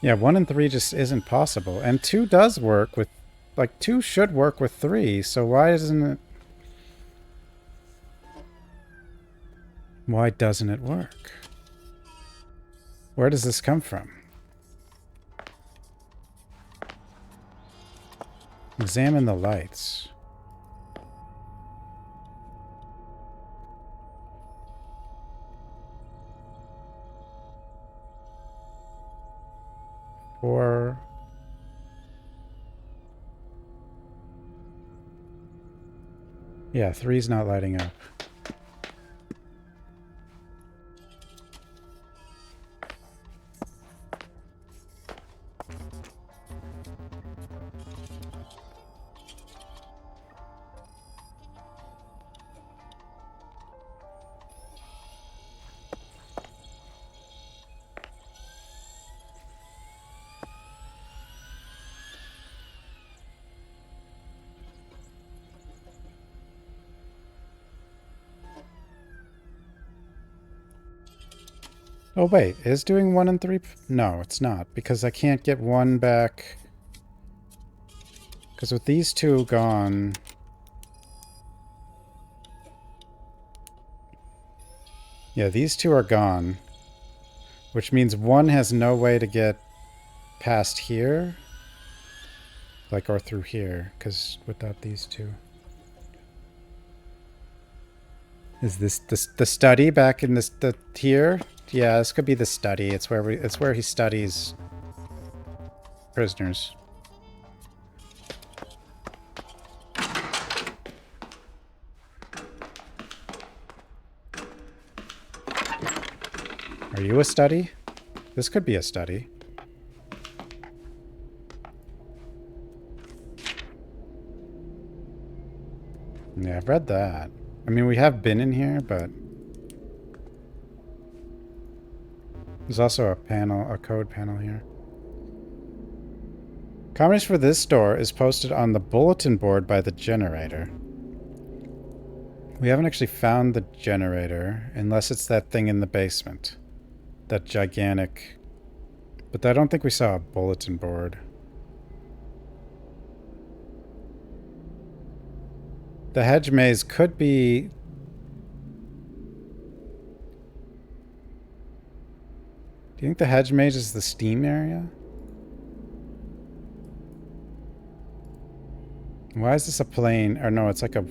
Yeah, 1 and 3 just isn't possible. And 2 does work with... Like, 2 should work with 3, so why isn't it... Why doesn't it work? Where does this come from? Examine the lights. Or... Yeah, 3's not lighting up. Oh wait, is doing 1 and 3... No, it's not, because I can't get 1 back. Because with these 2 gone... Yeah, these 2 are gone. Which means 1 has no way to get past here. Like, or through here, because without these 2. Is this the study back in this here? Yeah, this could be the study. It's where he studies prisoners. Are you a study? This could be a study. Yeah, I've read that. I mean, we have been in here, but... There's also a panel, a code panel here. Combination for this door is posted on the bulletin board by the generator. We haven't actually found the generator, unless it's that thing in the basement. That gigantic... But I don't think we saw a bulletin board. The hedge maze could be... Do you think the hedge maze is the steam area? Why is this a plane? Or no, it's like a...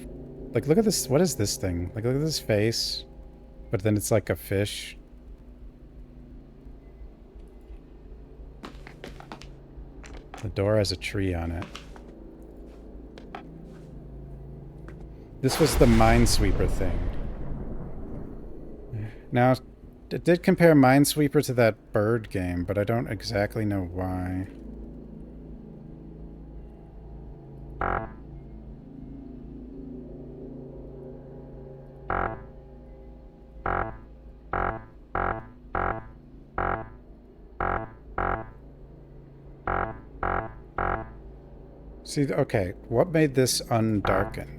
Like, look at this. What is this thing? Like, look at this face. But then it's like a fish. The door has a tree on it. This was the Minesweeper thing. Now, it did compare Minesweeper to that bird game, but I don't exactly know why. See, okay, what made this undarken?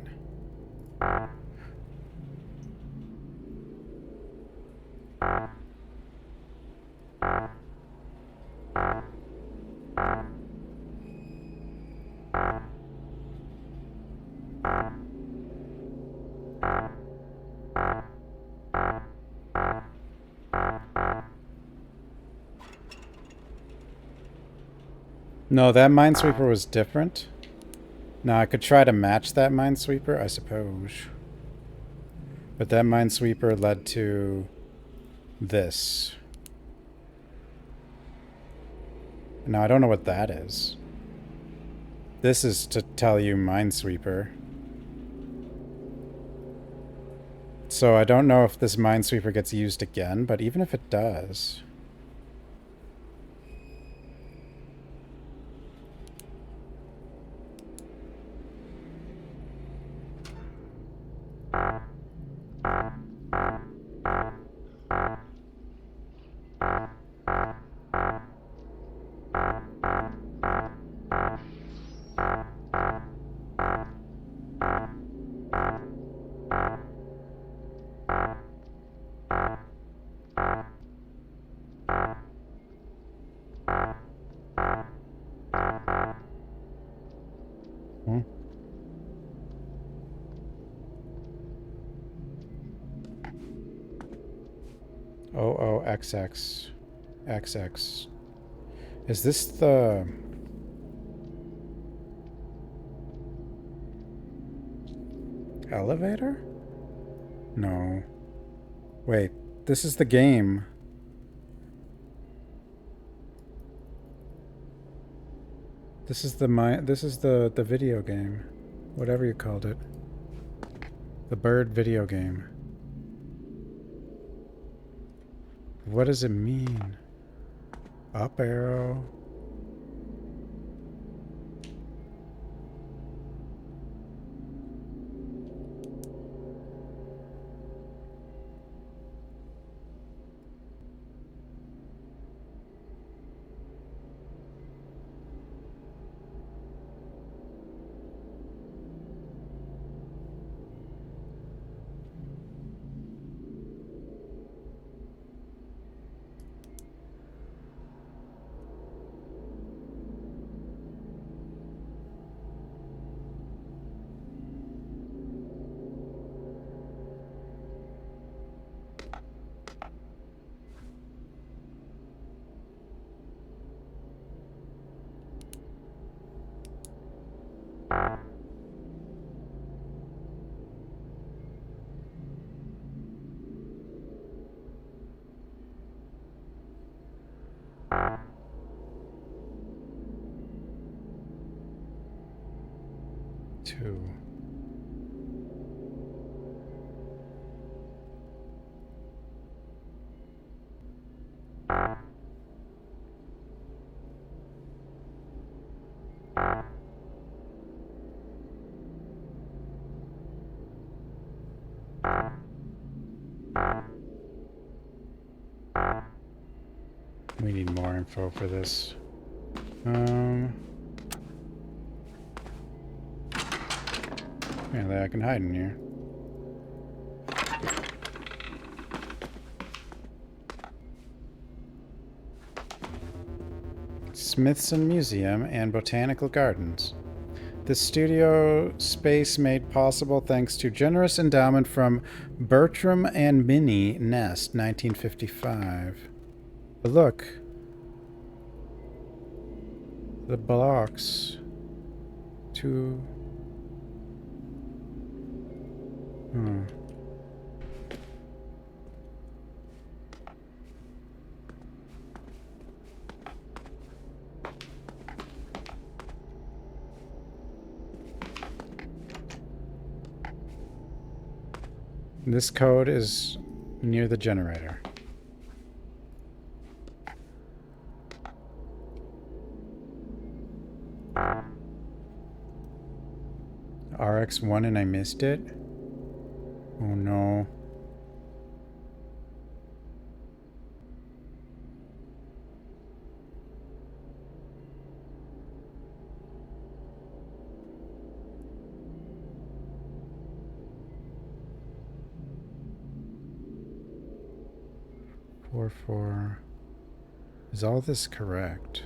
No, that Minesweeper was different. Now, I could try to match that Minesweeper, I suppose. But that Minesweeper led to this. Now, I don't know what that is. This is to tell you Minesweeper. So I don't know if this Minesweeper gets used again, but even if it does... OOXX. XX. Is this the... elevator? No. Wait, this is the game. This is the video game. Whatever you called it. The bird video game. What does it mean? Up arrow. Two. We need more info for this. Apparently I can hide in here. Smithson Museum and Botanical Gardens. The studio space made possible thanks to generous endowment from Bertram and Minnie Nest, 1955. But look. The blocks. Two. This code is near the generator. RX1 and I missed it? Oh no. Four. Is all this correct?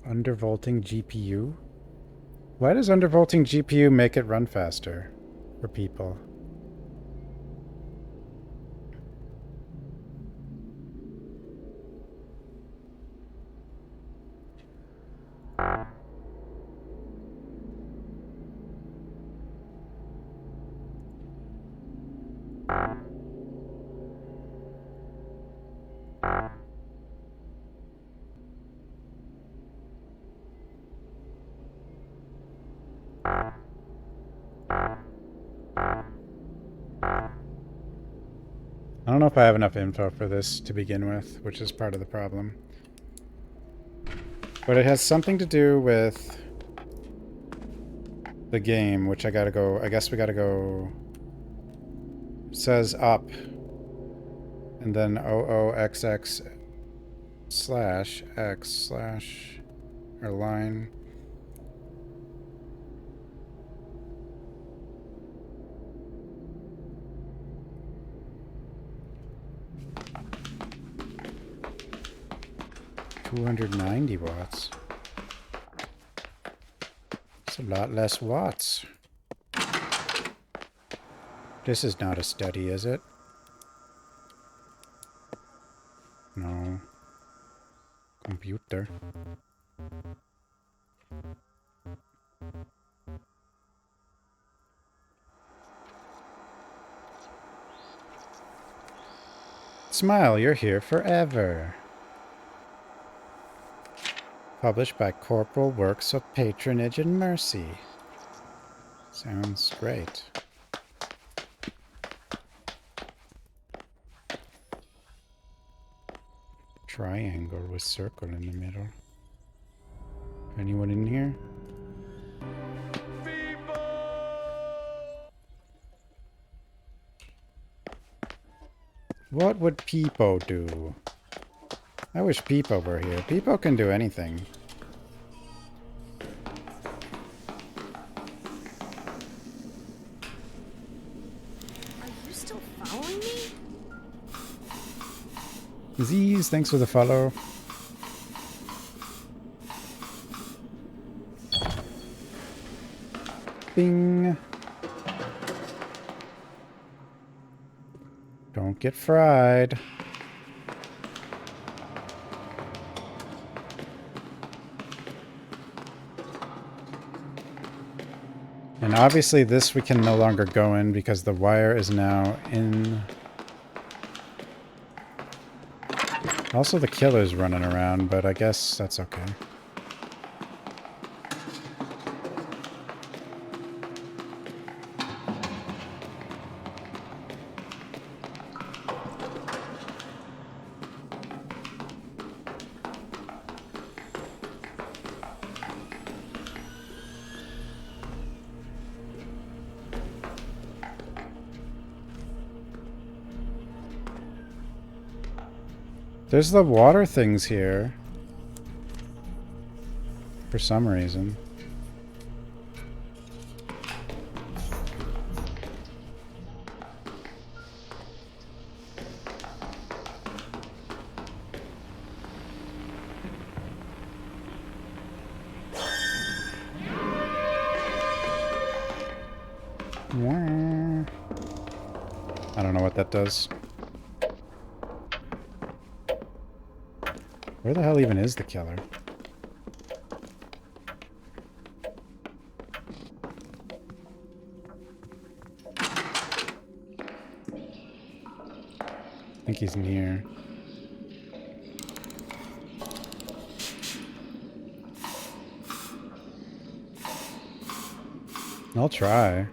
Undervolting GPU? Why does undervolting GPU make it run faster for people? I don't know if I have enough info for this to begin with, which is part of the problem. But it has something to do with the game, which I gotta go... I guess we gotta go... It says up. And then OOXX slash X slash... or line... 290 watts. It's a lot less watts. This is not a study, is it? No. Computer. Smile, you're here forever. Published by Corporal Works of Patronage and Mercy. Sounds great. Triangle with circle in the middle. Anyone in here? What would Peepo do? I wish Peepo were here. Peepo can do anything. Are you still following me? Z's, thanks for the follow. Bing. Don't get fried. And obviously this we can no longer go in because the wire is now in. Also the killer's running around, but I guess that's okay. There's the water things here. For some reason. I don't know what that does. Where the hell even is the killer? I think he's near. I'll try.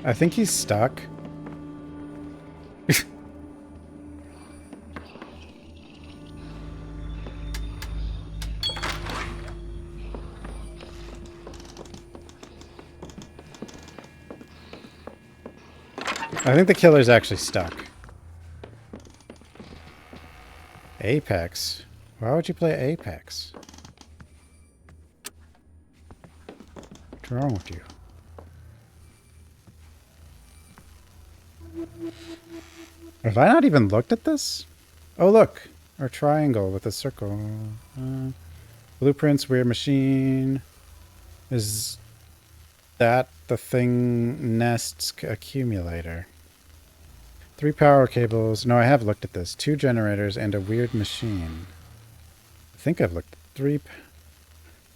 I think he's stuck. I think the killer's actually stuck. Apex? Why would you play Apex? What's wrong with you? Have I not even looked at this? Oh, look. Our triangle with a circle. Blueprints, weird machine. Is that the thing Nest's accumulator? 3 power cables. No, I have looked at this. 2 generators and a weird machine. I think I've looked at 3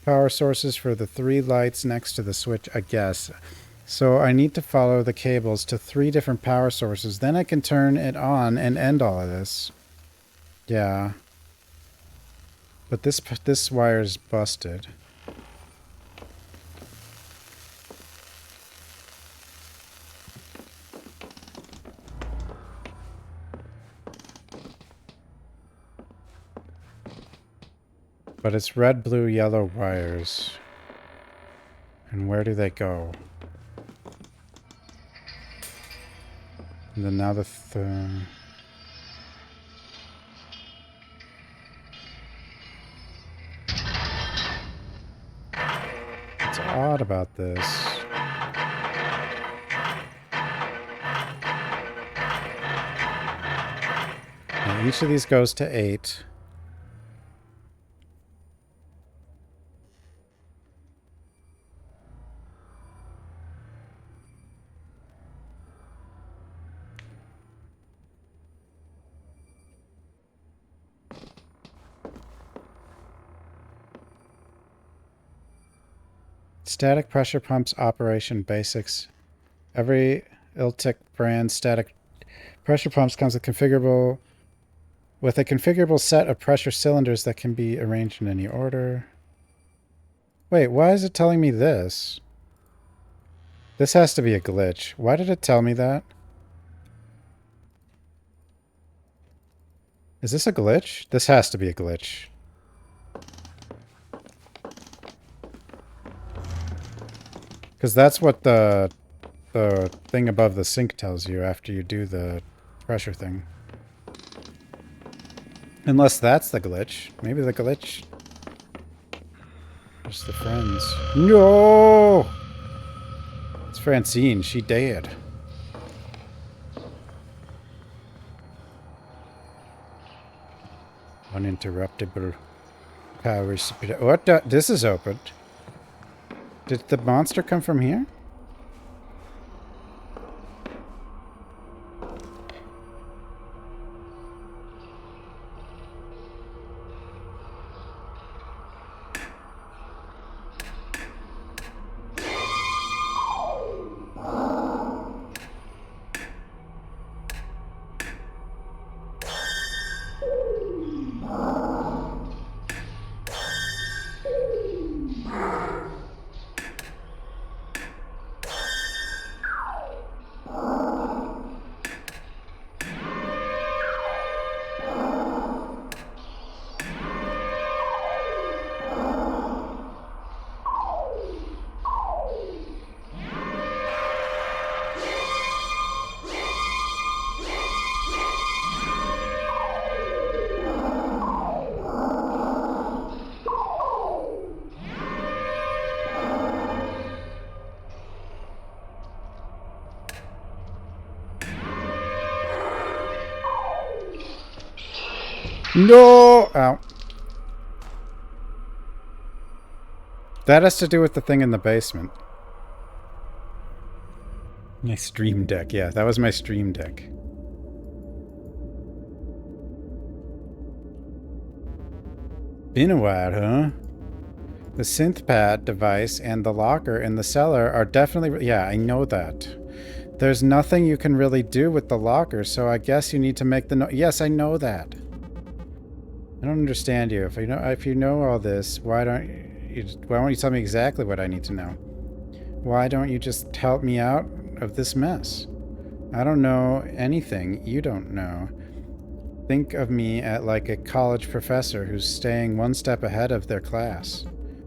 power sources for the 3 lights next to the switch, I guess. So I need to follow the cables to 3 different power sources. Then I can turn it on and end all of this. Yeah. But this wire's busted. But it's red, blue, yellow wires. And where do they go? And then now the what's odd about this? And each of these goes to 8. Static pressure pumps operation basics. Every Iltic brand static pressure pumps comes with a configurable set of pressure cylinders that can be arranged in any order. Wait, why is it telling me this? This has to be a glitch. Why did it tell me that? Is this a glitch? This has to be a glitch. Because that's what the thing above the sink tells you after you do the pressure thing. Unless that's the glitch. Maybe the glitch... Just the friends. No! It's Francine. She dead. Uninterruptible power... What? This is opened. Did the monster come from here? No! Ow. That has to do with the thing in the basement. My stream deck. Yeah, that was my stream deck. Been a while, huh? The synth pad device and the locker in the cellar are definitely... Yeah, I know that. There's nothing you can really do with the locker, so I guess you need to make the... Yes, I know that. I don't understand you. If you know all this, why don't you tell me exactly what I need to know? Why don't you just help me out of this mess? I don't know anything you don't know. Think of me at like a college professor who's staying one step ahead of their class.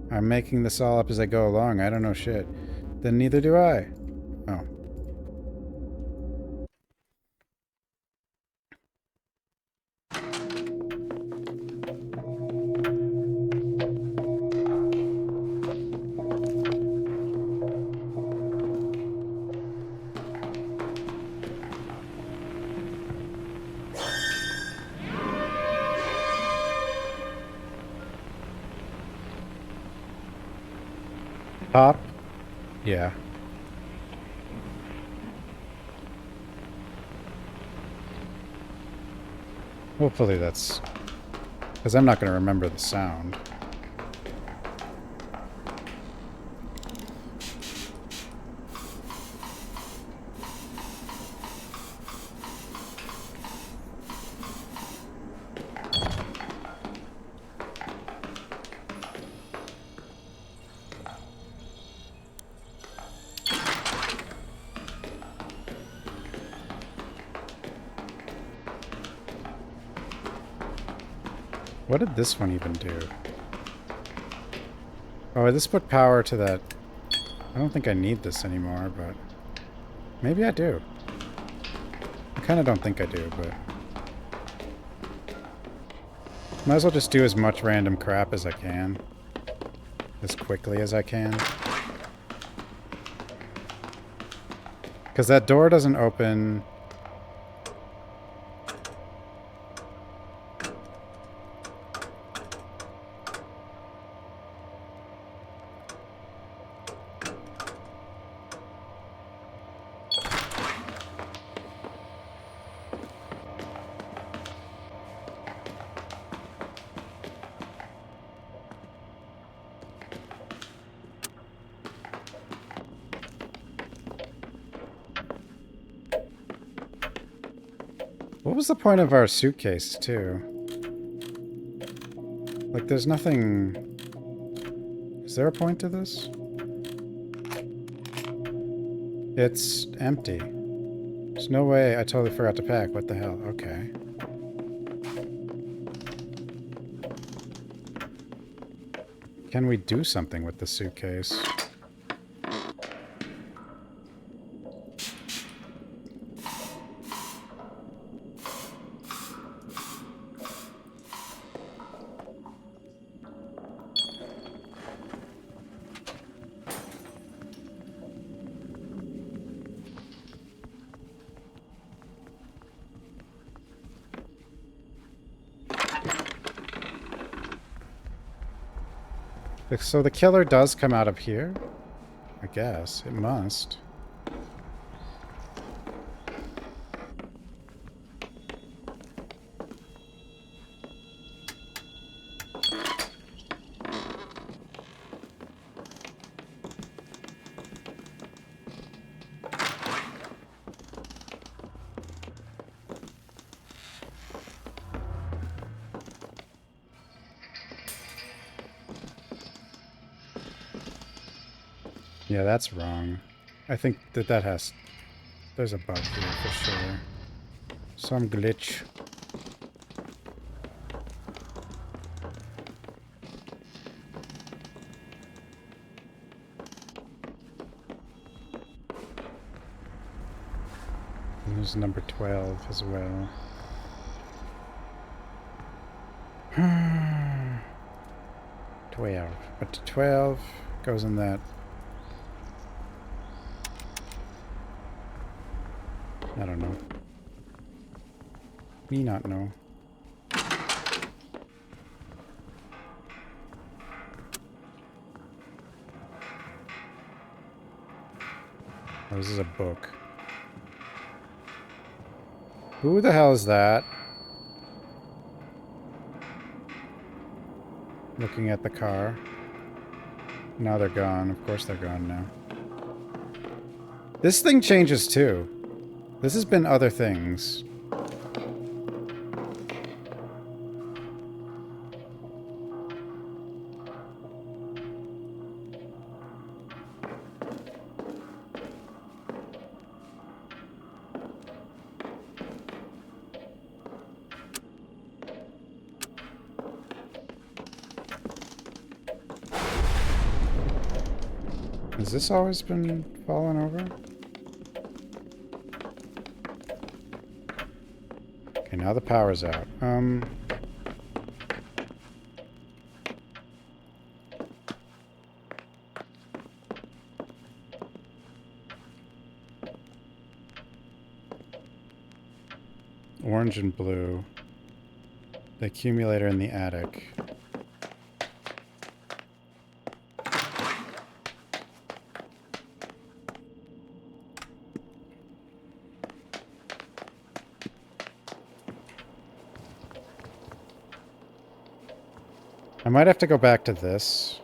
I'm making this all up as I go along. I don't know shit. Then neither do I. Oh. Pop? Yeah. Hopefully that's... Because I'm not going to remember the sound. What did this one even do? Oh, this put power to that. I don't think I need this anymore, but maybe I do. I kind of don't think I do, but might as well just do as much random crap as I can. As quickly as I can. Because that door doesn't open. What was the point of our suitcase, too? Like, there's nothing... Is there a point to this? It's empty. There's no way I totally forgot to pack. What the hell? Okay. Can we do something with the suitcase? So the killer does come out of here? I guess. It must. Yeah, that's wrong. I think that has... There's a bug here for sure. Some glitch. And there's number 12 as well. 12. But 12 goes in that... I don't know. Me not know. Oh, this is a book. Who the hell is that? Looking at the car. Now they're gone. Of course they're gone now. This thing changes too. This has been other things. Has this always been falling over? Okay, now the power's out. Orange and blue. The accumulator in the attic. I might have to go back to this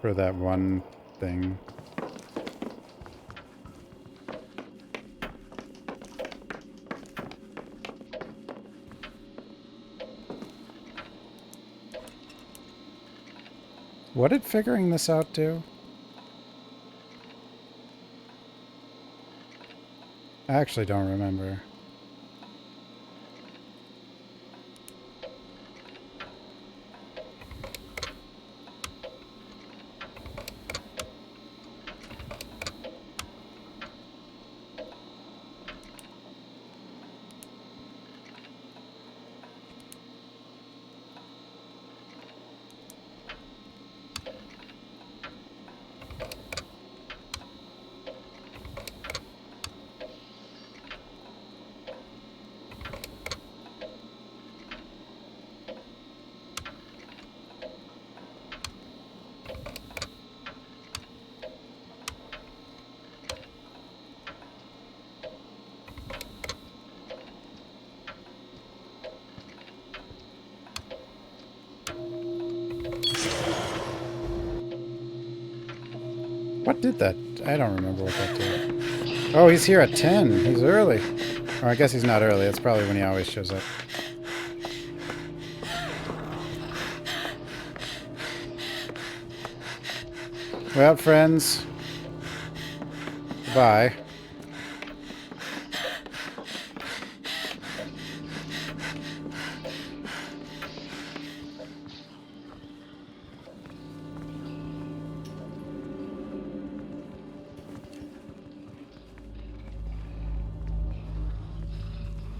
for that one thing. What did figuring this out do? I actually don't remember. What did that? I don't remember what that did. Oh, he's here at 10. He's early. Or I guess he's not early. That's probably when he always shows up. Well, friends. Bye.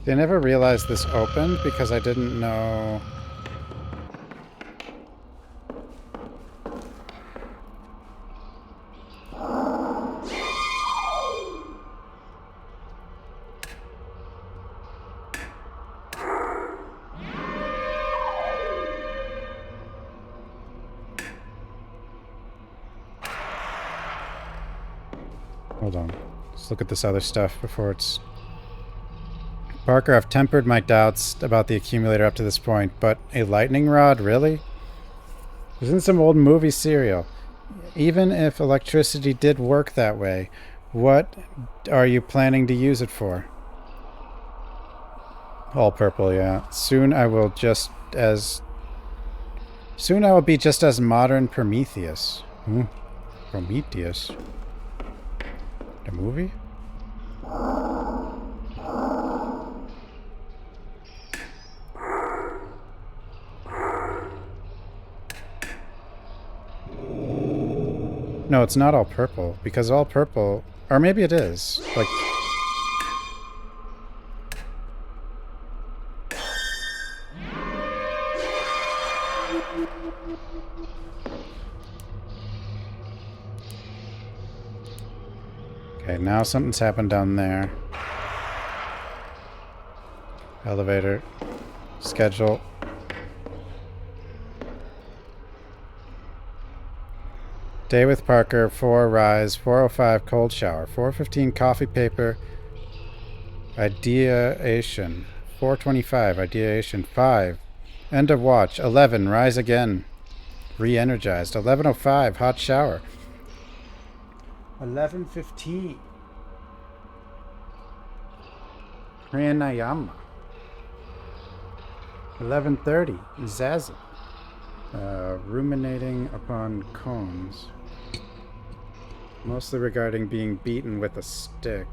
I never realized this opened because I didn't know. Hold on. Let's look at this other stuff before it's... Parker, I've tempered my doubts about the accumulator up to this point, but a lightning rod, really? It was in some old movie serial. Even if electricity did work that way, what are you planning to use it for? All purple, yeah. Soon I will be just as modern Prometheus. Prometheus? The movie? No, it's not all purple, because all purple... Or maybe it is. Like... Okay, now something's happened down there. Elevator. Schedule. Day with Parker, 4 rise, 4:05 cold shower, 4:15 coffee paper, ideation, 4:25 ideation, 5 end of watch, 11 rise again, re-energized, 11:05 hot shower, 11:15 pranayama, 11:30 zazen, ruminating upon cones. Mostly regarding being beaten with a stick.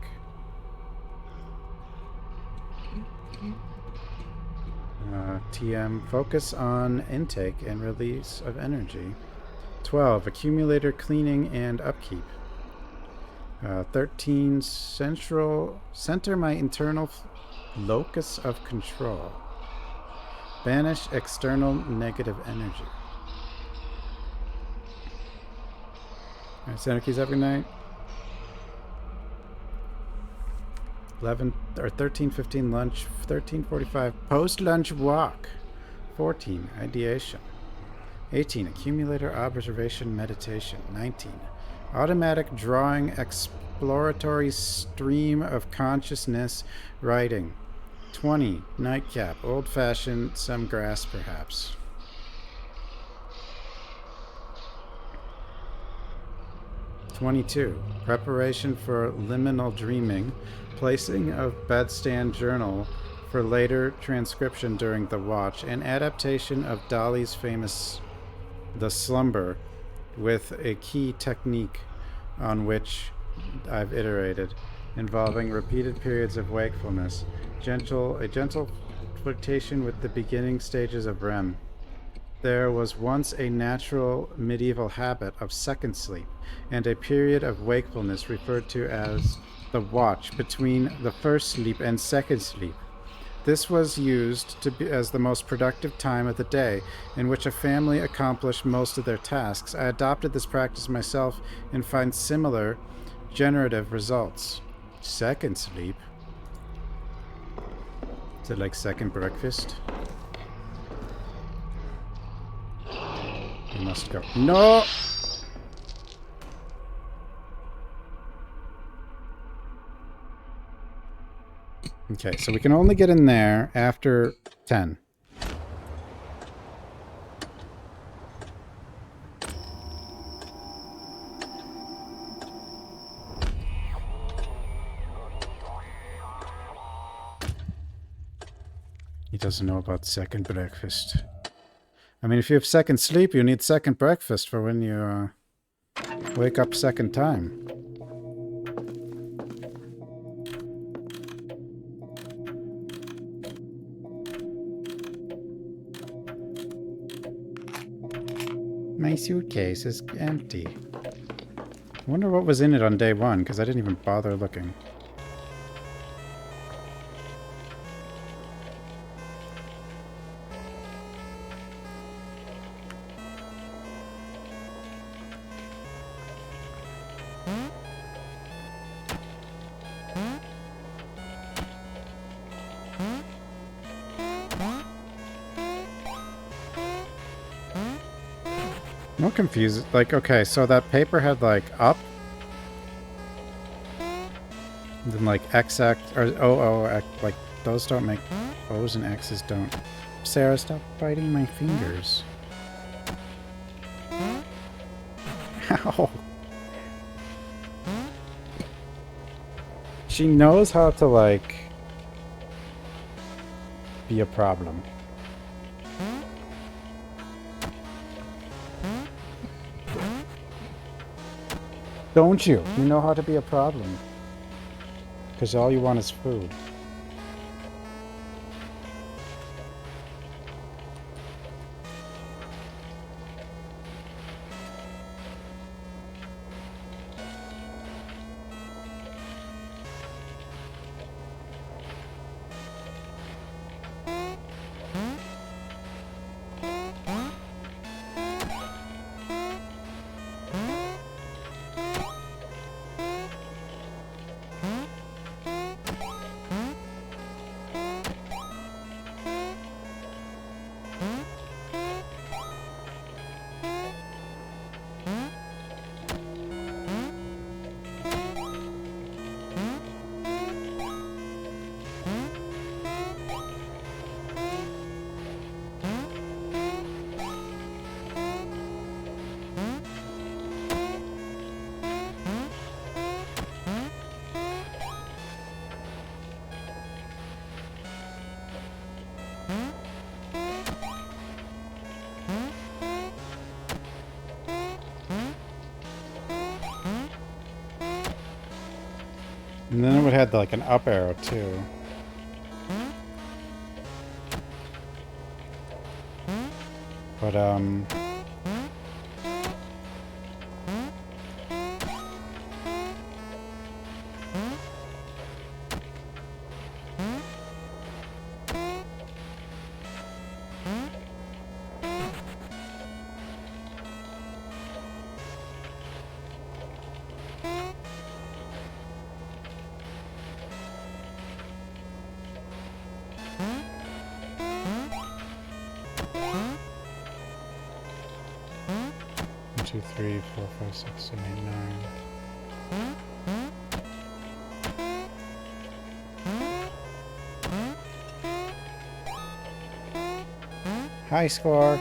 TM, focus on intake and release of energy. 12, accumulator cleaning and upkeep. 13, center my internal locus of control. Banish external negative energy. Alright, center keys up, good night. 13:15 lunch, 13:45 post-lunch walk. 14, ideation. 18, accumulator observation meditation. 19, automatic drawing exploratory stream of consciousness writing. 20, nightcap, old-fashioned, some grass perhaps. 22, preparation for liminal dreaming, placing of bedstand journal for later transcription during the watch, and adaptation of Dali's famous The Slumber with a key technique on which I've iterated, involving repeated periods of wakefulness, a gentle flirtation with the beginning stages of REM. There was once a natural medieval habit of second sleep, and a period of wakefulness referred to as the watch between the first sleep and second sleep. This was used as the most productive time of the day, in which a family accomplished most of their tasks. I adopted this practice myself and find similar generative results. Second sleep? Is it like second breakfast? You must go. No! Okay, so we can only get in there after 10. He doesn't know about second breakfast. I mean, if you have second sleep, you need second breakfast for when you wake up second time. My suitcase is empty. I wonder what was in it on day one, because I didn't even bother looking. I'm confused. Like, okay, so that paper had like up, and then like XX or OO, like those don't make O's and X's don't. Sarah, stop biting my fingers. Ow. She knows how to like be a problem. Don't you? You know how to be a problem. Because all you want is food. And then it would have like an up arrow too. But one, two, three, four, five, six, seven, eight, nine. High score.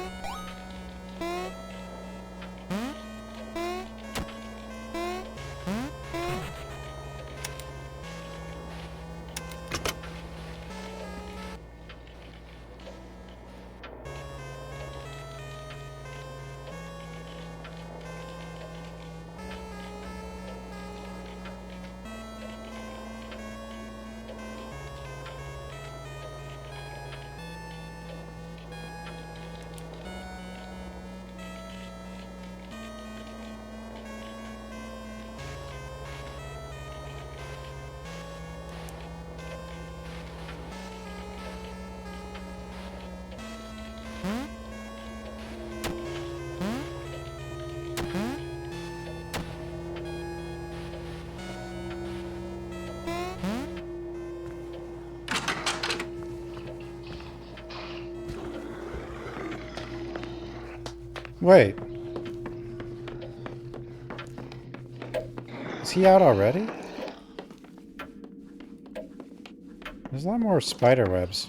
Wait. Is he out already? There's a lot more spider webs.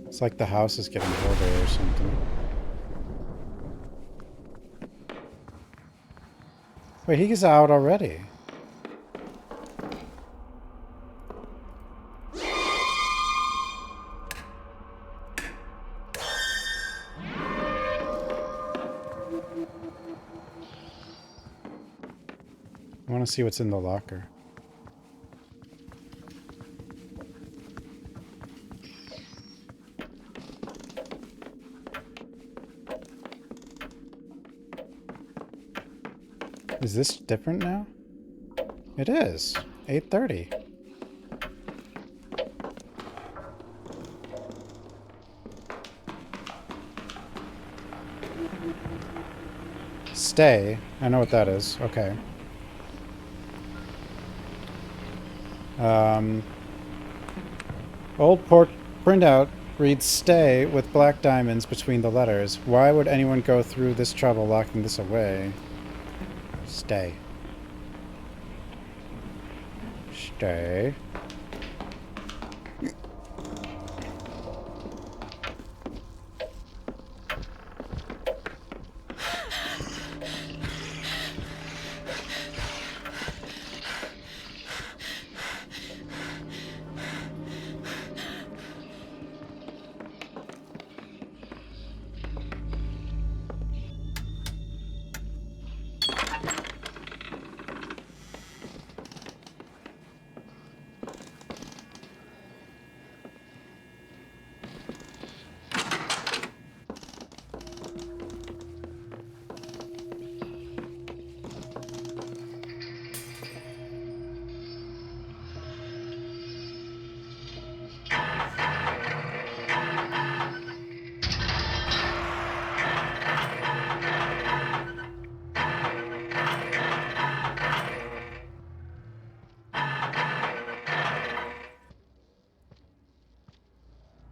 It's like the house is getting older or something. Wait, he's out already. to see what's in the locker. Is this different now? It is. 8:30. Stay. I know what that is. Okay. Old port printout reads stay with black diamonds between the letters. Why would anyone go through this trouble locking this away? Stay. Stay.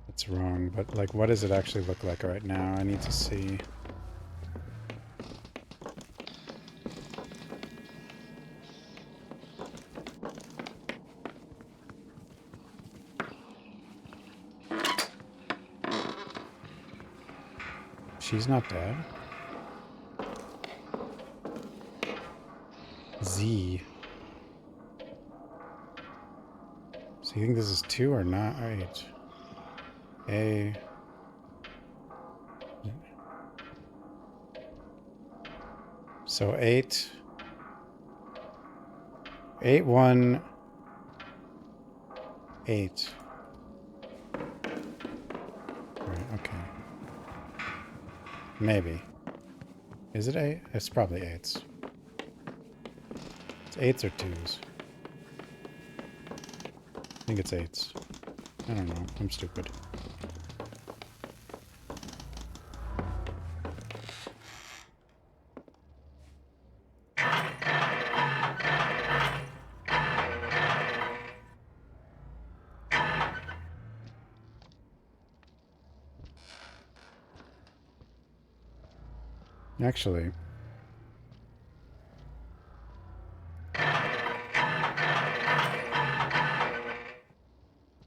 It's wrong, but like, what does it actually look like right now? I need to see. She's not dead. Z. So you think this is 2 or not? Right. A. So 8. 8, 1. 8. Right, okay. Maybe. Is it 8? It's probably 8s. It's 8s or 2s. I think it's 8s. I don't know. I'm stupid. Actually,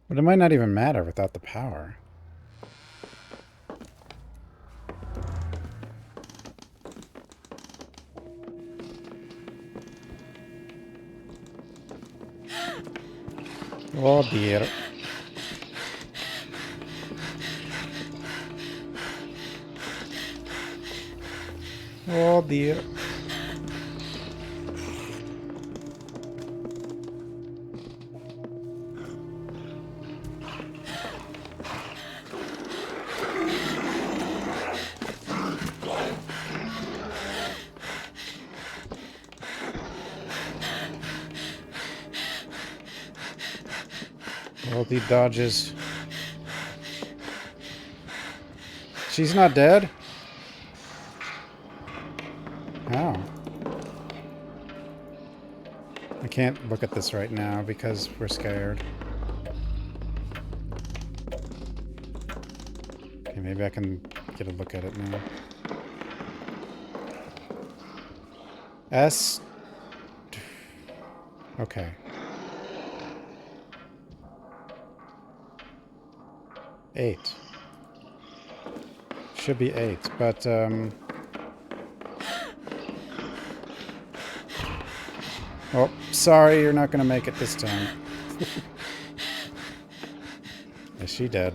but it might not even matter without the power. Oh dear. Oh dear. All the dodges. She's not dead? How? I can't look at this right now because we're scared. Okay, maybe I can get a look at it now. S. Okay. 8. Should be 8, but oh, sorry, you're not gonna make it this time. Is she dead?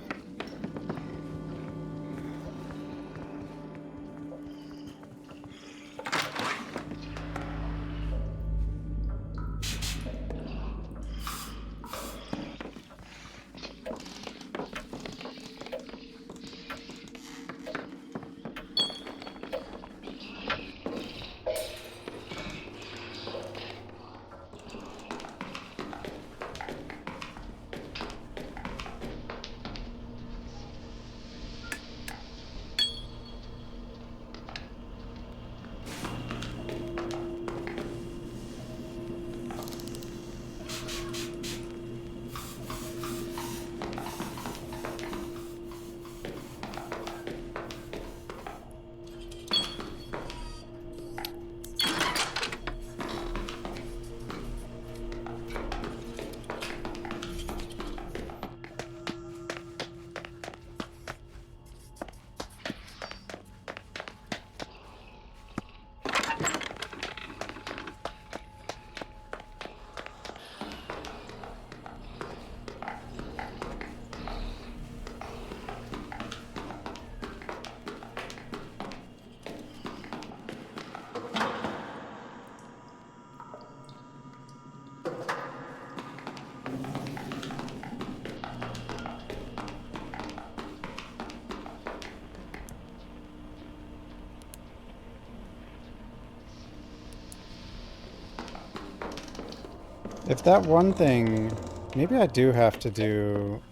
If that one thing... Maybe I do have to do...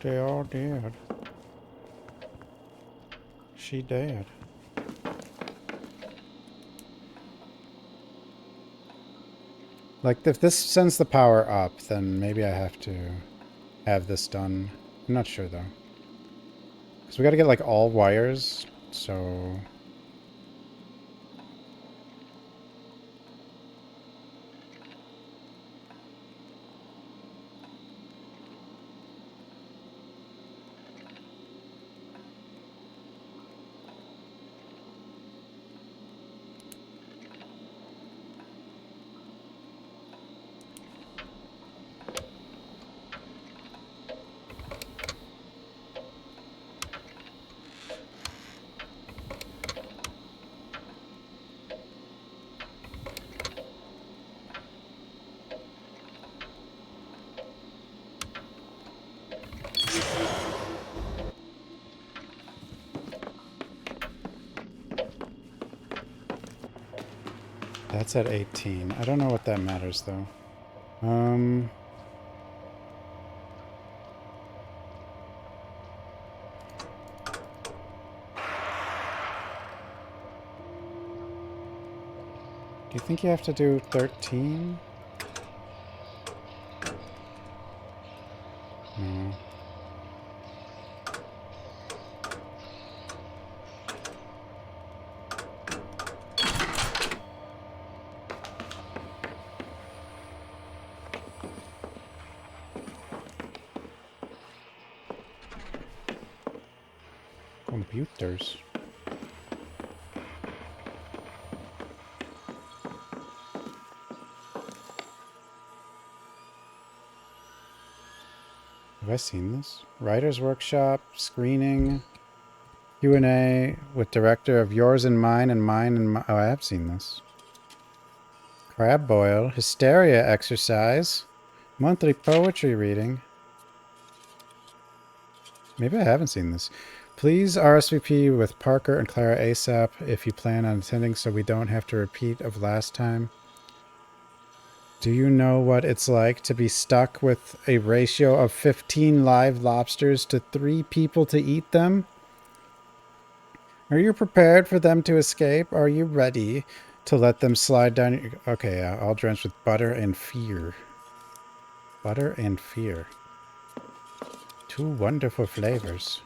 They all did. She did. Like, if this sends the power up, then maybe I have to have this done. I'm not sure, though. Because we gotta get, like, all wires, so... That's at 18. I don't know what that matters, though. Do you think you have to do 13? No. Computers. Have I seen this? Writer's Workshop, screening, Q&A with director of Yours and Mine and Mine and Mine. Oh, I have seen this. Crab boil, hysteria exercise, monthly poetry reading. Maybe I haven't seen this. Please RSVP with Parker and Clara ASAP if you plan on attending so we don't have to repeat of last time. Do you know what it's like to be stuck with a ratio of 15 live lobsters to 3 people to eat them? Are you prepared for them to escape? Are you ready to let them slide down your... Okay, all drenched with butter and fear. Butter and fear. 2 wonderful flavors.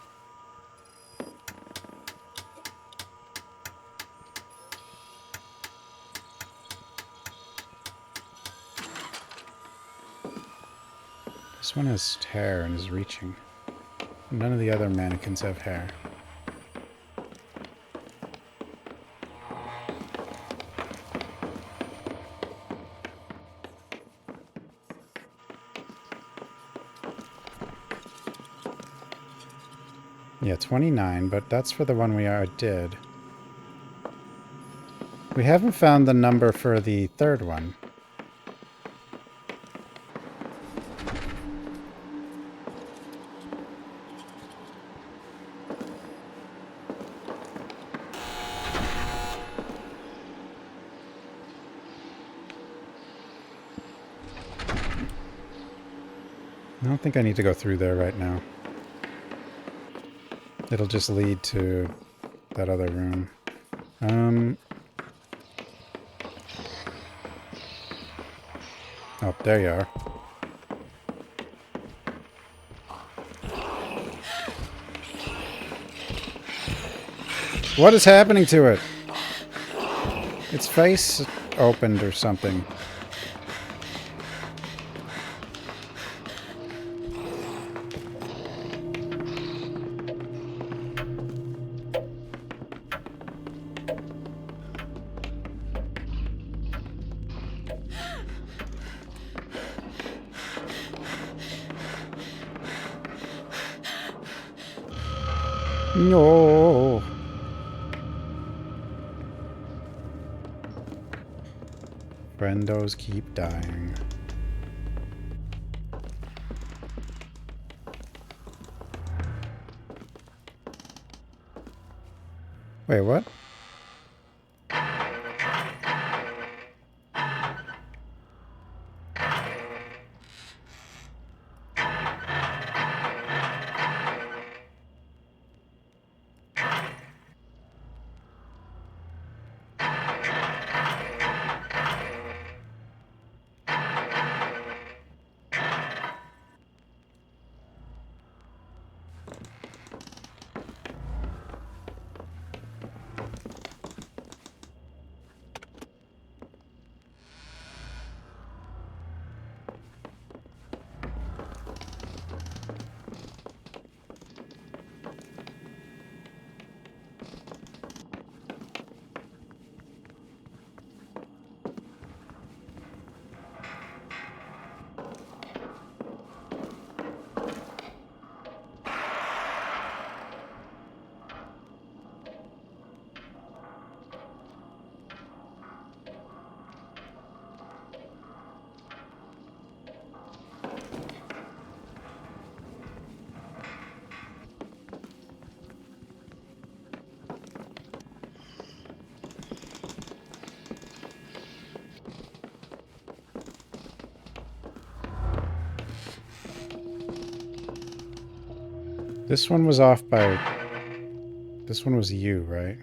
This one has hair and is reaching. None of the other mannequins have hair. Yeah, 29, but that's for the one we did. We haven't found the number for the third one. I don't think I need to go through there right now. It'll just lead to that other room. Oh, there you are. What is happening to it? Its face opened or something. No. Friendos keep dying. Wait, what? This one was off by... This one was you, right?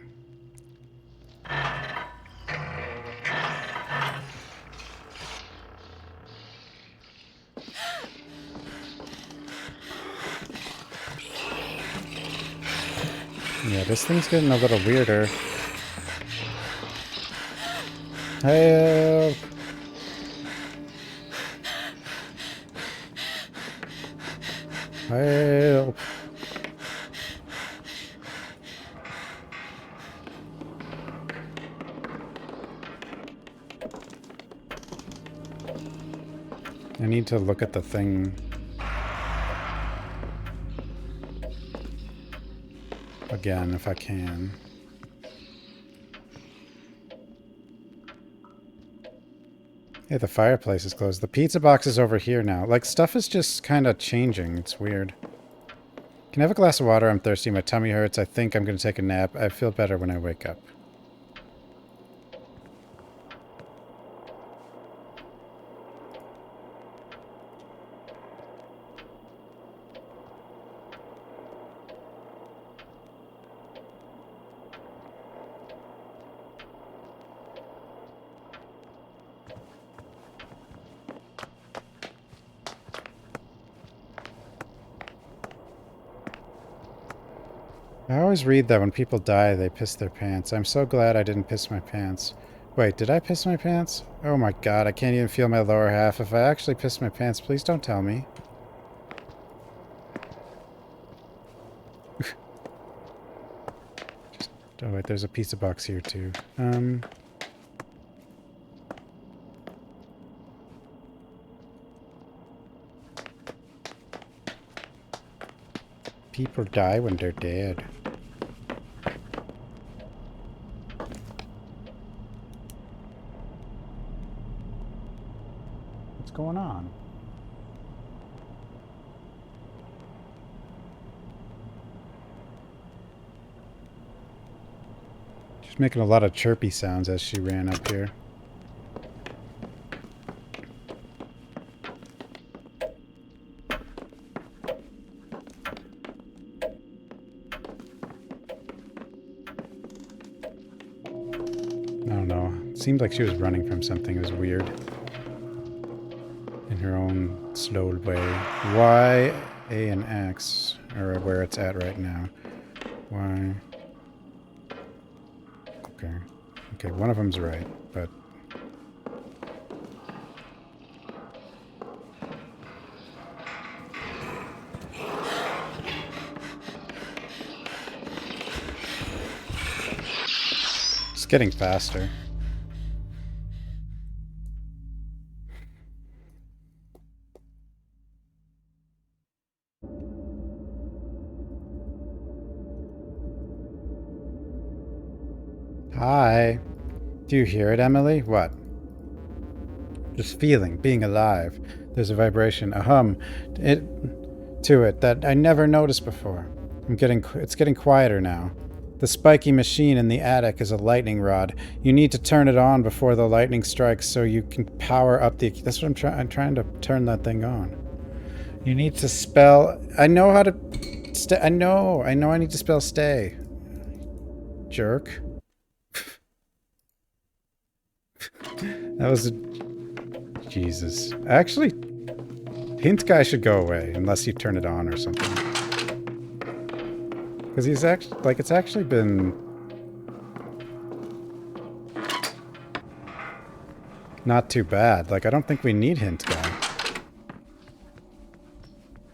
Yeah, this thing's getting a little weirder. Help! Help! I need to look at the thing again if I can. Hey, the fireplace is closed. The pizza box is over here now. Like, stuff is just kind of changing. It's weird. Can I have a glass of water? I'm thirsty. My tummy hurts. I think I'm going to take a nap. I feel better when I wake up. I always read that when people die, they piss their pants. I'm so glad I didn't piss my pants. Wait, did I piss my pants? Oh my god, I can't even feel my lower half. If I actually pissed my pants, please don't tell me. Oh wait, there's a pizza box here too. People die when they're dead. What's going on? She's making a lot of chirpy sounds as she ran up here. I don't know. It seemed like she was running from something. It was weird. In her own slow way. Y, A, and X are where it's at right now. Y. Okay. Okay, one of them's right, but... It's getting faster. Hi. Do you hear it, Emily? What? Just feeling, being alive. There's a vibration, a hum to it that I never noticed before. It's getting quieter now. The spiky machine in the attic is a lightning rod. You need to turn it on before the lightning strikes so you can power up the... That's what I'm trying. I'm trying to turn that thing on. You need to spell... I know how to... I know I need to spell stay. Jerk. That was a... Jesus. Actually, hint guy should go away unless you turn it on or something. Because he's actually... Like, it's actually been... not too bad. Like, I don't think we need hint guy.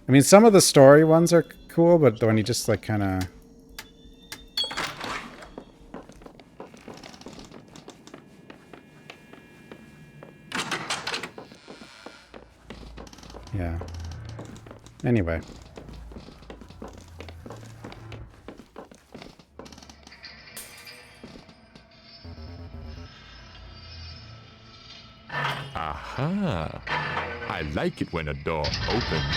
I mean, some of the story ones are cool, but when you just, like, kind of... Yeah. Anyway. Aha! I like it when a door opens.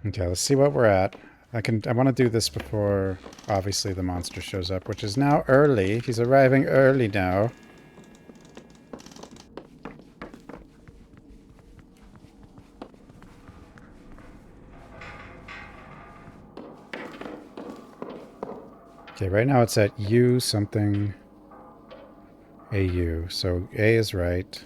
Okay, let's see what we're at. I want to do this before, obviously, the monster shows up, which is now early. He's arriving early now. Okay, right now it's at U something AU. So A is right.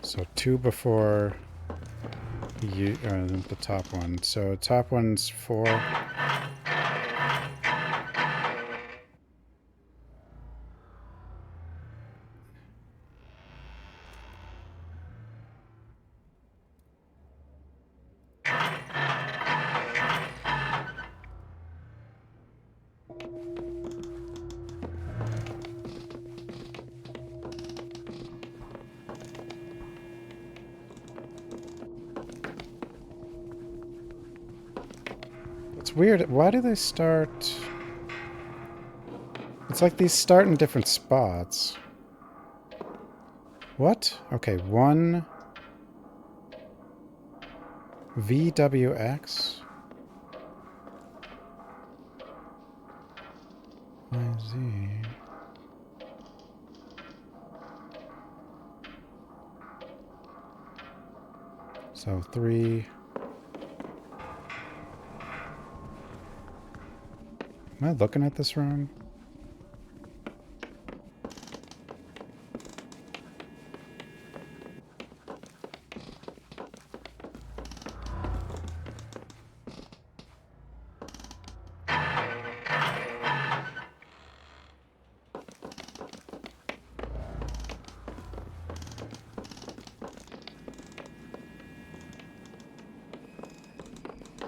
So 2 before U, the top one. So top one's 4. It's weird. Why do they start... It's like these start in different spots. What? Okay, 1... VWX? YZ... So 3... Am I looking at this wrong?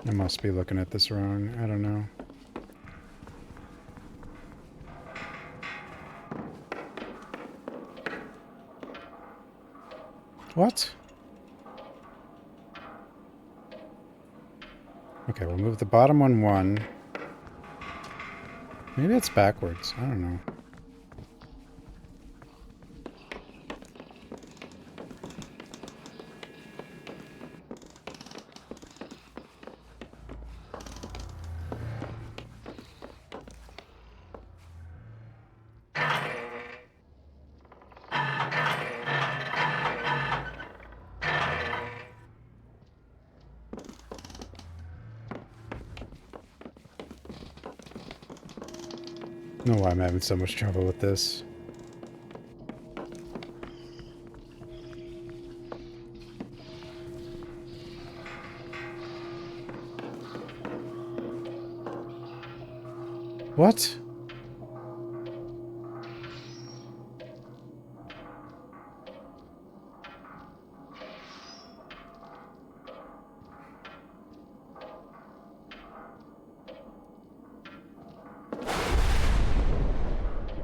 I must be looking at this wrong. I don't know. What? Okay, we'll move the bottom one 1. Maybe it's backwards. I don't know. I don't know why I'm having so much trouble with this. What?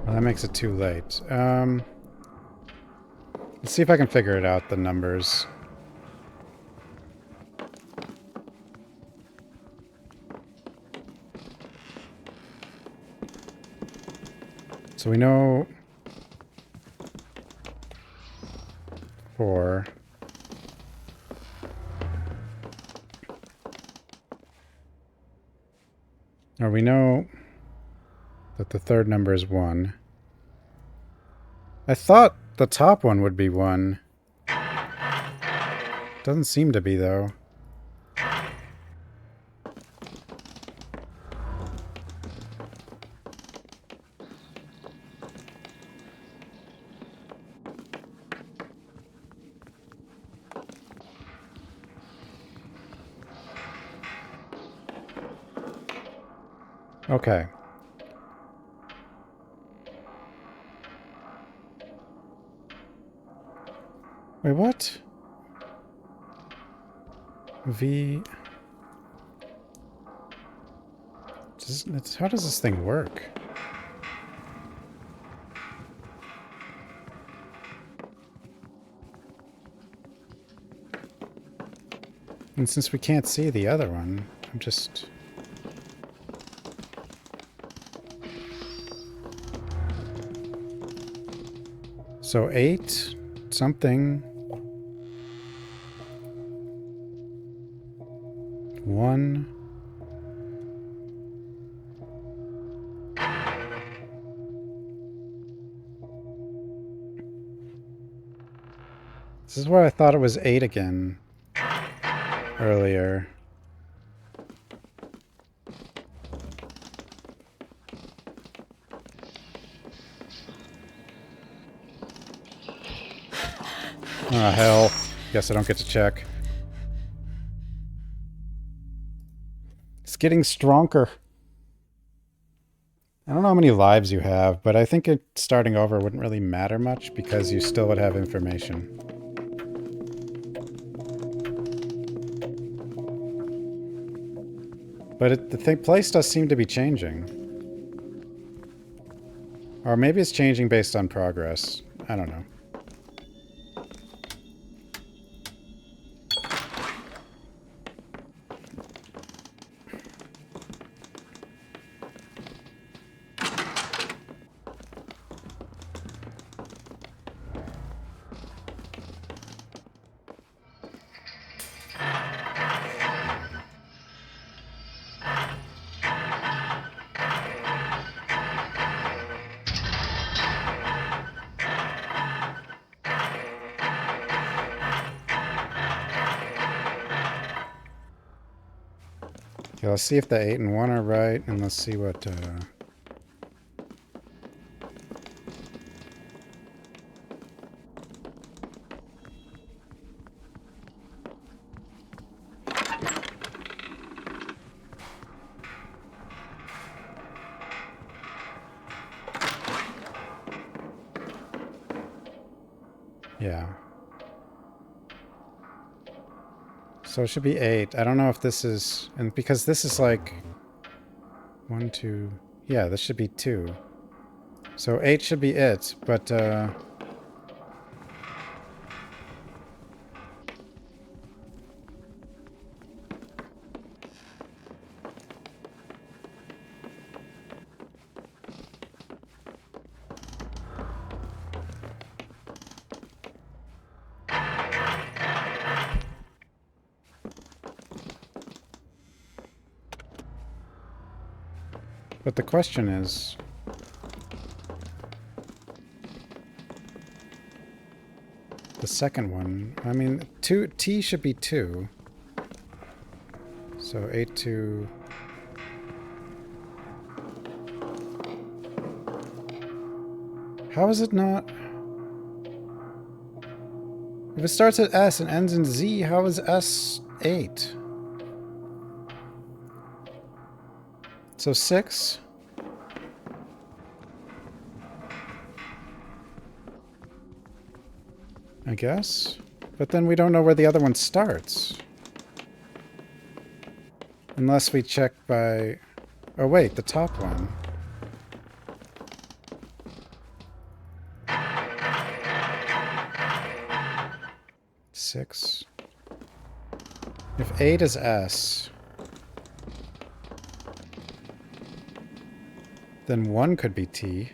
Well, that makes it too late. Let's see if I can figure it out, the numbers. So we know 4. Or we know that the third number is 1. I thought the top one would be 1. Doesn't seem to be, though. Okay. Wait, what? V... How does this thing work? And since we can't see the other one, I'm just... So 8 something 1. This is where I thought it was 8 again earlier. Oh, hell. Guess I don't get to check. It's getting stronger. I don't know how many lives you have, but I think starting over wouldn't really matter much because you still would have information. But the place does seem to be changing. Or maybe it's changing based on progress. I don't know. Okay, let's see if the 8 and 1 are right, and let's see what... Yeah. So it should be 8. I don't know if this is... And because this is like... 1, 2... Yeah, this should be 2. So 8 should be it, but... But the question is... The second one... I mean, T should be 2. So 8, 2... How is it not... If it starts at S and ends in Z, how is S 8? So 6? I guess? But then we don't know where the other one starts. Unless we check by... Oh wait, the top one. Six. If 8 is S... Then 1 could be T.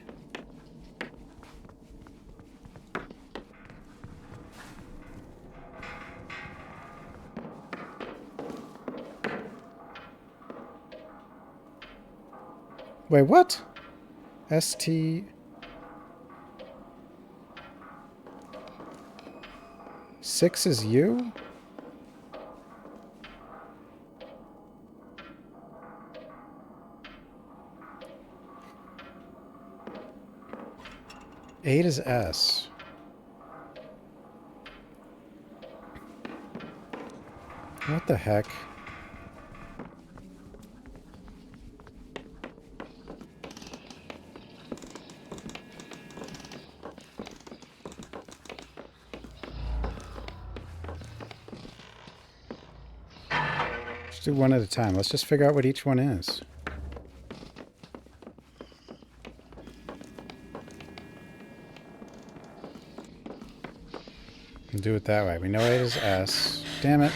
Wait, what? ST... 6 is you? Eight is S. What the heck? Let's do one at a time. Let's just figure out what each one is. We'll do it that way. We know 8 is S. Damn it.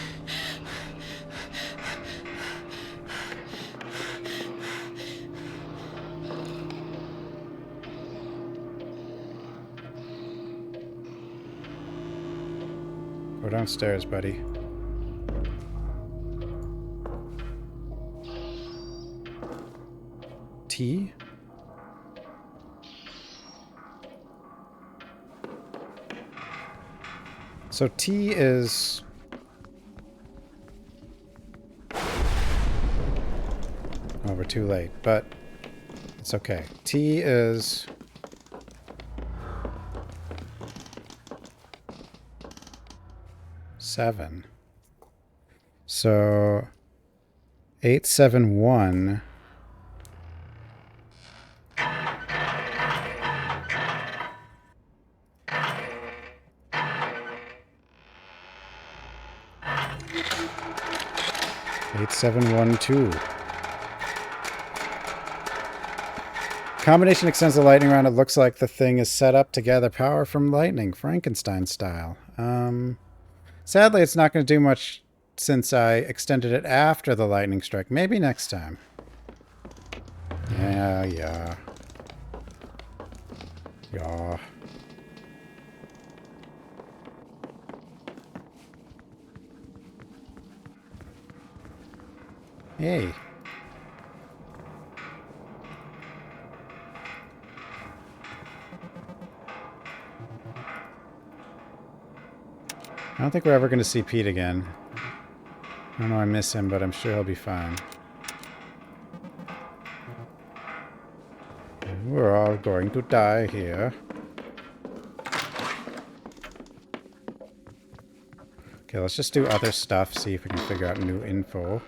Go downstairs, buddy. T? So T is... Oh, we're too late, but it's okay. T is... seven. So 871. Eight, 7, 1, 2. Combination extends the lightning round. It looks like the thing is set up to gather power from lightning, Frankenstein style. Sadly, it's not going to do much since I extended it after the lightning strike. Maybe next time. Yeah. Yeah. Hey. I don't think we're ever going to see Pete again. I know I miss him, but I'm sure he'll be fine. We're all going to die here. Okay, let's just do other stuff, see if we can figure out new info.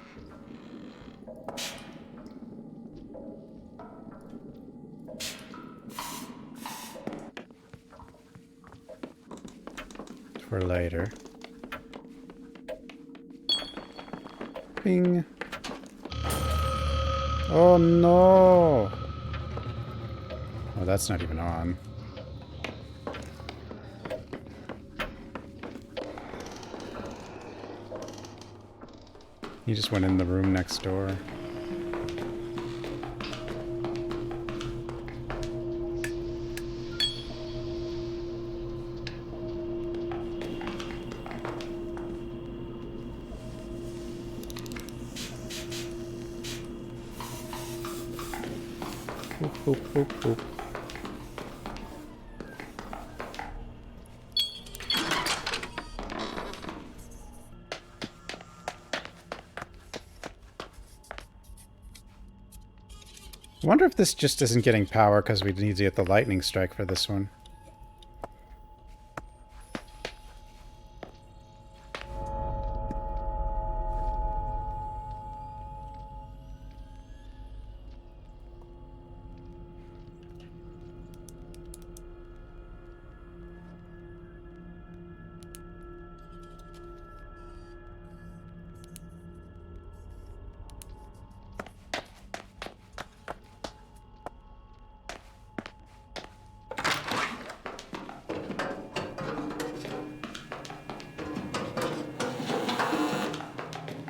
For later. Bing. Oh no! Oh, that's not even on. He just went in the room next door. Boop, boop, boop, boop. I wonder if this just isn't getting power because we need to get the lightning strike for this one.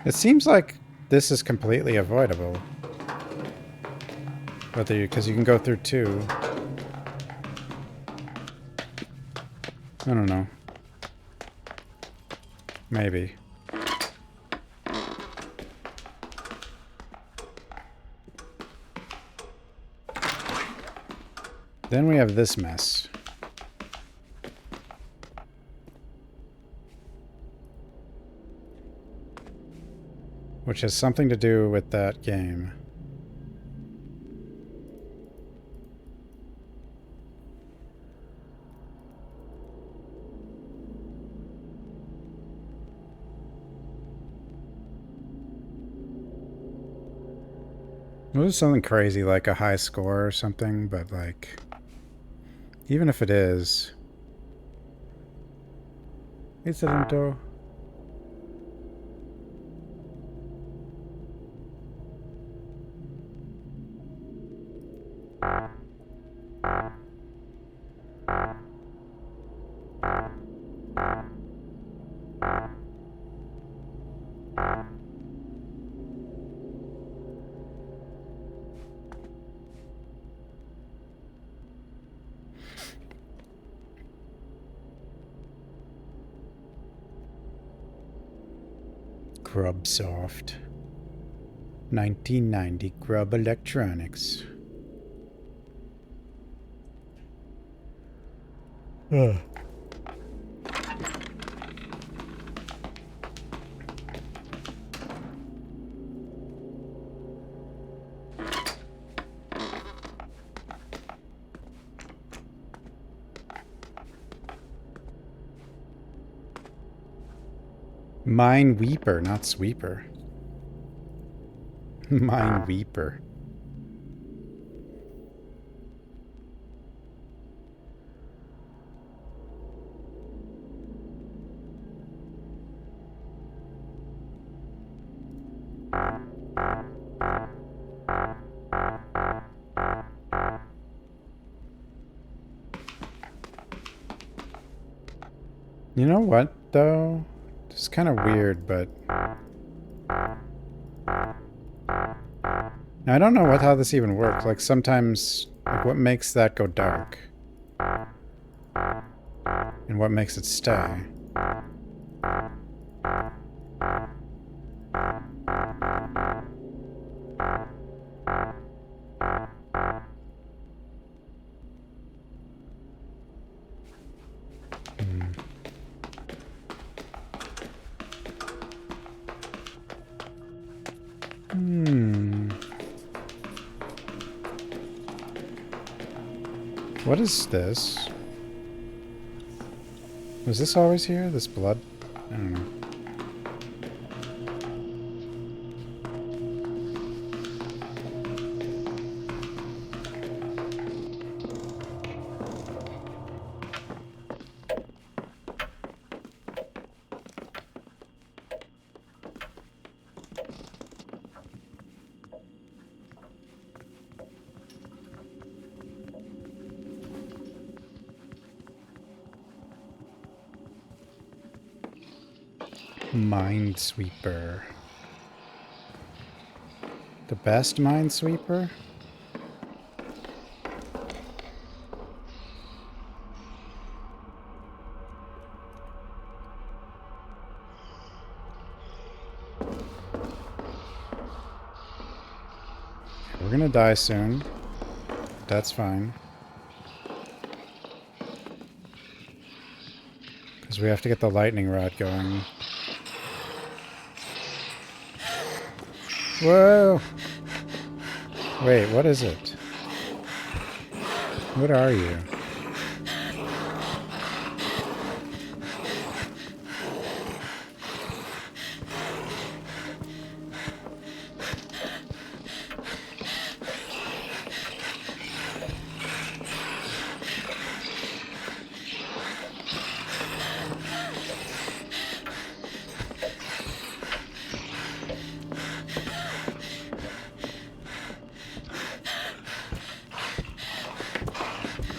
It seems like this is completely avoidable. Whether because you can go through two. I don't know. Maybe. Then we have this mess. Which has something to do with that game. It was something crazy, like a high score or something, but like, even if it is, Excelento. Grubsoft. 1990 Grub Electronics. Ugh. Mine Weeper, not Sweeper. Mine Weeper. You know what, though? It's kind of weird, but... Now, I don't know how this even works. Like, sometimes... Like, what makes that go dark? And what makes it stay? What is this? Was this always here? This blood? I don't know. Minesweeper. The best Minesweeper? We're gonna die soon. That's fine. Because we have to get the lightning rod going. Whoa! Wait, what is it? What are you?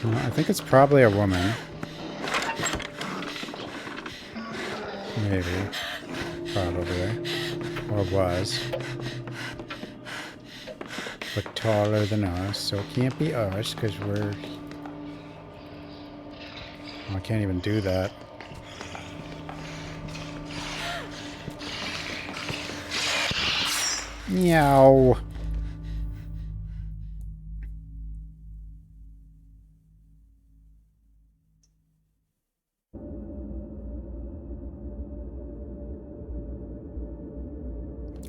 I think it's probably a woman. Maybe. Probably. Or was. But taller than us, so it can't be us, because we're... Oh, I can't even do that. Meow.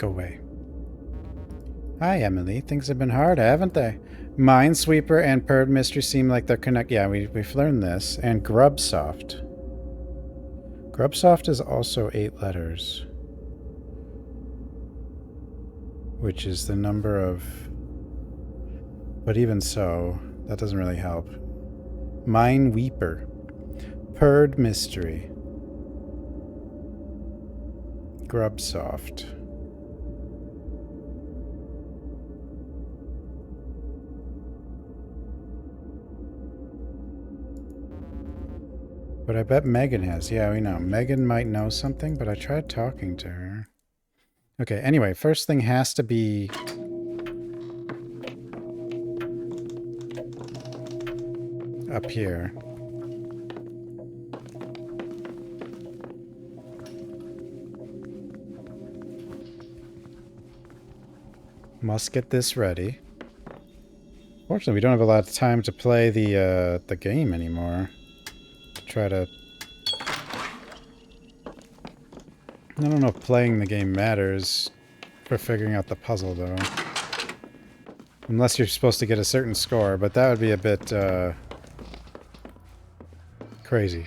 Go away. Hi, Emily. Things have been hard, haven't they? Minesweeper and Purd Mystery seem like they're connected. Yeah, we've learned this. And Grubsoft. Grubsoft is also 8 letters. Which is the number of... But even so, that doesn't really help. Mineweeper. Purd Mystery. Grubsoft. But I bet Megan has. Yeah, we know. Megan might know something, but I tried talking to her. Okay, anyway, first thing has to be... up here. Must get this ready. Fortunately, we don't have a lot of time to play the game anymore. Try to... I don't know if playing the game matters for figuring out the puzzle, though. Unless you're supposed to get a certain score, but that would be a bit, crazy.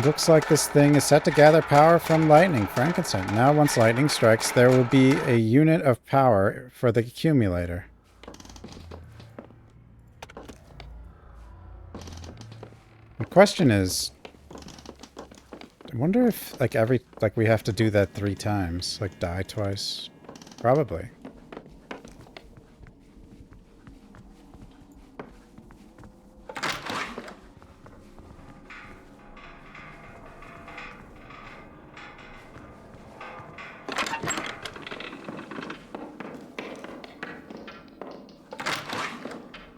Looks like this thing is set to gather power from lightning. Frankenstein. Now, once lightning strikes, there will be a unit of power for the accumulator. The question is, I wonder if, like, we have to do that 3 times. Like, die twice. Probably.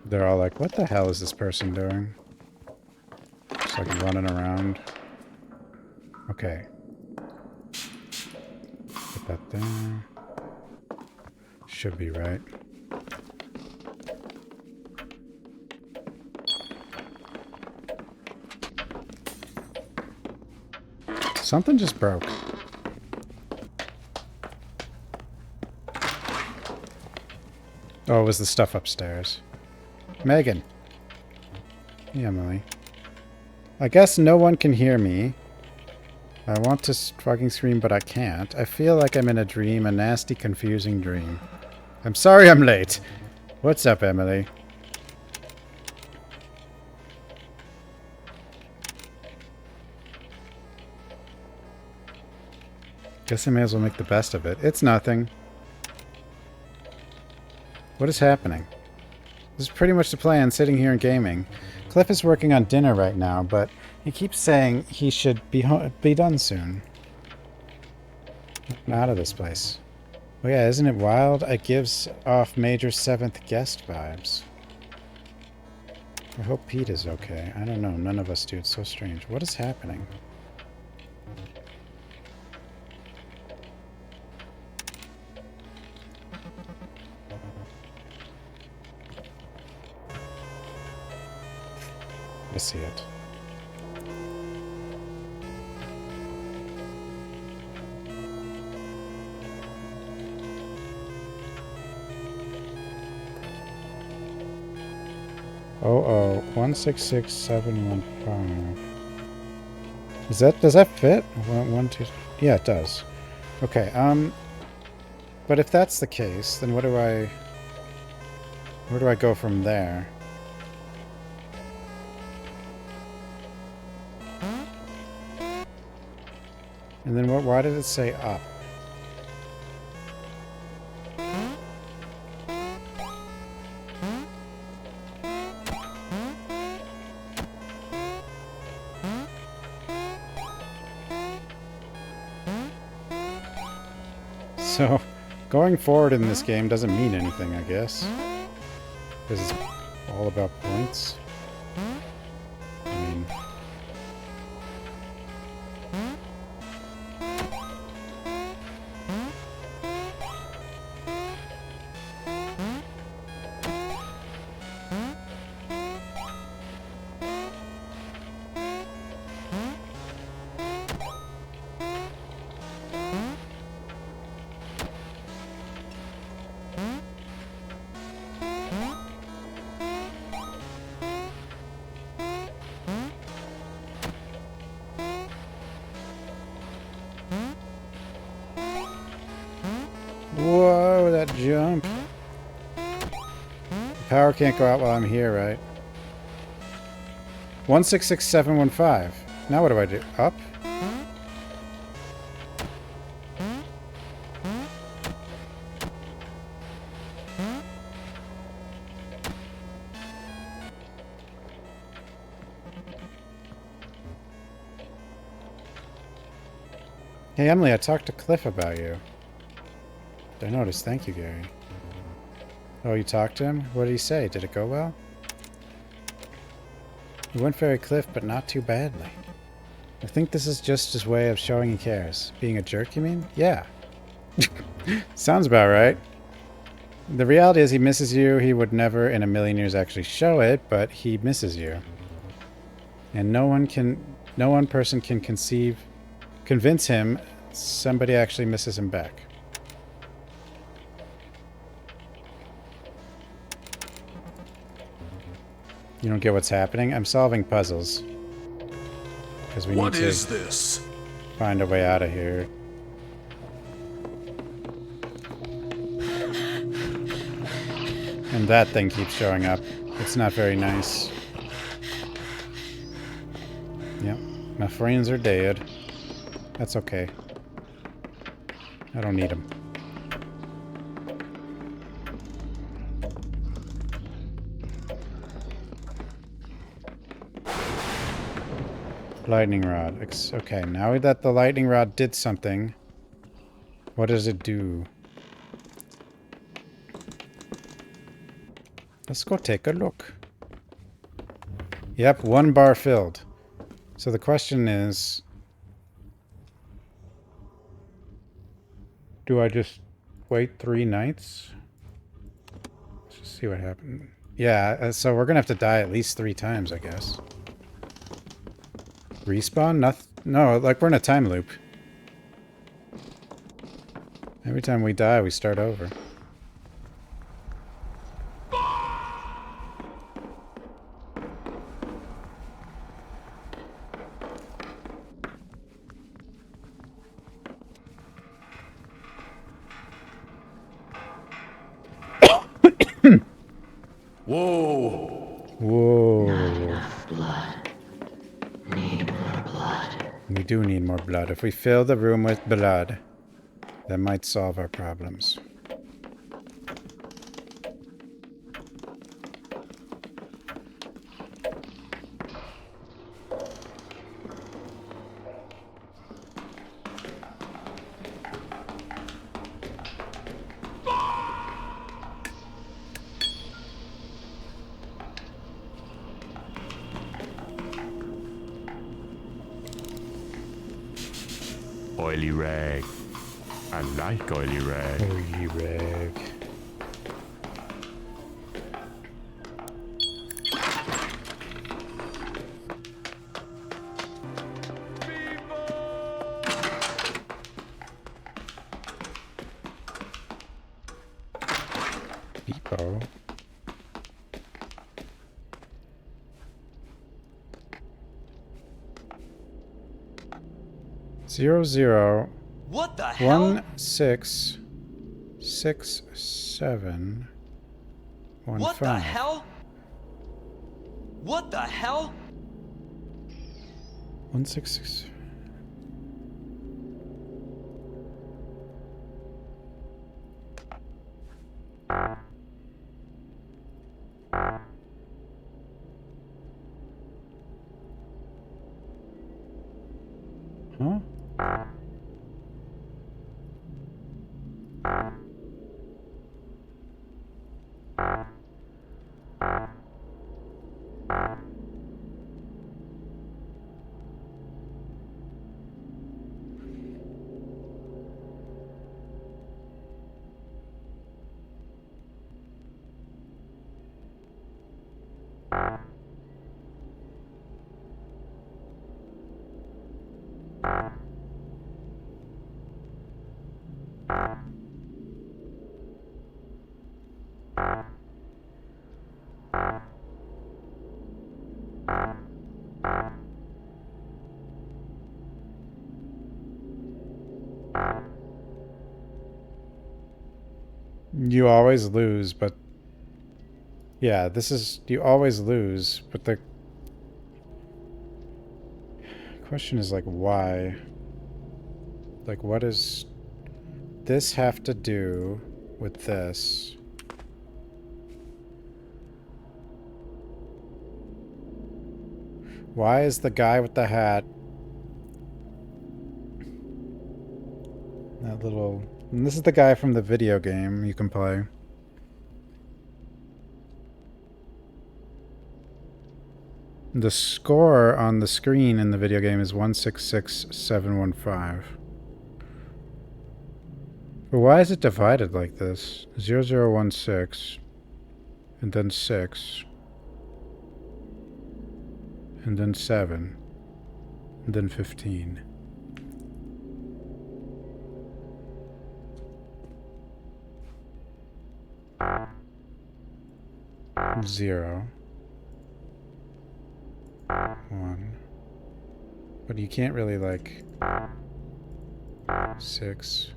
They're all like, what the hell is this person doing? Just like running around. Okay. Put that there. Should be right. Something just broke. Oh, it was the stuff upstairs. Megan. Hey, Emily. I guess no one can hear me. I want to fucking scream, but I can't. I feel like I'm in a dream, a nasty, confusing dream. I'm sorry I'm late. What's up, Emily? Guess I may as well make the best of it. It's nothing. What is happening? This is pretty much the plan, sitting here and gaming. Cliff is working on dinner right now, but he keeps saying he should be done soon. I'm out of this place. Oh yeah, isn't it wild? It gives off major 7th guest vibes. I hope Pete is okay. I don't know, none of us do. It's so strange. What is happening? I see it. Oh, 166715. Does that fit? 1, 2. Yeah, it does. Okay. But if that's the case, then where do I go from there? And then why did it say up? So, going forward in this game doesn't mean anything, I guess. Because it's all about points. I mean... that jump. The power can't go out while I'm here, right? 166715. Now what do I do? Up? Hey, Emily, I talked to Cliff about you. I noticed. Thank you, Gary. Oh, you talked to him? What did he say? Did it go well? He went very Cliff, but not too badly. I think this is just his way of showing he cares. Being a jerk, you mean? Yeah. Sounds about right. The reality is he misses you. He would never in a million years actually show it, but he misses you. And no one person can convince him somebody actually misses him back. You don't get what's happening? I'm solving puzzles. Because we need to this? find a way out of here. And that thing keeps showing up. It's not very nice. Yep, my friends are dead. That's okay. I don't need them. Lightning rod. Okay, now that the lightning rod did something, what does it do? Let's go take a look. Yep, 1 bar filled. So the question is, do I just wait 3 nights? Let's just see what happens. Yeah, so we're gonna have to die at least 3 times, I guess. Respawn? No, like we're in a time loop. Every time we die, we start over. Whoa! Whoa. Blood. Need more blood. We do need more blood. If we fill the room with blood, that might solve our problems. Oily rag. I like oily rag. Oily rag. Beepo. Zero zero. What the hell? 166715. What the hell? What the hell? 166. Huh? You always lose, but... Yeah, this is... You always lose, but the... question is, like, why? Like, what does this have to do with this? Why is the guy with the hat... That little... And this is the guy from the video game you can play. The score on the screen in the video game is 166715. But why is it divided like this? 0016, and then 6, and then 7, and then 15. Zero. 1. But you can't really, like... 6.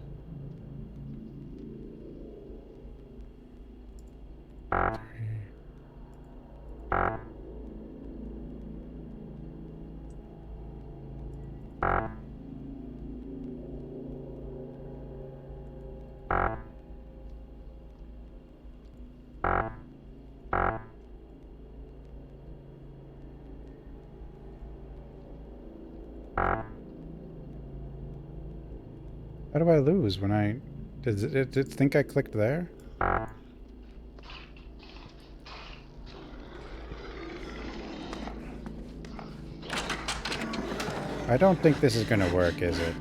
3. How do I lose when I... Did it think I clicked there? I don't think this is gonna work, is it?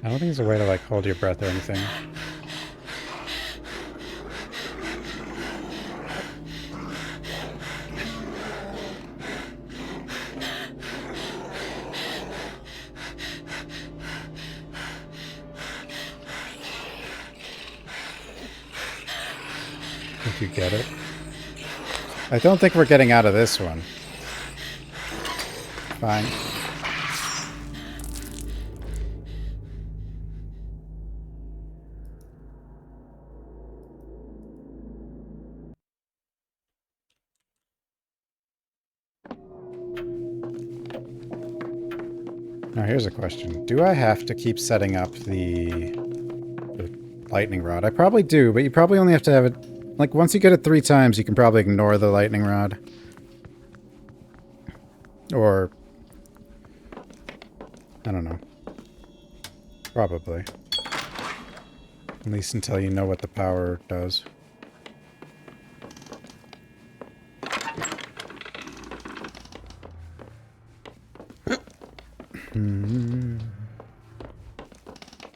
I don't think there's a way to, like, hold your breath or anything. Did you get it? I don't think we're getting out of this one. Fine. Now here's a question. Do I have to keep setting up the lightning rod? I probably do, but you probably only have to have it... Like, once you get it 3 times, you can probably ignore the lightning rod. Or... I don't know. Probably. At least until you know what the power does.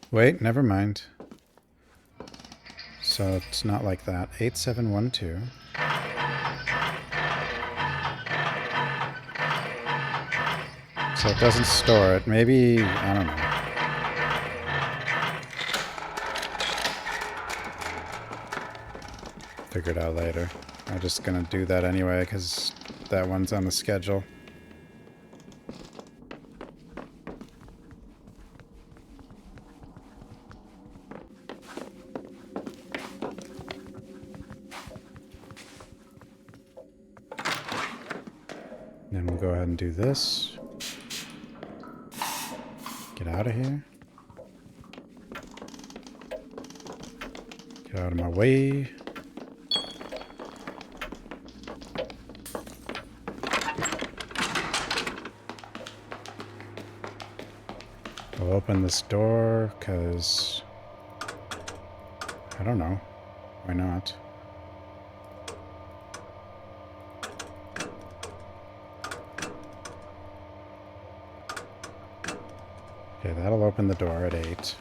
Wait, never mind. So it's not like that. 8712. So it doesn't store it. Maybe, I don't know. Figure it out later. I'm just gonna do that anyway because that one's on the schedule. Then we'll go ahead and do this. Get out of here. Get out of my way. I'll open this door, because... I don't know. Why not? Okay, that'll open the door at 8.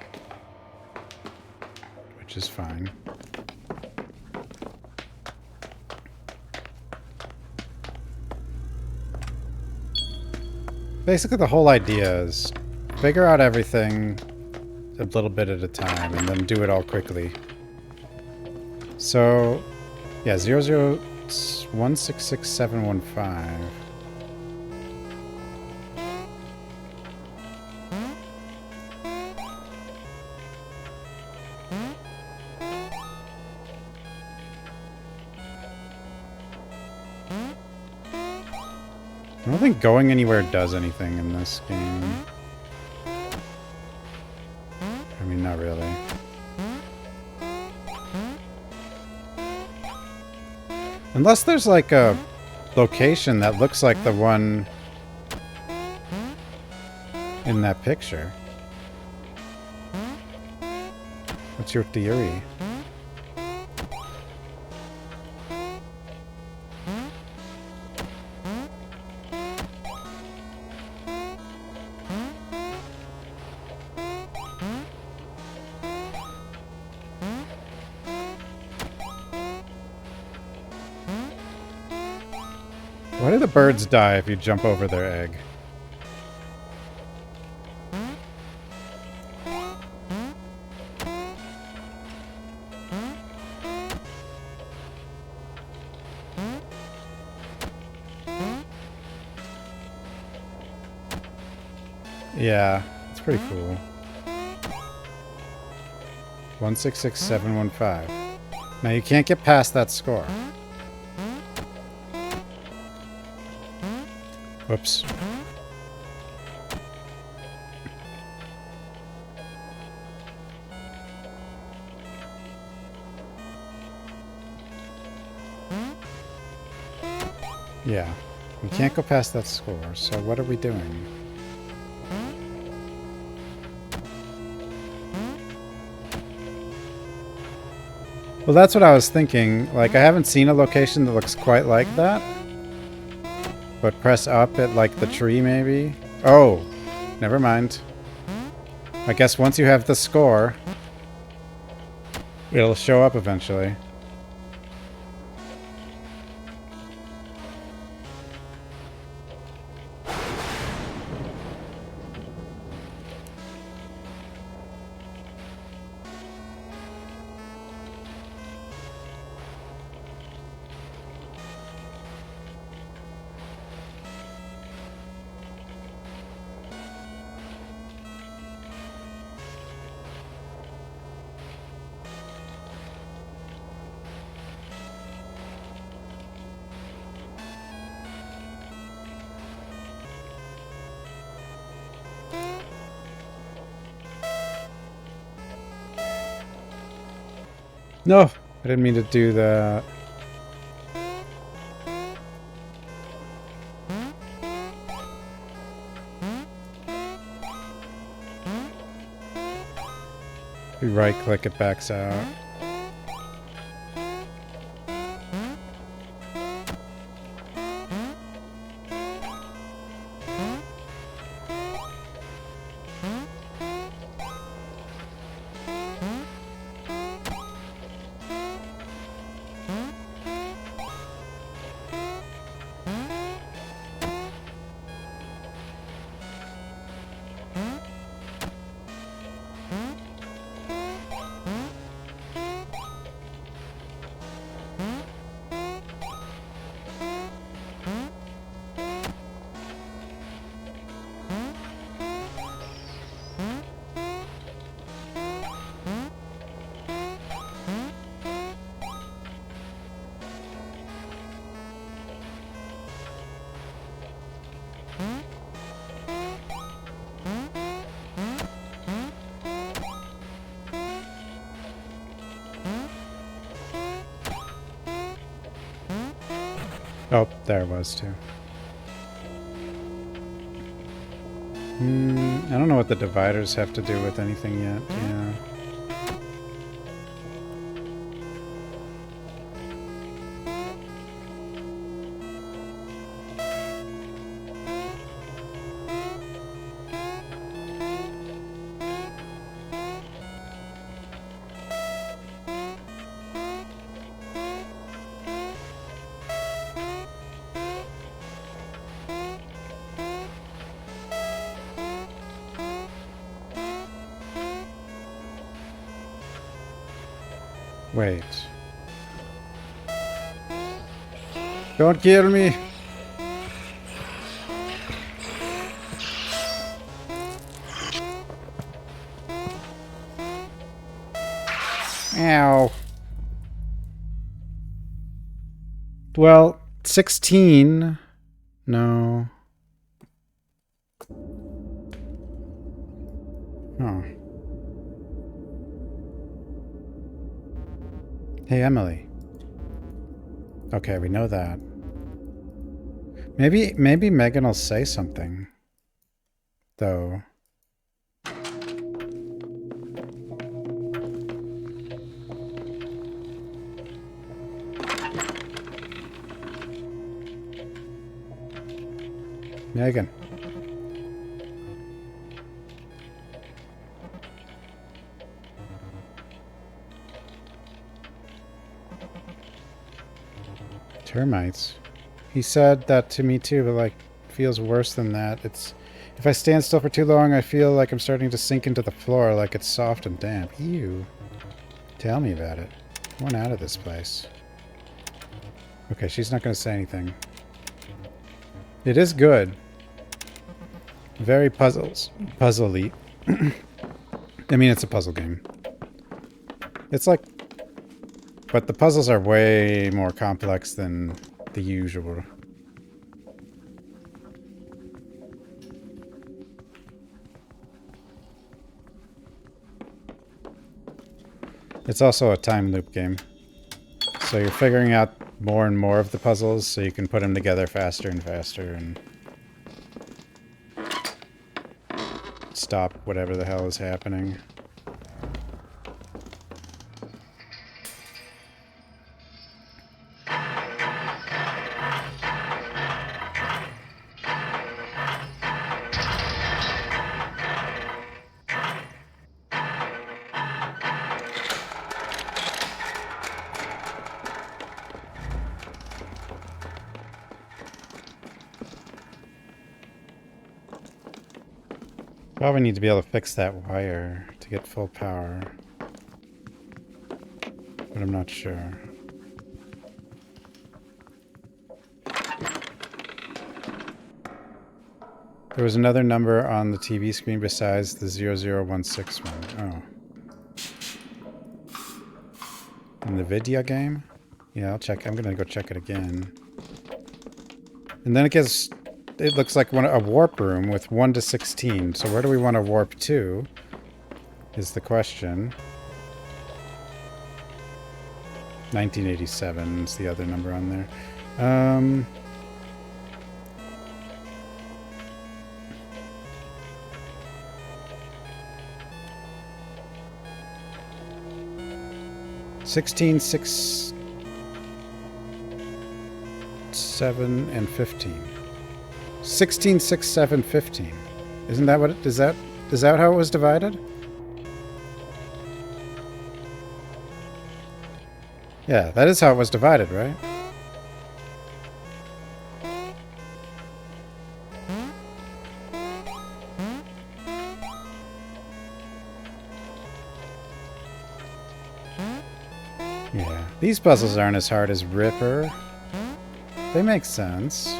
Which is fine. Basically, the whole idea is... figure out everything a little bit at a time and then do it all quickly. So, yeah, 00166715. I don't think going anywhere does anything in this game. I mean, not really. Unless there's like a location that looks like the one in that picture. What's your theory? Why do the birds die if you jump over their egg? Yeah, it's pretty cool. 166715. Now you can't get past that score. Whoops. Yeah, we can't go past that score, so what are we doing? Well, that's what I was thinking. Like, I haven't seen a location that looks quite like that. But press up at, like, the tree, maybe? Oh, never mind. I guess once you have the score, it'll show up eventually. No, I didn't mean to do that. We right click, it backs out. Oh, there it was too. I don't know what the dividers have to do with anything yet. Yeah. Wait. Don't kill me! Ow. Well, 16. No. Oh. Hey, Emily. Okay, we know that. Maybe Megan will say something. Though. Megan. Termites. He said that to me too, but like feels worse than that. It's if I stand still for too long, I feel like I'm starting to sink into the floor, like it's soft and damp. Ew. Tell me about it. I want out of this place. Okay, she's not going to say anything. It is good. Very puzzly. I mean, it's a puzzle game. It's like... But the puzzles are way more complex than the usual. It's also a time loop game. So you're figuring out more and more of the puzzles so you can put them together faster and faster and stop whatever the hell is happening. Probably need to be able to fix that wire to get full power. But I'm not sure. There was another number on the TV screen besides the 0016 one. Oh. In the video game? Yeah, I'll check. I'm gonna go check it again. And then it looks like a warp room with 1 to 16. So where do we want to warp to? Is the question. 1987 is the other number on there. 16, 6, 7, and 15. 16, 6, 7, 15. Isn't that what it is? Is that how it was divided? Yeah, that is how it was divided, right? Yeah, these puzzles aren't as hard as Ripper. They make sense.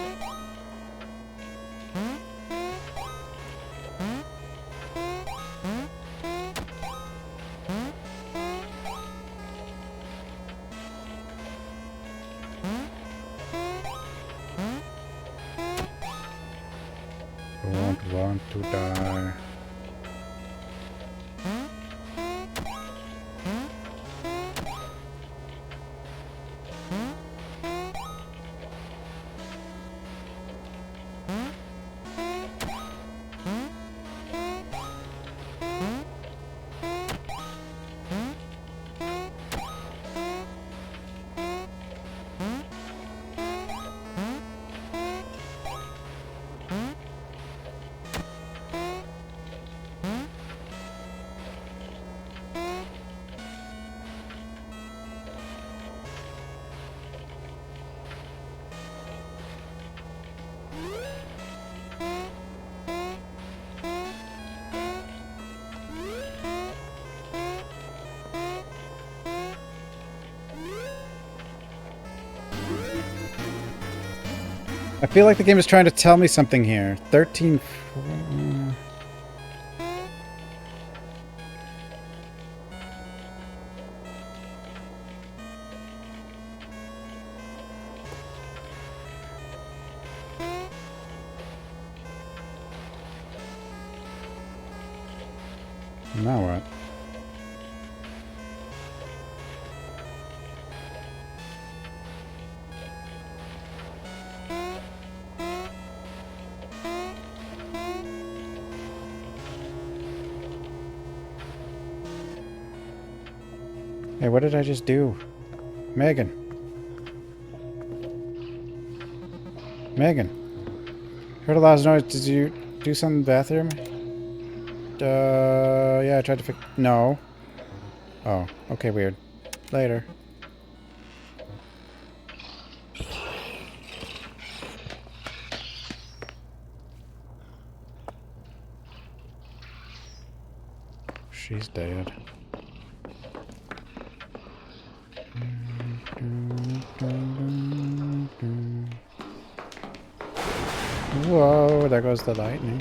Don't want to die. I feel like the game is trying to tell me something here. 13... Now what? Hey, what did I just do? Megan. Megan. Heard a lot of noise. Did you do something in the bathroom? Yeah, I tried to fix... No. Oh, okay, weird. Later. She's dead. Whoa, there goes the lightning.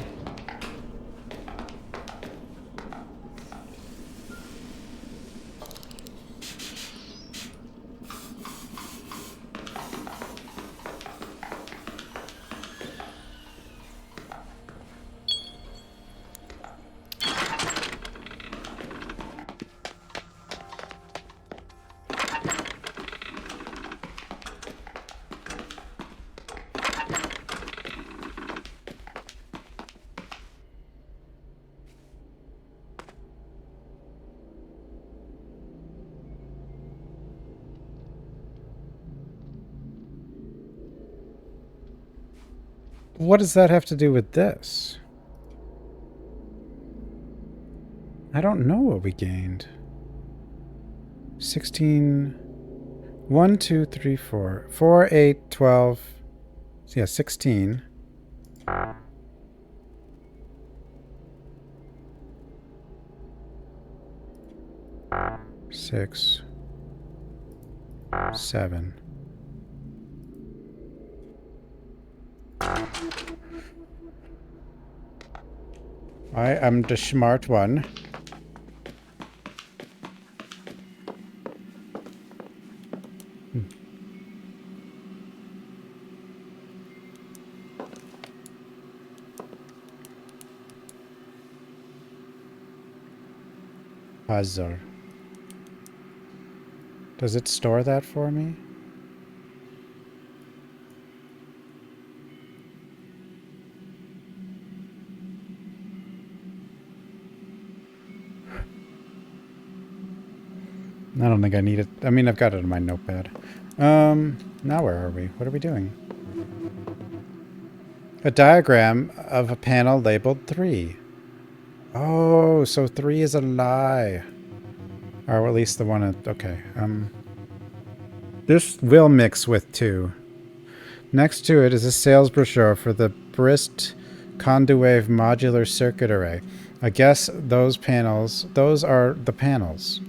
What does that have to do with this? I don't know what we gained. 16... 1, 2, 3, 4. 4, 8, 12... Yeah, 16. Six. 7. I am the smart one. Puzzle. Does it store that for me? I don't think I need it. I mean, I've got it in my notepad. Now where are we? What are we doing? A diagram of a panel labeled 3. Oh, so 3 is a lie. Or at least the one... Okay. This will mix with 2. Next to it is a sales brochure for the Brist Conduwave Modular Circuit Array. I guess those are the panels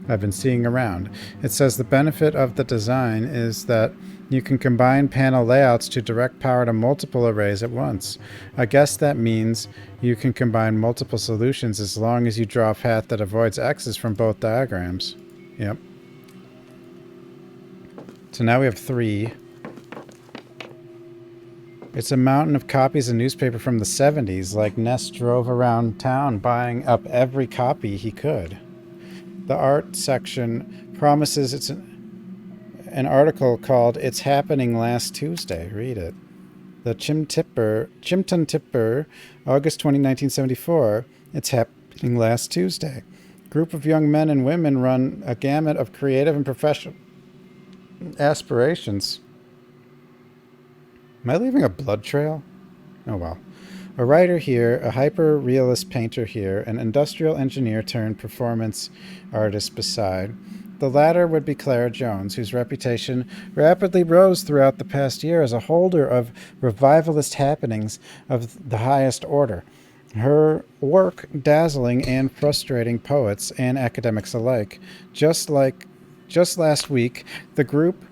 I've been seeing around. It says the benefit of the design is that you can combine panel layouts to direct power to multiple arrays at once. I guess that means you can combine multiple solutions as long as you draw a path that avoids X's from both diagrams. Yep. So now we have 3. It's a mountain of copies of newspaper from the 70s, like Ness drove around town buying up every copy he could. The art section promises it's an article called It's Happening Last Tuesday. Read it. The Chimton Tipper, August 20, 1974. It's happening last Tuesday. Group of young men and women run a gamut of creative and professional aspirations. Am I leaving a blood trail? Oh well. A writer here, a hyper-realist painter here, an industrial engineer turned performance artist beside. The latter would be Clara Jones, whose reputation rapidly rose throughout the past year as a holder of revivalist happenings of the highest order. Her work dazzling and frustrating poets and academics alike. Just last week, the group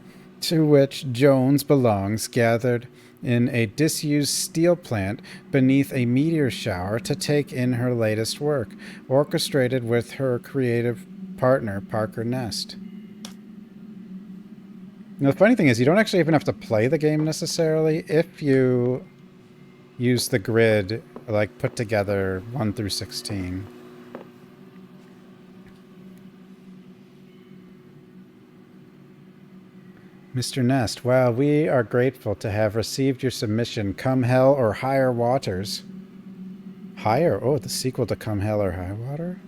to which Jones belongs gathered in a disused steel plant beneath a meteor shower to take in her latest work, orchestrated with her creative partner, Parker Nest. Now, the funny thing is, you don't actually even have to play the game necessarily if you use the grid, like put together 1 through 16. Mr. Nest, wow, we are grateful to have received your submission, Come Hell or Higher Waters. Higher? Oh, the sequel to Come Hell or High Water?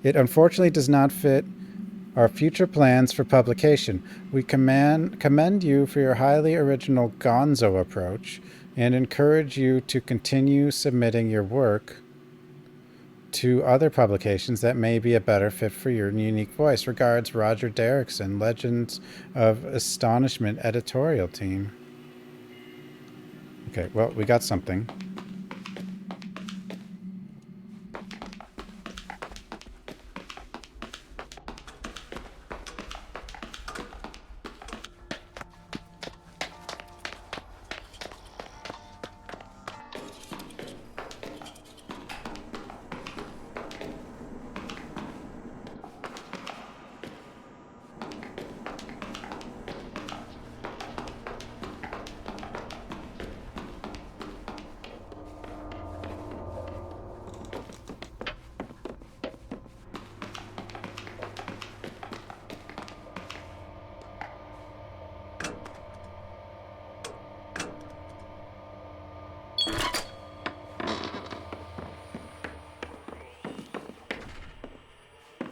It unfortunately does not fit our future plans for publication. We commend you for your highly original gonzo approach and encourage you to continue submitting your work to other publications that may be a better fit for your unique voice. Regards, Roger Derrickson, Legends of Astonishment editorial team. Okay, well, we got something.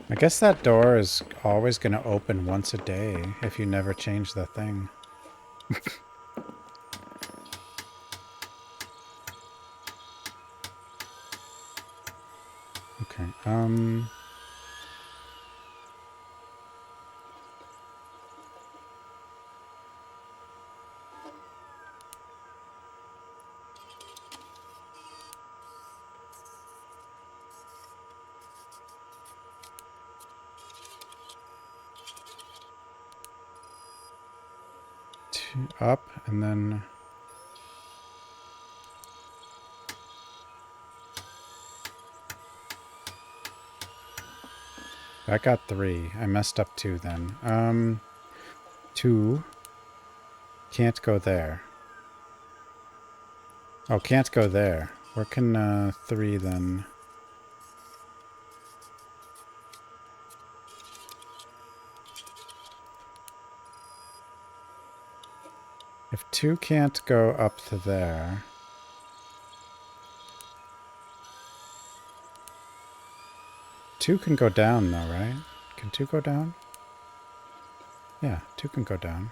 I guess that door is always going to open once a day if you never change the thing. Okay, two up and then... I got 3. I messed up 2 then. 2 can't go there. Oh, can't go there. Where can 3 then? If 2 can't go up to there... 2 can go down though, right? Can 2 go down? Yeah, 2 can go down.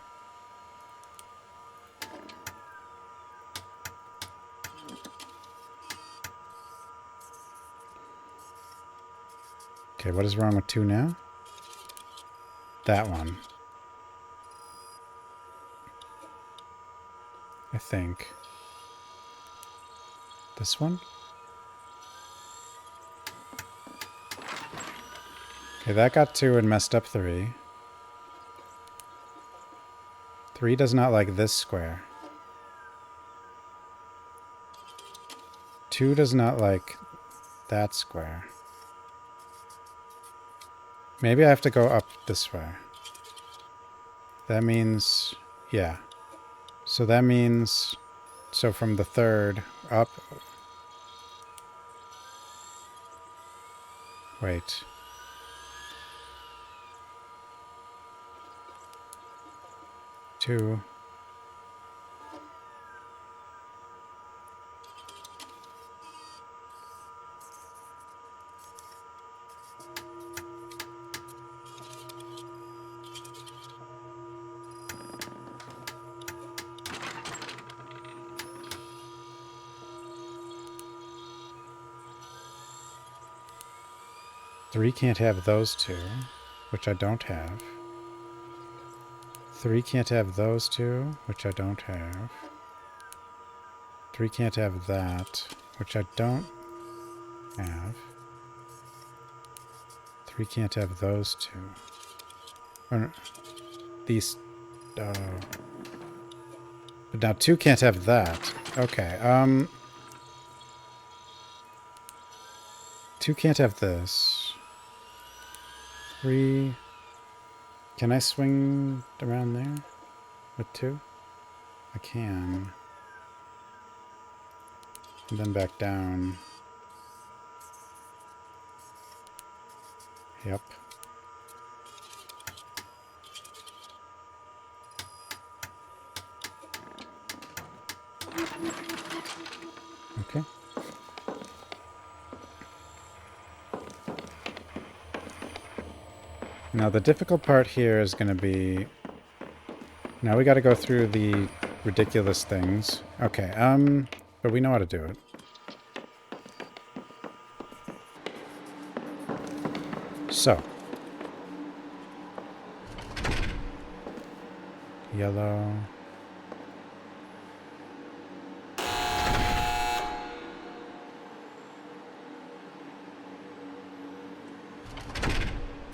Okay, what is wrong with 2 now? That one. I think. This one? Okay, that got 2 and messed up 3. 3 does not like this square. 2 does not like that square. Maybe I have to go up this way. That means... yeah. So that means... so from the 3rd up... wait. Two. Three can't have those 2, which I don't have. 3 can't have those 2, which I don't have. 3 can't have that, which I don't have. 3 can't have those 2. Or, these But now 2 can't have that. Okay, 2 can't have this. 3... Can I swing around there with 2? I can. And then back down. Yep. Okay. Now the difficult part here is going to be... Now we got to go through the ridiculous things. Okay, but we know how to do it. So. Yellow.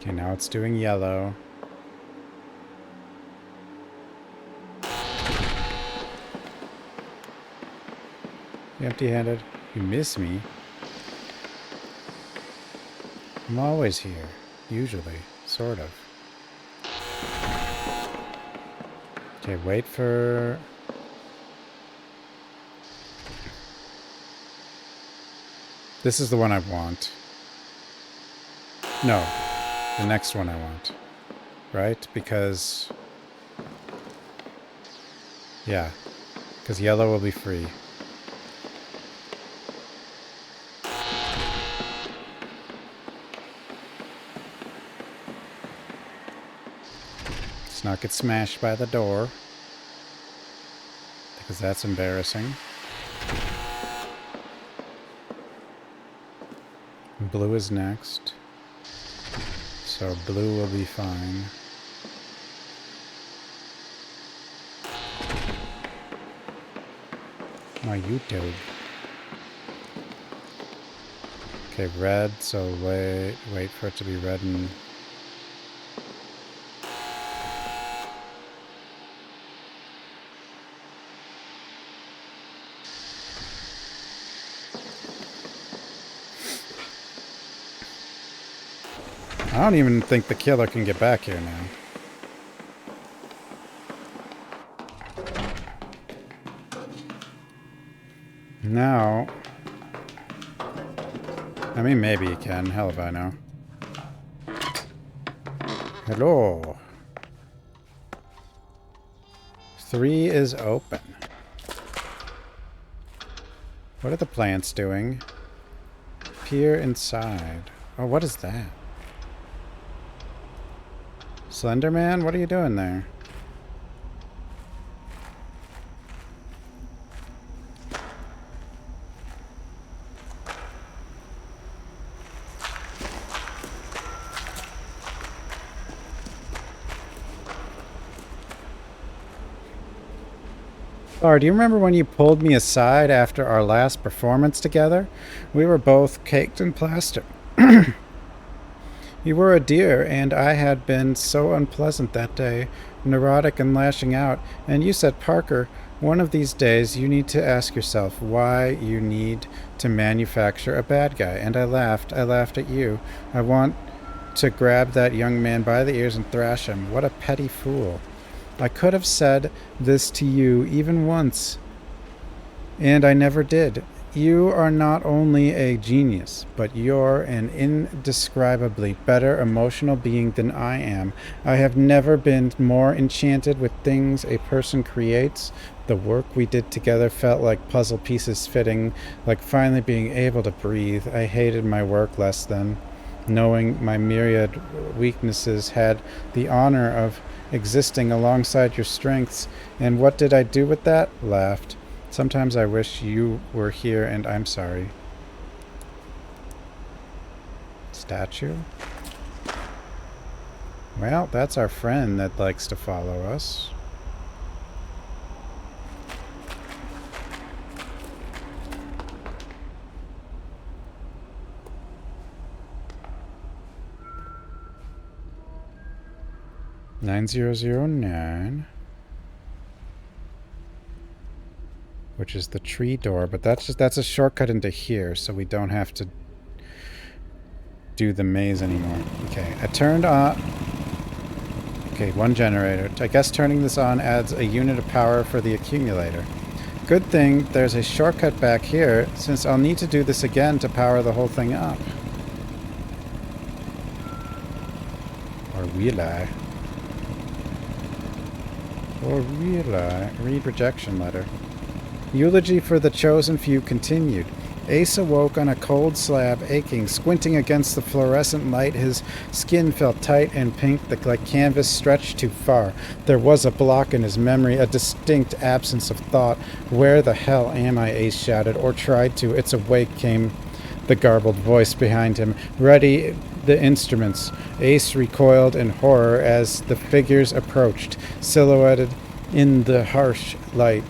Okay, now it's doing yellow. Empty-handed. You miss me. I'm always here. Usually. Sort of. Okay, wait for... This is the one I want. No. The next one I want. Right? Because... Yeah. Because yellow will be free. Let's not get smashed by the door. Because that's embarrassing. Blue is next. So blue will be fine. My YouTube. Okay, red, so wait for it to be red and... I don't even think the killer can get back here now. Now... I mean, maybe he can. Hell if I know. Hello. 3 is open. What are the plants doing? Peer inside. Oh, what is that? Slenderman, what are you doing there? Laura, do you remember when you pulled me aside after our last performance together? We were both caked in plaster. You were a dear, and I had been so unpleasant that day, neurotic and lashing out, and you said, Parker, one of these days you need to ask yourself why you need to manufacture a bad guy. And I laughed at you. I want to grab that young man by the ears and thrash him. What a petty fool. I could have said this to you even once, and I never did. You are not only a genius, but you're an indescribably better emotional being than I am. I have never been more enchanted with things a person creates. The work we did together felt like puzzle pieces fitting, like finally being able to breathe. I hated my work less than, knowing my myriad weaknesses had the honor of existing alongside your strengths. And what did I do with that? Laughed. Sometimes I wish you were here, and I'm sorry. Statue? Well, that's our friend that likes to follow us. $9009. which is the tree door, but that's a shortcut into here, so we don't have to do the maze anymore. Okay, I turned on... Okay, one generator. I guess turning this on adds a unit of power for the accumulator. Good thing there's a shortcut back here, since I'll need to do this again to power the whole thing up. Or will I? Or will I? Read rejection letter. Eulogy for the chosen few continued. Ace awoke on a cold slab, aching, squinting against the fluorescent light. His skin felt tight and pink, like canvas stretched too far. There was a block in his memory, a distinct absence of thought. Where the hell am I? Ace shouted, or tried to. It's awake, came the garbled voice behind him. Ready the instruments. Ace recoiled in horror as the figures approached, silhouetted in the harsh light.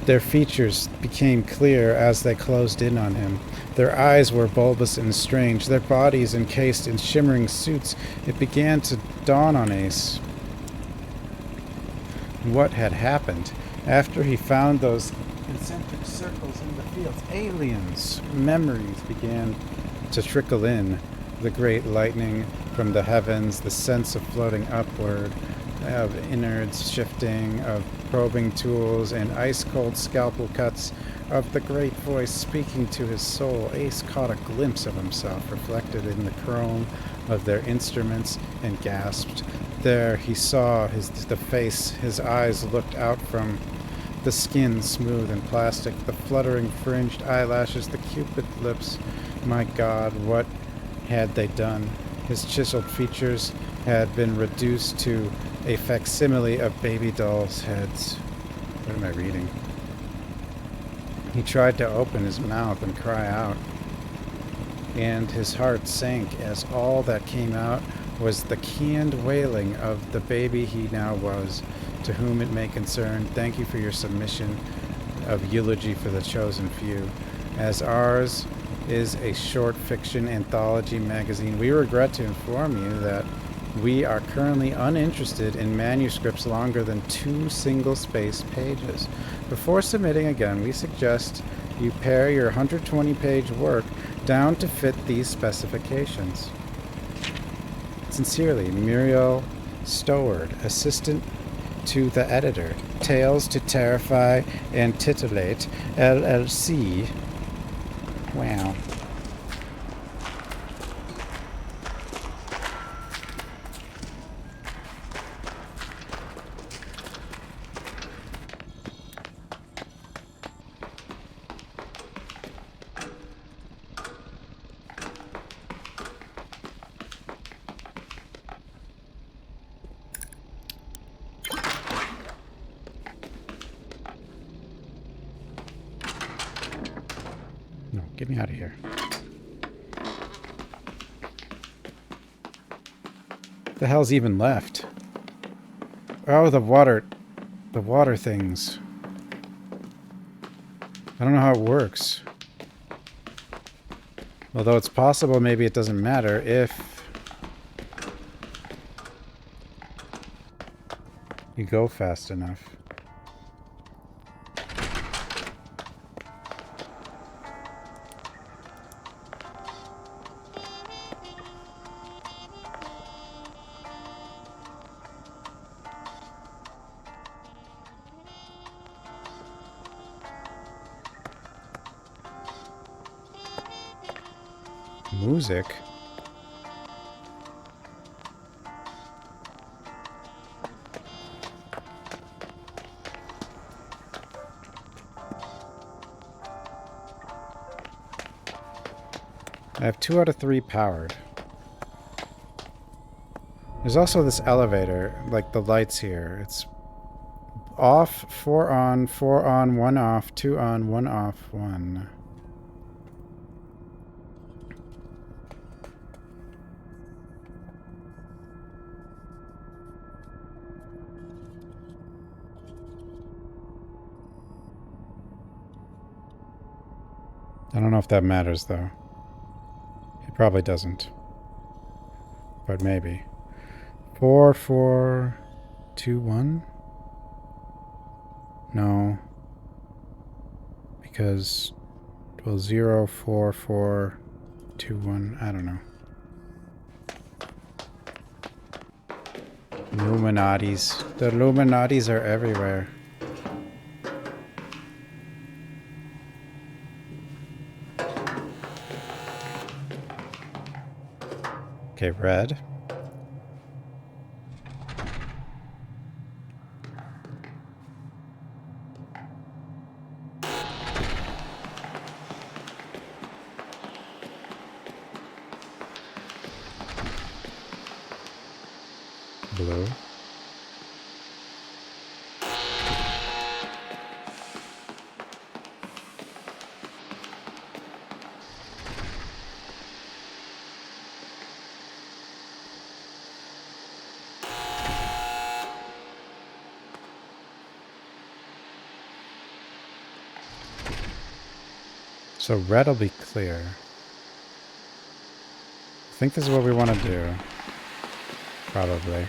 Their features became clear as they closed in on him. Their eyes were bulbous and strange, their bodies encased in shimmering suits. It began to dawn on Ace what had happened. After he found those concentric circles in the fields, aliens. Memories began to trickle in. The great lightning from the heavens, the sense of floating upward, of innards shifting, of probing tools, and ice-cold scalpel cuts, of the great voice speaking to his soul. Ace caught a glimpse of himself reflected in the chrome of their instruments and gasped. There he saw the face. His eyes looked out from the skin, smooth and plastic, the fluttering fringed eyelashes, the cupid lips. My God, what had they done? His chiseled features had been reduced to a facsimile of baby dolls' heads. What am I reading? He tried to open his mouth and cry out, and his heart sank as all that came out was the canned wailing of the baby he now was. To whom it may concern, thank you for your submission of eulogy for the chosen few. As ours is a short fiction anthology magazine, we regret to inform you that we are currently uninterested in manuscripts longer than 2 single-spaced pages. Before submitting again, we suggest you pare your 120-page work down to fit these specifications. Sincerely, Muriel Stoward, Assistant to the Editor, Tales to Terrify and Titillate, LLC. Wow. No, get me out of here. The hell's even left? Oh, the water things. I don't know how it works. Although it's possible maybe it doesn't matter if you go fast enough. Music? I have 2 out of 3 powered. There's also this elevator, like the lights here. It's off, 4 on, 1 off, 2 on, 1 off, 1. I don't know if that matters, though. It probably doesn't. But maybe. 4, 4, 2, 1? No. because, well, 04421, I don't know. Illuminatis. The Illuminatis are everywhere. Okay, red. Blue. So red will be clear. I think this is what we want to do. Probably.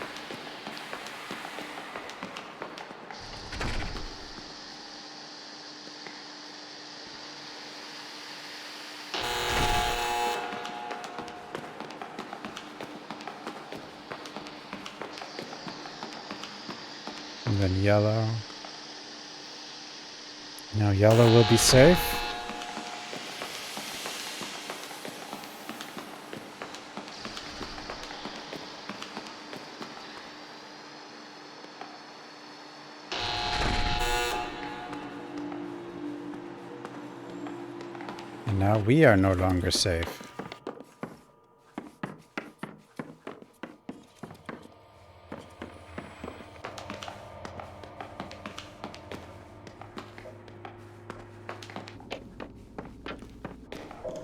And then yellow. Now yellow will be safe. And now we are no longer safe.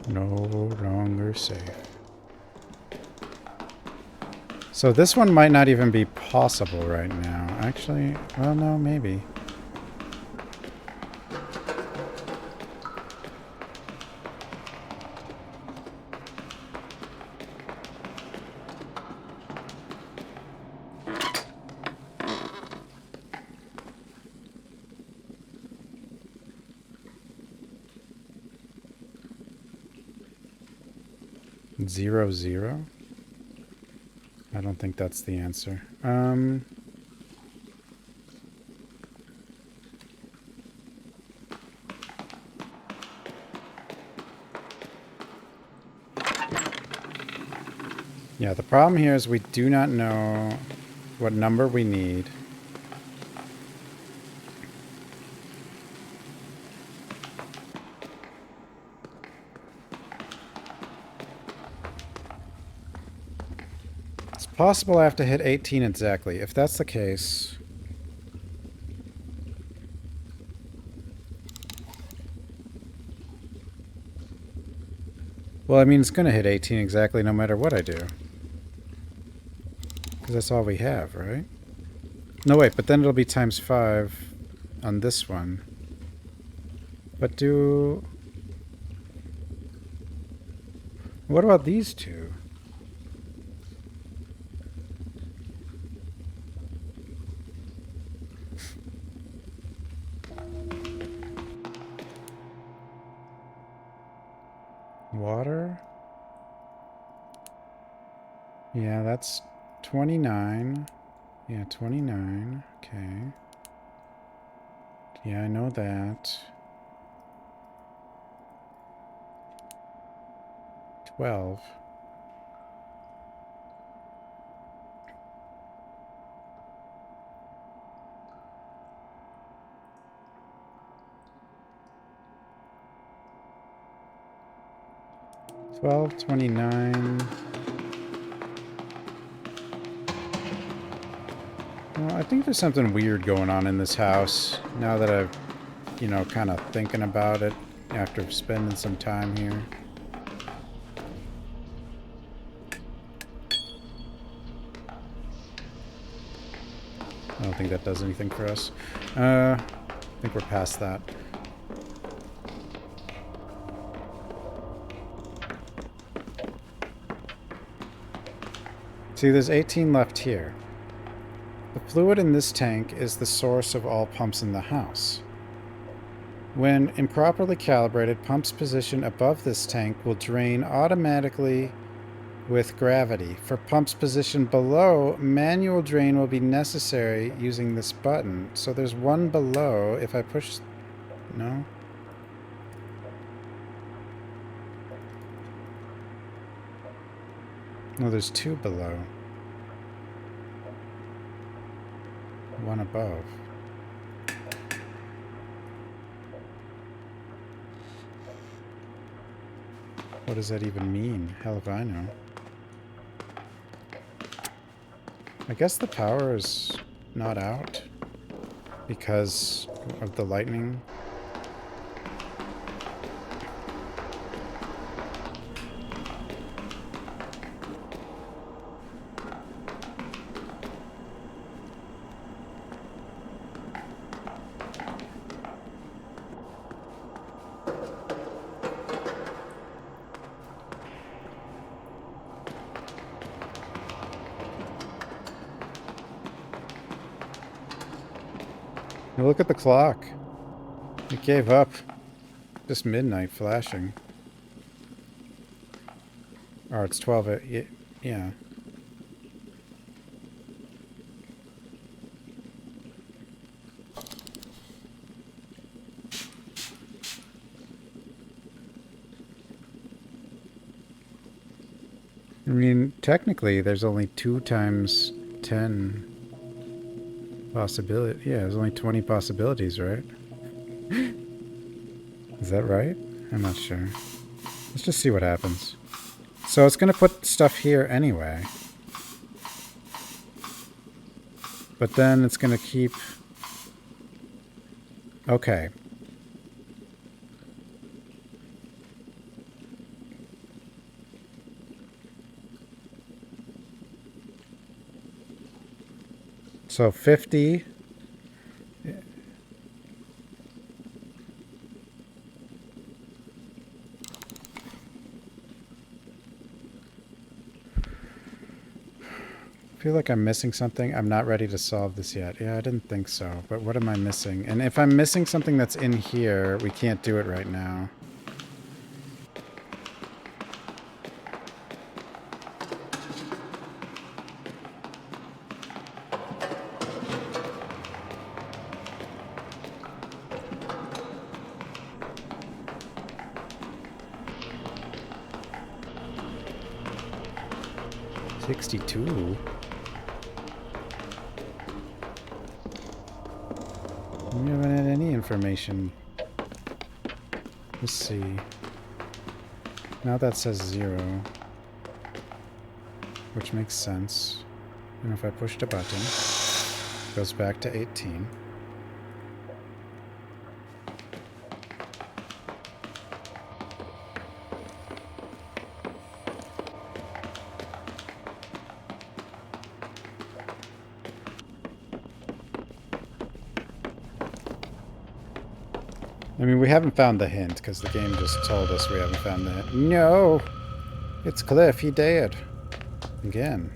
No longer safe. So this one might not even be possible right now. Actually, well, no, maybe. Zero, zero? I don't think that's the answer. Yeah, the problem here is we do not know what number we need. It's possible I have to hit 18 exactly. If that's the case... Well, I mean, it's going to hit 18 exactly no matter what I do. Because that's all we have, right? No, wait, but then it'll be times 5 on this one. But do... What about these two? Water? Yeah, that's 29. Yeah, 29. Okay. Yeah, I know that. 12. Twelve, 29. Well, I think there's something weird going on in this house now that I've, you know, kind of thinking about it after spending some time here. I don't think that does anything for us. I think we're past that. See, there's 18 left here. The fluid in this tank is the source of all pumps in the house. When improperly calibrated, pump's position above this tank will drain automatically with gravity. For pump's position below, manual drain will be necessary using this button. So there's one below. If I push... No? No, there's two below. One above. What does that even mean? Hell if I know. I guess the power is not out because of the lightning. Now look at the clock. It gave up. Just midnight flashing. Or it's 12. Yeah. I mean, technically, there's only 2 times 10 possibility. Yeah, there's only 20 possibilities, right? Is that right? I'm not sure. Let's just see what happens. So it's going to put stuff here anyway. But then it's going to keep... Okay. So 50. I feel like I'm missing something. I'm not ready to solve this yet. Yeah, I didn't think so. But what am I missing? And if I'm missing something that's in here, we can't do it right now. $62. We haven't had any information. Let's see. Now that says 0. Which makes sense. And if I pushed a button, it goes back to 18. I mean, we haven't found the hint, because the game just told us we haven't found the hint. No! It's Cliff, he died. Again.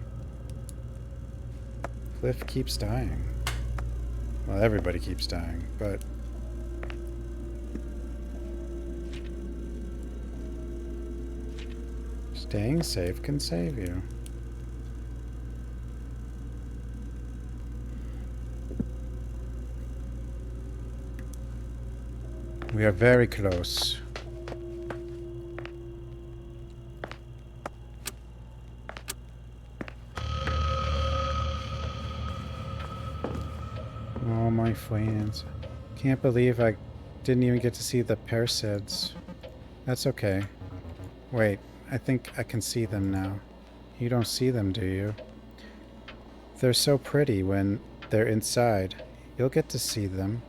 Cliff keeps dying. Well, everybody keeps dying, but... Staying safe can save you. We are very close. Oh, my friends. Can't believe I didn't even get to see the Perseids. That's okay. Wait, I think I can see them now. You don't see them, do you? They're so pretty when they're inside. You'll get to see them.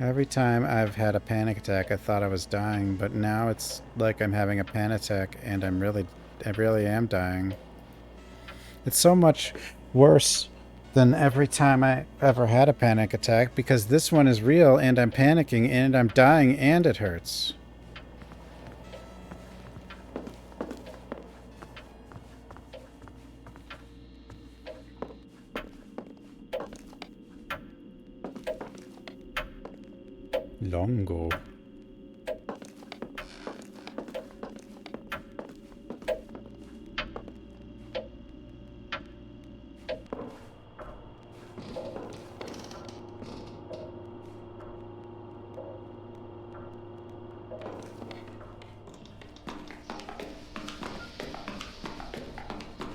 Every time I've had a panic attack, I thought I was dying, but now it's like I'm having a panic attack and I really am dying. It's so much worse than every time I ever had a panic attack because this one is real and I'm panicking and I'm dying and it hurts. Longo.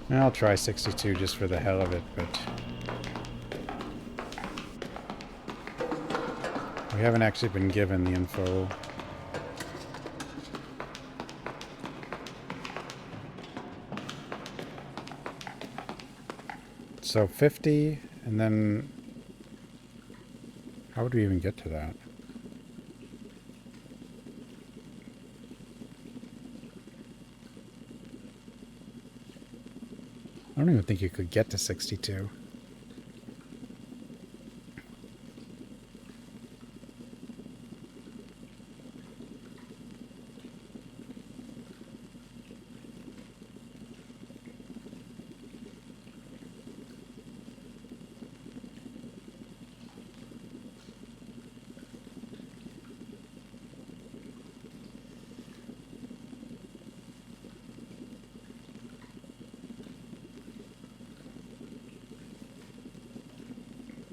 I'll try 62 just for the hell of it, but we haven't actually been given the info. So 50, and then how would we even get to that? I don't even think you could get to 62.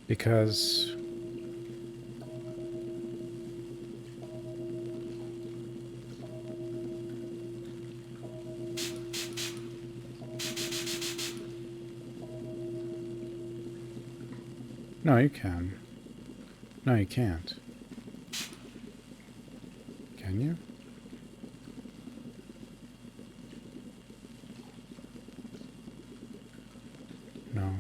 Because no, you can. No, you can't. Can you? No.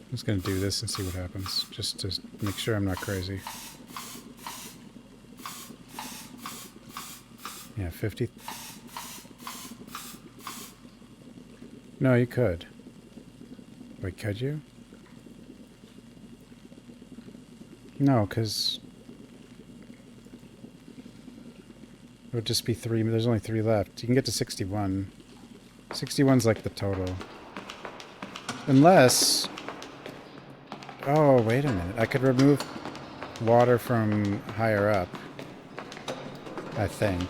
I'm just gonna do this and see what happens, just to make sure I'm not crazy. Yeah, 50. No, you could. Wait, could you? No, because it would just be 3. There's only 3 left. You can get to 61. 61's like the total. Unless... Oh, wait a minute. I could remove water from higher up. I think.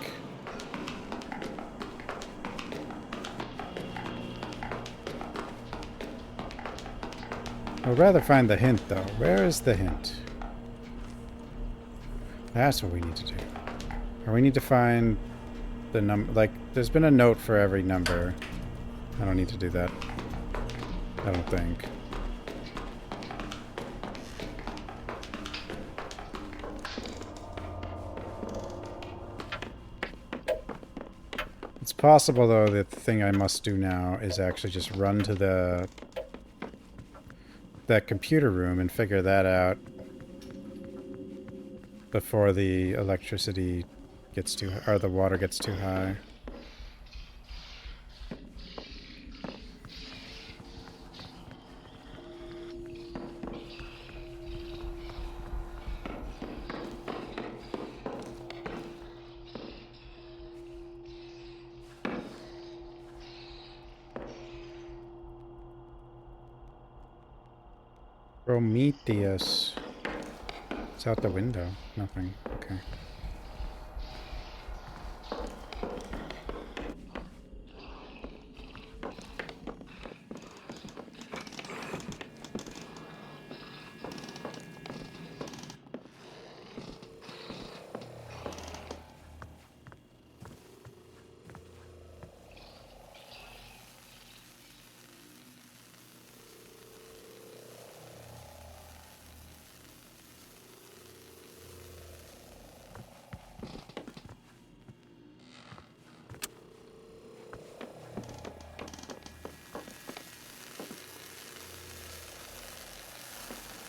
I'd rather find the hint, though. Where is the hint? That's what we need to do. Or we need to find the number... Like, there's been a note for every number. I don't need to do that. I don't think. It's possible, though, that the thing I must do now is actually just run to that computer room and figure that out before the electricity gets too... or the water gets too high. Prometheus. It's out the window. Nothing. Okay.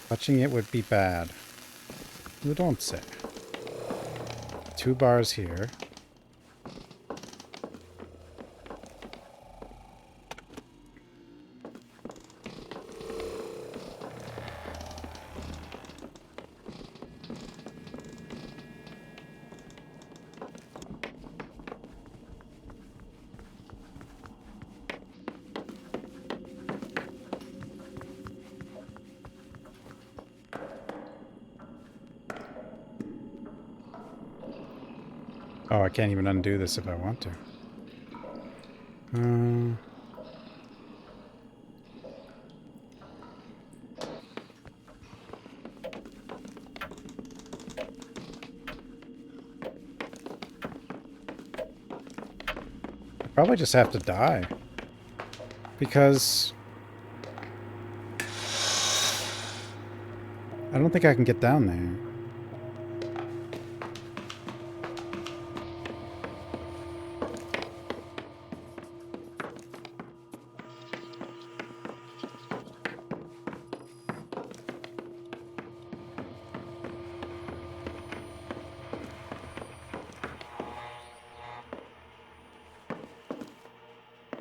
Touching it would be bad. You don't say. 2 bars here. Oh, I can't even undo this if I want to. I probably just have to die. Because I don't think I can get down there.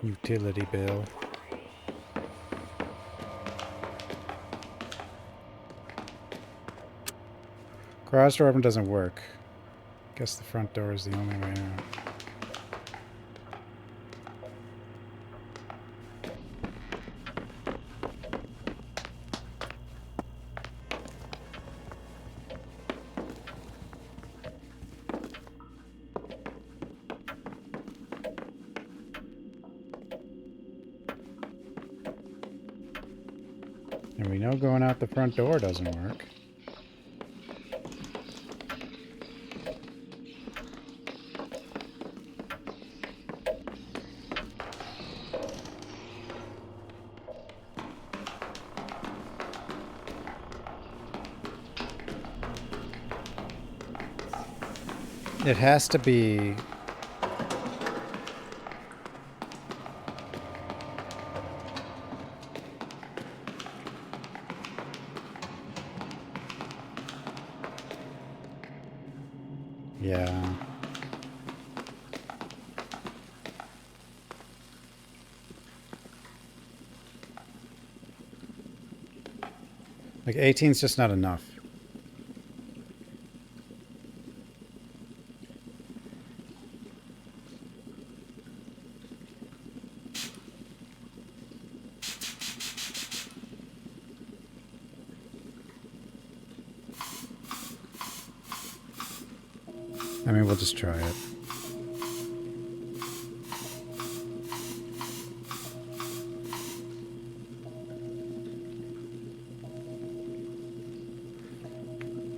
Utility bill. Garage door open doesn't work. Guess the front door is the only way out. And we know going out the front door doesn't work. It has to be... Yeah. Like 18's just not enough. I mean, we'll just try it.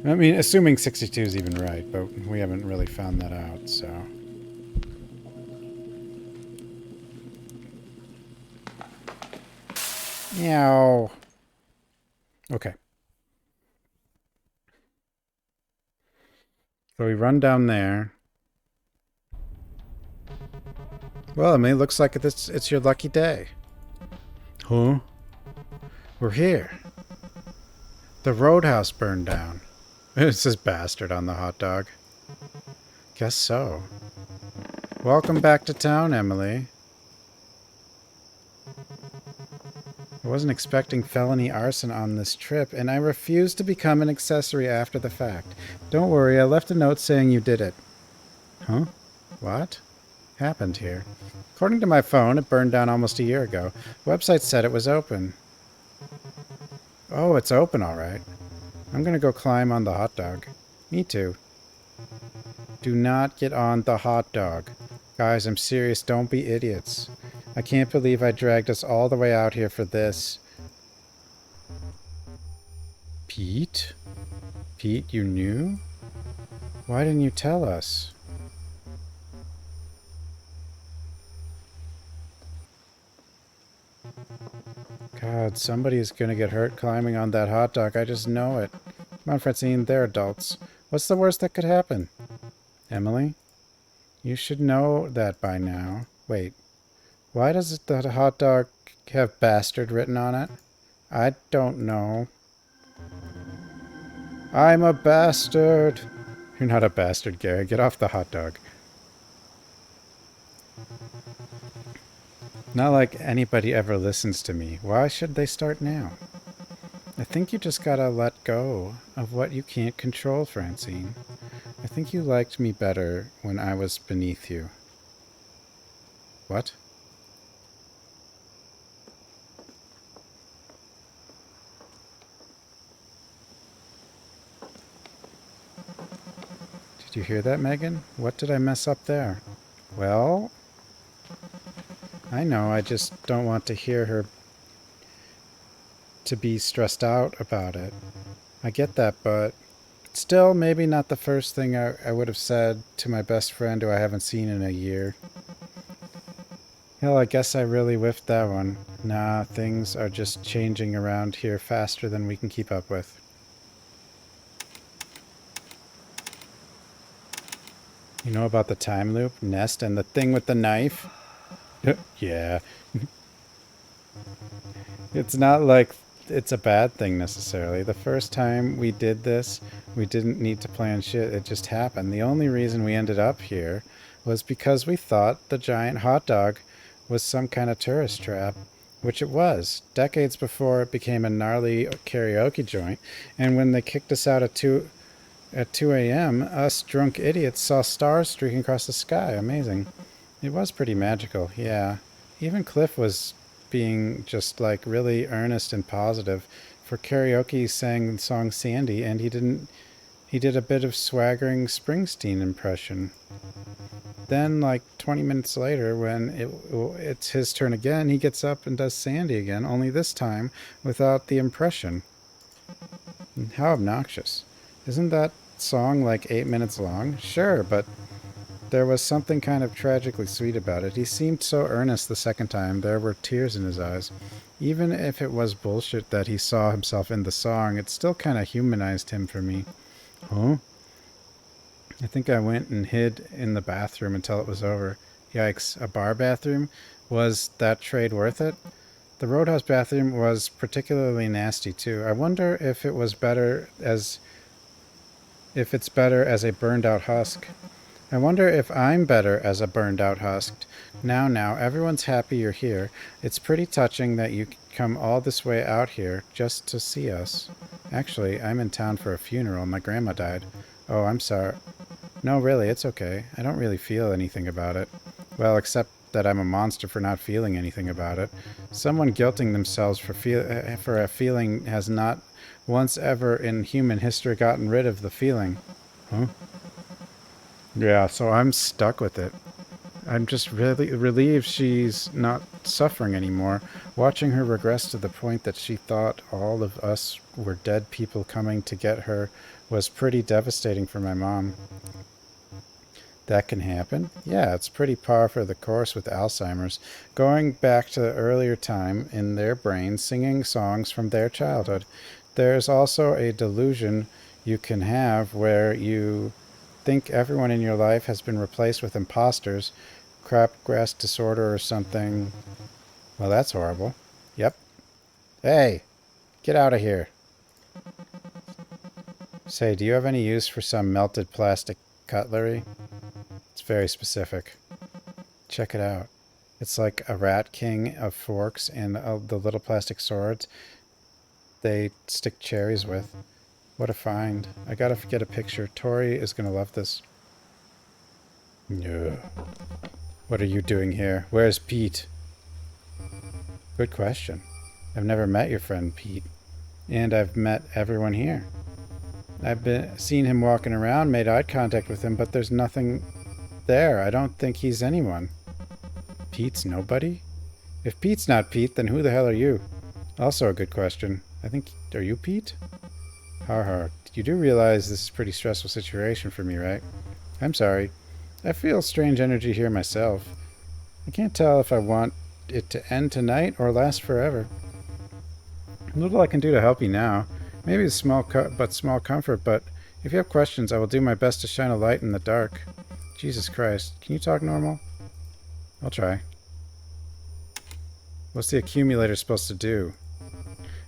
I mean, assuming 62 is even right, but we haven't really found that out, so... Meow. Okay. So we run down there. Well, I mean, it looks like it's your lucky day. Huh? We're here. The roadhouse burned down. It says bastard on the hot dog. Guess so. Welcome back to town, Emily. I wasn't expecting felony arson on this trip, and I refuse to become an accessory after the fact. Don't worry, I left a note saying you did it. Huh? What happened here? According to my phone, it burned down almost a year ago. The website said it was open. Oh, it's open, all right. I'm gonna go climb on the hot dog. Me too. Do not get on the hot dog. Guys, I'm serious. Don't be idiots. I can't believe I dragged us all the way out here for this. Pete? Pete, you knew? Why didn't you tell us? God, somebody is gonna get hurt climbing on that hot dog. I just know it. Come on, Francine, they're adults. What's the worst that could happen? Emily? You should know that by now. Wait. Why does the hot dog have bastard written on it? I don't know. I'm a bastard. You're not a bastard, Gary. Get off the hot dog. Not like anybody ever listens to me. Why should they start now? I think you just gotta let go of what you can't control, Francine. I think you liked me better when I was beneath you. What? Do you hear that, Megan? What did I mess up there? Well, I know, I just don't want to hear her to be stressed out about it. I get that, but still, maybe not the first thing I would have said to my best friend who I haven't seen in a year. Hell, I guess I really whiffed that one. Nah, things are just changing around here faster than we can keep up with. You know about the time loop, nest, and the thing with the knife? Yeah. It's not like it's a bad thing necessarily. The first time we did this, we didn't need to plan shit. It just happened. The only reason we ended up here was because we thought the giant hot dog was some kind of tourist trap, which it was, decades before it became a gnarly karaoke joint. And when they kicked us out at 2 a.m., us drunk idiots saw stars streaking across the sky. Amazing. It was pretty magical, yeah. Even Cliff was being just like really earnest and positive. For karaoke, he sang the song Sandy, and he did a bit of swaggering Springsteen impression. Then, like 20 minutes later, when it's his turn again, he gets up and does Sandy again, only this time without the impression. How obnoxious. Isn't that song like 8 minutes long? Sure, but there was something kind of tragically sweet about it. He seemed so earnest the second time. There were tears in his eyes. Even if it was bullshit that he saw himself in the song, it still kind of humanized him for me. Huh? I think I went and hid in the bathroom until it was over. Yikes, a bar bathroom? Was that trade worth it? The Roadhouse bathroom was particularly nasty too. I wonder if it was better as... if it's better as a burned out husk. I wonder if I'm better as a burned out husk. Now, everyone's happy you're here. It's pretty touching that you come all this way out here just to see us. Actually, I'm in town for a funeral. My grandma died. Oh, I'm sorry. No, really, it's okay. I don't really feel anything about it. Well, except that I'm a monster for not feeling anything about it. Someone guilting themselves for a feeling has not once ever in human history gotten rid of the feeling. Huh? Yeah, so I'm stuck with it. I'm just really relieved she's not suffering anymore. Watching her regress to the point that she thought all of us were dead people coming to get her was pretty devastating for my mom. That can happen? Yeah, it's pretty par for the course with Alzheimer's. Going back to the earlier time in their brains, singing songs from their childhood. There's also a delusion you can have where you think everyone in your life has been replaced with imposters, crabgrass disorder or something. Well, that's horrible. Yep. Hey, get out of here. Say, do you have any use for some melted plastic cutlery? It's very specific. Check it out. It's like a rat king of forks and the little plastic swords they stick cherries with. What a find. I gotta get a picture. Tori is gonna love this. No. What are you doing here? Where's Pete? Good question. I've never met your friend Pete. And I've met everyone here. I've seen him walking around, made eye contact with him, but there's nothing there. I don't think he's anyone. Pete's nobody? If Pete's not Pete, then who the hell are you? Also a good question. I think... are you Pete? Har. You do realize this is a pretty stressful situation for me, right? I'm sorry. I feel strange energy here myself. I can't tell if I want it to end tonight or last forever. Little I can do to help you now. Maybe a small comfort, but if you have questions, I will do my best to shine a light in the dark. Jesus Christ. Can you talk normal? I'll try. What's the accumulator supposed to do?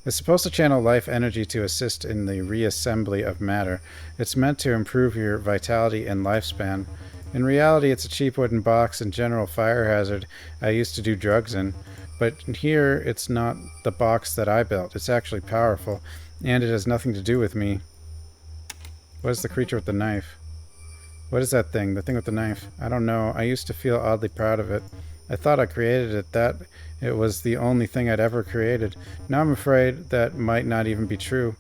It's supposed to channel life energy to assist in the reassembly of matter. It's meant to improve your vitality and lifespan. In reality, it's a cheap wooden box and general fire hazard I used to do drugs in. But here, it's not the box that I built. It's actually powerful, and it has nothing to do with me. What is the creature with the knife? What is that thing? The thing with the knife? I don't know. I used to feel oddly proud of it. I thought I created it, that it was the only thing I'd ever created. Now I'm afraid that might not even be true.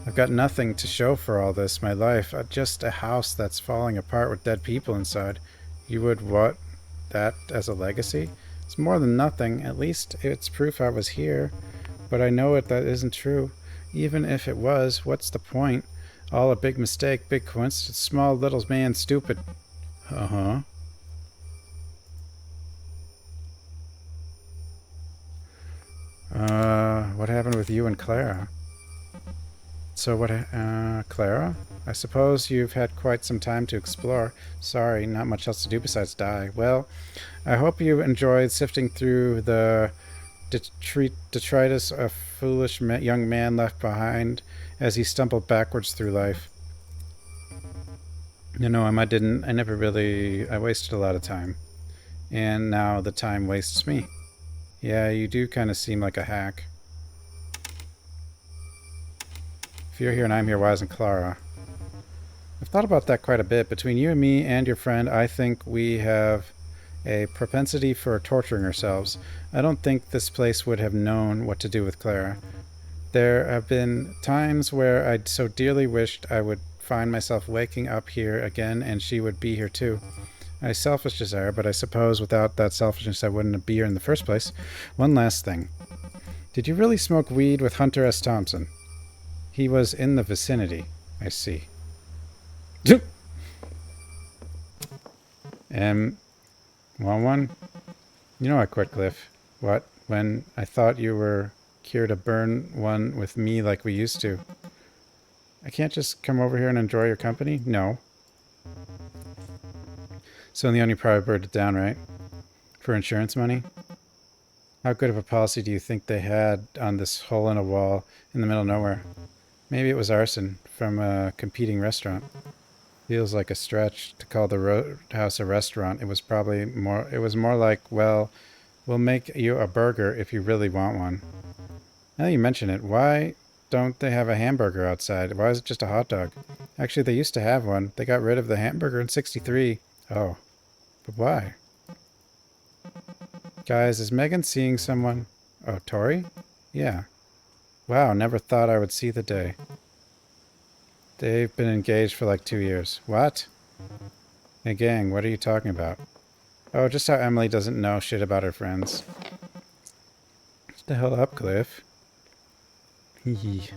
I've got nothing to show for all this, my life. Just a house that's falling apart with dead people inside. You would what? That as a legacy? It's more than nothing. At least it's proof I was here. But I know that isn't true. Even if it was, what's the point? All a big mistake, big coincidence, small little man stupid. Uh-huh. What happened with you and Clara? So what, Clara? I suppose you've had quite some time to explore. Sorry, not much else to do besides die. Well, I hope you enjoyed sifting through the detritus a foolish young man left behind as he stumbled backwards through life. You know, I wasted a lot of time. And now the time wastes me. Yeah, you do kind of seem like a hack. If you're here and I'm here, why isn't Clara? I've thought about that quite a bit. Between you and me and your friend, I think we have a propensity for torturing ourselves. I don't think this place would have known what to do with Clara. There have been times where I'd so dearly wished I would find myself waking up here again and she would be here too. A selfish desire, but I suppose without that selfishness I wouldn't be here in the first place. One last thing. Did you really smoke weed with Hunter S. Thompson? He was in the vicinity. I see. Want one? You know I quit, Cliff. What? When I thought you were here to burn one with me like we used to. I can't just come over here and enjoy your company? No. So in the end you probably burned it down, right? For insurance money? How good of a policy do you think they had on this hole in a wall in the middle of nowhere? Maybe it was arson from a competing restaurant. Feels like a stretch to call the Roadhouse a restaurant. It was more like, well, we'll make you a burger if you really want one. Now that you mention it, why don't they have a hamburger outside? Why is it just a hot dog? Actually, they used to have one. They got rid of the hamburger in '63. Oh, but why? Guys, is Megan seeing someone? Oh, Tori? Yeah. Wow, never thought I would see the day. They've been engaged for like 2 years. What? Hey gang, what are you talking about? Oh, just how Emily doesn't know shit about her friends. What the hell up, Cliff? Hee.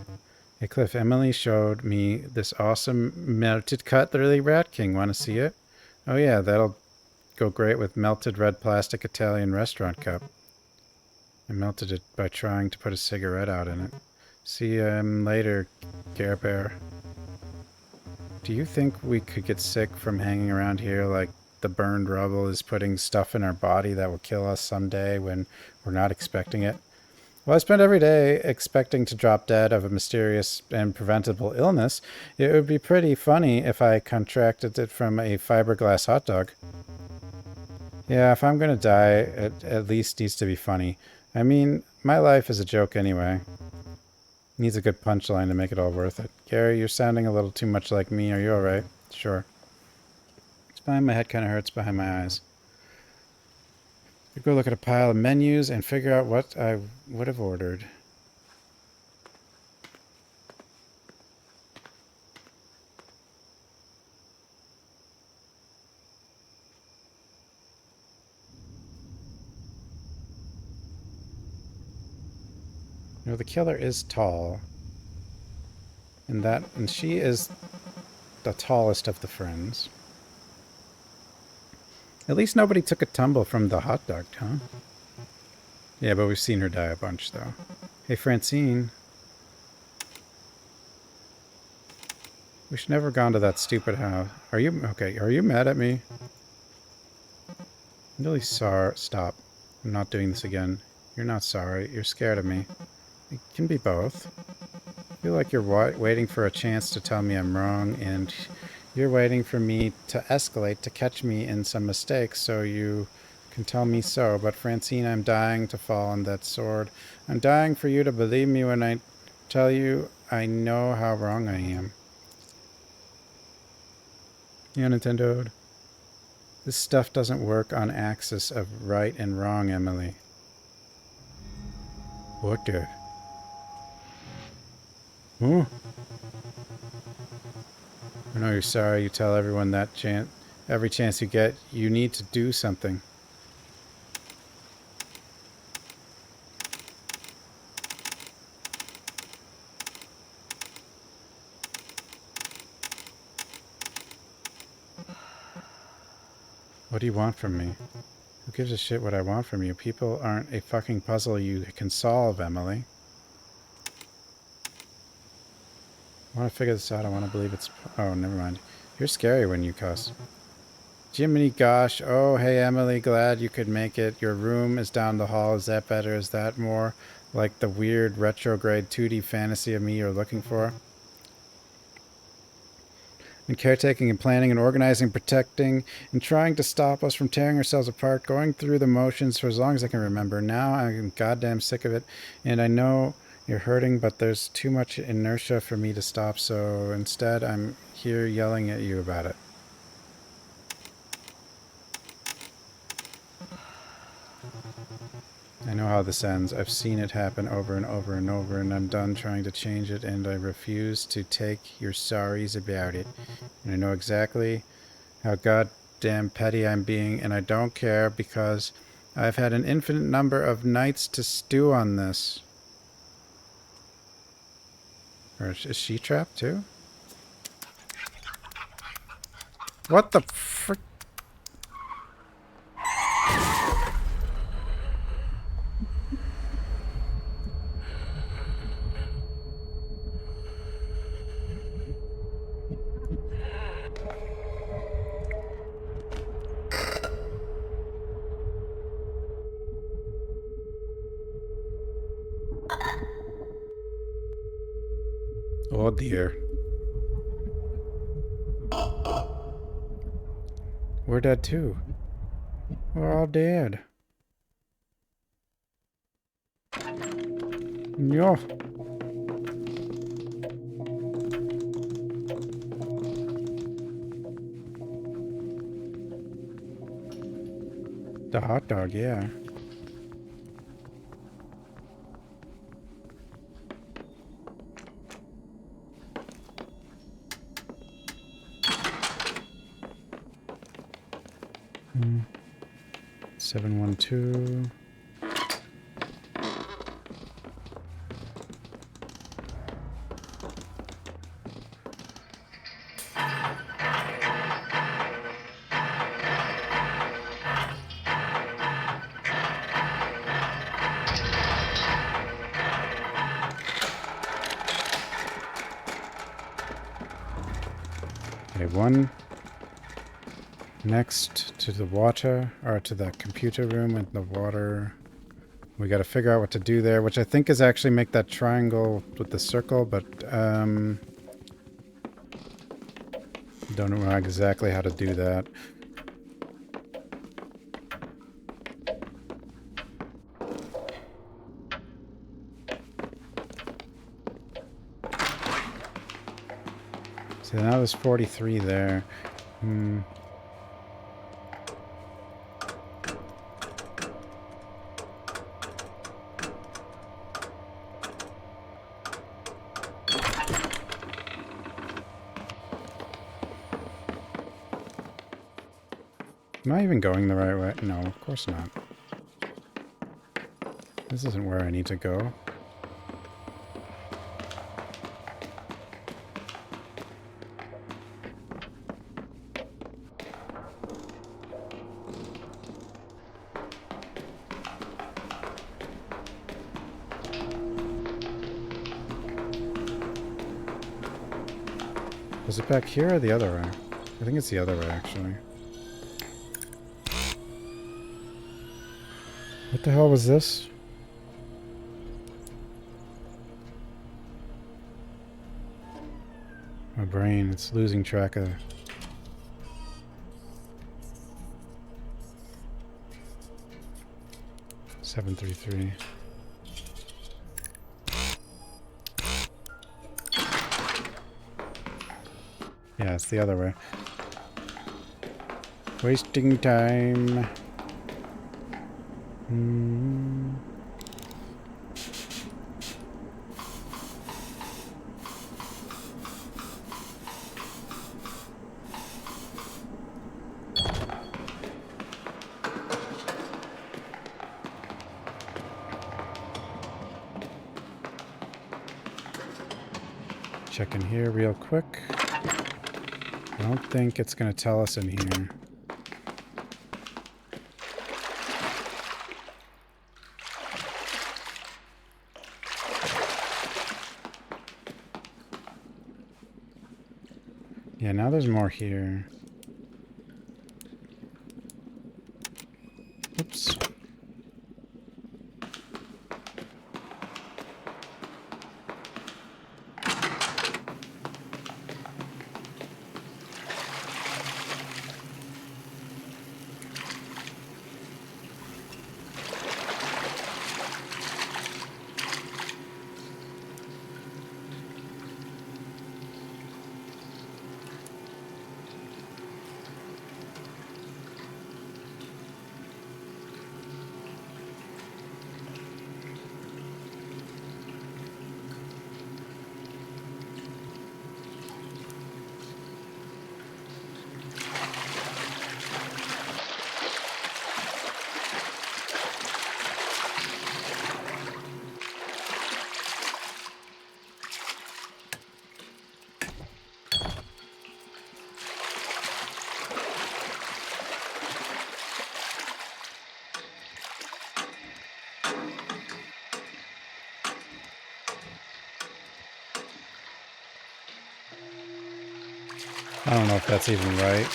Hey Cliff, Emily showed me this awesome melted cutlery Rat King. Want to see it? Oh yeah, that'll go great with melted red plastic Italian restaurant cup. I melted it by trying to put a cigarette out in it. See you later, Care Bear. Do you think we could get sick from hanging around here like the burned rubble is putting stuff in our body that will kill us someday when we're not expecting it? Well, I spend every day expecting to drop dead of a mysterious and preventable illness. It would be pretty funny if I contracted it from a fiberglass hot dog. Yeah, if I'm gonna die, it at least needs to be funny. I mean, my life is a joke anyway. Needs a good punchline to make it all worth it. Gary, you're sounding a little too much like me. Are you alright? Sure. It's fine, my head kind of hurts behind my eyes. Go look at a pile of menus and figure out what I would have ordered. You know, the killer is tall. And she is the tallest of the friends. At least nobody took a tumble from the hot dog, huh? Yeah, but we've seen her die a bunch, though. Hey, Francine. We should never have gone to that stupid house. Are you mad at me? I'm really sorry. Stop. I'm not doing this again. You're not sorry. You're scared of me. It can be both. I feel like you're waiting for a chance to tell me I'm wrong, and you're waiting for me to escalate to catch me in some mistakes so you can tell me so. But Francine, I'm dying to fall on that sword. I'm dying for you to believe me when I tell you I know how wrong I am. Yeah, Nintendo. This stuff doesn't work on axis of right and wrong, Emily. What the? Huh? I know you're sorry. You tell everyone that every chance you get, you need to do something. What do you want from me? Who gives a shit what I want from you? People aren't a fucking puzzle you can solve, Emily. I want to figure this out. I want to believe it's... Oh, never mind. You're scary when you cuss. Jiminy gosh. Oh, hey, Emily. Glad you could make it. Your room is down the hall. Is that better? Is that more like the weird retrograde 2D fantasy of me you're looking for? And caretaking and planning and organizing, protecting, and trying to stop us from tearing ourselves apart, going through the motions for as long as I can remember. Now I'm goddamn sick of it, and I know you're hurting, but there's too much inertia for me to stop, so instead I'm here yelling at you about it. I know how this ends. I've seen it happen over and over and over, and I'm done trying to change it, and I refuse to take your sorries about it. And I know exactly how goddamn petty I'm being, and I don't care because I've had an infinite number of nights to stew on this. Or is she trapped too? What the frick? Oh dear. We're dead too. We're all dead. No. The hot dog, yeah. Hmm. 712. Okay, one next to the water, or to the computer room and the water. We got to figure out what to do there, which I think is actually make that triangle with the circle, but don't know exactly how to do that. So now there's 43 there. Hmm. Am I even going the right way? No, of course not. This isn't where I need to go. Was it back here or the other way? I think it's the other way, actually. What the hell was this? My brain, it's losing track of... $733. Yeah, it's the other way. Wasting time. Check in here real quick. I don't think it's going to tell us in here. Yeah, now there's more here. Oops. I don't know if that's even right.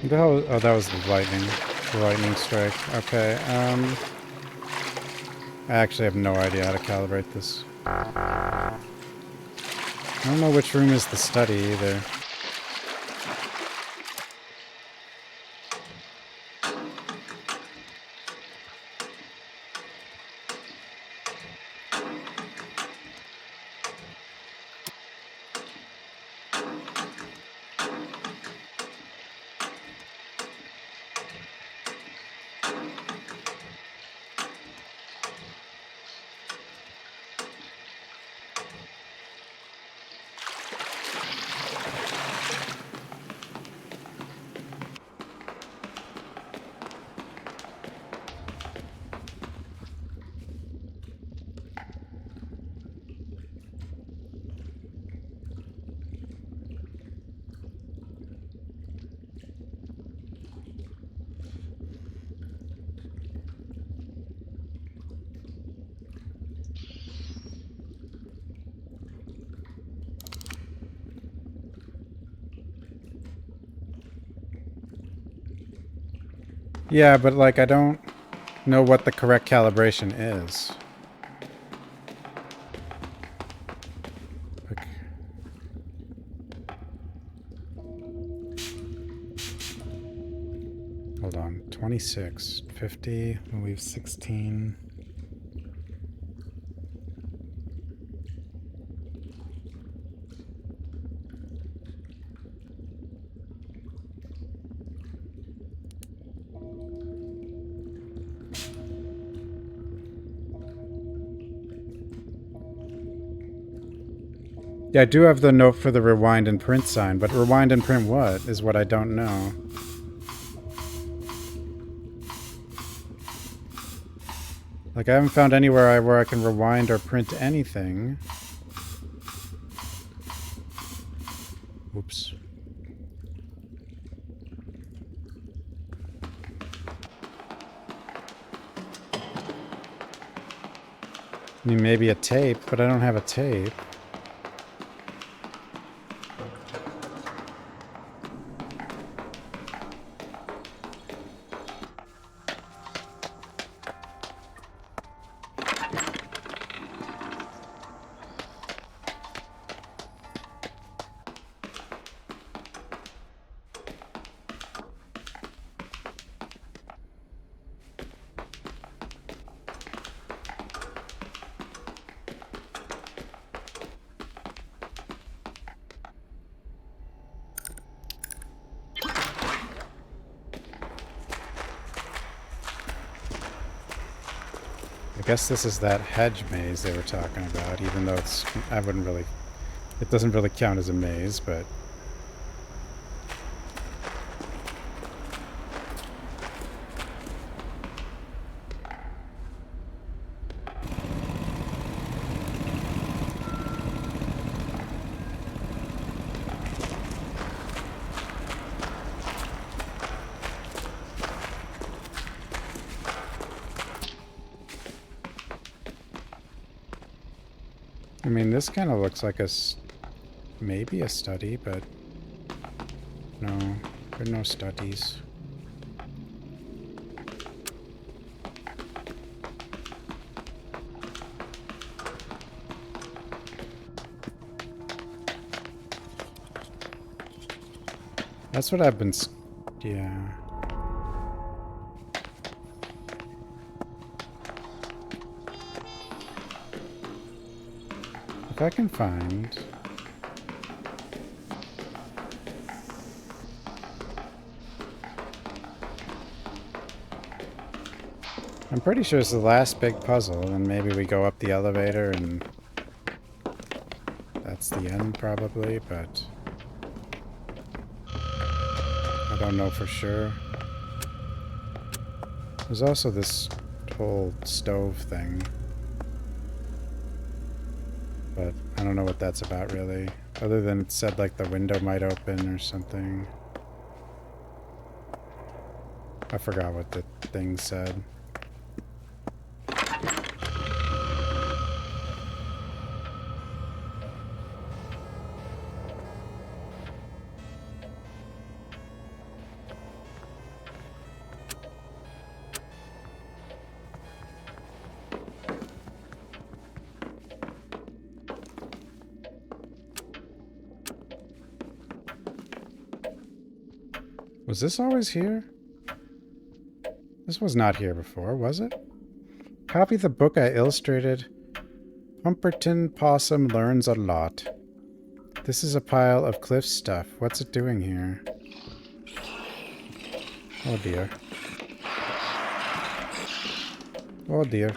What the hell? Oh, that was the lightning strike. Okay, I actually have no idea how to calibrate this. I don't know which room is the study either. Yeah, but like I don't know what the correct calibration is. Like, hold on. 26, 50, we'll leave 16. Yeah, I do have the note for the rewind and print sign, but rewind and print what is what I don't know. Like, I haven't found anywhere where I can rewind or print anything. Oops. I mean, maybe a tape, but I don't have a tape. I guess this is that hedge maze they were talking about, even though it's... I wouldn't really... It doesn't really count as a maze, but... I mean, this kind of looks like maybe a study, but no, there are no studies. That's what I've been... Yeah. If I can find... I'm pretty sure it's the last big puzzle, and maybe we go up the elevator and... That's the end, probably, but... I don't know for sure. There's also this whole stove thing. But I don't know what that's about, really. Other than it said, like, the window might open or something. I forgot what the thing said. Was this always here? This was not here before, was it? Copy the book I illustrated. Pumperton Possum Learns a Lot. This is a pile of Cliff's stuff. What's it doing here? Oh dear. Oh dear.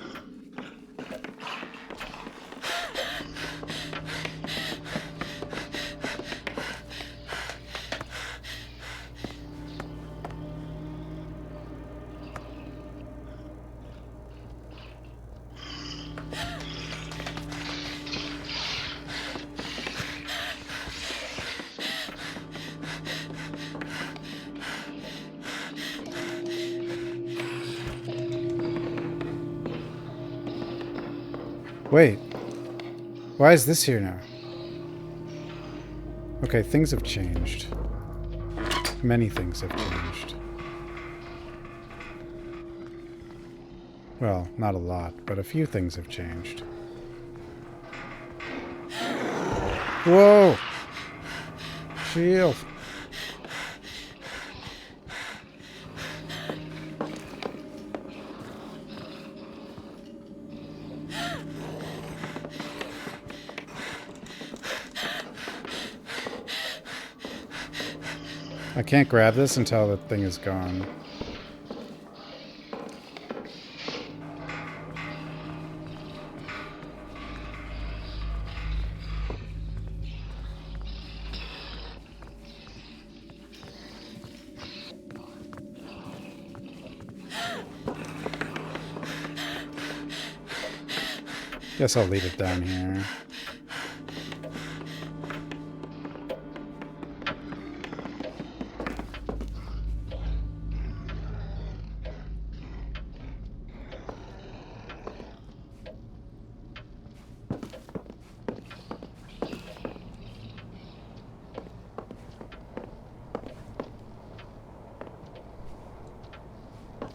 Wait. Why is this here now? Okay, things have changed. Many things have changed. Well, not a lot, but a few things have changed. Whoa! Shield! I can't grab this until the thing is gone. Guess I'll leave it down here.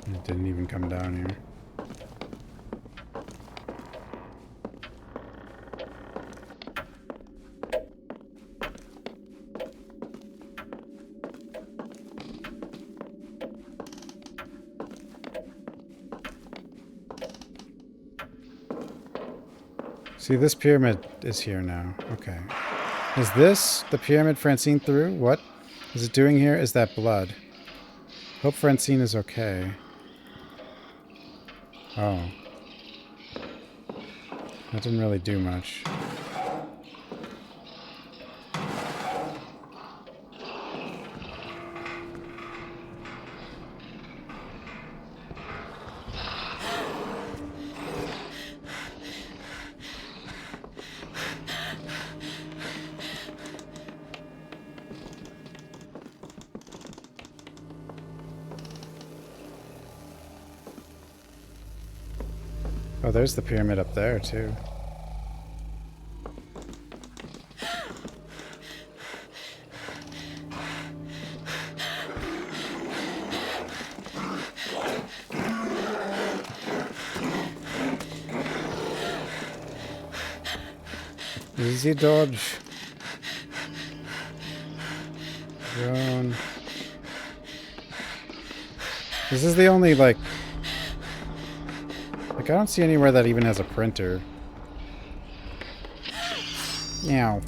It didn't even come down here. See, this pyramid is here now. Okay. Is this the pyramid Francine threw? What is it doing here? Is that blood? Hope Francine is okay. Oh. That didn't really do much. Oh, there's the pyramid up there, too. Easy dodge. Run. This is the only, like, I don't see anywhere that even has a printer. Meow.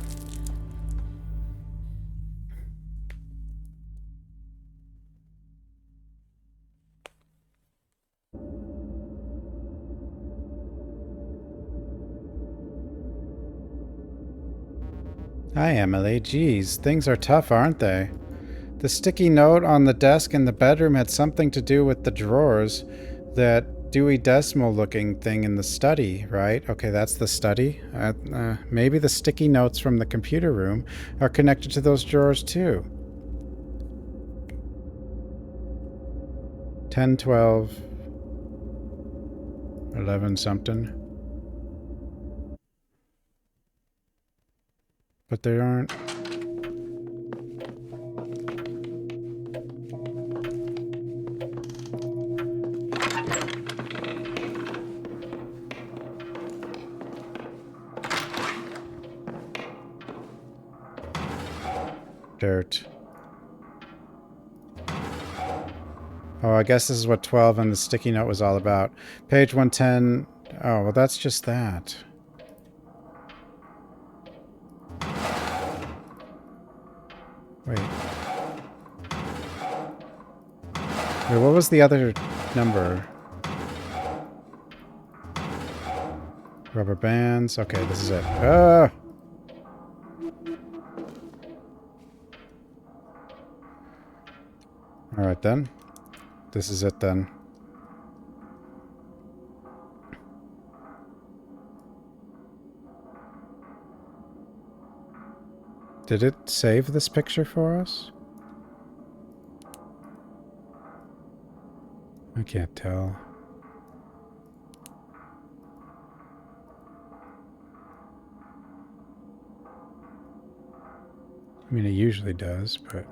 Hi, Emily. Geez, things are tough, aren't they? The sticky note on the desk in the bedroom had something to do with the drawers. That Dewey Decimal looking thing in the study, right? Okay, that's the study. Maybe the sticky notes from the computer room are connected to those drawers too. 10, 12, 11 something. But they aren't. Dirt. Oh, I guess this is what 12 and the sticky note was all about. Page 110. Oh, well, that's just that. Wait. Wait, what was the other number? Rubber bands. Okay, this is it. Ah! Alright then. This is it then. Did it save this picture for us? I can't tell. I mean, it usually does, but...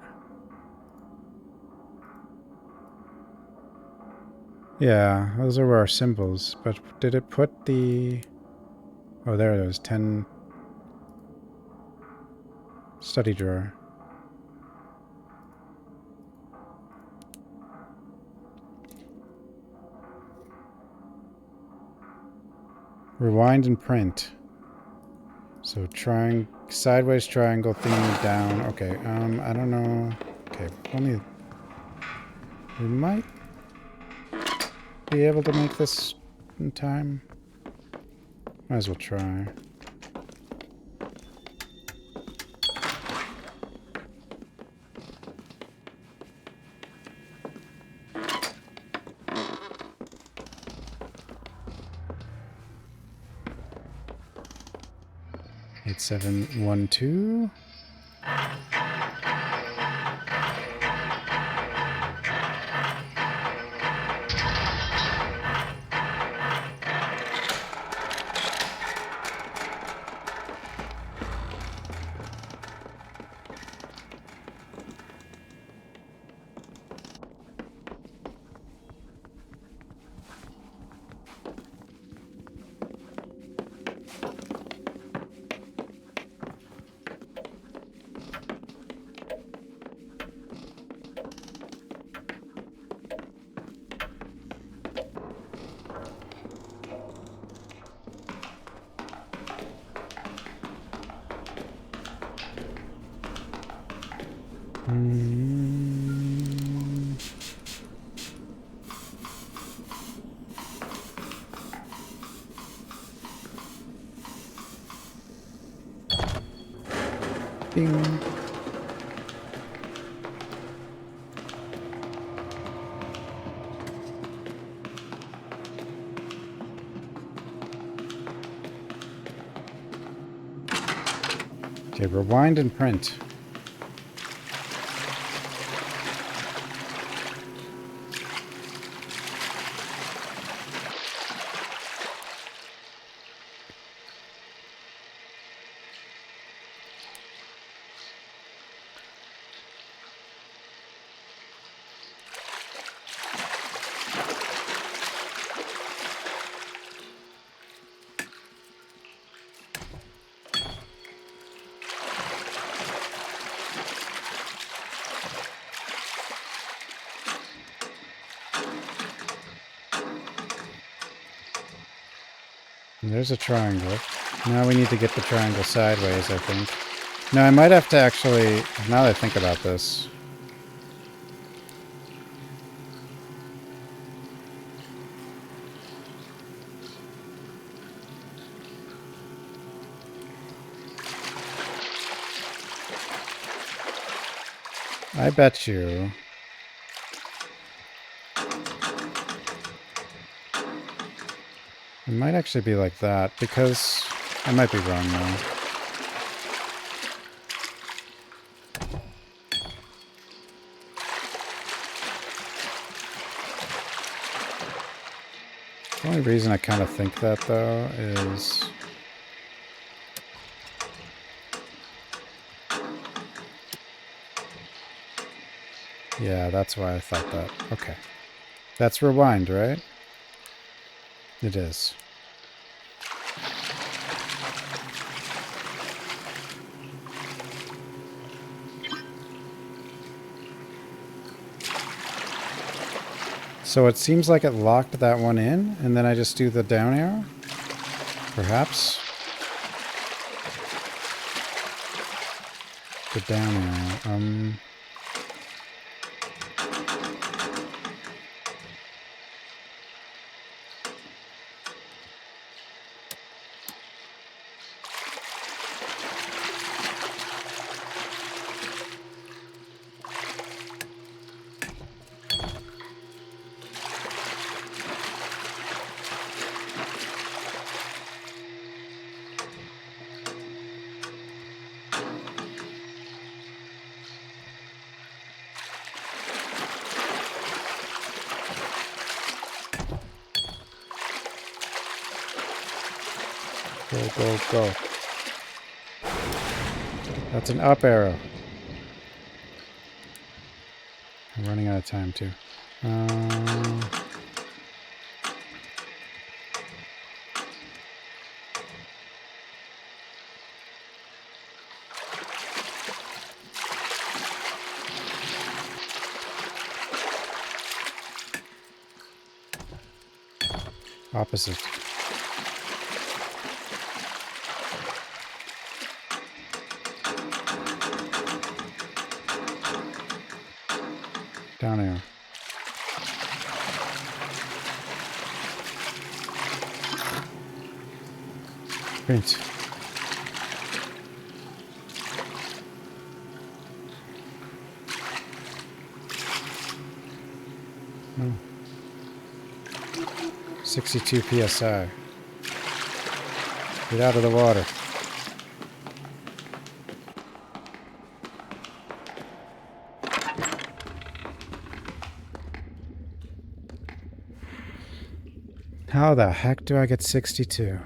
Yeah, those are our symbols, but did it put the... Oh, there it is, 10... Study drawer. Rewind and print. So sideways triangle thing down. Okay, I don't know. Okay, we might be able to make this in time. Might as well try. Eight, 7, 1, 2. Ding. Okay, rewind and print. There's a triangle. Now we need to get the triangle sideways, I think. No, I might have to actually, now that I think about this. I bet you. It might actually be like that, because I might be wrong now. The only reason I kind of think that, though, is... Yeah, that's why I thought that. Okay. That's rewind, right? It is. So it seems like it locked that one in, and then I just do the down arrow? Perhaps? The down arrow. Go, go, go. That's an up arrow. I'm running out of time, too. Opposite. Down arrow. Print. Oh. 62 psi. Get out of the water. How the heck do I get 62?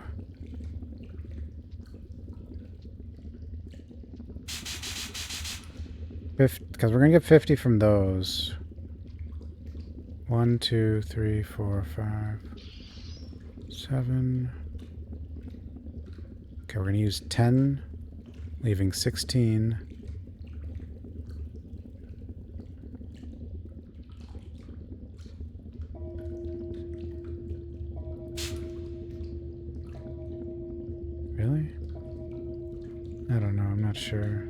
Because we're going to get 50 from those. 1, 2, 3, 4, 5, 7. Okay, we're going to use 10, leaving 16. Really? I don't know, I'm not sure.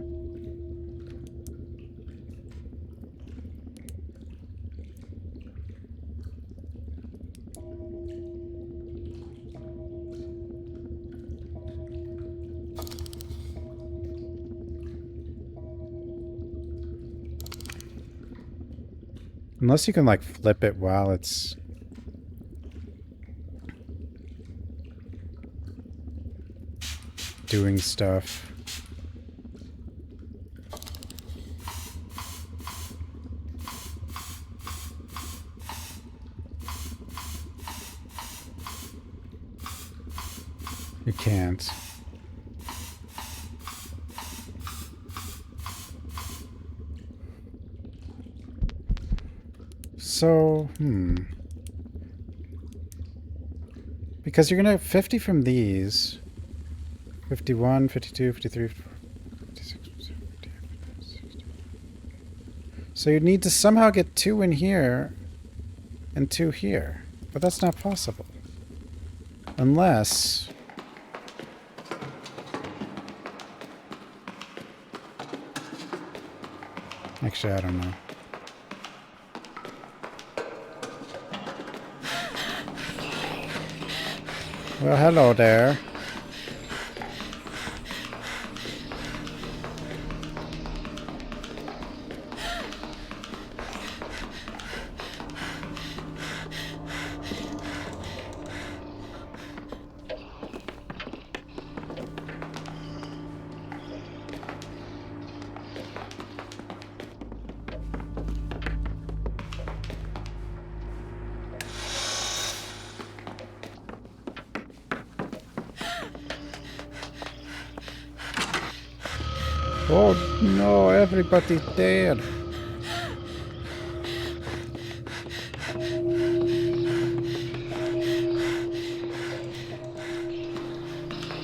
Unless you can, like, flip it while it's... doing stuff. You can't. So, because you're gonna have 50 from these. 51, 52, 53, 56, 57, 60. So you'd need to somehow get 2 in here and 2 here. But that's not possible. Unless... Actually, I don't know. Well, hello there. Oh no, everybody's dead.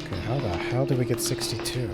Okay, how the hell did we get 62?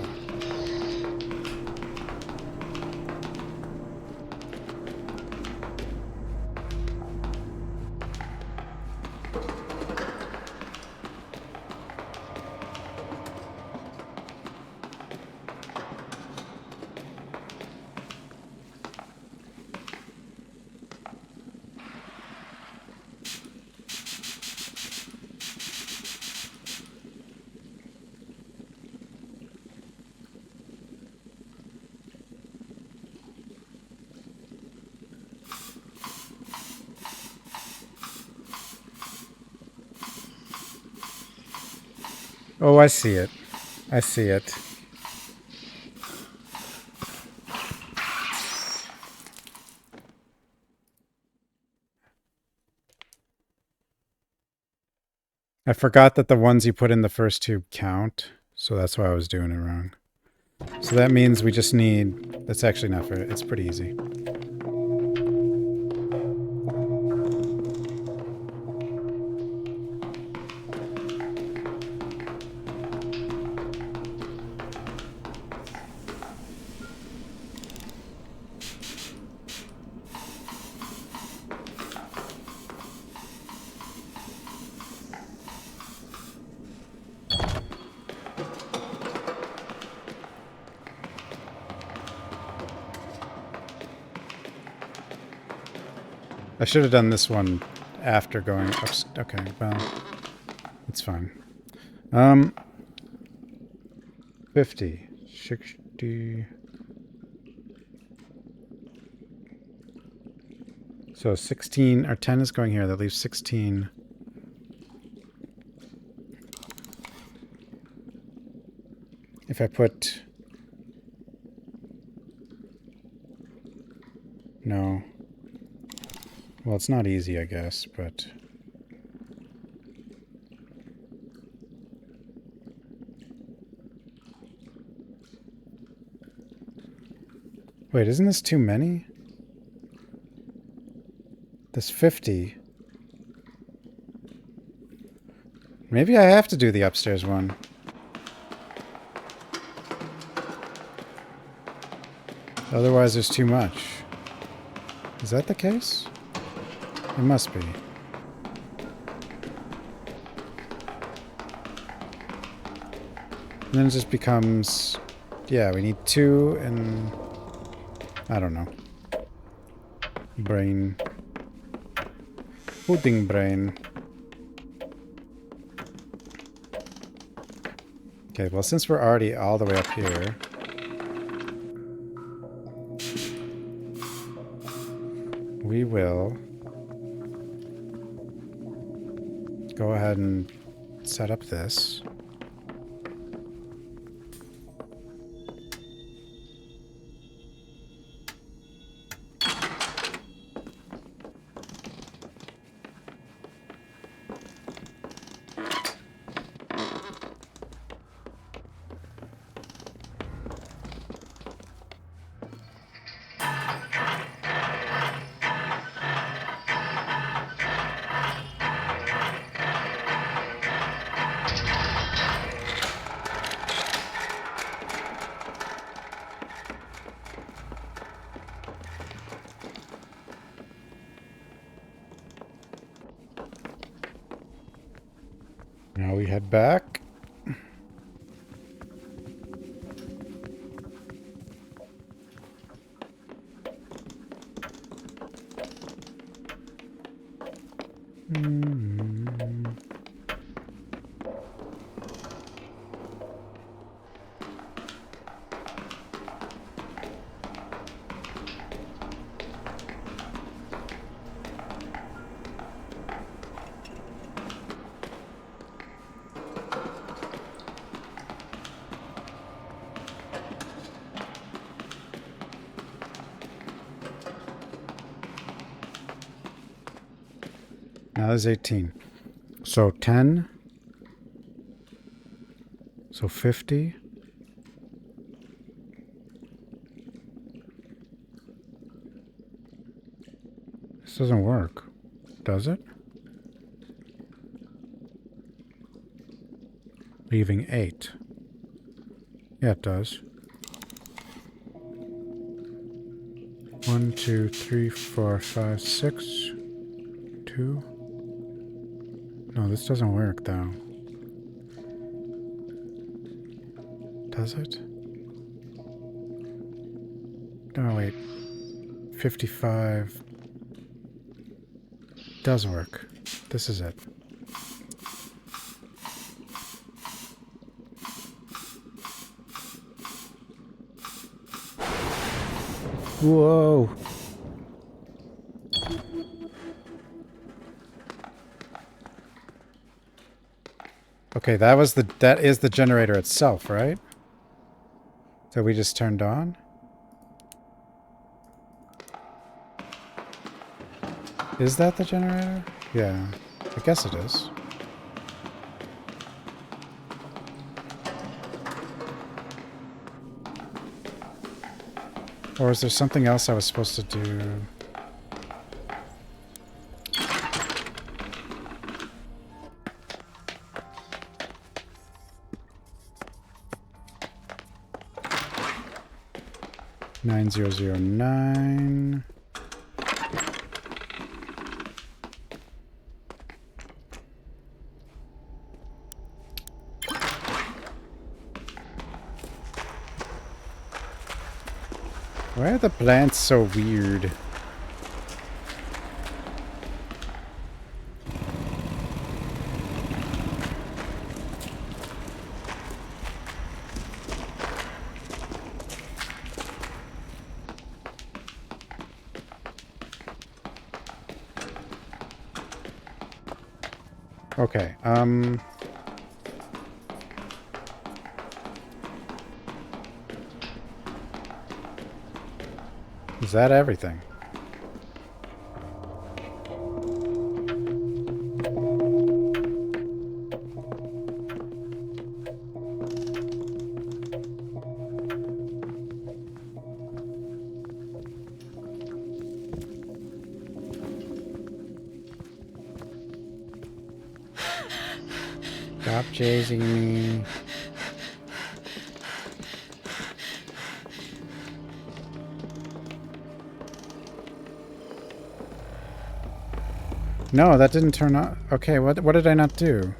Oh, I see it. I see it. I forgot that the ones you put in the first tube count, so that's why I was doing it wrong. So that means we just need... That's actually not fair. It's pretty easy. I should have done this one after going up. Okay, well, it's fine. 50, 60. So 16, or 10 is going here. That leaves 16. If I put... No. Well, it's not easy, I guess, but... Wait, isn't this too many? This 50. Maybe I have to do the upstairs one. Otherwise, there's too much. Is that the case? It must be. And then it just becomes... Yeah, we need 2 and... I don't know. Brain. Pudding brain. Okay, well, since we're already all the way up here... We will go ahead and set up this. Now we head back. Now there's 18. So 10. So 50. This doesn't work, does it? Leaving 8. Yeah, it does. 1, 2, 3, 4, 5, 6. 2. No, this doesn't work though. Does it? No, wait. 55 does work. This is it. Whoa! Okay, that is the generator itself, right? That we just turned on? Is that the generator? Yeah, I guess it is. Or is there something else I was supposed to do? Nine zero zero nine. Why are the plants so weird? Okay, is that everything? Stop chasing me. No, that didn't turn on. Okay, what did I not do?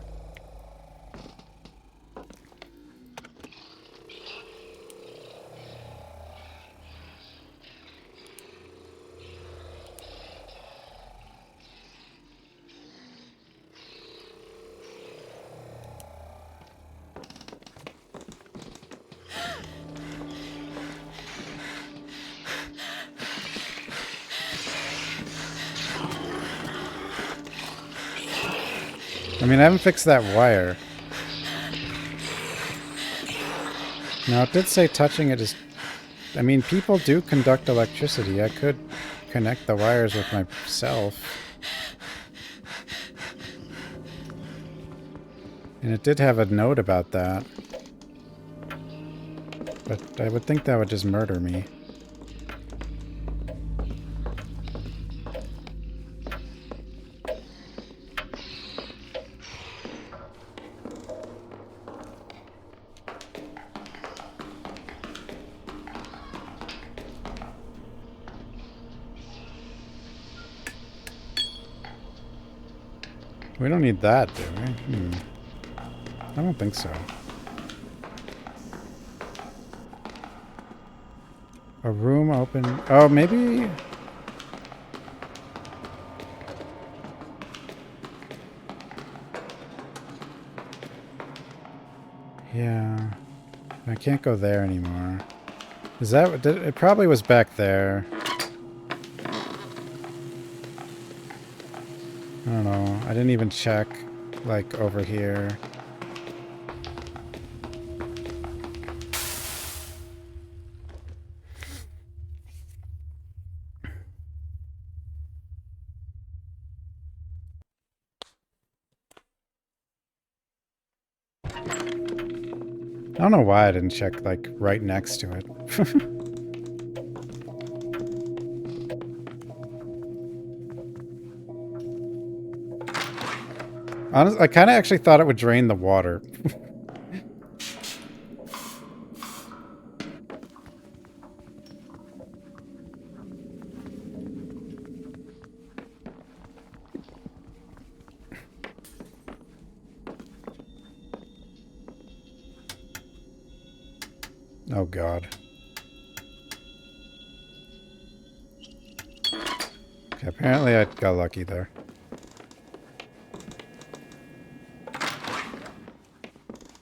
mean, I haven't fixed that wire. Now, it did say touching it is... I mean, people do conduct electricity. I could connect the wires with myself. And it did have a note about that. But I would think that would just murder me. We don't need that, do we? I don't think so. A room open... Oh, maybe... Yeah. I can't go there anymore. Is that... It probably was back there. I don't know. I didn't even check, like, over here. I don't know why I didn't check, like, right next to it. Honestly, I kind of actually thought it would drain the water. Oh, God. Okay, apparently I got lucky there.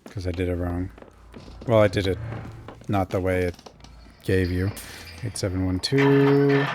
Because I did it wrong. Well, I did it not the way it gave you. 8712.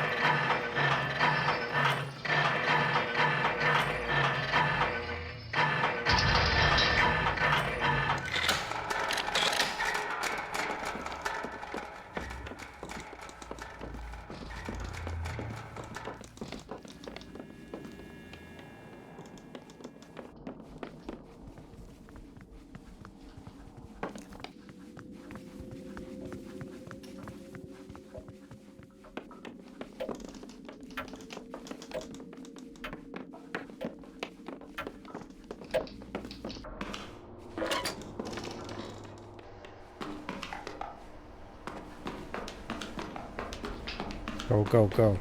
Go, go, go.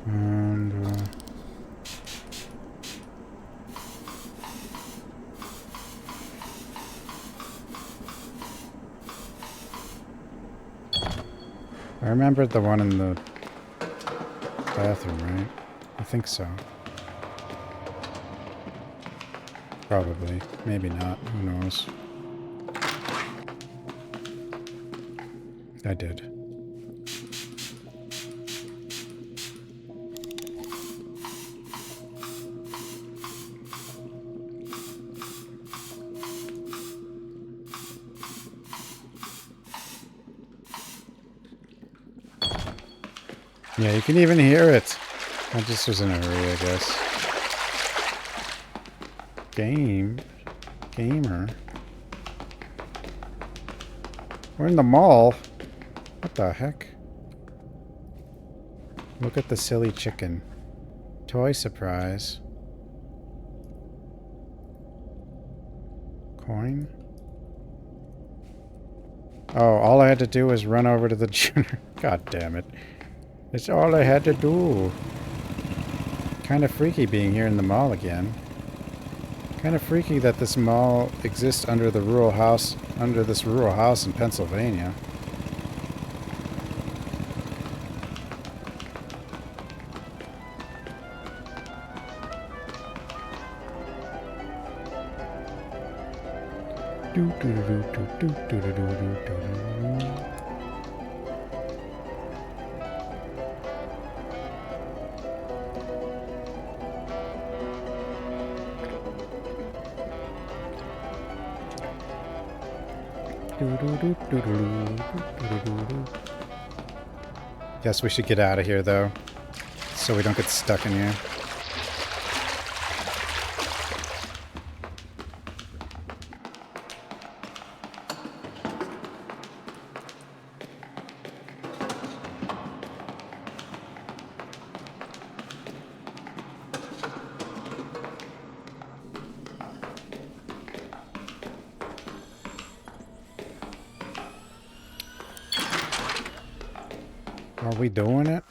And, I remembered the one in the bathroom, right? I think so. Probably. Maybe not. Who knows? I did. Yeah, you can even hear it. I just was in a hurry, I guess. Gamer. We're in the mall. What the heck? Look at the silly chicken. Toy surprise. Coin? Oh, all I had to do was run over to the generator. God damn it. That's all I had to do. Kind of freaky being here in the mall again. Kind of freaky that this mall exists under the rural house, under this rural house in Pennsylvania. Guess we should get out of here, though, so we don't get stuck in here. Are we doing it?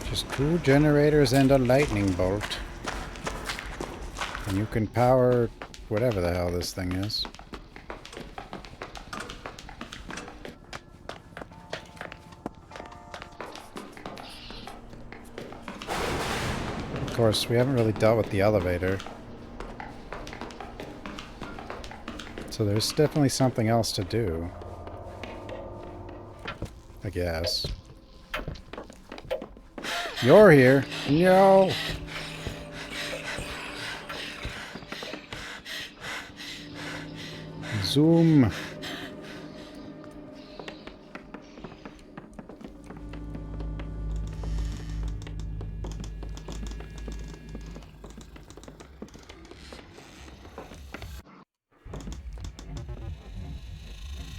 Just 2 generators and a lightning bolt. And you can power whatever the hell this thing is. Of course, we haven't really dealt with the elevator. So there's definitely something else to do. I guess. You're here. No. Zoom.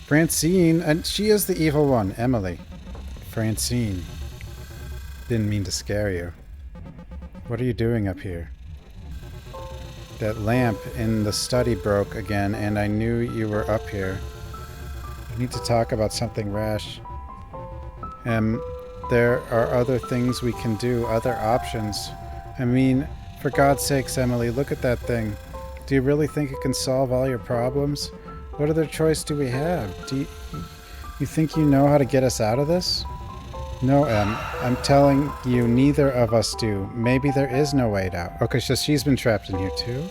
Francine, and she is the evil one, Emily. Francine. Didn't mean to scare you. What are you doing up here? That lamp in the study broke again, and I knew you were up here. I need to talk about something rash. There are other things we can do, other options. I mean, for God's sakes, Emily, look at that thing. Do you really think it can solve all your problems? What other choice do we have? Do you think you know how to get us out of this? No, Em. I'm telling you, neither of us do. Maybe there is no way out. Okay, so she's been trapped in here too?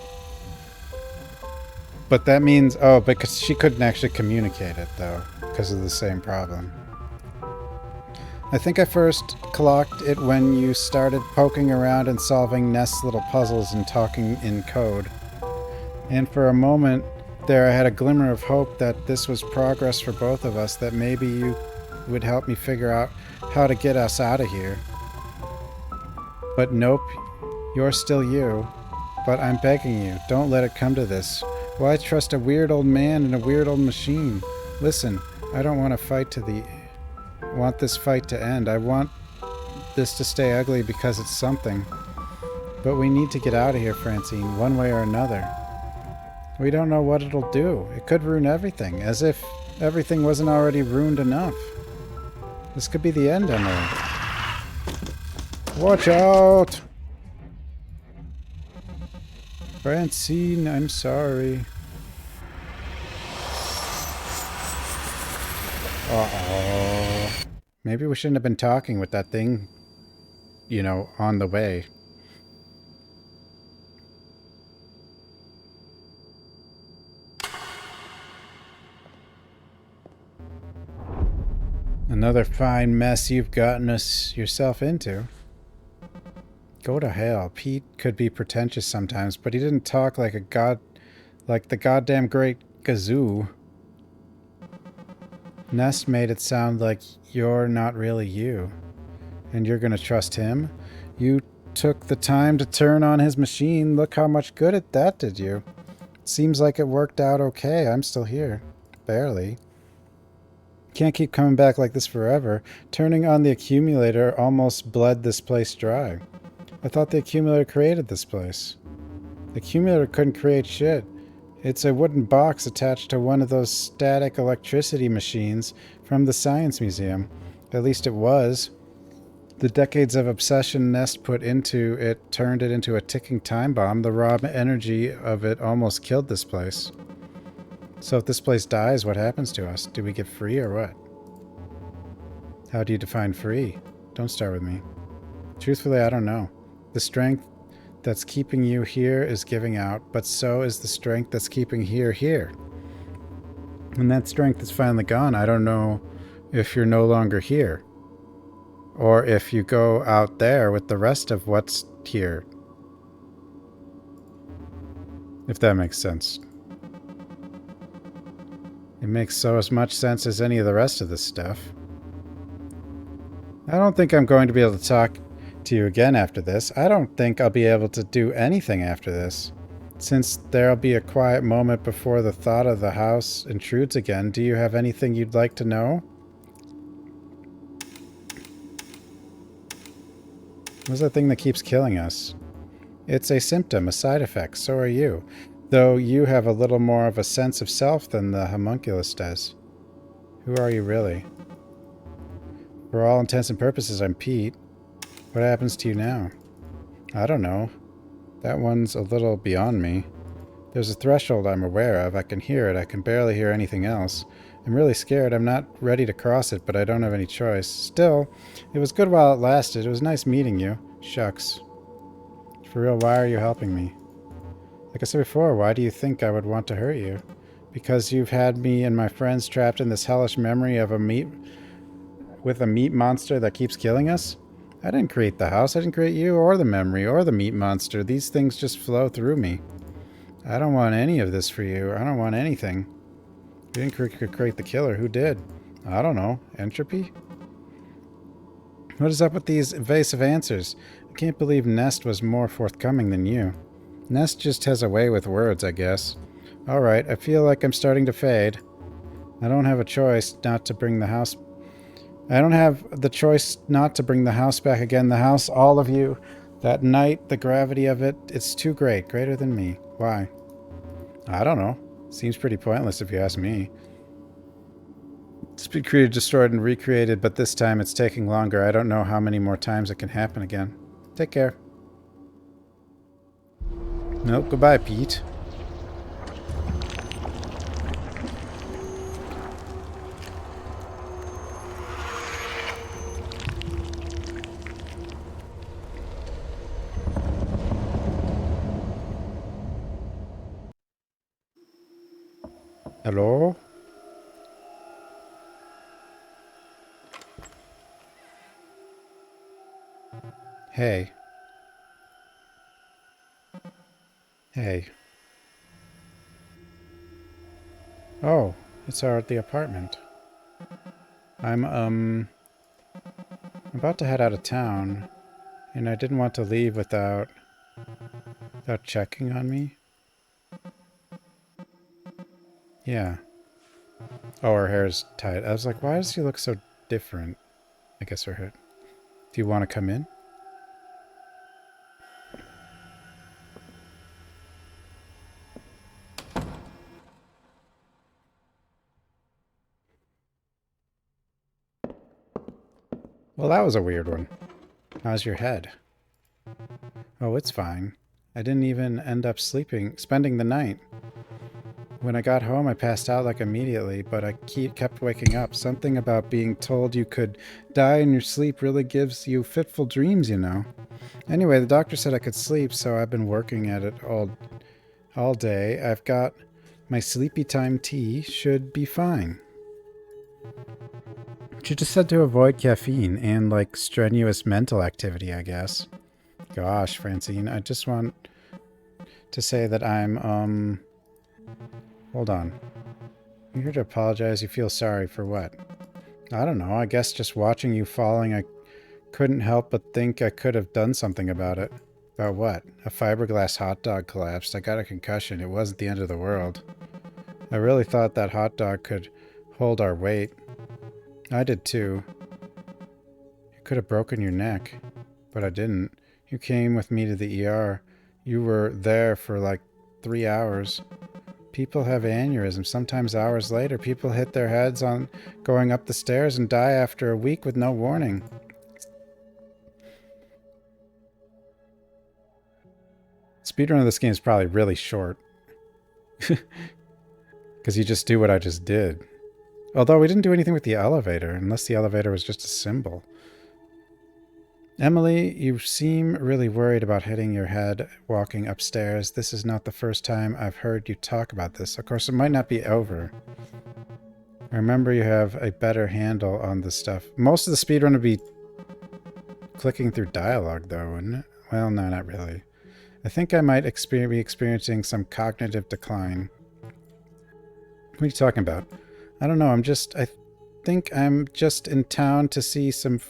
But that means... Oh, because she couldn't actually communicate it, though, because of the same problem. I think I first clocked it when you started poking around and solving Nest's little puzzles and talking in code. And for a moment there I had a glimmer of hope that this was progress for both of us, that maybe you would help me figure out how to get us out of here. But nope, you're still you. But I'm begging you, don't let it come to this. Why trust a weird old man and a weird old machine? Listen, I don't want want this fight to end. I want this to stay ugly because it's something. But we need to get out of here, Francine, one way or another. We don't know what it'll do. It could ruin everything, as if everything wasn't already ruined enough. This could be the end, Emily. Watch out! Francine, I'm sorry. Uh-oh. Maybe we shouldn't have been talking with that thing, you know, on the way. Another fine mess you've gotten yourself into. Go to hell. Pete could be pretentious sometimes, but he didn't talk like the goddamn great Gazoo. Nest made it sound like you're not really you. And you're gonna trust him? You took the time to turn on his machine. Look how much good that did you. Seems like it worked out okay. I'm still here. Barely. Can't keep coming back like this forever. Turning on the accumulator almost bled this place dry. I thought the accumulator created this place. The accumulator couldn't create shit. It's a wooden box attached to one of those static electricity machines from the Science Museum. At least it was. The decades of obsession Nest put into it turned it into a ticking time bomb. The raw energy of it almost killed this place. So if this place dies, what happens to us? Do we get free or what? How do you define free? Don't start with me. Truthfully, I don't know. The strength that's keeping you here is giving out, but so is the strength that's keeping here. When that strength is finally gone, I don't know if you're no longer here. Or if you go out there with the rest of what's here. If that makes sense. It makes so as much sense as any of the rest of this stuff. I don't think I'm going to be able to talk to you again after this. I don't think I'll be able to do anything after this. Since there'll be a quiet moment before the thought of the house intrudes again, do you have anything you'd like to know? What's that thing that keeps killing us? It's a symptom, a side effect. So are you. Though you have a little more of a sense of self than the homunculus does. Who are you really? For all intents and purposes, I'm Pete. What happens to you now? I don't know. That one's a little beyond me. There's a threshold I'm aware of. I can hear it. I can barely hear anything else. I'm really scared. I'm not ready to cross it, but I don't have any choice. Still, it was good while it lasted. It was nice meeting you. Shucks. For real, why are you helping me? Like I said before, why do you think I would want to hurt you? Because you've had me and my friends trapped in this hellish memory of a meat monster that keeps killing us? I didn't create the house. I didn't create you or the memory or the meat monster. These things just flow through me. I don't want any of this for you. I don't want anything. You didn't create the killer. Who did? I don't know. Entropy? What is up with these evasive answers? I can't believe Nest was more forthcoming than you. Nest just has a way with words, I guess. Alright, I feel like I'm starting to fade. I don't have the choice not to bring the house back again. The house, all of you. That night, the gravity of it, it's too great. Greater than me. Why? I don't know. Seems pretty pointless if you ask me. It's been created, destroyed, and recreated, but this time it's taking longer. I don't know how many more times it can happen again. Take care. Nope, goodbye, Pete. Hello? Hey. Hey. Oh, it's the apartment. I'm about to head out of town, and I didn't want to leave without checking on me. Yeah. Oh, her hair's tied. I was like, why does she look so different? I guess her hair. Do you want to come in? Well, that was a weird one. How's your head? Oh, it's fine. I didn't even end up spending the night. When I got home, I passed out like immediately, but I kept waking up. Something about being told you could die in your sleep really gives you fitful dreams, you know. Anyway, the doctor said I could sleep, so I've been working at it all day. I've got my sleepy time tea. Should be fine. She just said to avoid caffeine and, like, strenuous mental activity, I guess. Gosh, Francine, I just want to say that I'm, hold on. I'm here to apologize. You feel sorry for what? I don't know. I guess just watching you falling, I couldn't help but think I could have done something about it. About what? A fiberglass hot dog collapsed. I got a concussion. It wasn't the end of the world. I really thought that hot dog could hold our weight. I did too. It could have broken your neck, but I didn't. You came with me to the ER. You were there for like 3 hours. People have aneurysms. Sometimes hours later, people hit their heads on going up the stairs and die after a week with no warning. Speedrun of this game is probably really short. Because you just do what I just did. Although we didn't do anything with the elevator, unless the elevator was just a symbol. Emily, you seem really worried about hitting your head walking upstairs. This is not the first time I've heard you talk about this. Of course, it might not be over. I remember you have a better handle on this stuff. Most of the speedrun would be clicking through dialogue, though, wouldn't it? Well, no, not really. I think I might be experiencing some cognitive decline. What are you talking about? I don't know, I think I'm just in town to see some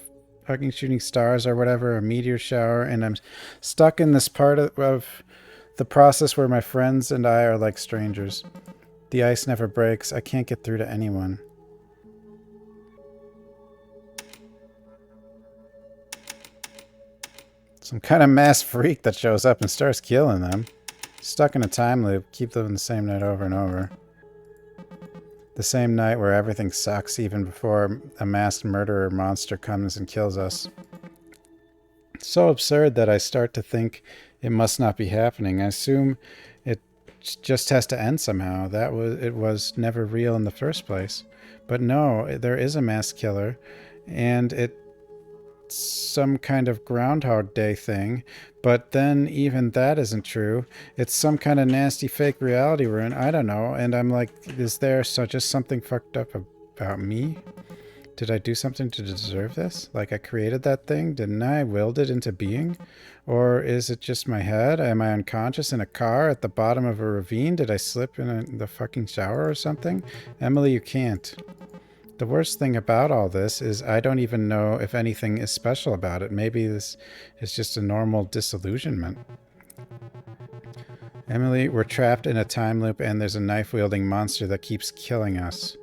fucking shooting stars or whatever, a meteor shower, and I'm stuck in this part of the process where my friends and I are like strangers. The ice never breaks. I can't get through to anyone. Some kind of mass freak that shows up and starts killing them. Stuck in a time loop. Keep living the same night over and over. The same night where everything sucks even before a masked murderer monster comes and kills us. It's so absurd that I start to think it must not be happening. I assume it just has to end somehow. It was never real in the first place. But no, there is a mass killer, and it's some kind of Groundhog Day thing. But then even that isn't true. It's some kind of nasty fake reality rune. I don't know. And I'm like, is there just something fucked up about me? Did I do something to deserve this? Like I created that thing? Didn't I? Willed it into being? Or is it just my head? Am I unconscious in a car at the bottom of a ravine? Did I slip in the fucking shower or something? Emily, you can't. The worst thing about all this is I don't even know if anything is special about it. Maybe this is just a normal disillusionment. Emily, we're trapped in a time loop and there's a knife-wielding monster that keeps killing us.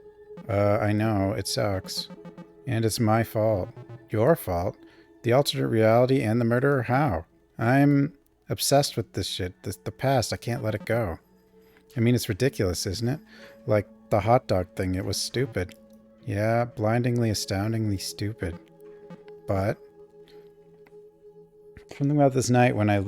I know, it sucks. And it's my fault. Your fault? The alternate reality and the murderer? How? I'm obsessed with this shit. The past, I can't let it go. I mean, it's ridiculous, isn't it? Like the hot dog thing, it was stupid. Yeah, blindingly, astoundingly stupid. But something about this night, when I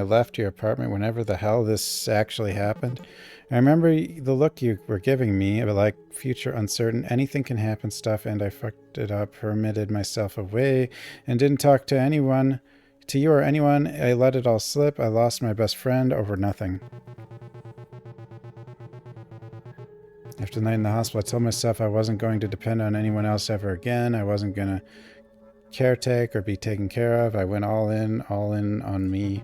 left your apartment, whenever the hell this actually happened, I remember the look you were giving me, like future uncertain, anything can happen stuff, and I fucked it up, permitted myself away, and didn't talk to anyone, to you or anyone. I let it all slip. I lost my best friend over nothing. After the night in the hospital, I told myself I wasn't going to depend on anyone else ever again. I wasn't going to caretake or be taken care of. I went all in on me.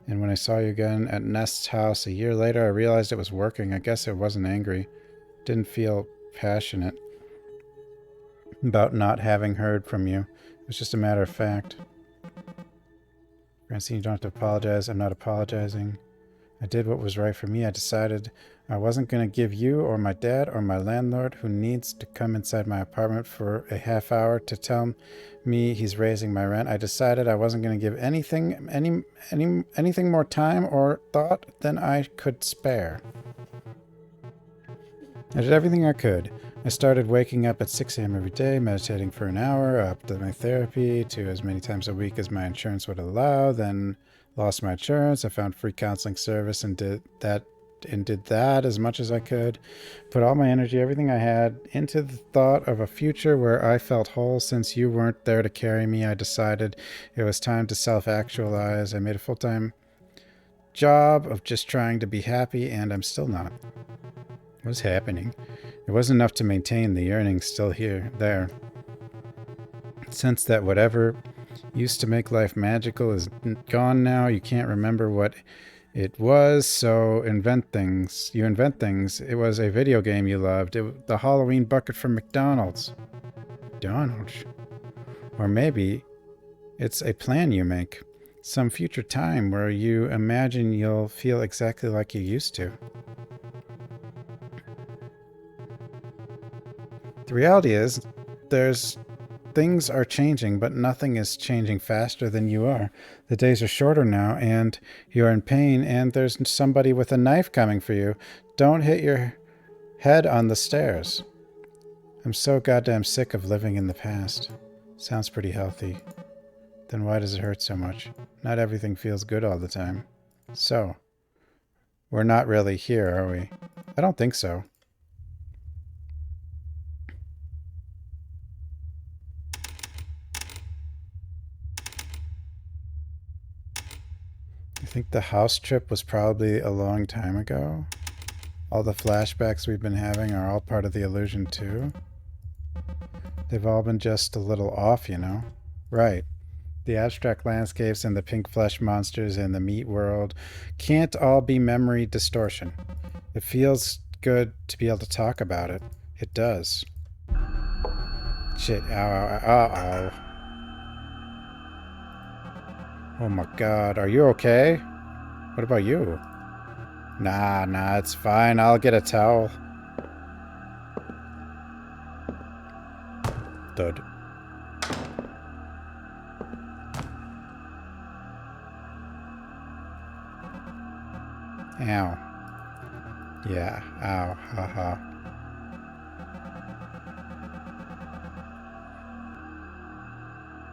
And when I saw you again at Nest's house a year later, I realized it was working. I guess I wasn't angry. Didn't feel passionate about not having heard from you. It was just a matter of fact. Francine, you don't have to apologize. I'm not apologizing. I did what was right for me. I decided I wasn't going to give you or my dad or my landlord, who needs to come inside my apartment for a half hour to tell me he's raising my rent. I decided I wasn't going to give anything more time or thought than I could spare. I did everything I could. I started waking up at 6 a.m. every day, meditating for an hour, upped my therapy to as many times a week as my insurance would allow, then lost my insurance. I found free counseling service and did that as much as I could. Put all my energy, everything I had, into the thought of a future where I felt whole. Since you weren't there to carry me, I decided it was time to self-actualize. I made a full-time job of just trying to be happy, and I'm still not. What's happening? It wasn't enough to maintain the yearning still there. Sense that whatever used to make life magical is gone now. You can't remember what it was, so invent things. You invent things. It was a video game you loved. The Halloween bucket from McDonald's. McDonald's? Or maybe it's a plan you make. Some future time where you imagine you'll feel exactly like you used to. The reality is, things are changing, but nothing is changing faster than you are. The days are shorter now, and you're in pain, and there's somebody with a knife coming for you. Don't hit your head on the stairs. I'm so goddamn sick of living in the past. Sounds pretty healthy. Then why does it hurt so much? Not everything feels good all the time. So, we're not really here, are we? I don't think so. think the house trip was probably a long time ago. All the flashbacks we've been having are all part of the illusion too. They've all been just a little off, you know? Right. The abstract landscapes and the pink flesh monsters and the meat world can't all be memory distortion. It feels good to be able to talk about it. It does. Shit. Ow, ow, ow, ow. Oh my god. Are you okay? What about you? Nah, it's fine. I'll get a towel. Thud. Ow. Yeah, ow, haha.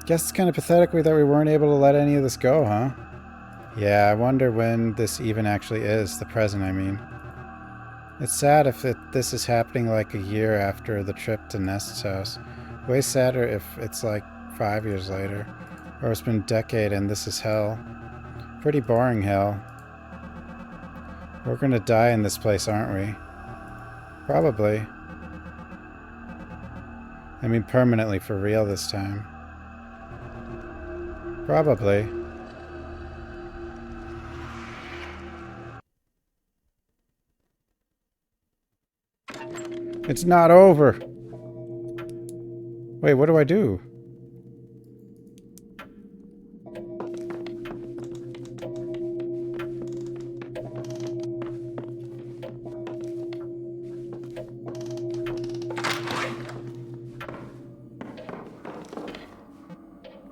Guess it's kind of pathetic that we weren't able to let any of this go, huh? Yeah, I wonder when this even actually is, the present, I mean. It's sad if this is happening like a year after the trip to Nest's house. Way sadder if it's like 5 years later. Or it's been a decade and this is hell. Pretty boring hell. We're gonna die in this place, aren't we? Probably. I mean permanently, for real this time. Probably. It's not over! Wait, what do I do?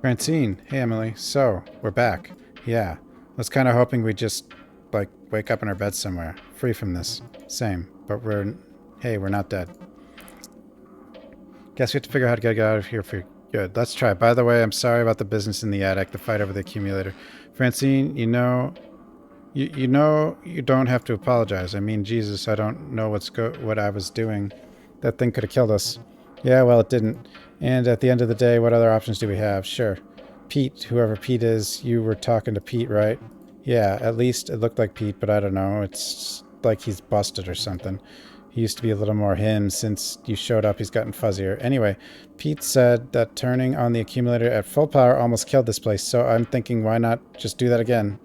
Francine, hey Emily. So, we're back. Yeah. I was kind of hoping we'd just, like, wake up in our beds somewhere. Free from this. Same. But hey, we're not dead. Guess we have to figure out how to get out of here for good. Let's try. By the way, I'm sorry about the business in the attic, the fight over the accumulator. Francine, you know you don't have to apologize. I mean, Jesus, I don't know what I was doing. That thing could have killed us. Yeah, well, it didn't. And at the end of the day, what other options do we have? Sure. Pete, whoever Pete is, you were talking to Pete, right? Yeah, at least it looked like Pete, but I don't know. It's like he's busted or something. He used to be a little more him. Since you showed up, he's gotten fuzzier. Anyway, Pete said that turning on the accumulator at full power almost killed this place, so I'm thinking why not just do that again?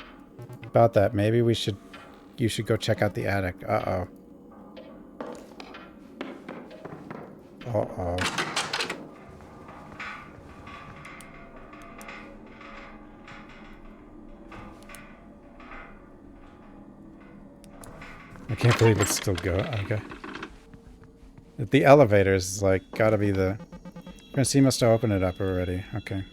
About that, maybe you should go check out the attic. Uh-oh. Uh-oh. I can't believe it's still going. Okay. The elevator's like gotta be the... Francine must have opened it up already. Okay.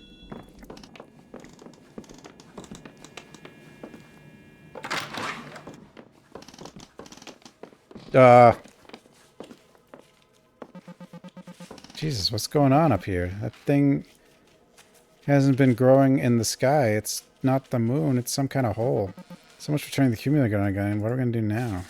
Jesus, what's going on up here? That thing hasn't been growing in the sky. It's not the moon. It's some kind of hole. So much for turning the accumulator on again. What are we going to do now?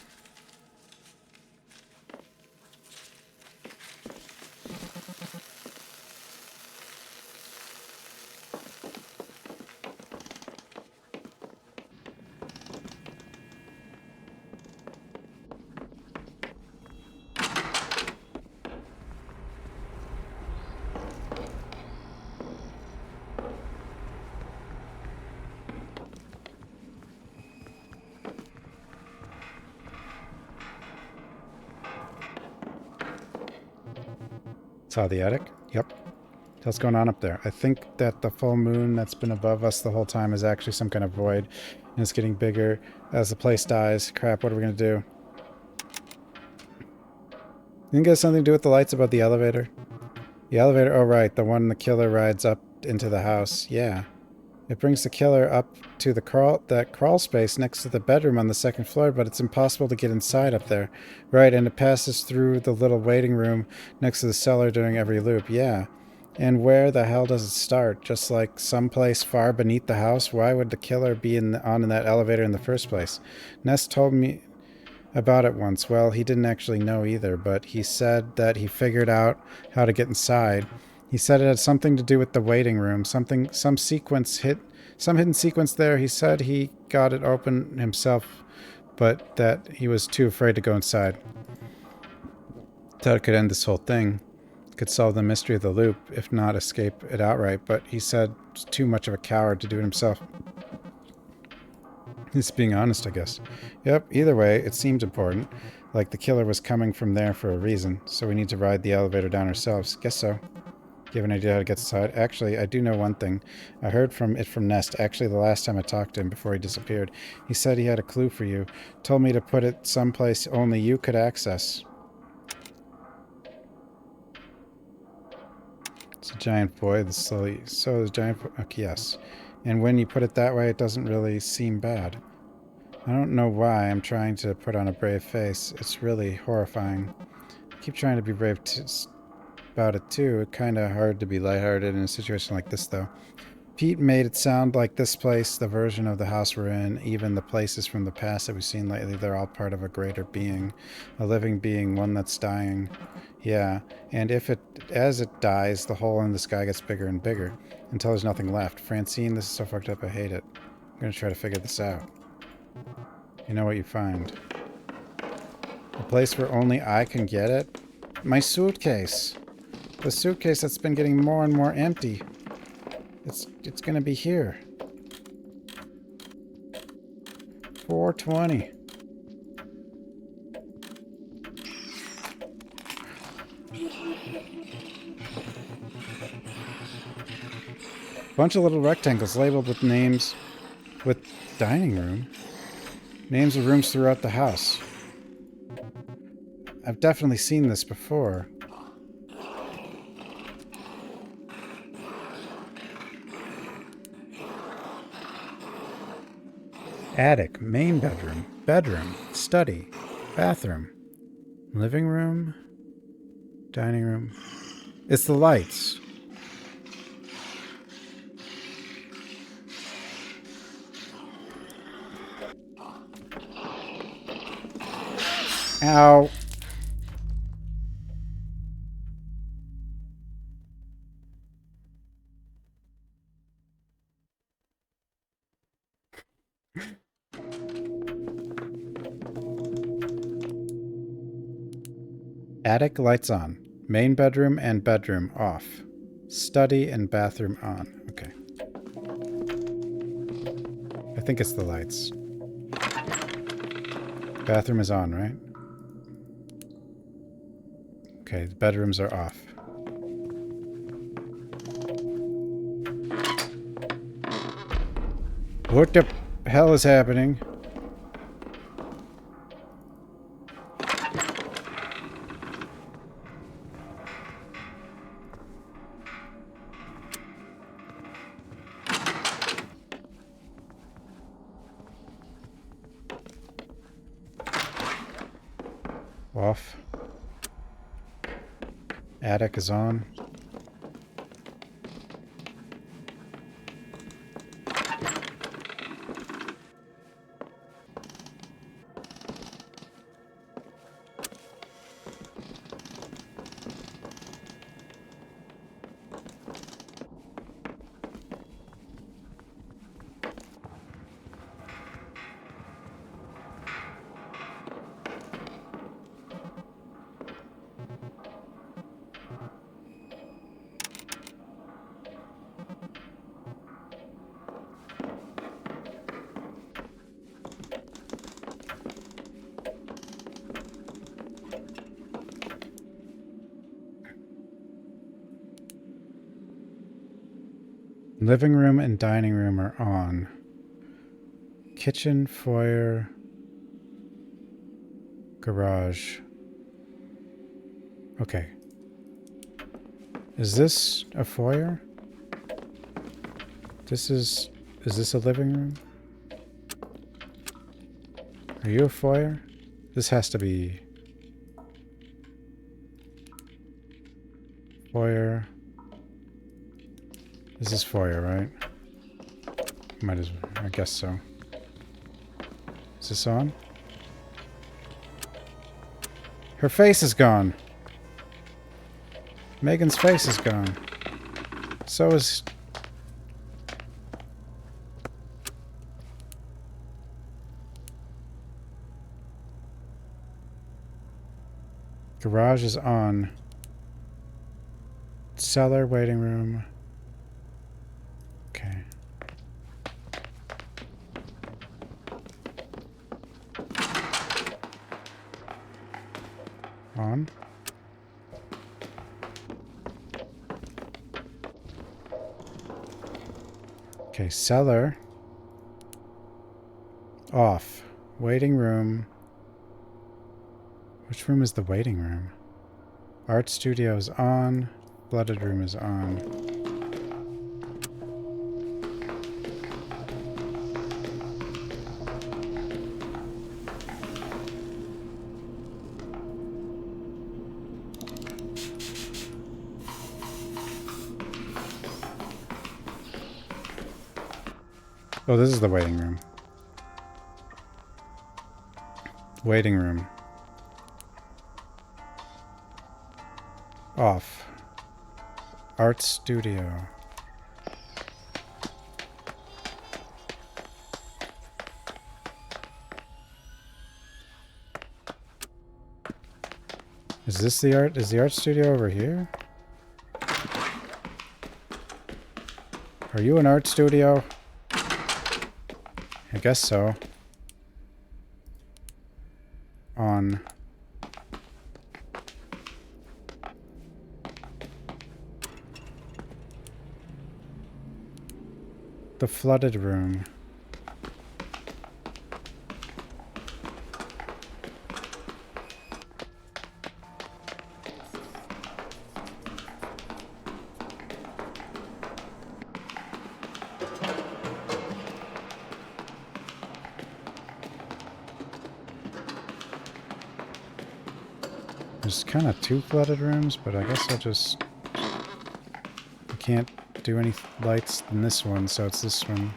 Saw the attic? Yep. What's going on up there? I think that the full moon that's been above us the whole time is actually some kind of void. And it's getting bigger as the place dies. Crap, what are we going to do? You think it has something to do with the lights above the elevator? The elevator? Oh, right. The one the killer rides up into the house. Yeah. It brings the killer up to the crawl space next to the bedroom on the second floor, but it's impossible to get inside up there. Right, and it passes through the little waiting room next to the cellar during every loop. Yeah. And where the hell does it start? Just like someplace far beneath the house? Why would the killer be in that elevator in the first place? Ness told me about it once. Well, he didn't actually know either, but he said that he figured out how to get inside. He said it had something to do with the waiting room. Some sequence hit Some hidden sequence there. He said he got it open himself, but that he was too afraid to go inside. Thought it could end this whole thing. Could solve the mystery of the loop, if not escape it outright, but he said he's too much of a coward to do it himself. He's being honest, I guess. Yep, either way, it seems important. Like the killer was coming from there for a reason, so we need to ride the elevator down ourselves. Guess so. Do you have an idea how to get inside? Actually, I do know one thing. I heard from Nest. Actually, the last time I talked to him before he disappeared. He said he had a clue for you. Told me to put it someplace only you could access. It's a giant boy. So the giant boy. Okay, yes. And when you put it that way, it doesn't really seem bad. I don't know why I'm trying to put on a brave face. It's really horrifying. I keep trying to be brave about it too. It's kind of hard to be lighthearted in a situation like this, though. Pete made it sound like this place, the version of the house we're in, even the places from the past that we've seen lately, they're all part of a greater being. A living being, one that's dying. Yeah, and as it dies, the hole in the sky gets bigger and bigger, until there's nothing left. Francine, this is so fucked up, I hate it. I'm gonna try to figure this out. You know what you find. A place where only I can get it? My suitcase! The suitcase that's been getting more and more empty. It's gonna be here. 420. Bunch of little rectangles labeled with names, with dining room. Names of rooms throughout the house. I've definitely seen this before. Attic, main bedroom, bedroom, study, bathroom, living room, dining room. It's the lights. Ow. Attic lights on. Main bedroom and bedroom off. Study and bathroom on. Okay. I think it's the lights. Bathroom is on, right? Okay, the bedrooms are off. What the hell is happening? Off. Attic is on. Living room and dining room are on. Kitchen, foyer, garage. Okay. Is this a foyer? Is this a living room? Are you a foyer? This has to be foyer. This is foyer, right? Might as well, I guess so. Is this on? Her face is gone. Megan's face is gone. So is... Garage is on. Cellar, waiting room. Okay. On. Okay, cellar. Off. Waiting room. Which room is the waiting room? Art studio is on. Flooded room is on. Oh, this is the waiting room. Waiting room. Off. Art studio. Is this the art? Is the art studio over here? Are you an art studio? I guess so. On. The flooded room. There's kind of two flooded rooms, but I guess I'll just... I can't do any lights in this one, so it's this one.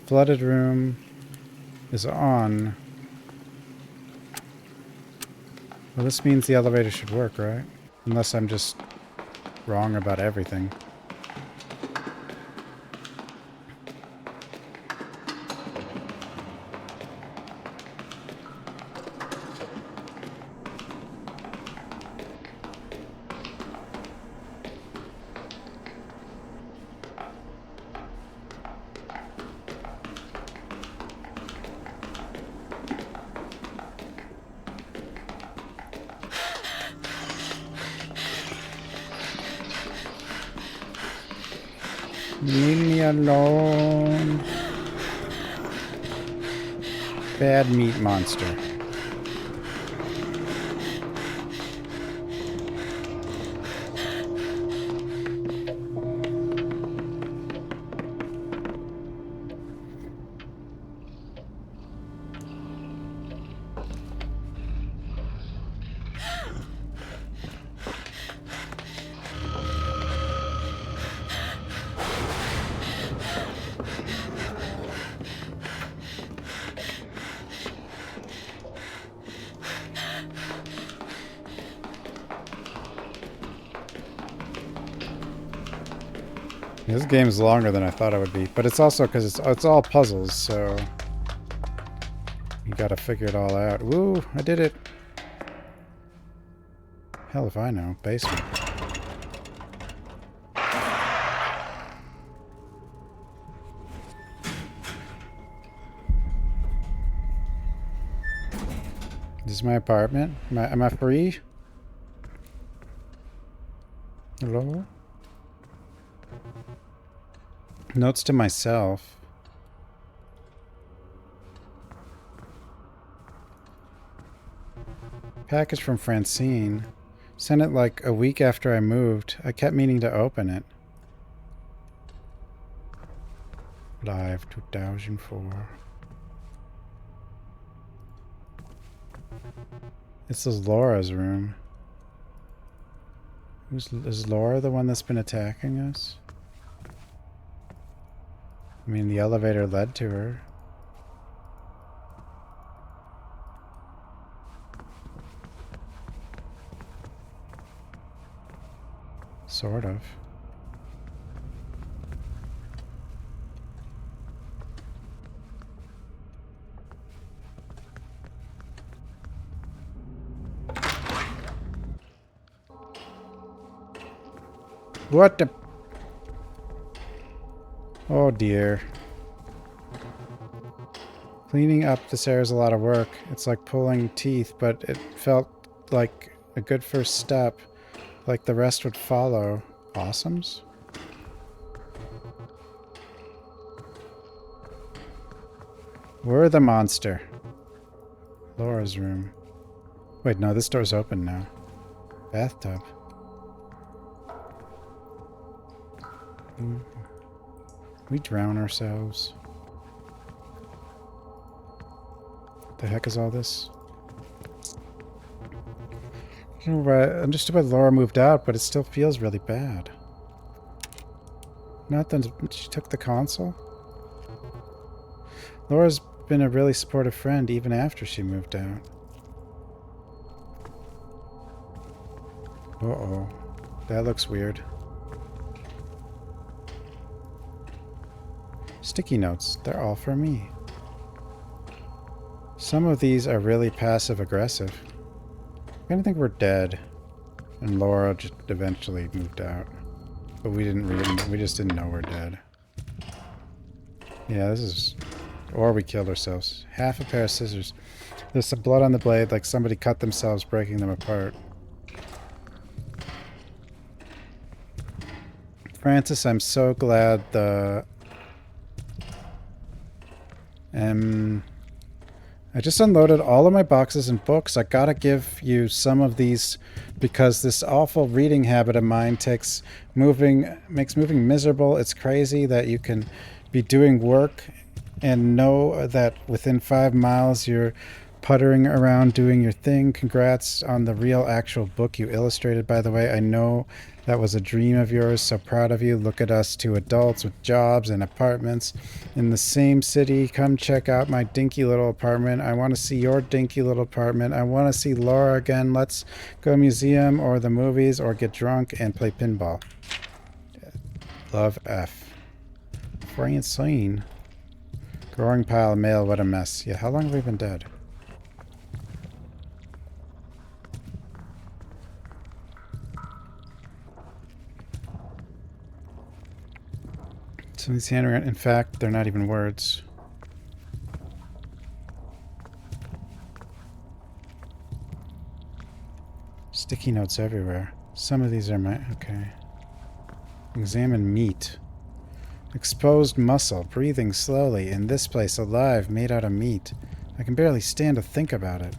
Flooded room is on. Well, this means the elevator should work, right? Unless I'm just wrong about everything. Leave me alone. Bad meat monster. This game is longer than I thought it would be, but it's also because it's all puzzles, so you gotta figure it all out. Woo! I did it. Hell if I know. Basement. This is my apartment. Am I free? Hello? Notes to myself. Package from Francine. Sent it like a week after I moved. I kept meaning to open it. Live 2004. This is Laura's room. Is Laura the one that's been attacking us? I mean, the elevator led to her. Sort of. What the... Oh dear. Cleaning up this area is a lot of work. It's like pulling teeth, but it felt like a good first step. Like the rest would follow. Awesomes? We're the monster. Laura's room. Wait, no, this door's open now. Bathtub. We drown ourselves. What the heck is all this? I don't know why I understood why Laura moved out, but it still feels really bad. Not that she took the console. Laura's been a really supportive friend even after she moved out. Uh-oh. That looks weird. Sticky notes. They're all for me. Some of these are really passive-aggressive. I'm gonna think we're dead. And Laura just eventually moved out. But we just didn't know we're dead. Yeah, this is... Or we killed ourselves. Half a pair of scissors. There's some blood on the blade, like somebody cut themselves breaking them apart. Francis, I'm so glad the... I just unloaded all of my boxes and books. I gotta give you some of these because this awful reading habit of mine makes moving miserable. It's crazy that you can be doing work and know that within 5 miles you're puttering around doing your thing. Congrats on the real actual book you illustrated, by the way. I know that was a dream of yours, so proud of you. Look at us, 2 adults with jobs and apartments in the same city. Come check out my dinky little apartment. I want to see your dinky little apartment. I want to see Laura again. Let's go museum or the movies or get drunk and play pinball. Love, F. Francine. Growing pile of mail, what a mess. Yeah, how long have we been dead? Some of these handwritten, in fact, they're not even words. Sticky notes everywhere. Some of these are my... Okay. Examine meat. Exposed muscle, breathing slowly. In this place, alive, made out of meat. I can barely stand to think about it.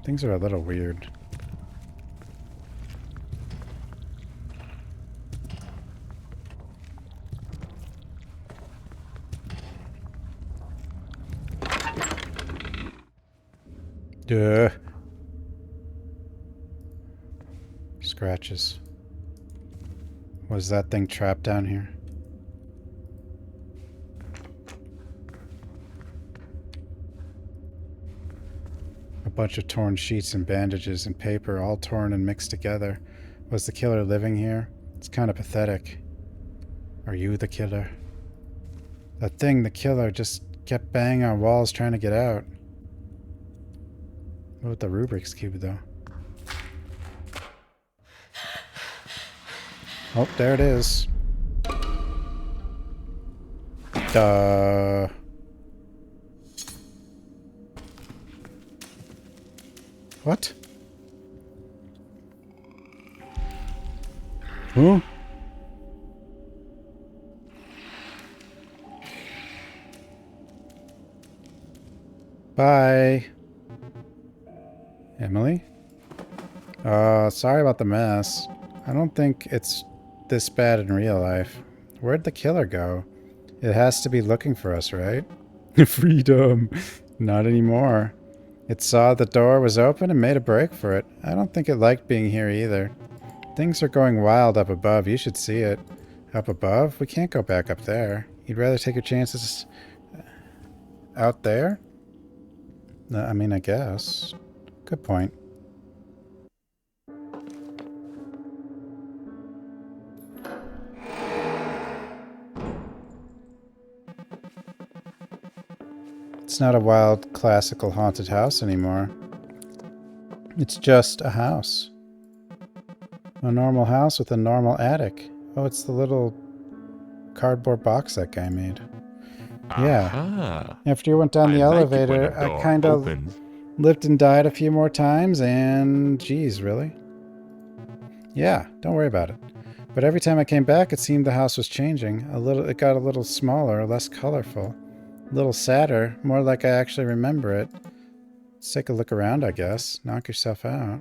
Things are a little weird. Duh. Scratches. Was that thing trapped down here? A bunch of torn sheets and bandages and paper, all torn and mixed together. Was the killer living here? It's kind of pathetic. Are you the killer? That thing, the killer, just kept banging on walls trying to get out. What about the Rubik's Cube, though? Oh, there it is. Duh. What? Who? Bye. Emily? Sorry about the mess. I don't think it's this bad in real life. Where'd the killer go? It has to be looking for us, right? Freedom. Not anymore. It saw the door was open and made a break for it. I don't think it liked being here either. Things are going wild up above. You should see it. Up above? We can't go back up there. You'd rather take your chances out there? I mean, I guess. Good point. It's not a wild, classical haunted house anymore. It's just a house. A normal house with a normal attic. Oh, it's the little cardboard box that guy made. Yeah. Aha! After you went down I the like it when elevator, a I door kind of open. lived and died a few more times, and geez, really? Yeah, don't worry about it. But every time I came back, it seemed the house was changing. It got a little smaller, less colorful, a little sadder, more like I actually remember it. Let's take a look around, I guess. Knock yourself out.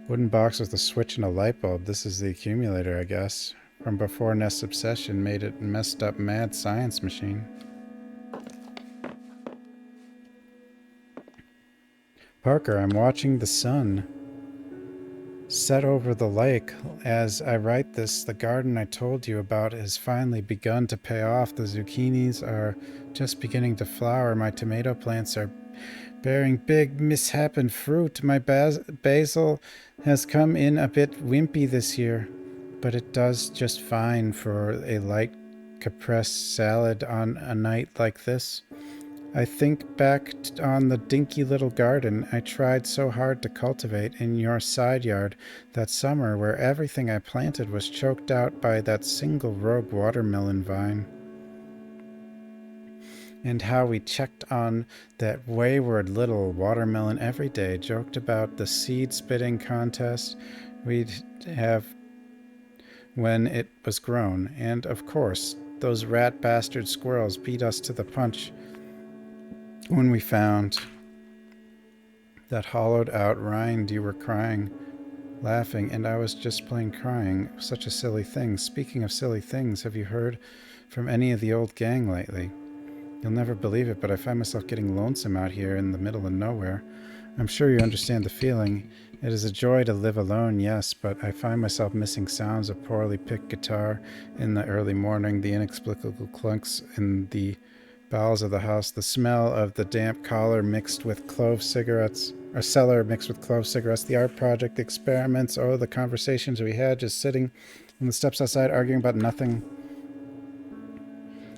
Wooden box with a switch and a light bulb. This is the accumulator, I guess. From before Nest's obsession made it messed up mad science machine. Parker, I'm watching the sun set over the lake. As I write this, the garden I told you about has finally begun to pay off. The zucchinis are just beginning to flower. My tomato plants are bearing big misshapen fruit. My basil has come in a bit wimpy this year, but it does just fine for a light caprese salad on a night like this. I think back on the dinky little garden I tried so hard to cultivate in your side yard that summer, where everything I planted was choked out by that single rogue watermelon vine. And how we checked on that wayward little watermelon every day, joked about the seed spitting contest we'd have when it was grown, and of course, those rat bastard squirrels beat us to the punch when we found that hollowed out rind. You were crying, laughing, and I was just plain crying. Such a silly thing. Speaking of silly things, have you heard from any of the old gang lately? You'll never believe it, but I find myself getting lonesome out here in the middle of nowhere. I'm sure you understand the feeling. It is a joy to live alone, yes, but I find myself missing sounds of poorly picked guitar in the early morning, the inexplicable clunks in the bowels of the house, the smell of the damp collar mixed with clove cigarettes, or cellar mixed with clove cigarettes, the art project, the experiments, oh, the conversations we had just sitting on the steps outside arguing about nothing.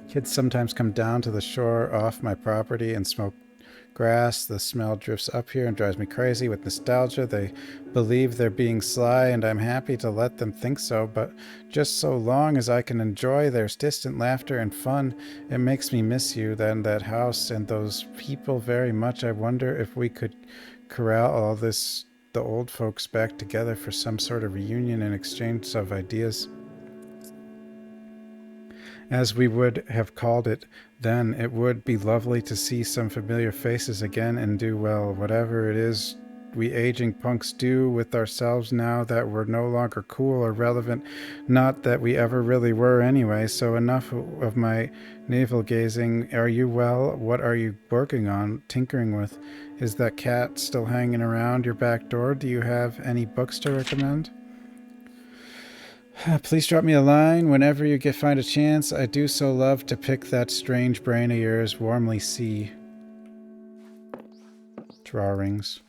Kids sometimes come down to the shore off my property and smoke grass. The smell drifts up here and drives me crazy with nostalgia. They believe they're being sly, and I'm happy to let them think so, but just so long as I can enjoy their distant laughter and fun, it makes me miss you, then that house and those people very much. I wonder if we could corral all the old folks back together for some sort of reunion and exchange of ideas. As we would have called it then, it would be lovely to see some familiar faces again and do, well, whatever it is we aging punks do with ourselves now that we're no longer cool or relevant. Not that we ever really were anyway, so enough of my navel gazing. Are you well? What are you working on, tinkering with? Is that cat still hanging around your back door? Do you have any books to recommend? Please drop me a line whenever you find a chance. I do so love to pick that strange brain of yours. Warmly, C. Drawings.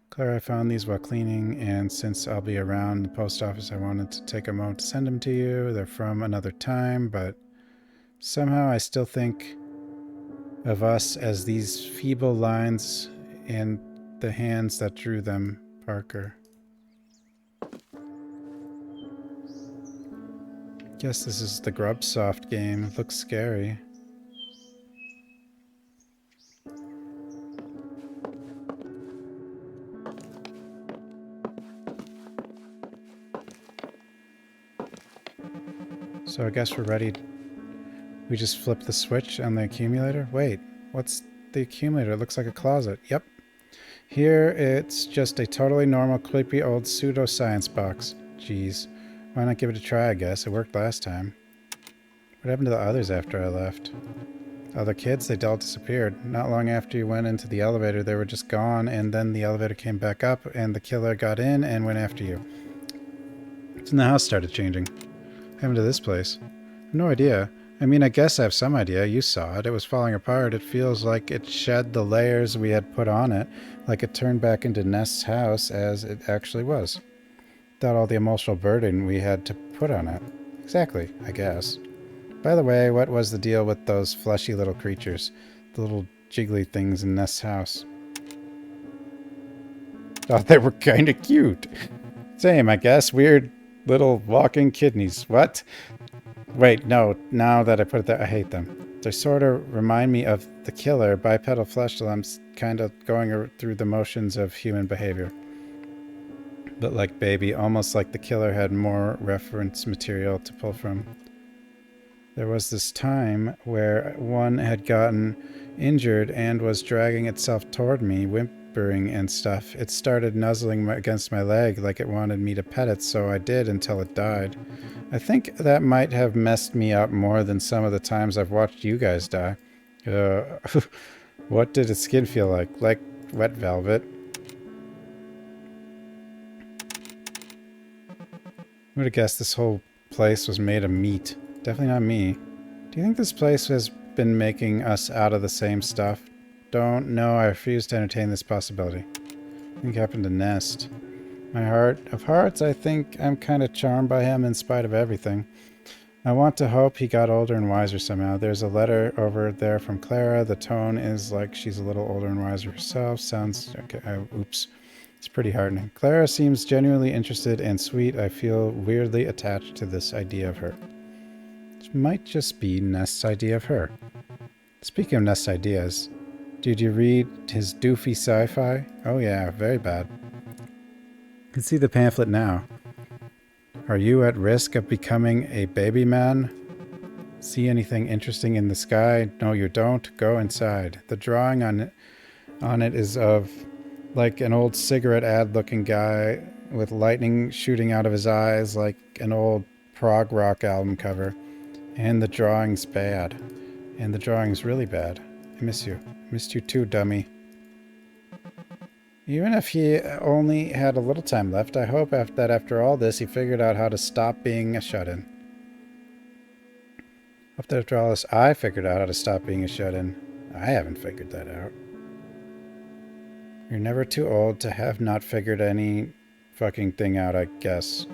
Claire, I found these while cleaning, and since I'll be around the post office, I wanted to take a moment to send them to you. They're from another time, but somehow I still think of us as these feeble lines and the hands that drew them. Parker. Guess this is the Grubsoft game. It looks scary. So I guess we're ready. We just flip the switch on the accumulator? Wait, what's the accumulator? It looks like a closet. Yep. Here it's just a totally normal, creepy old pseudoscience box. Jeez. Why not give it a try, I guess? It worked last time. What happened to the others after I left? Other kids? They all disappeared. Not long after you went into the elevator, they were just gone, and then the elevator came back up, and the killer got in and went after you. Then the house started changing. What happened to this place? No idea. I mean, I guess I have some idea. You saw it. It was falling apart. It feels like it shed the layers we had put on it, like it turned back into Nest's house as it actually was. Without all the emotional burden we had to put on it. Exactly, I guess. By the way, what was the deal with those fleshy little creatures? The little jiggly things in Nest's house? Thought they were kind of cute. Same, I guess. Weird little walking kidneys. What? Wait, no. Now that I put it there, I hate them. They sort of remind me of the killer, bipedal flesh lumps, kind of going through the motions of human behavior. But like baby, almost like the killer had more reference material to pull from. There was this time where one had gotten injured and was dragging itself toward me, whimpering and stuff. It started nuzzling against my leg like it wanted me to pet it, so I did until it died. I think that might have messed me up more than some of the times I've watched you guys die. What did its skin feel like? Like wet velvet? I would have guessed this whole place was made of meat. Definitely not me. Do you think this place has been making us out of the same stuff? Don't know. I refuse to entertain this possibility. I think it happened to Nest. My heart of hearts, I think I'm kind of charmed by him in spite of everything. I want to hope he got older and wiser somehow. There's a letter over there from Clara. The tone is like she's a little older and wiser herself. Sounds... okay, oops. It's pretty heartening. Clara seems genuinely interested and sweet. I feel weirdly attached to this idea of her. It might just be Nest's idea of her. Speaking of Nest's ideas, did you read his doofy sci-fi? Oh yeah, very bad. You can see the pamphlet now. Are you at risk of becoming a baby man? See anything interesting in the sky? No, you don't. Go inside. The drawing on it is of like an old cigarette ad looking guy with lightning shooting out of his eyes like an old prog rock album cover. And the drawing's bad. And the drawing's really bad. I miss you. Missed you too, dummy. Even if he only had a little time left, I hope that after all this he figured out how to stop being a shut-in. Hope that after all this I figured out how to stop being a shut-in. I haven't figured that out. You're never too old to have not figured any fucking thing out, I guess.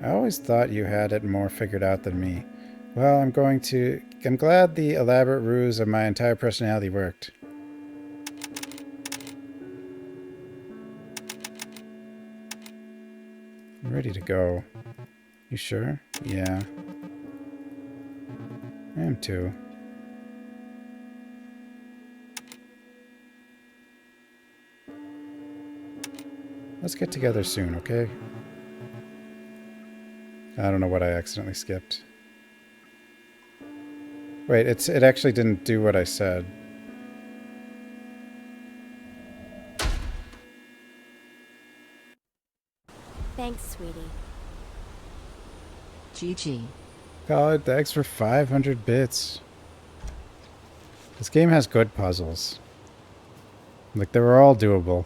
I always thought you had it more figured out than me. Well, I'm glad the elaborate ruse of my entire personality worked. I'm ready to go. You sure? Yeah. I am too. Let's get together soon, okay? I don't know what I accidentally skipped. Wait, it actually didn't do what I said. Thanks, sweetie. GG. God, thanks for 500 bits. This game has good puzzles. Like, they were all doable.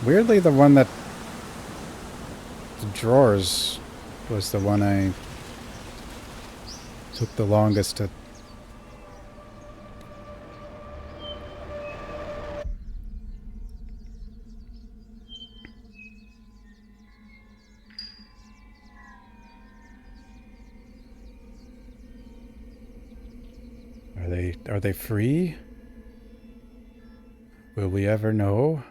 Weirdly, the one that... the drawers was the one I took the longest to... Are they free? Will we ever know?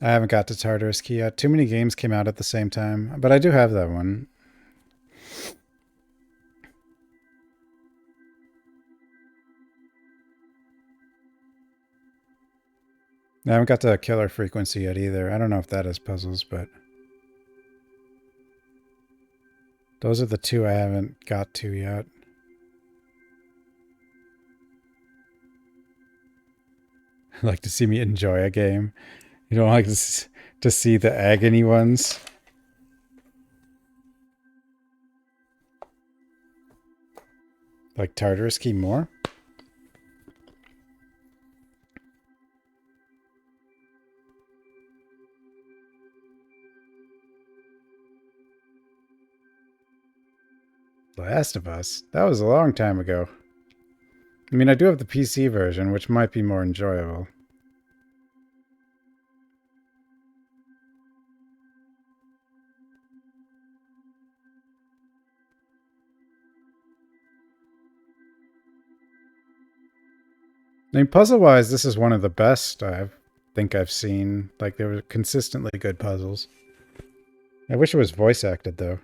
I haven't got to Tartarus Key yet. Too many games came out at the same time, but I do have that one. I haven't got to Killer Frequency yet either. I don't know if that has puzzles, but... those are the two I haven't got to yet. Like to see me enjoy a game. You don't like to see the agony ones? Like Tartarus Key more? Last of Us? That was a long time ago. I mean, I do have the PC version, which might be more enjoyable. I mean, puzzle-wise, this is one of the best I think I've seen. Like, they were consistently good puzzles. I wish it was voice acted, though.